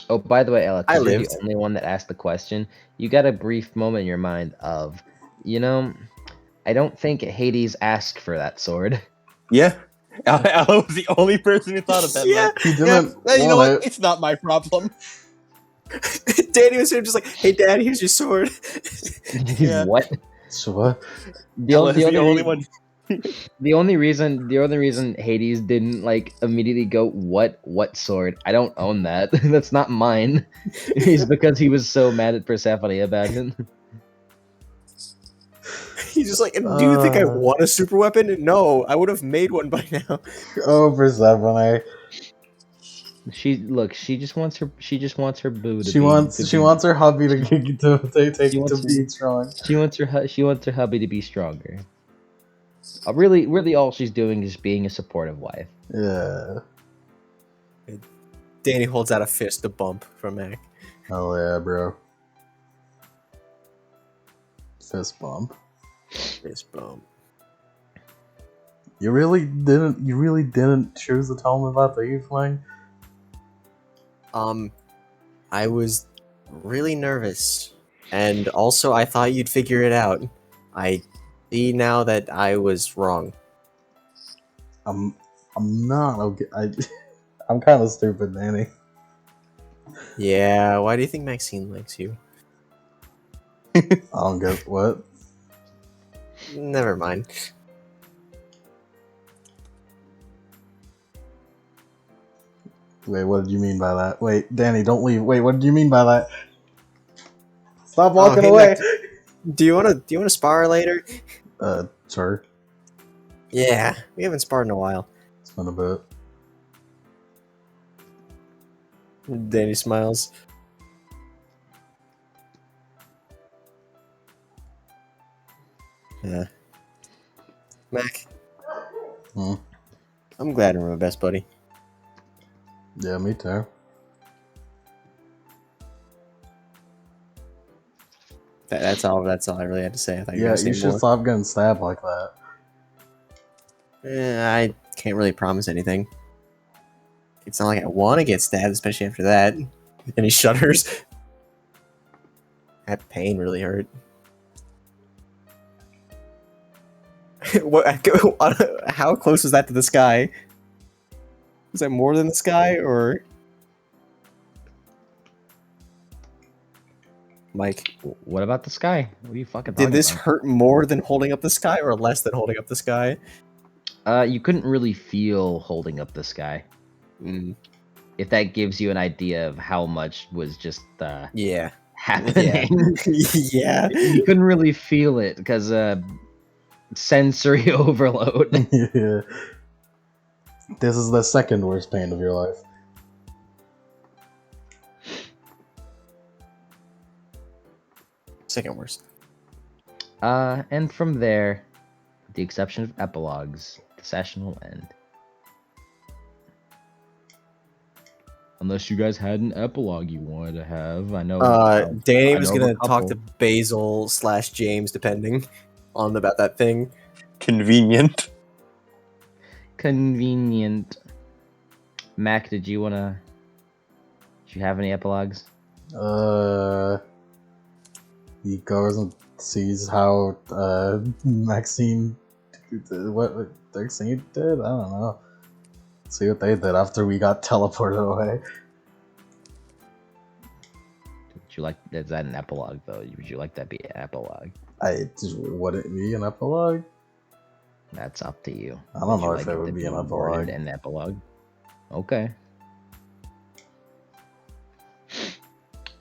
Oh, by the way, Ella, I 'cause you're lived. the only one that asked the question. You got a brief moment in your mind of, I don't think Hades asked for that sword. Yeah. Ella was the only person who thought of that. Yeah. He didn't You know want what? it. It's not my problem. Danny was here just like, hey, Dad, here's your sword. Yeah. What? So what? Ella's the only one. The only reason Hades didn't like immediately go, what sword? I don't own that. That's not mine. Is because he was so mad at Persephone about it. He's just like, do you think I want a super weapon? No, I would have made one by now. Oh, Persephone. She just wants her boo to She be, wants her hubby to take She wants to be strong. She wants her hubby to be stronger. Really, all she's doing is being a supportive wife. Yeah. Danny holds out a fist to bump from Mac. Oh yeah, bro. Fist bump. Fist bump. You really didn't choose to tell him about the Eveling? I was really nervous, and also I thought you'd figure it out. I see now that I was wrong. I'm not okay. I'm kind of stupid, Danny. Yeah, why do you think Maxine likes you? I don't get what. Never mind. Wait, what did you mean by that? Wait, Danny, don't leave. Wait, what did you mean by that? Stop walking hey, away. Mac, do you wanna spar later? Sure. Yeah, we haven't sparred in a while. It's been a bit. Danny smiles. Yeah. Mac, Hmm. I'm glad we're my best buddy. Yeah, me too. That's all I really had to say. I thought you were Yeah, gonna you say should more. stop getting stabbed like that. I can't really promise anything. It's not like I want to get stabbed, especially after that. And he shudders. That pain really hurt. What? How close was that to the sky? Was that more than the sky, or Mike? What about the sky? What are you fucking talking Did this about? hurt more than holding up the sky, or less than holding up the sky? You couldn't really feel holding up the sky. Mm, If that gives you an idea of how much was just yeah. happening. Yeah. You couldn't really feel it because sensory overload. Yeah. This is the second worst pain of your life. Second worst. And from there, with the exception of epilogues, the session will end. Unless you guys had an epilogue you wanted to have. I know. Danny I was know of a gonna talk couple. to Basil / James, depending on about that thing. Convenient. Convenient. Mac, did you have any epilogues? He goes and sees how Maxine, what Maxine did. I don't know. See what they did after we got teleported away. Would you like? Is that an epilogue though? Would you like that to be an epilogue? Would it be an epilogue? That's up to you. I don't know you if like it to would be an worded epilogue. An epilogue. Okay.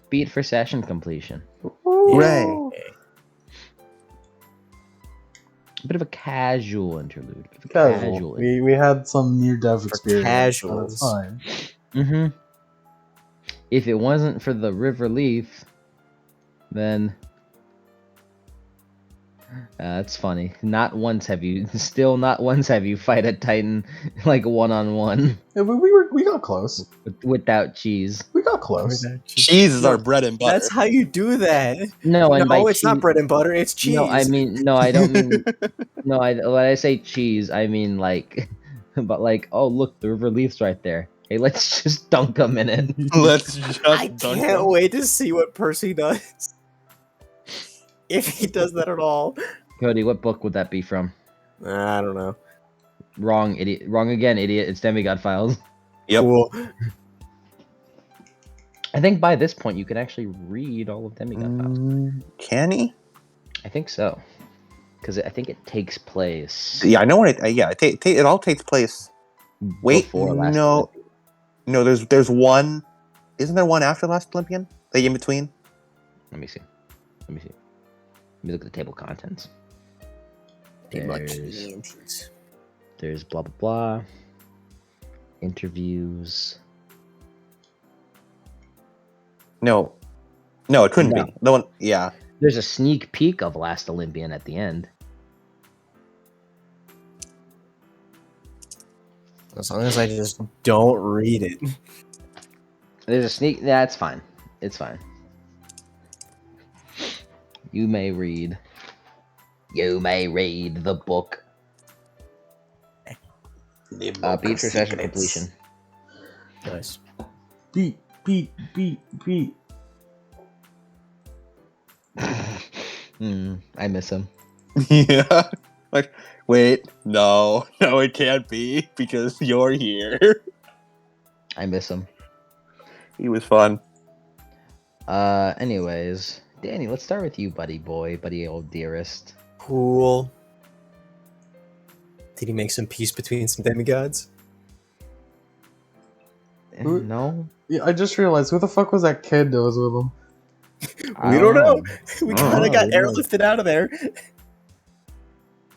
Beat for session completion. Hooray. A bit of a casual interlude. A bit of a Casual. We had some near death For experience. casuals. But it's fine. Mm-hmm. If it wasn't for the river leaf, then that's funny. Not once have you fight a Titan like one-on-one Yeah, we got close. without cheese. We got close. Cheese is our bread and butter. That's how you do that. No, and by No, it's not cheese- bread and butter. It's cheese. No, I don't mean. No, when I say cheese, I mean like, but like, oh look, the river leaf's right there. Hey, let's just dunk them in it. Let's just I dunk can't them. wait to see what Percy does. If he does that at all. Cody, what book would that be from? I don't know. Wrong, idiot. Wrong again, idiot. It's Demigod Files. Yep. Cool. I think by this point you can actually read all of Demigod Files. Can he? I think so, because I think it takes place. Yeah, I know what it. Yeah, it all takes place. Wait, before Last no, Olympian. no. There's one. Isn't there one after Last Olympian? Like in between? Let me see. Let me look at the table of contents. There's blah blah blah. Interviews. No, it couldn't No. be the one. Yeah, There's a sneak peek of Last Olympian at the end. As long as I just don't read it. There's a sneak. Yeah, it's fine. It's fine. You may read. You may read the book. Beat for session completion. Nice. Beat beat. I miss him. Yeah. Like, wait, no, it can't be because you're here. I miss him. He was fun. Anyways, Danny, let's start with you, buddy boy, buddy old dearest. Cool. Did he make some peace between some demigods? Who- No, Yeah, I just realized who the fuck was that kid that was with him? We don't know. We I don't kind know, of got we don't know. airlifted out of there.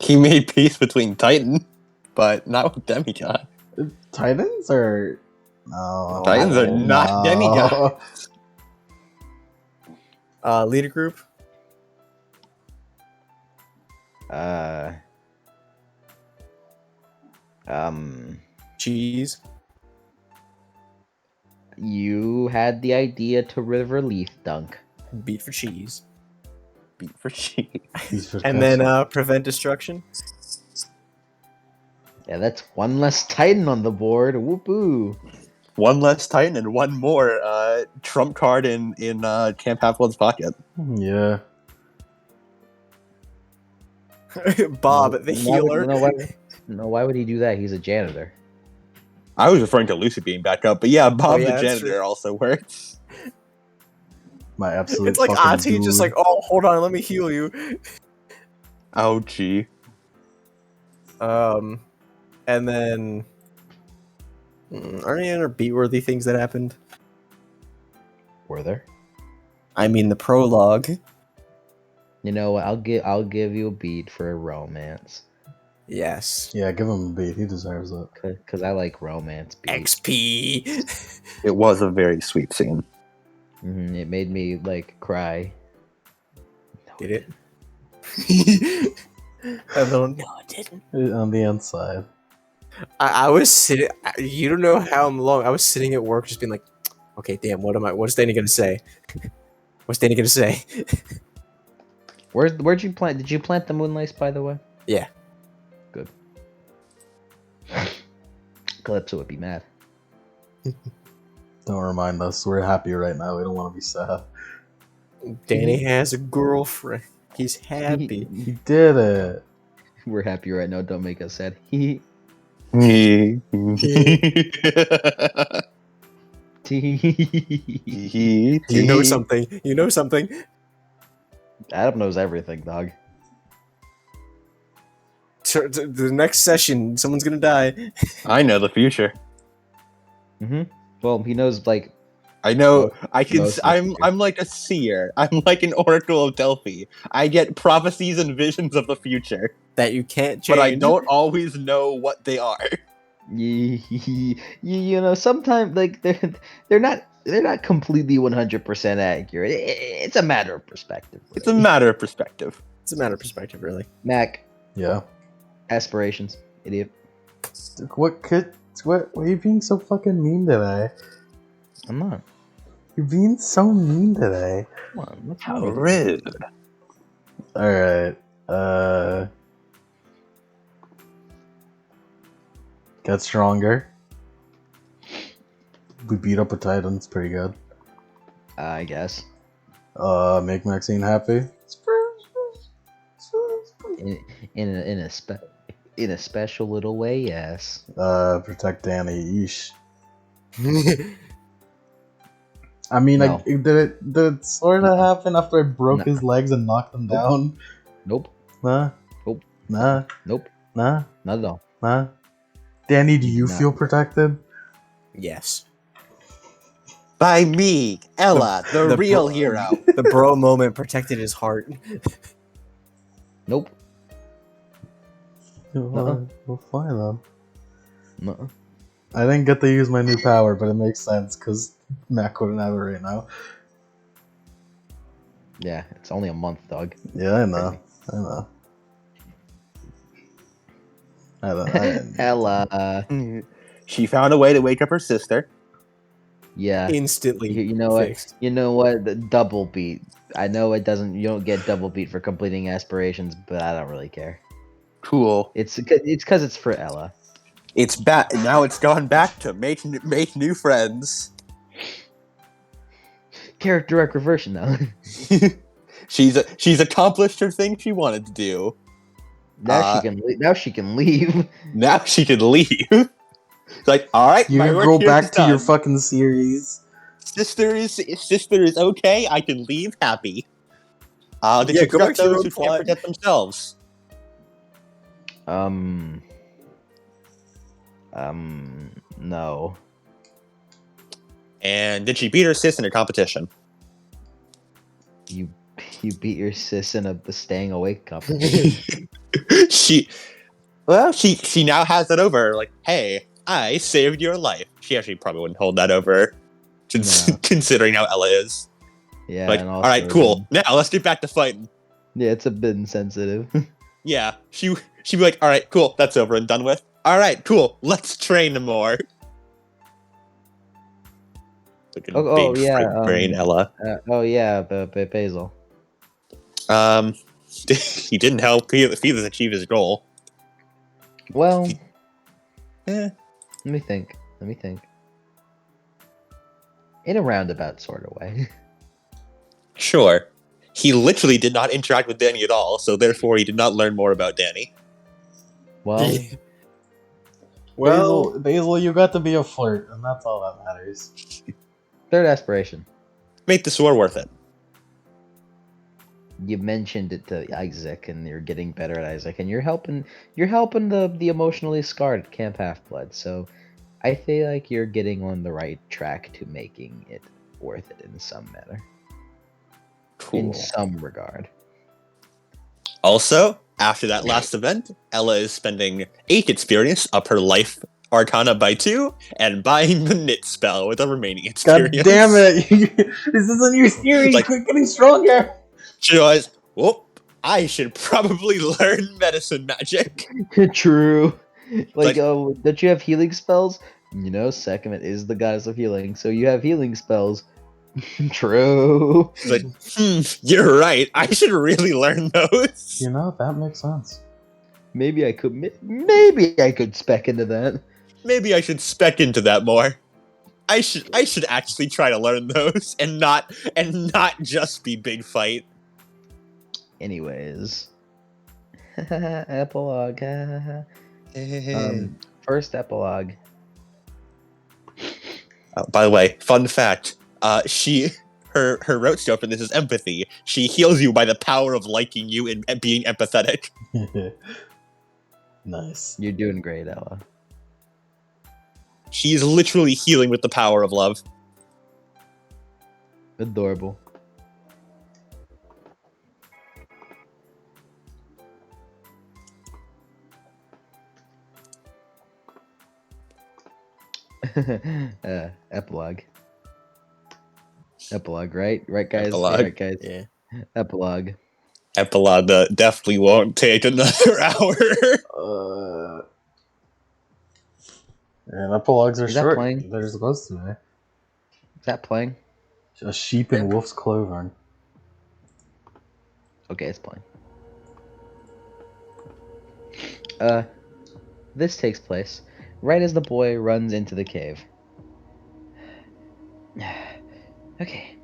He made peace between Titan, but not with demigod. Titans or no? Titans are not demigods. Leader group. Cheese. You had the idea to river leaf dunk. Beat for cheese. Beat for sheep. And then prevent destruction. Yeah, that's one less Titan on the board. Whoopoo. One less Titan and one more trump card in Camp Half-Blood's pocket. Yeah. Bob, the Why would- healer. why would he do that? He's a janitor. I was referring to Lucy being back up, but yeah, Bob yeah, the that's janitor true. also works. My absolute. It's like fucking Ati, just dude. like, oh, hold on, let me heal you. Ouchie. And then, are there any other beat-worthy things that happened? Were there? I mean, the prologue. You know what? I'll give you a beat for a romance. Yes. Yeah, give him a beat. He deserves it. Cause I like romance beats. XP. It was a very sweet scene. It made me like cry. Did it? I don't know. It didn't. On the inside. I was sitting. You don't know how long I was sitting at work, just being like, "Okay, damn. What's Danny gonna say? What's Danny gonna say?" Where'd you plant? Did you plant the moonlights, by the way? Yeah. Good. Calypso would be mad. Don't remind us. We're happy right now. We don't want to be sad. Danny has a girlfriend. He's happy. He did it. We're happy right now. Don't make us sad. You You know something. You know something. Adam knows everything, dog. The next session, someone's gonna die. I know the future. Well, he knows like I know. I can. Most of the I'm. future. I'm like a seer. I'm like an oracle of Delphi. I get prophecies and visions of the future, That you can't change. but I don't always know what they are. you know, sometimes like they're not completely 100% accurate. It's a matter of perspective. It's a really. matter of perspective. It's a matter of perspective, really. Mac Yeah. aspirations, idiot. What could? What? Why are you being so fucking mean today? I'm not. You're being so mean today. Come on, what's How wrong with you? rude. All right. Get stronger. We beat up a Titan. It's pretty good. I guess Make Maxine happy. in a special little way, yes. Protect Danny. Yeesh. I mean, No. did it sort of happen after I broke No. his legs and knocked him down? Nope. Nah. Nope. Nah. Nope. Nah. Not at all. Nah. Danny, do you No. feel protected? Yes. By me, Ella, the real hero. The bro moment protected his heart. Nope. Well, fine then. No. I didn't get to use my new power, but it makes sense because Mac wouldn't have it right now. Yeah, it's only a month, dog. Yeah, I know. I know. Ella. She found a way to wake up her sister. Yeah. Instantly. You know what? fixed. You know what? The double beat. I know it doesn't. You don't get double beat for completing aspirations, but I don't really care. Cool. It's because it's for Ella. It's back now. It's gone back to make new friends. character arc reversion now. She's accomplished her thing she wanted to do. Now she can. Now she can leave. Now she can leave. It's like, all right, You my can work go here back is to your done. fucking series. Sister is okay. I can leave happy. Did Yeah, you go back protect to your those own who can't plot. protect themselves? No. And did she beat her sis in a competition? You beat your sis in a staying awake competition. she now has that over her. Like, hey, I saved your life. She actually probably wouldn't hold that over her, No. considering how Ella is. Yeah, Like, and all also, right, cool. Now let's get back to fighting. yeah, it's a bit insensitive. Yeah, she'd be like, all right, cool, that's over and done with. All right, cool, let's train more. Looking Oh, big yeah, Fred brain, Ella. Basil. He didn't help Felix achieve his goal. Well, Eh, let me think. In a roundabout sort of way. sure. He literally did not interact with Danny at all, so therefore he did not learn more about Danny. Well, Well, Basil, you got to be a flirt, and that's all that matters. third aspiration. Make this war worth it. You mentioned it to Isaac, and you're getting better at Isaac, and you're helping the emotionally scarred at Camp Half Blood. So, I feel like you're getting on the right track to making it worth it in some manner, Cool. in some regard. Also, after that last event, Ella is spending 8 experience up her life Arcana by 2 and buying the knit spell with the remaining experience. God damn it! This is a new series. Like- Quit getting stronger. She realized, whoop, I should probably learn medicine magic. True. Like, Like- oh, don't you have healing spells? You know, Sekhmet is the goddess of healing, so you have healing spells. True. She's like, you're right. I should really learn those. You know, that makes sense. Maybe I could spec into that. Maybe I should spec into that more. I should actually try to learn those and not just be big fight. Anyways. Epilogue. First epilogue. By the way, fun fact: her route skill for this is empathy. She heals you by the power of liking you and being empathetic. Nice. You're doing great, Ella. She's literally healing with the power of love. Adorable. Epilogue. Epilogue, right? Right, guys? Epilogue. Right, guys? yeah. Epilogue. Epilogue definitely won't take another hour. And epilogues are Is that short. playing? They're supposed to be. Is that playing? A sheep in wolf's clothing. Okay, it's playing. This takes place right as the boy runs into the cave. Okay.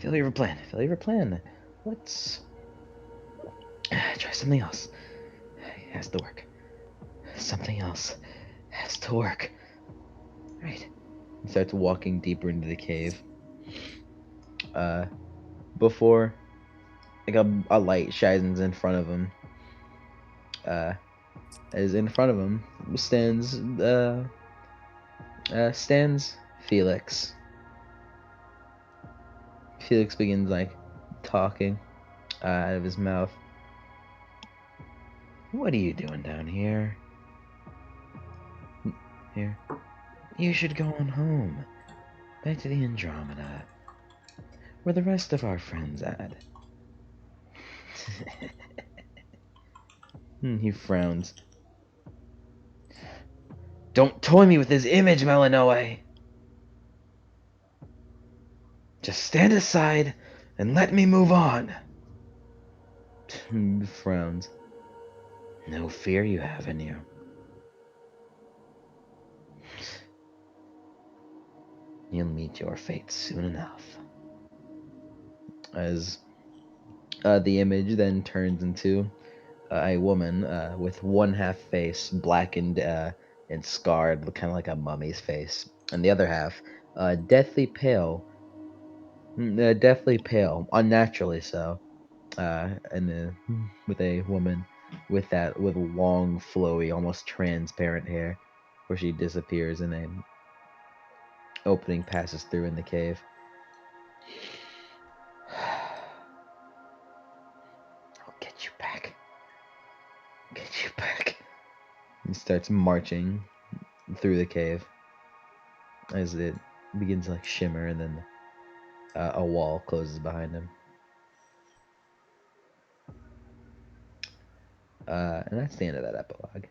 Failure of plan. Let's try something else. It has to work. Something else has to work. Right. He starts walking deeper into the cave. Before like a light shines in front of him. As in front of him stands Felix. Felix begins like talking out of his mouth. What are you doing down here? Here. You should go on home. Back to the Andromeda. Where the rest of our friends at. He frowns. Don't toy me with his image, Melanoe! Just stand aside and let me move on. Frowns. No fear you have in you. You'll meet your fate soon enough. As the image then turns into a woman with one half face blackened and scarred, kind of like a mummy's face, and the other half deathly pale, unnaturally so, and with a woman with long, flowy, almost transparent hair, where she disappears in a opening passes through in the cave. I'll get you back. Get you back. He starts marching through the cave as it begins to like shimmer, and then a wall closes behind him. And that's the end of that epilogue.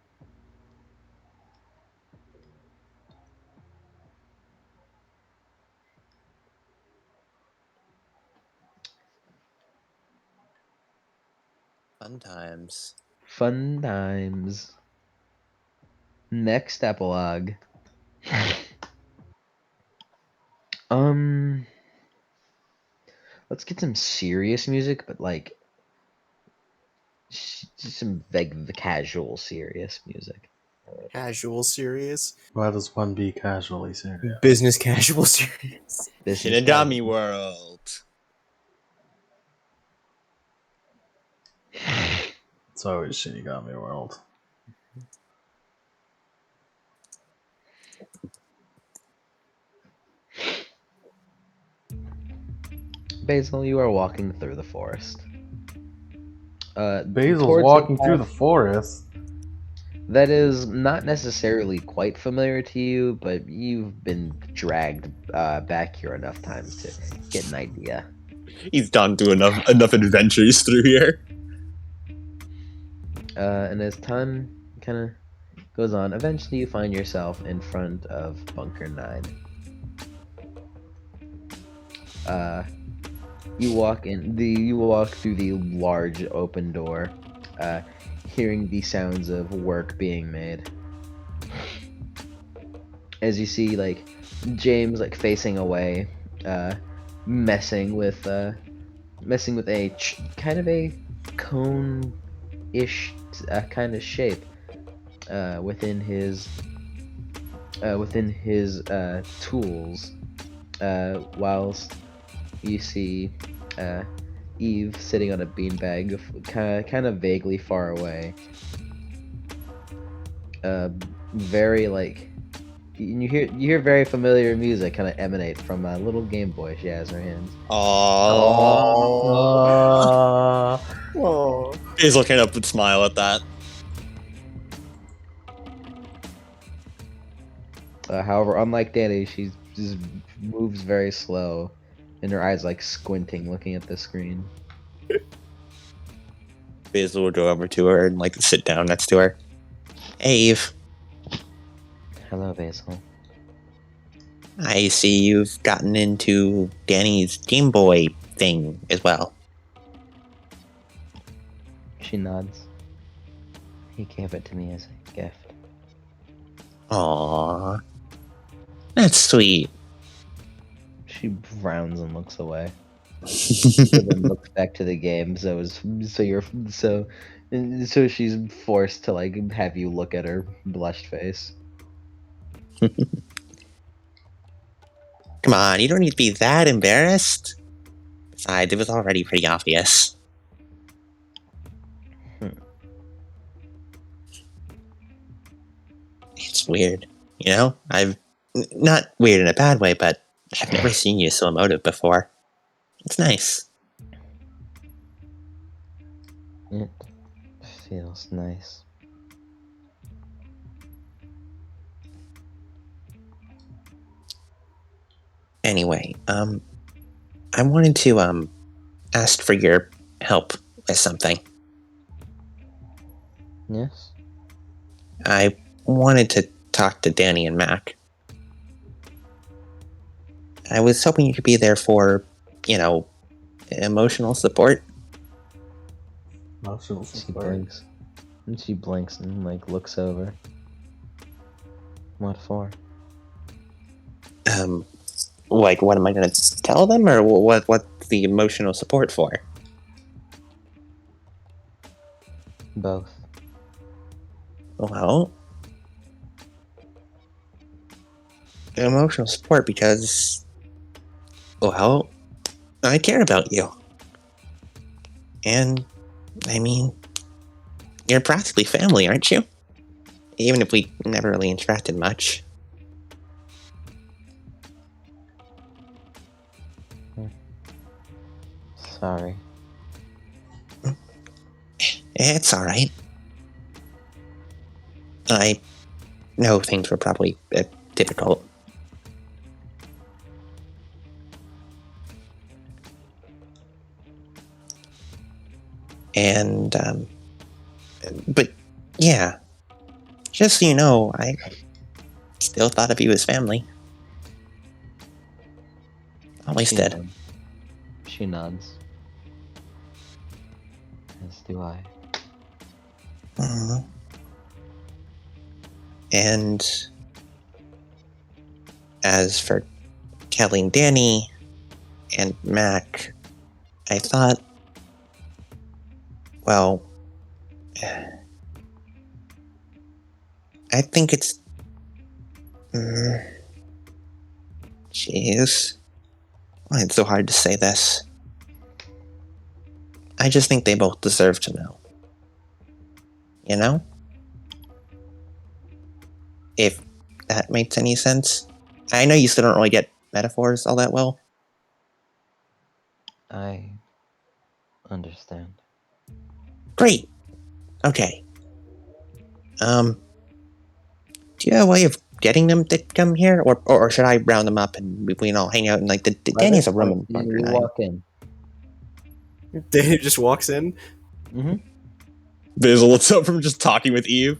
Fun times. Fun times. Next epilogue. Let's get some serious music, but like just some like the casual serious music. Casual serious. Why does one be casually serious? Business casual serious. Business Shinigami casual. World. It's always Shinigami World. Basil, you are walking through the forest. Basil's towards a walking through the path forest. that is not necessarily quite familiar to you, but you've been dragged back here enough times to get an idea. He's done to enough adventures through here. And as time kind of goes on, eventually you find yourself in front of Bunker 9. You walk through the large open door, hearing the sounds of work being made. As you see, like James, like facing away, messing with a kind of a cone-ish kind of shape within his tools, whilst you see Eve sitting on a beanbag, kind of vaguely far away. Very like you hear very familiar music kind of emanate from a little Game Boy she has in her hands. Oh. Oh. He's looking up and smile at that. However, unlike Danny, she just moves very slow, and her eyes like squinting, looking at the screen. Basil will go over to her and like sit down next to her. Hey, Eve. Hello, Basil. I see you've gotten into Danny's Game Boy thing as well. She nods. He gave it to me as a gift. Aww. That's sweet. She frowns and looks away. And then looks back to the game. So she's forced to like have you look at her blushed face. Come on, you don't need to be that embarrassed. Besides, it was already pretty obvious. It's weird. You know? Not weird in a bad way, but I've never seen you so emotive before. It's nice. It feels nice. Anyway, I wanted to, ask for your help with something. Yes? I wanted to talk to Danny and Mac. I was hoping you could be there for, emotional support. Emotional She support. blinks. And she blinks and like looks over. What for? Like, what am I going to tell them, or what's the emotional support for? Both. Well, emotional support because, well, I care about you. And, I mean, you're practically family, aren't you? Even if we never really interacted much. Sorry. It's alright. I know things were probably difficult. And, but, yeah. Just so you know, I still thought of you as family. Always She did. nods. She nods. As do I. Mhm. And as for Kelly and Danny and Mac, I thought, well, I think it's... Jeez. Why it's so hard to say this? I just think they both deserve to know. You know? If that makes any sense. I know you still don't really get metaphors all that well. I understand. Great. Okay. Do you have a way of getting them to come here? Or should I round them up and we can all hang out in, like, Danny has a room in You 109. walk in. Danny just walks in. Mm-hmm. Basil looks up from just talking with Eve.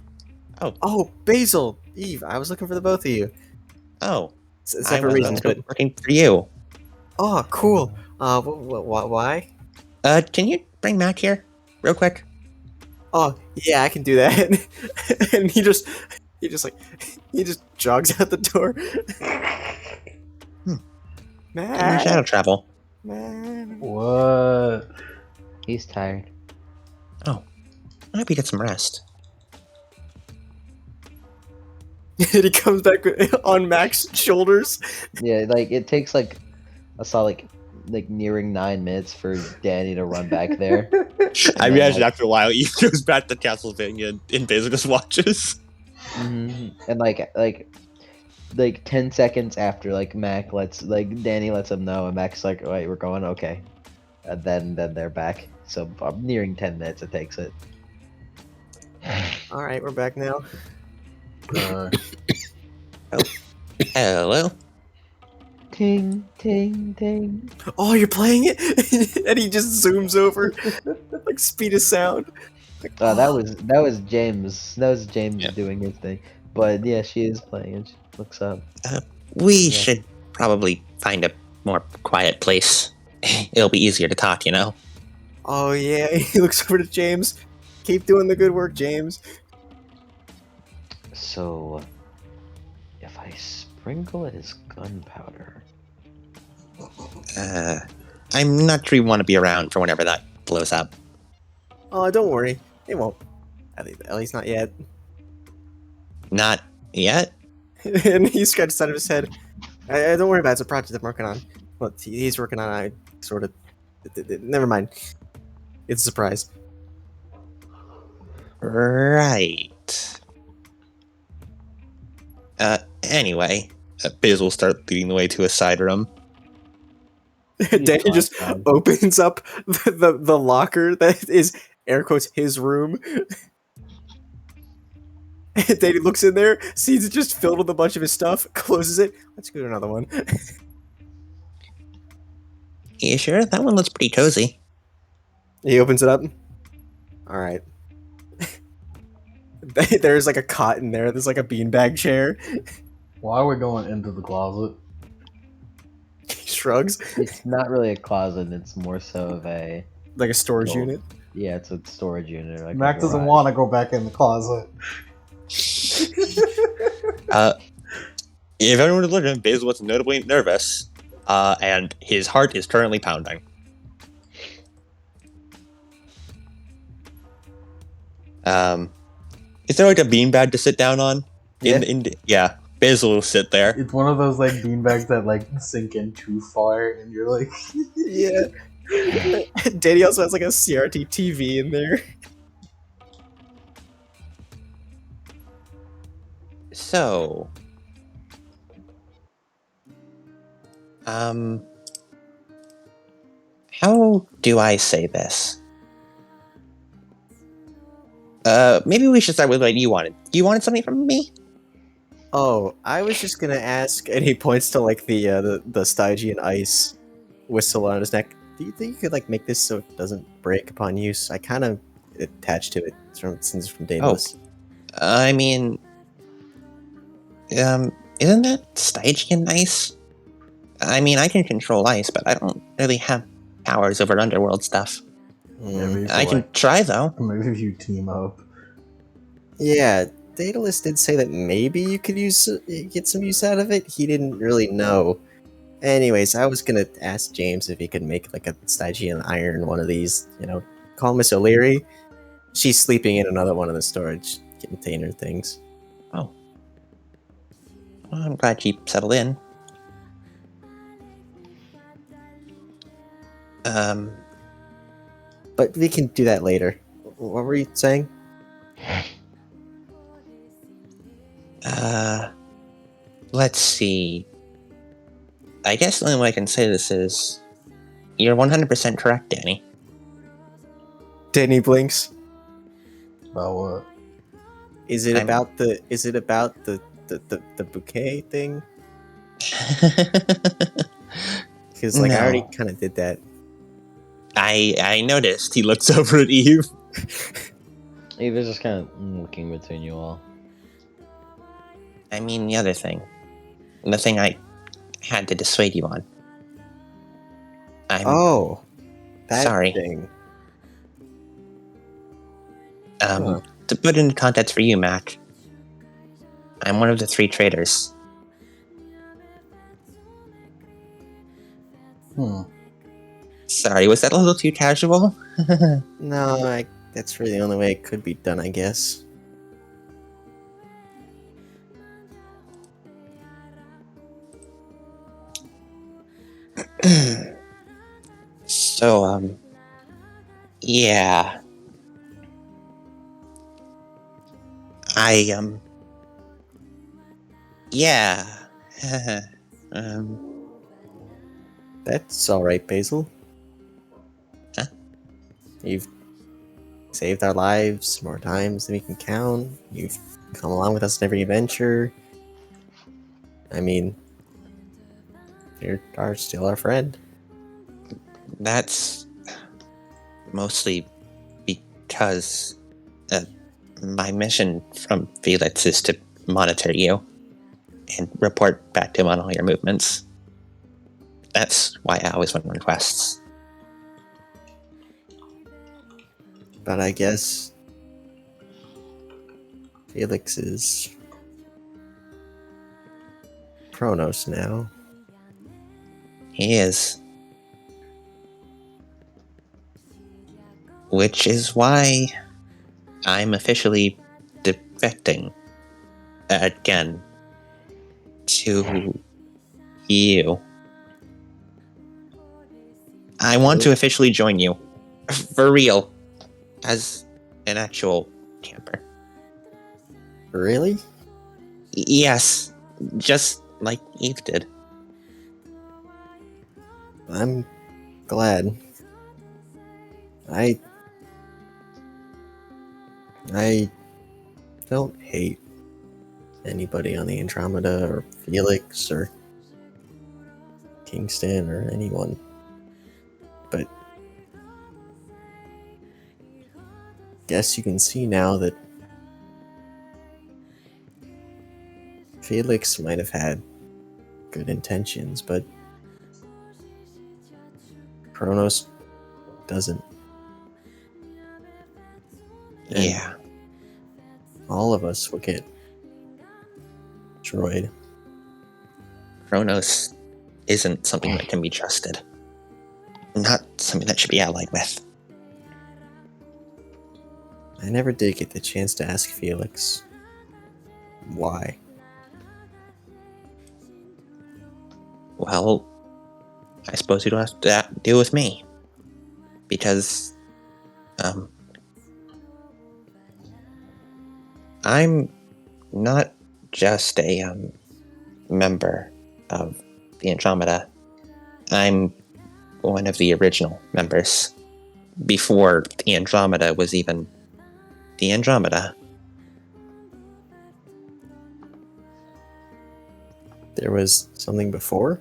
Oh, Basil, Eve, I was looking for the both of you. Oh, I Separate was reasons, but working for you. oh, cool. Why? Can you bring Mac here? Real quick? Oh, yeah, I can do that. And he just jogs out the door. Give me Man, shadow travel. man. What? He's tired. I hope you get some rest. And he comes back on Mac's shoulders. Yeah, like it takes like I saw like nearing 9 minutes for Danny to run back there. I then, imagine like- after a while, Eve goes back to Castlevania and Basil just watches. And like 10 seconds after Danny lets him know, and Mac's like, "Wait, we're going, okay." And then they're back. So nearing 10 minutes it takes it. All right, we're back now. Hello? Ting ting ting. Oh, you're playing it, and he just zooms over, like speed of sound. Like, That was James. That was James Yeah. doing his thing. But yeah, she is playing it. She looks up. We Yeah. should probably find a more quiet place. It'll be easier to talk, you know? Oh yeah, he looks over to James. Keep doing the good work, James. So, if I sprinkle it as gunpowder, I'm not sure you want to be around for whenever that blows up. Oh, don't worry, it won't. At least not yet. Not yet? And he scratches out of his head. Don't worry about it. It's a project I'm working on. Well, he's working on. I sort of. Never mind. It's a surprise. Right. Anyway, Basil will start leading the way to a side room. Danny just opens up the locker that is air quotes his room. And Danny looks in there, sees it just filled with a bunch of his stuff, closes it. Let's go to another one. You sure? That one looks pretty cozy. He opens it up. All right. There's like a cot in there. There's like a beanbag chair. Why are we going into the closet? He shrugs. it's not really a closet. It's more so of a Like a storage Oh. unit. yeah, it's a storage unit. Like Mac doesn't want to go back in the closet. If everyone was looking, Basil was notably nervous. and his heart is currently pounding. Is there like a beanbag to sit down on? Yeah. Basil will sit there. It's one of those like beanbags that like sink in too far, and you're like, Yeah. Danny also has like a CRT TV in there. So, how do I say this? Maybe we should start with what you wanted. You wanted something from me? Oh, I was just gonna ask, and he points to like the Stygian ice whistle on his neck. Do you think you could like make this so it doesn't break upon use? I kind of attached to it since it's from Daedalus. I mean, isn't that Stygian ice? I mean, I can control ice, but I don't really have powers over underworld stuff. maybe if I you, can like, try, though. maybe if you team up. Yeah, Daedalus did say that maybe you could get some use out of it. He didn't really know. Anyways, I was gonna ask James if he could make like a Stygian iron one of these. Call Miss O'Leary. She's sleeping in another one of the storage container things. Oh. Well, I'm glad she settled in. But we can do that later. What were you saying? Let's see. I guess the only way I can say this is, you're 100% correct, Danny. Danny blinks. About what? Is it I'm- about the bouquet thing? Because I already No. kind of did that. I noticed. He looks over at Eve. Eve is just kind of looking between you all. I mean, the other thing. The thing I had to dissuade you on. I'm That sorry. thing. To put into context for you, Mac, I'm one of the 3 traitors. Sorry, was that a little too casual? No, that's really the only way it could be done, I guess. So, yeah. Yeah. That's alright, Basil. Huh? You've saved our lives more times than we can count. You've come along with us in every adventure. I mean, you are still our friend. That's mostly because my mission from Felix is to monitor you and report back to him on all your movements. That's why I always went on quests. But I guess Felix is Kronos now. He is. Which is why I'm officially defecting again to you. I want to officially join you. For real. As an actual camper. Really? Yes. Just like Eve did. I'm glad. I don't hate anybody on the Andromeda or Felix or Kingston or anyone. But guess you can see now that Felix might have had good intentions, but Kronos doesn't. And Yeah. all of us will get destroyed. Kronos isn't something that can be trusted. Not something that should be allied with. I never did get the chance to ask Felix why. Well, I suppose you don't have to deal with me. Because, I'm not just a, member of the Andromeda. I'm one of the original members. Before the Andromeda was even the Andromeda. There was something before?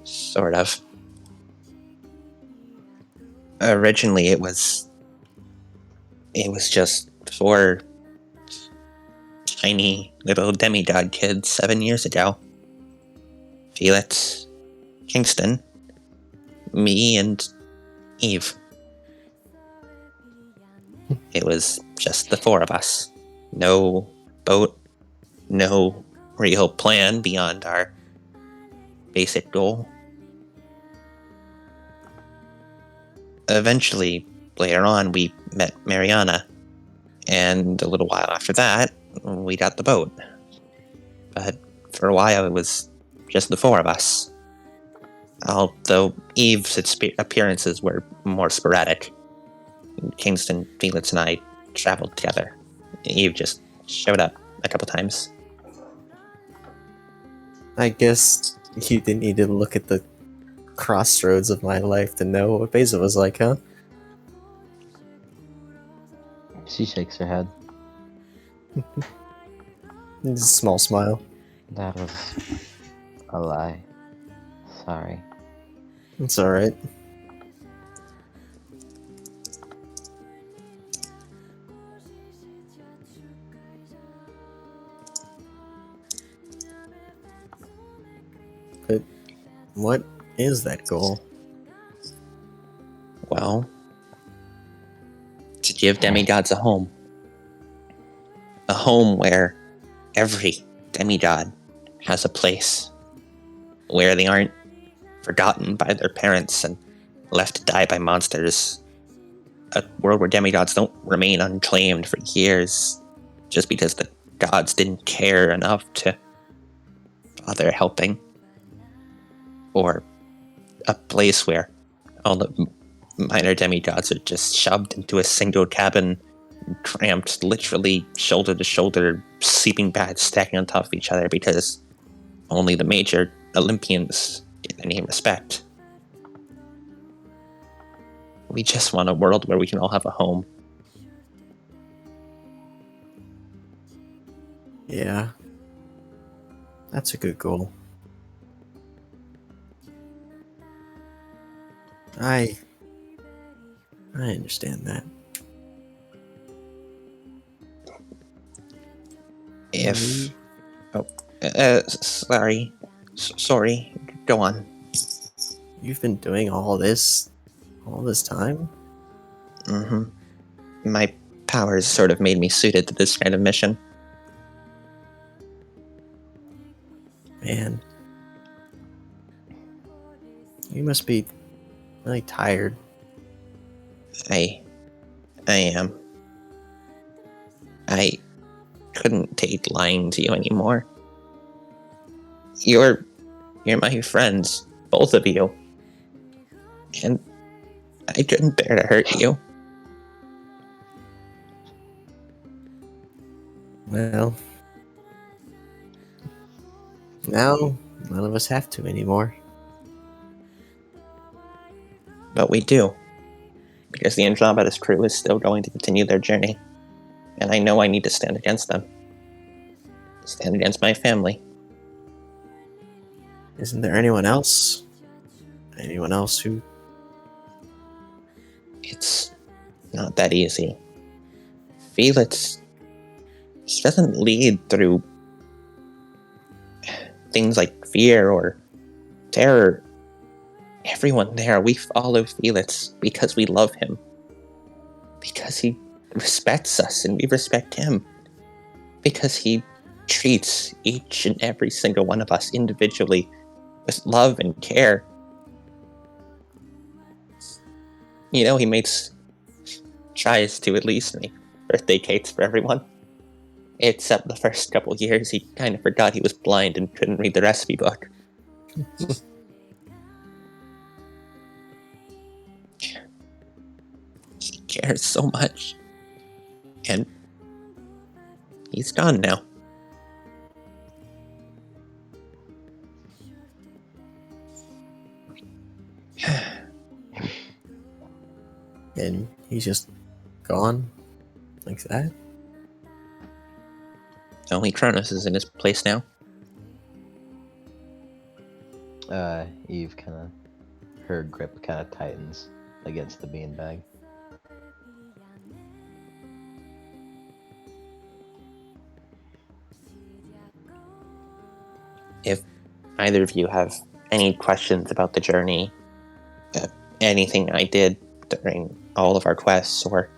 Sort of. Originally it was just 4 tiny little demigod kids 7 years ago. Felix, Kingston, me, and Eve. It was just the 4 of us. No boat, no real plan beyond our basic goal. Eventually, later on, we met Mariana, and a little while after that, we got the boat. But for a while, it was just the 4 of us. Although Eve's appearances were more sporadic. Kingston, Felix, and I traveled together. Eve just showed up a couple times. I guess you didn't need to look at the crossroads of my life to know what Basil was like, huh? She shakes her head. Just a small smile. That was a lie. Sorry. It's alright. But what is that goal? Well, to give demigods a home. A home where every demigod has a place. Where they aren't forgotten by their parents and left to die by monsters. A world where demigods don't remain unclaimed for years just because the gods didn't care enough to bother helping. Or a place where all the minor demigods are just shoved into a single cabin, cramped literally shoulder to shoulder, sleeping bags stacking on top of each other because only the major Olympians get any respect. We just want a world where we can all have a home. Yeah. That's a good goal. I understand that. If... Oh, sorry. Sorry. Go on. You've been doing all this time? Mm-hmm. My powers sort of made me suited to this kind of mission. Man. You must be really tired. I am. I couldn't take lying to you anymore. You're my friends, both of you. And I couldn't bear to hurt you. Well, now none of us have to anymore. But we do. Because the Andromeda's crew is still going to continue their journey. And I know I need to stand against them. Stand against my family. Isn't there anyone else? Anyone else who... It's not that easy. Felix, he doesn't lead through things like fear or terror. Everyone there, we follow Felix because we love him. Because he respects us and we respect him. Because he treats each and every single one of us individually with love and care. You know, tries to at least make birthday cakes for everyone. Except the first couple years, he kind of forgot he was blind and couldn't read the recipe book. He cares so much. And he's gone now. And he's just gone like that. Only Kronos is in his place now. Eve kind of, her grip kind of tightens against the beanbag. If either of you have any questions about the journey, anything I did during all of our quests, or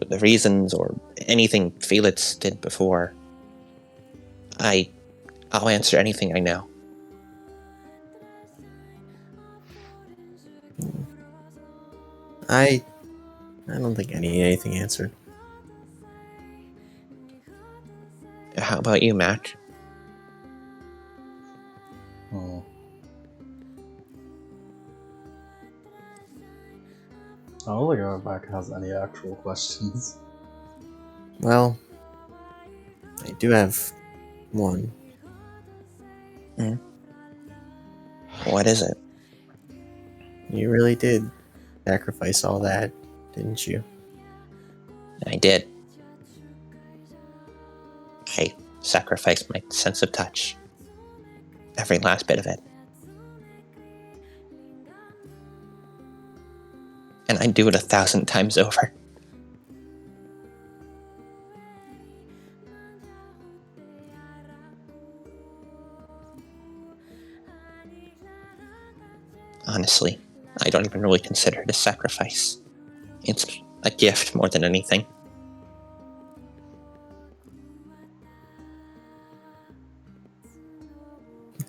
the reasons, or anything Felix did before, I'll answer anything I know. I don't think I need anything answered. How about you, Matt? Oh. I don't think our back has any actual questions. Well, I do have one. What is it? You really did sacrifice all that, didn't you? I did. I sacrificed my sense of touch. Every last bit of it. And I'd do it 1,000 times over. Honestly, I don't even really consider it a sacrifice. It's a gift more than anything.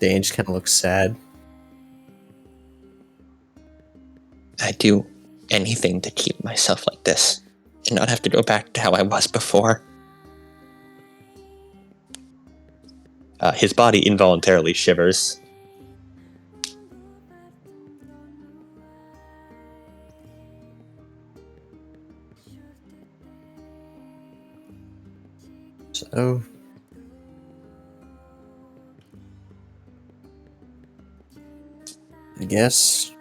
Dane just kind of looks sad. I'd do anything to keep myself like this and not have to go back to how I was before. His body involuntarily shivers. So, I guess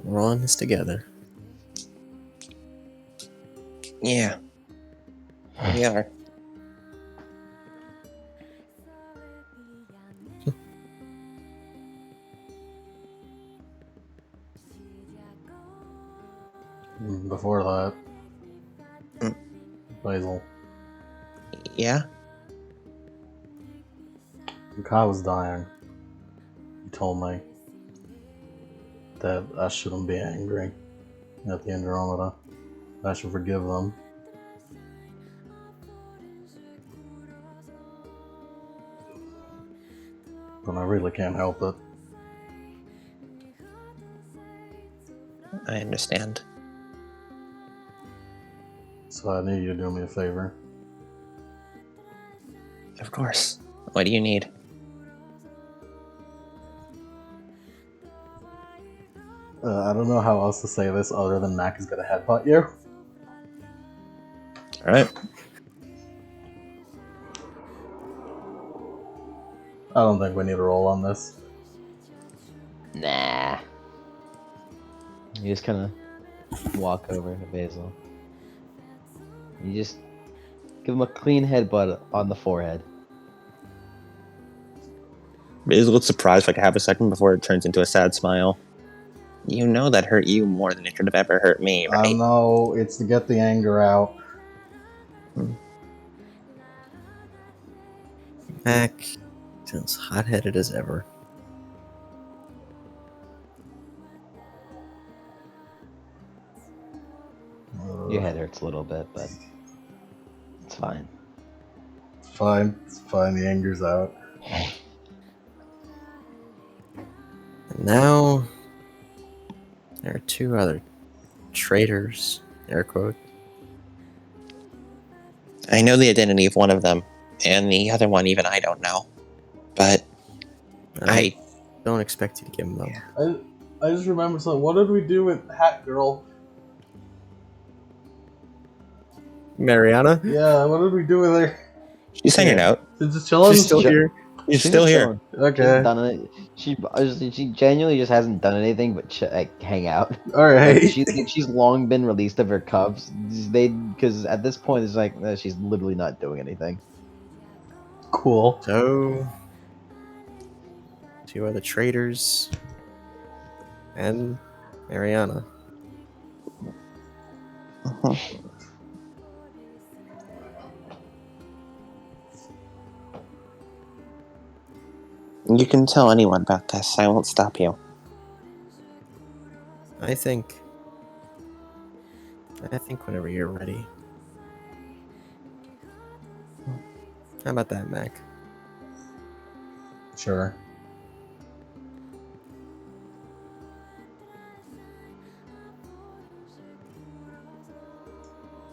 we're on this together. Yeah. We are. Before that, Mm. Basil, Yeah? when Kai was dying, he told me that I shouldn't be angry at the Andromeda. I should forgive them. But I really can't help it. I understand. So I need you to do me a favor. Of course. What do you need? I don't know how else to say this other than Mac is gonna headbutt you. Alright. I don't think we need a roll on this. Nah. You just kind of walk over to Basil. You just give him a clean headbutt on the forehead. Basil looks surprised for like a half a second before it turns into a sad smile. You know that hurt you more than it could have ever hurt me, I right? know, it's to get the anger out. Mac sounds hot-headed as ever. Your head hurts a little bit, but it's fine. It's fine, the anger's out. Now, there are two other traitors, air quote. I know the identity of one of them, and the other one even I don't know. But I don't expect you to give them up. I just remembered something. What did we do with Hat Girl? Mariana? Yeah, what did we do with her? she's hanging out. She's just chilling? She's still here. She's She's still just here. chilling. She Okay. hasn't done it. She genuinely just hasn't done anything but like hang out. Alright. Like, she's long been released of her cubs. Because at this point it's like she's literally not doing anything. Cool. So, two other traitors and Mariana. You can tell anyone about this. I won't stop you. I think whenever you're ready. How about that, Mac? Sure.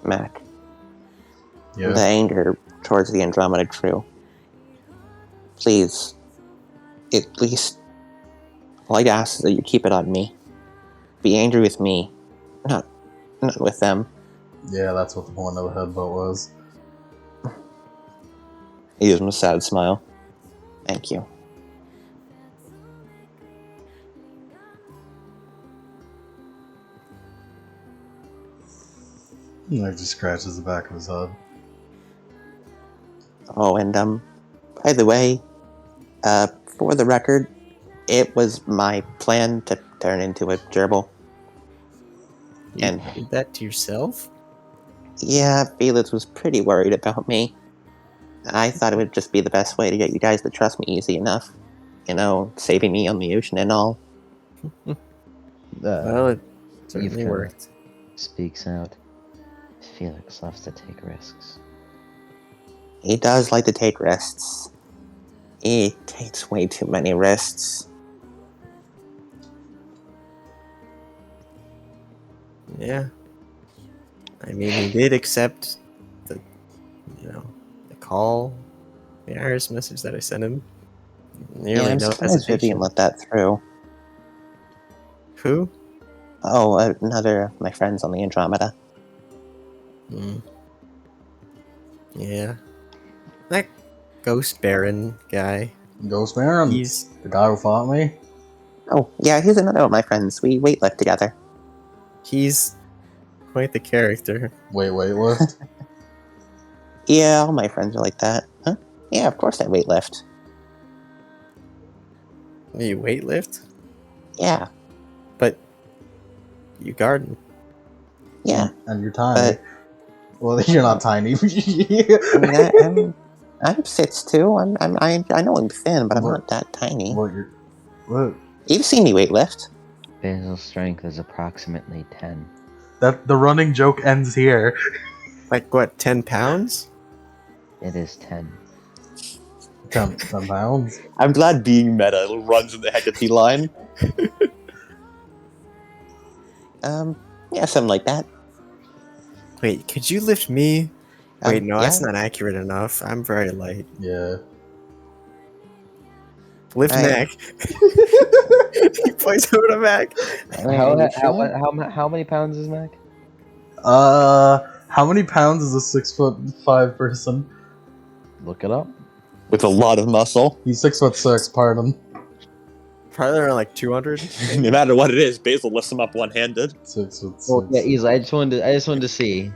Mac. Yeah. The anger towards the Andromeda crew. Please, at least, all I'd ask is that you keep it on me. Be angry with me, not with them. Yeah, that's what the point of the headbutt was. He gives him a sad smile. Thank you. He like just scratches the back of his head. Oh, and by the way, for the record, it was my plan to turn into a gerbil. And You did that to yourself? yeah, Felix was pretty worried about me. I thought it would just be the best way to get you guys to trust me easy enough. You know, saving me on the ocean and all. Well, it You've certainly got- worked. Speaks out. Felix loves to take risks. He does like to take risks. He takes way too many risks. Yeah. I mean, he did accept the call, the IRS message that I sent him. Nearly Yeah, I'm no surprised Vivian hesitation. let that through. Who? Oh, another of my friends on the Andromeda. Yeah. That Ghost Baron guy. Ghost Baron? He's the guy who fought me? Oh, yeah, he's another of my friends. We weightlift together. quite the character. Wait, lift? Yeah, all my friends are like that. Huh? Yeah, of course I weightlift. You weightlift? Yeah, But you garden. yeah. And you're tiny. But Well, you're not tiny. I mean, I'm 6'2". I know I'm thin, but I'm What? not that tiny. What? You've seen me weightlift. Basil's strength is approximately 10. That the running joke ends here. Like what, 10 pounds? It is 10. 10 pounds. I'm glad being meta runs in the Hecate line. Yeah, something like that. Wait, could you lift me? Wait, no, yeah. that's not accurate enough. I'm very light. Yeah. Lift I- Mac. He points over to Mac. How many pounds is Mac? How many pounds is a 6'5" person? Look it up. With a lot of muscle. He's 6'6", pardon. Probably around like 200. No matter what it is, Basil lifts him up one-handed. 6'6". Well, yeah, easily. I just wanted to see.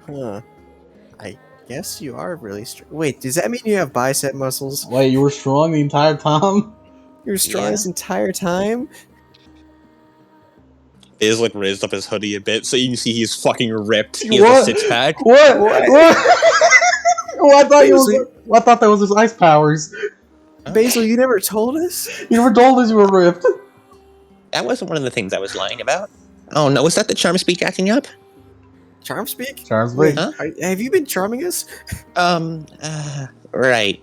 Huh. I guess you are really strong. Wait, does that mean you have bicep muscles? Wait, you were strong the entire time? You were strong Yeah. this entire time? Basil raised up his hoodie a bit, so you can see he's fucking ripped. He What? has a six-pack. What? Oh, I thought that was his ice powers. Basil, you never told us? You were told us you were ripped. That wasn't one of the things I was lying about. Oh no, was that the charm speak acting up? Charm speak? Charms Wait, me. Huh? have you been charming us? Right.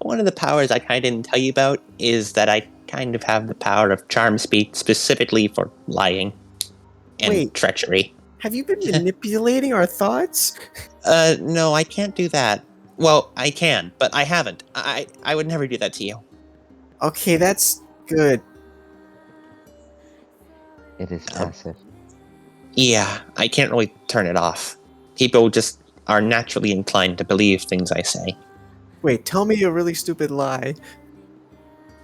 one of the powers I kind of didn't tell you about is that I kind of have the power of charm speak specifically for lying and Wait. treachery. Have you been manipulating our thoughts? No, I can't do that. Well, I can, but I haven't. I would never do that to you. Okay, that's good. It is passive. Yeah, I can't really turn it off. People just are naturally inclined to believe things I say. Wait, tell me a really stupid lie.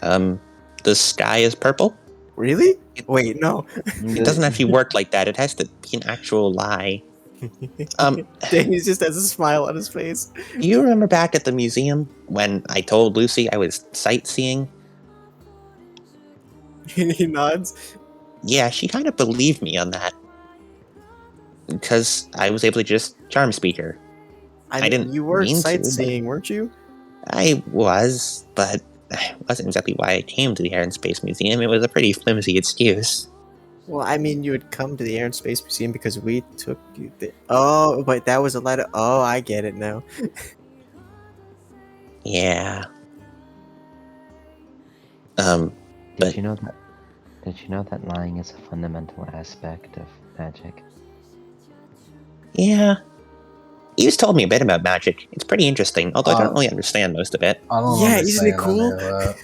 The sky is purple? Really? Wait, no. It doesn't actually work like that. It has to be an actual lie. Danny just has a smile on his face. Do you remember back at the museum when I told Lucy I was sightseeing? And he nods. Yeah, she kind of believed me on that. Because I was able to just charm speak her. I mean, didn't you were mean to, sightseeing, weren't you? I was, but it wasn't exactly why I came to the Air and Space Museum. It was a pretty flimsy excuse. Well, I mean, you would come to the Air and Space Museum because we took you there. Oh, but that was a letter. Oh, I get it now. Yeah. Did but- you know that? Did you know that lying is a fundamental aspect of magic? Yeah. You just told me a bit about magic. It's pretty interesting, although I don't really understand most of it. I don't Yeah, isn't it understand cool? any of that.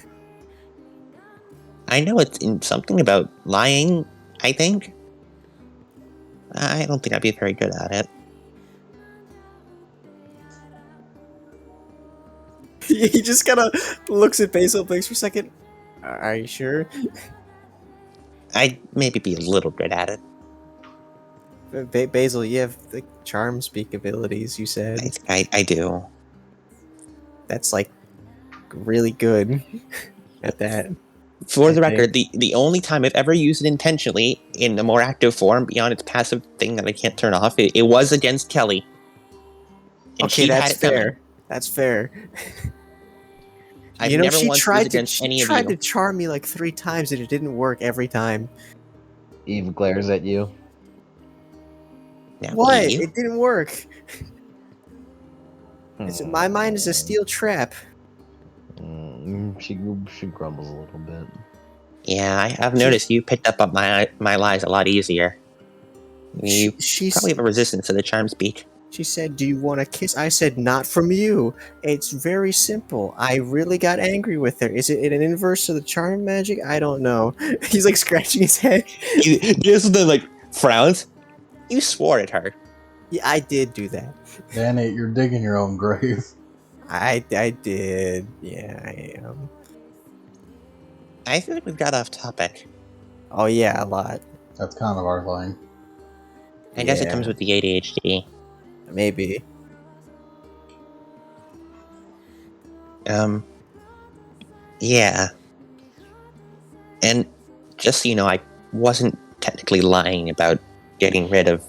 I know it's in something about lying, I think. I don't think I'd be very good at it. He just kind of looks at Basil, blinks for a second. Are you sure? I'd maybe be a little good at it. Basil, you have the charm speak abilities, you said. I do. That's like really good at that. For the Okay. record, the only time I've ever used it intentionally in a more active form beyond its passive thing that I can't turn off, it was against Kelly. And Okay, she had that's it coming. fair. That's fair. I've You know, never she once tried used to against she any of tried you. to charm me like 3 times and it didn't work every time. Eve glares at you. Now, What? you? It didn't work. My mind is a steel trap. She grumbles a little bit. Yeah, I've noticed you picked up on my lies a lot easier. You She probably have a resistance to the charm speak. She said, "Do you want a kiss?" I said, "Not from you." It's very simple. I really got angry with her. Is it an inverse of the charm magic? I don't know. He's like scratching his head. Just then, like, frowns. You swore at her. Yeah, I did do that. Danny, you're digging your own grave. I did. Yeah, I am. I feel like we've got off topic. Oh yeah, a lot. That's kind of our thing. I guess it Yeah. comes with the ADHD. Maybe. Yeah. And just so you know, I wasn't technically lying about getting rid of...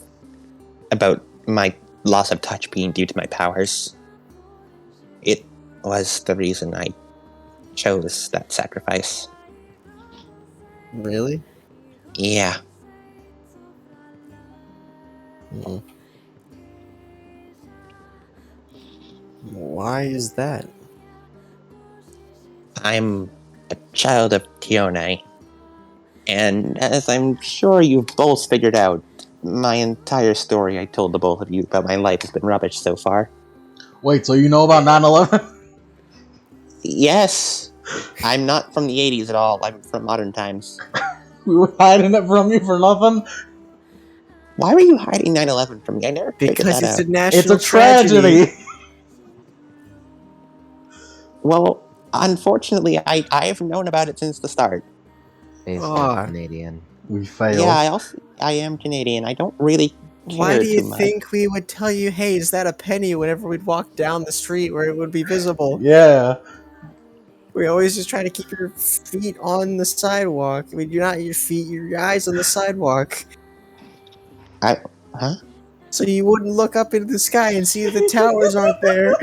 about my loss of touch being due to my powers. It was the reason I chose that sacrifice. Really? Yeah. Mm. Why is that? I'm a child of Tione. And as I'm sure you've both figured out, my entire story I told the both of you about my life has been rubbish so far. Wait, so you know about 9/11? Yes! I'm not from the 80s at all, I'm from modern times. We were hiding it from you for nothing? Why were you hiding 9/11 from me? I never figured Because that it's out. a national It's a tragedy. Well, unfortunately, I've known about it since the start. Basically Ah. Canadian. We failed. Yeah, I am Canadian. I don't really care Why do you too much. think we would tell you, "Hey, is that a penny?" whenever we'd walk down the street where it would be visible? Yeah. We always just try to keep your feet on the sidewalk. I mean, you're not your feet, your eyes on the sidewalk. Huh? So you wouldn't look up into the sky and see the towers aren't there.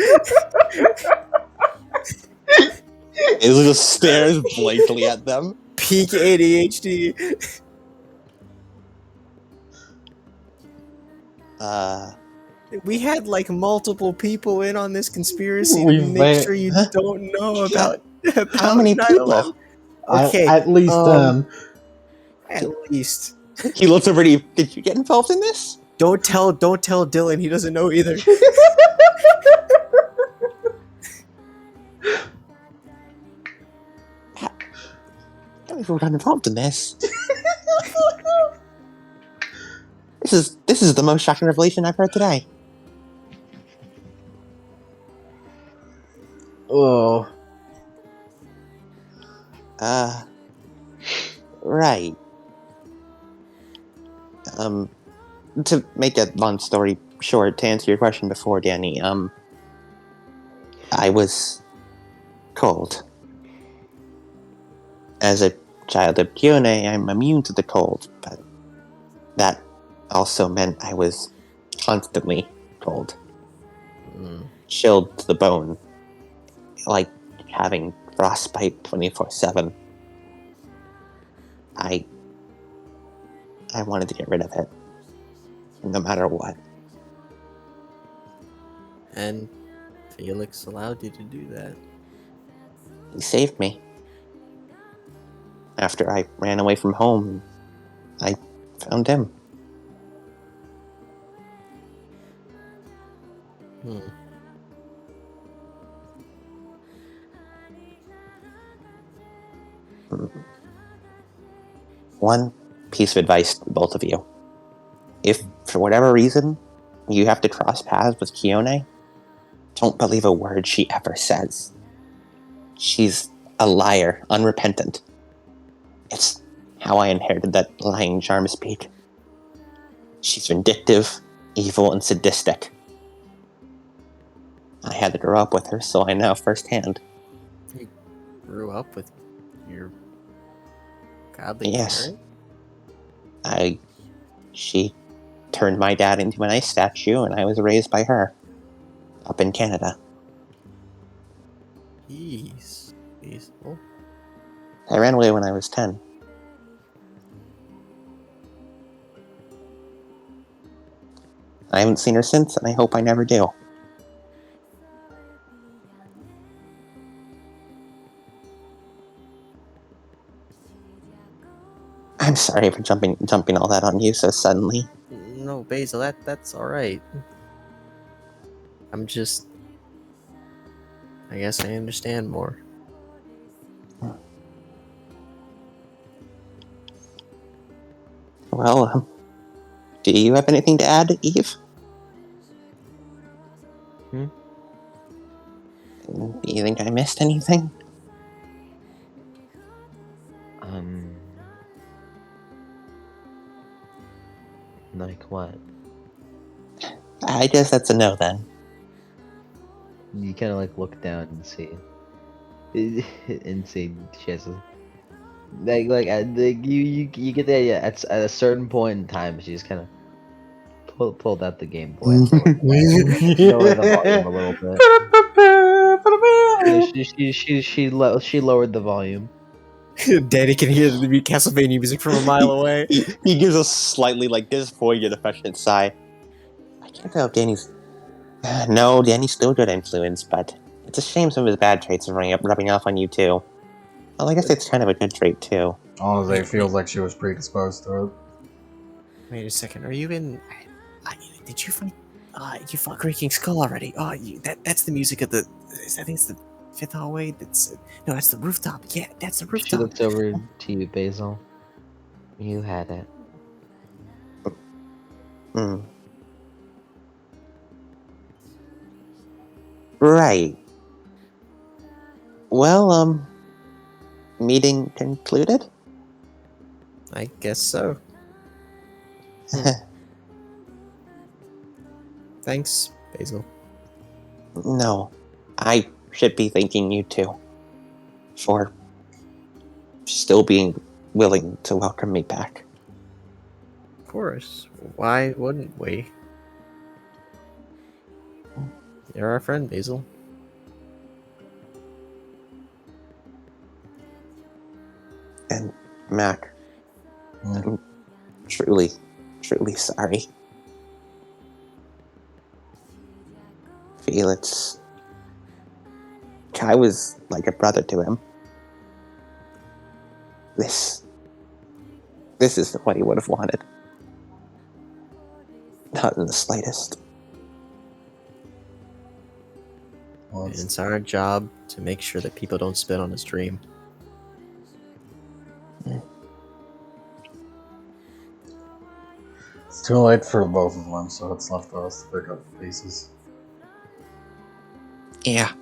It just stares blankly at them. Peak ADHD. We had like multiple people in on this conspiracy We to make sure you Huh? don't know Yeah. about How many 9/11. people? Okay, At least at least. He looks over to you. Did you get involved in this? Don't tell Dylan. He doesn't know either. You got involved in this. This is the most shocking revelation I've heard today. oh, Right. To make a long story short, to answer your question before, Danny, I was cold. As a child of Kyone, I'm immune to the cold, but that also meant I was constantly cold. Chilled to the bone. Like having frostbite 24/7. I wanted to get rid of it. No matter what. And Felix allowed you to do that. He saved me. After I ran away from home, I found him. One piece of advice to both of you. If, for whatever reason, you have to cross paths with Kyone, don't believe a word she ever says. She's a liar, unrepentant. It's how I inherited that lying charm speak. She's vindictive, evil, and sadistic. I had to grow up with her, so I know firsthand. You grew up with your godly Yes. parent? She turned my dad into an ice statue, and I was raised by her. Up in Canada. Jeez. Peaceful. I ran away when I was 10. I haven't seen her since, and I hope I never do. I'm sorry for jumping all that on you so suddenly. No, Basil, that's alright. I'm just... I guess I understand more. Well, do you have anything to add, Eve? Do you think I missed anything? Like what? I guess that's a no then. You kind of like look down and see, and see she has a, you get the idea. At a certain point in time, she's kind of pulled out the Game Boy and lowered the volume a little bit. She lowered the volume. Daddy can hear the Castlevania music from a mile away. He gives a slightly disappointed, affectionate sigh. I can't tell if Danny's... No, Danny's still a good influence, but it's a shame some of his bad traits are rubbing off on you too. Well, I guess it's kind of a good trait too. Honestly, it feels like she was predisposed to it. Wait a second, are you in... did you find... you fought Creaking Skull already. Oh, that's the music of the... I think it's the fifth hallway. No, that's the rooftop. Yeah, that's the She rooftop. looks over to you, Basil. You had it. Right. Well, meeting concluded? I guess so. Thanks, Basil. No, I should be thanking you too. For still being willing to welcome me back. Of course. Why wouldn't we? You're our friend, Basil. And Mac, I'm truly, truly sorry. feel I was like a brother to him. This isn't what he would have wanted. Not in the slightest. Well, And it's our job to make sure that people don't spit on his dream. it's too late for both of them, so it's left to us to pick up the pieces. Yeah.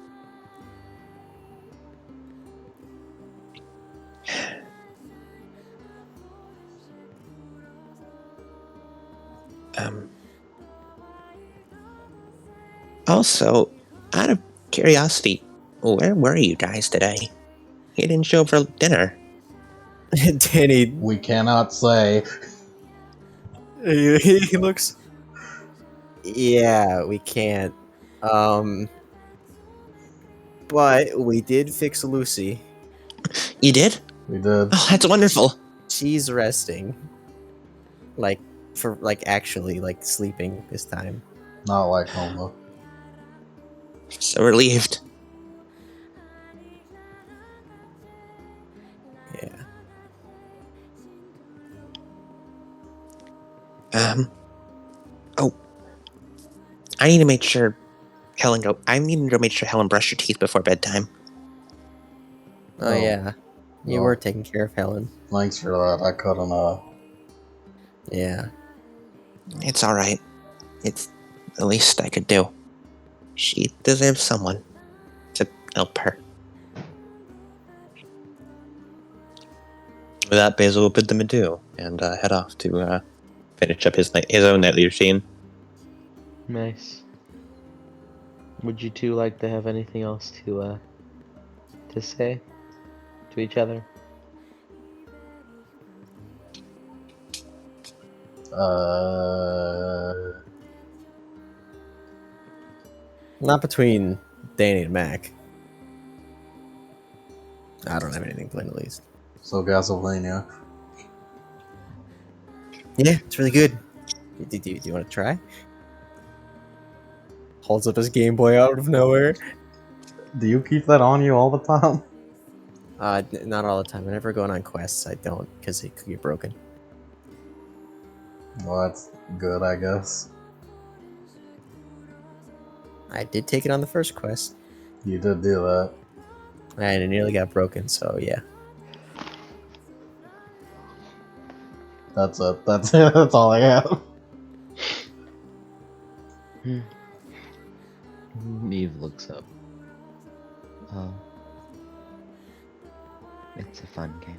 Also, out of curiosity, where were you guys today? You didn't show up for dinner. Danny, We cannot say. he looks. Yeah, we can't. But we did fix Lucy. You did? We did. Oh, that's wonderful. She's resting. Actually sleeping this time. Not like Homo. So relieved. Yeah. Oh. I need to make sure I need to go make sure Helen brushed her teeth before bedtime. Oh, yeah. You were taking care of Helen. Thanks for that. I couldn't. Yeah. It's alright. It's the least I could do. She deserves someone to help her. With that, Basil will bid them adieu and head off to finish up his own nightly routine. Nice. Would you two like to have anything else to say to each other? Not between Danny and Mac. I don't have anything planned, at least. So Castlevania. Yeah, it's really good. Do you want to try? Holds up his Game Boy out of nowhere. Do you keep that on you all the time? Not all the time. Whenever going on quests, I don't, because it could get broken. Well, that's good, I guess. I did take it on the first quest, You did do that. and it nearly got broken, so yeah. That's it. That's it. That's all I have. Eve looks up. Oh. It's a fun game.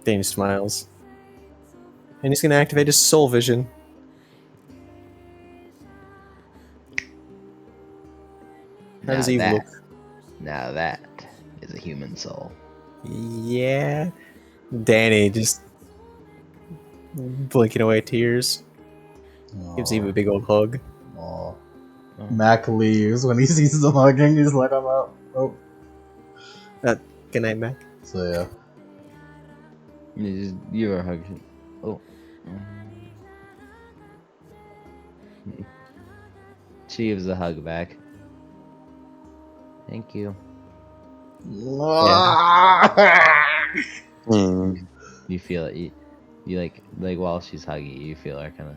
Danny smiles. And he's going to activate his soul vision. How does Eve look? Now that is a human soul. Yeah. Danny just blinking away tears. Gives Eve a big old hug. Aw. Mac leaves when he sees them hugging. He's like, I'm out. Oh. Good night, Mac. So yeah. You are hugging. Oh. She gives a hug back. Thank you. You feel it. You like while she's hugging you feel her kind of.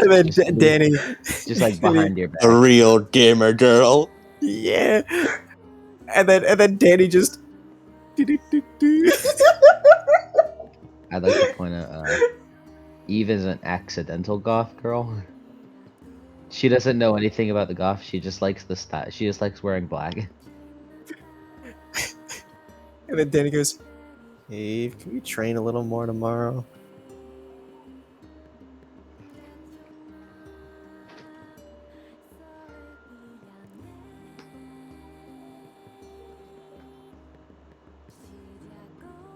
And then Danny, just like behind your back. A real gamer girl. yeah. And then Danny just. I'd like to point out, Eve is an accidental goth girl. She doesn't know anything about the goth. She just likes the style. She just likes wearing black. And then Danny goes, Eve, can we train a little more tomorrow?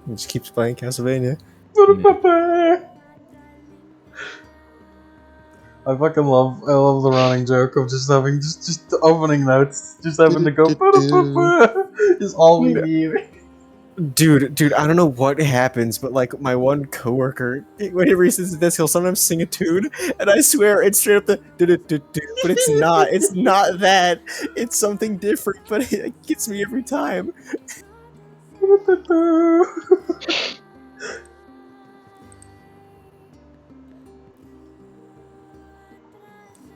He just keeps playing Castlevania. I love the running joke of just having just opening notes, just having to go just all we need. Dude, I don't know what happens, but like my one coworker, whenever he sits at this, he'll sometimes sing a tune, and I swear it's straight up the do, but it's not. It's not that. It's something different, but it gets me every time.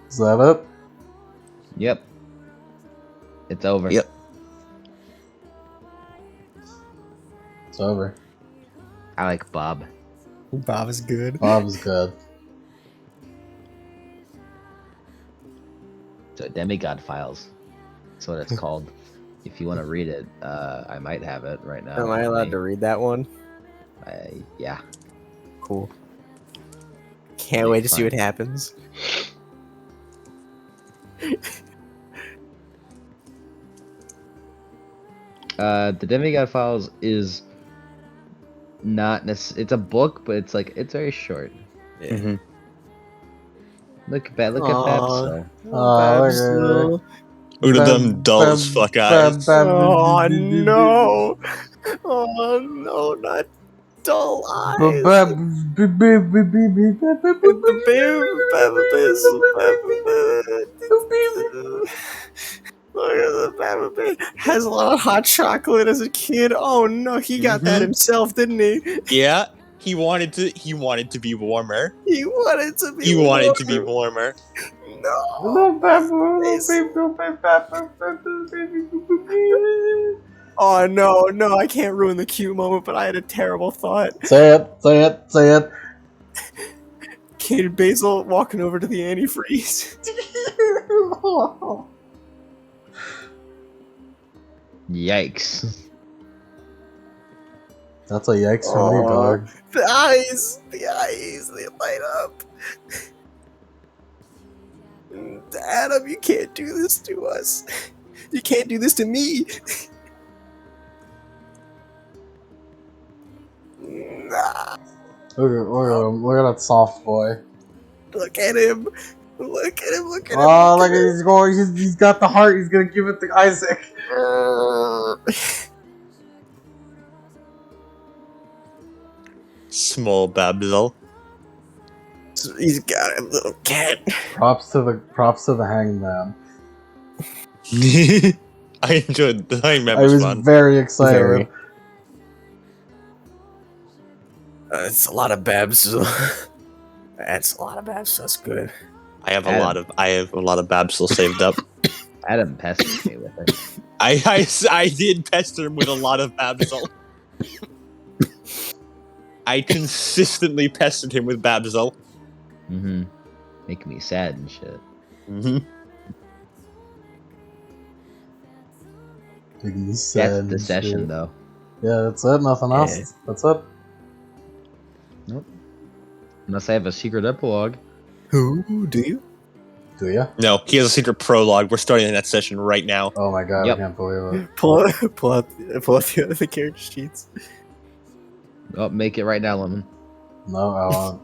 Is that it? Yep. It's over. Yep. It's over. I like Bob. Bob is good. Bob's good. So Demigod Files. That's what it's called. If you want to read it, I might have it right now. Am I allowed to read that one? Yeah. Cool. Can't wait to see what happens. The Demigod Files is not it's a book, but it's very short. Yeah. Mhm. Look at Babs. Oh, Babs, Look at them dull as fuck eyes. oh no! Oh no, not dull eyes. Look at the Baba Bear. Has a lot of hot chocolate as a kid. Oh no, he got that himself, didn't he? Yeah, he wanted to be warmer. He wanted to be. He wanted to be warmer. No. Oh no, I can't ruin the cute moment, but I had a terrible thought. Say it. Kid Basil walking over to the antifreeze. Yikes. That's a yikes for me, dog. The eyes, they light up. Adam, you can't do this to us. You can't do this to me. Nah, Look at that soft boy. look at him. Look at him. Oh, look at he's going. He's got the heart. He's gonna give it to Isaac. Small Babzel. He's got a little cat. Props to the hangman. I enjoyed the I was fun. very excited. Very. It's a lot of Babs. That's a lot of Babs. That's good. I have a lot of Babsel saved up. Adam pestered me with it. I did pester him with a lot of Babsel. I consistently pestered him with Babsel. Mm-hmm. Making me sad and shit. Mm-hmm. That's the session, though. Yeah, that's it. Nothing else. Yeah. That's it. Nope. Unless I have a secret epilogue. Who do you? Do ya? No, he has a secret prologue. We're starting that session right now. Oh my god, Yep. I can't believe it. Pull out the character sheets. Oh, make it right now, Lemon. No, I won't.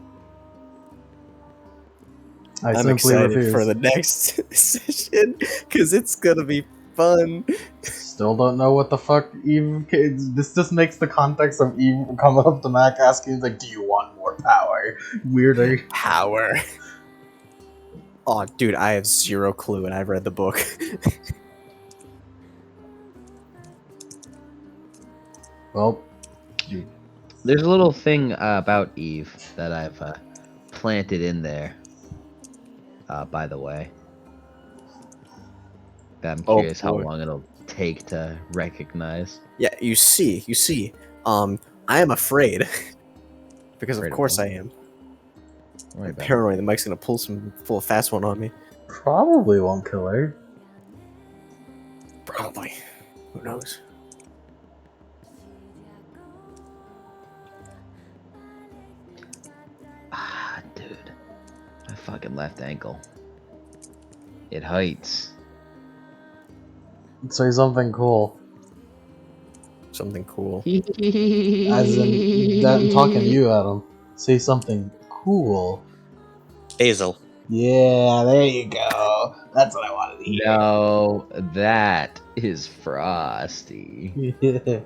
I I'm simply excited refuse. for the next session because it's gonna be fun. Still don't know what the fuck Eve. This just makes the context of Eve coming up to Mac asking, like, do you want more power? Weirder. Power. Oh, dude, I have zero clue, and I've read the book. Well, There's a little thing about Eve that I've planted in there. By the way, that I'm curious how boy. long it'll take to recognize. Yeah, you see. I am afraid because Afraid of of course what? I am. Don't worry about it. Paranoid. The Mike's gonna pull a fast one on me. probably won't kill her. Probably. Who knows? Ah, dude, my fucking left ankle. It hurts. Say something cool. Something cool. As in, I'm talking to you, Adam. Say something cool. Basil. Yeah, there you go. That's what I wanted to hear. No, that is Frosty. Yeah.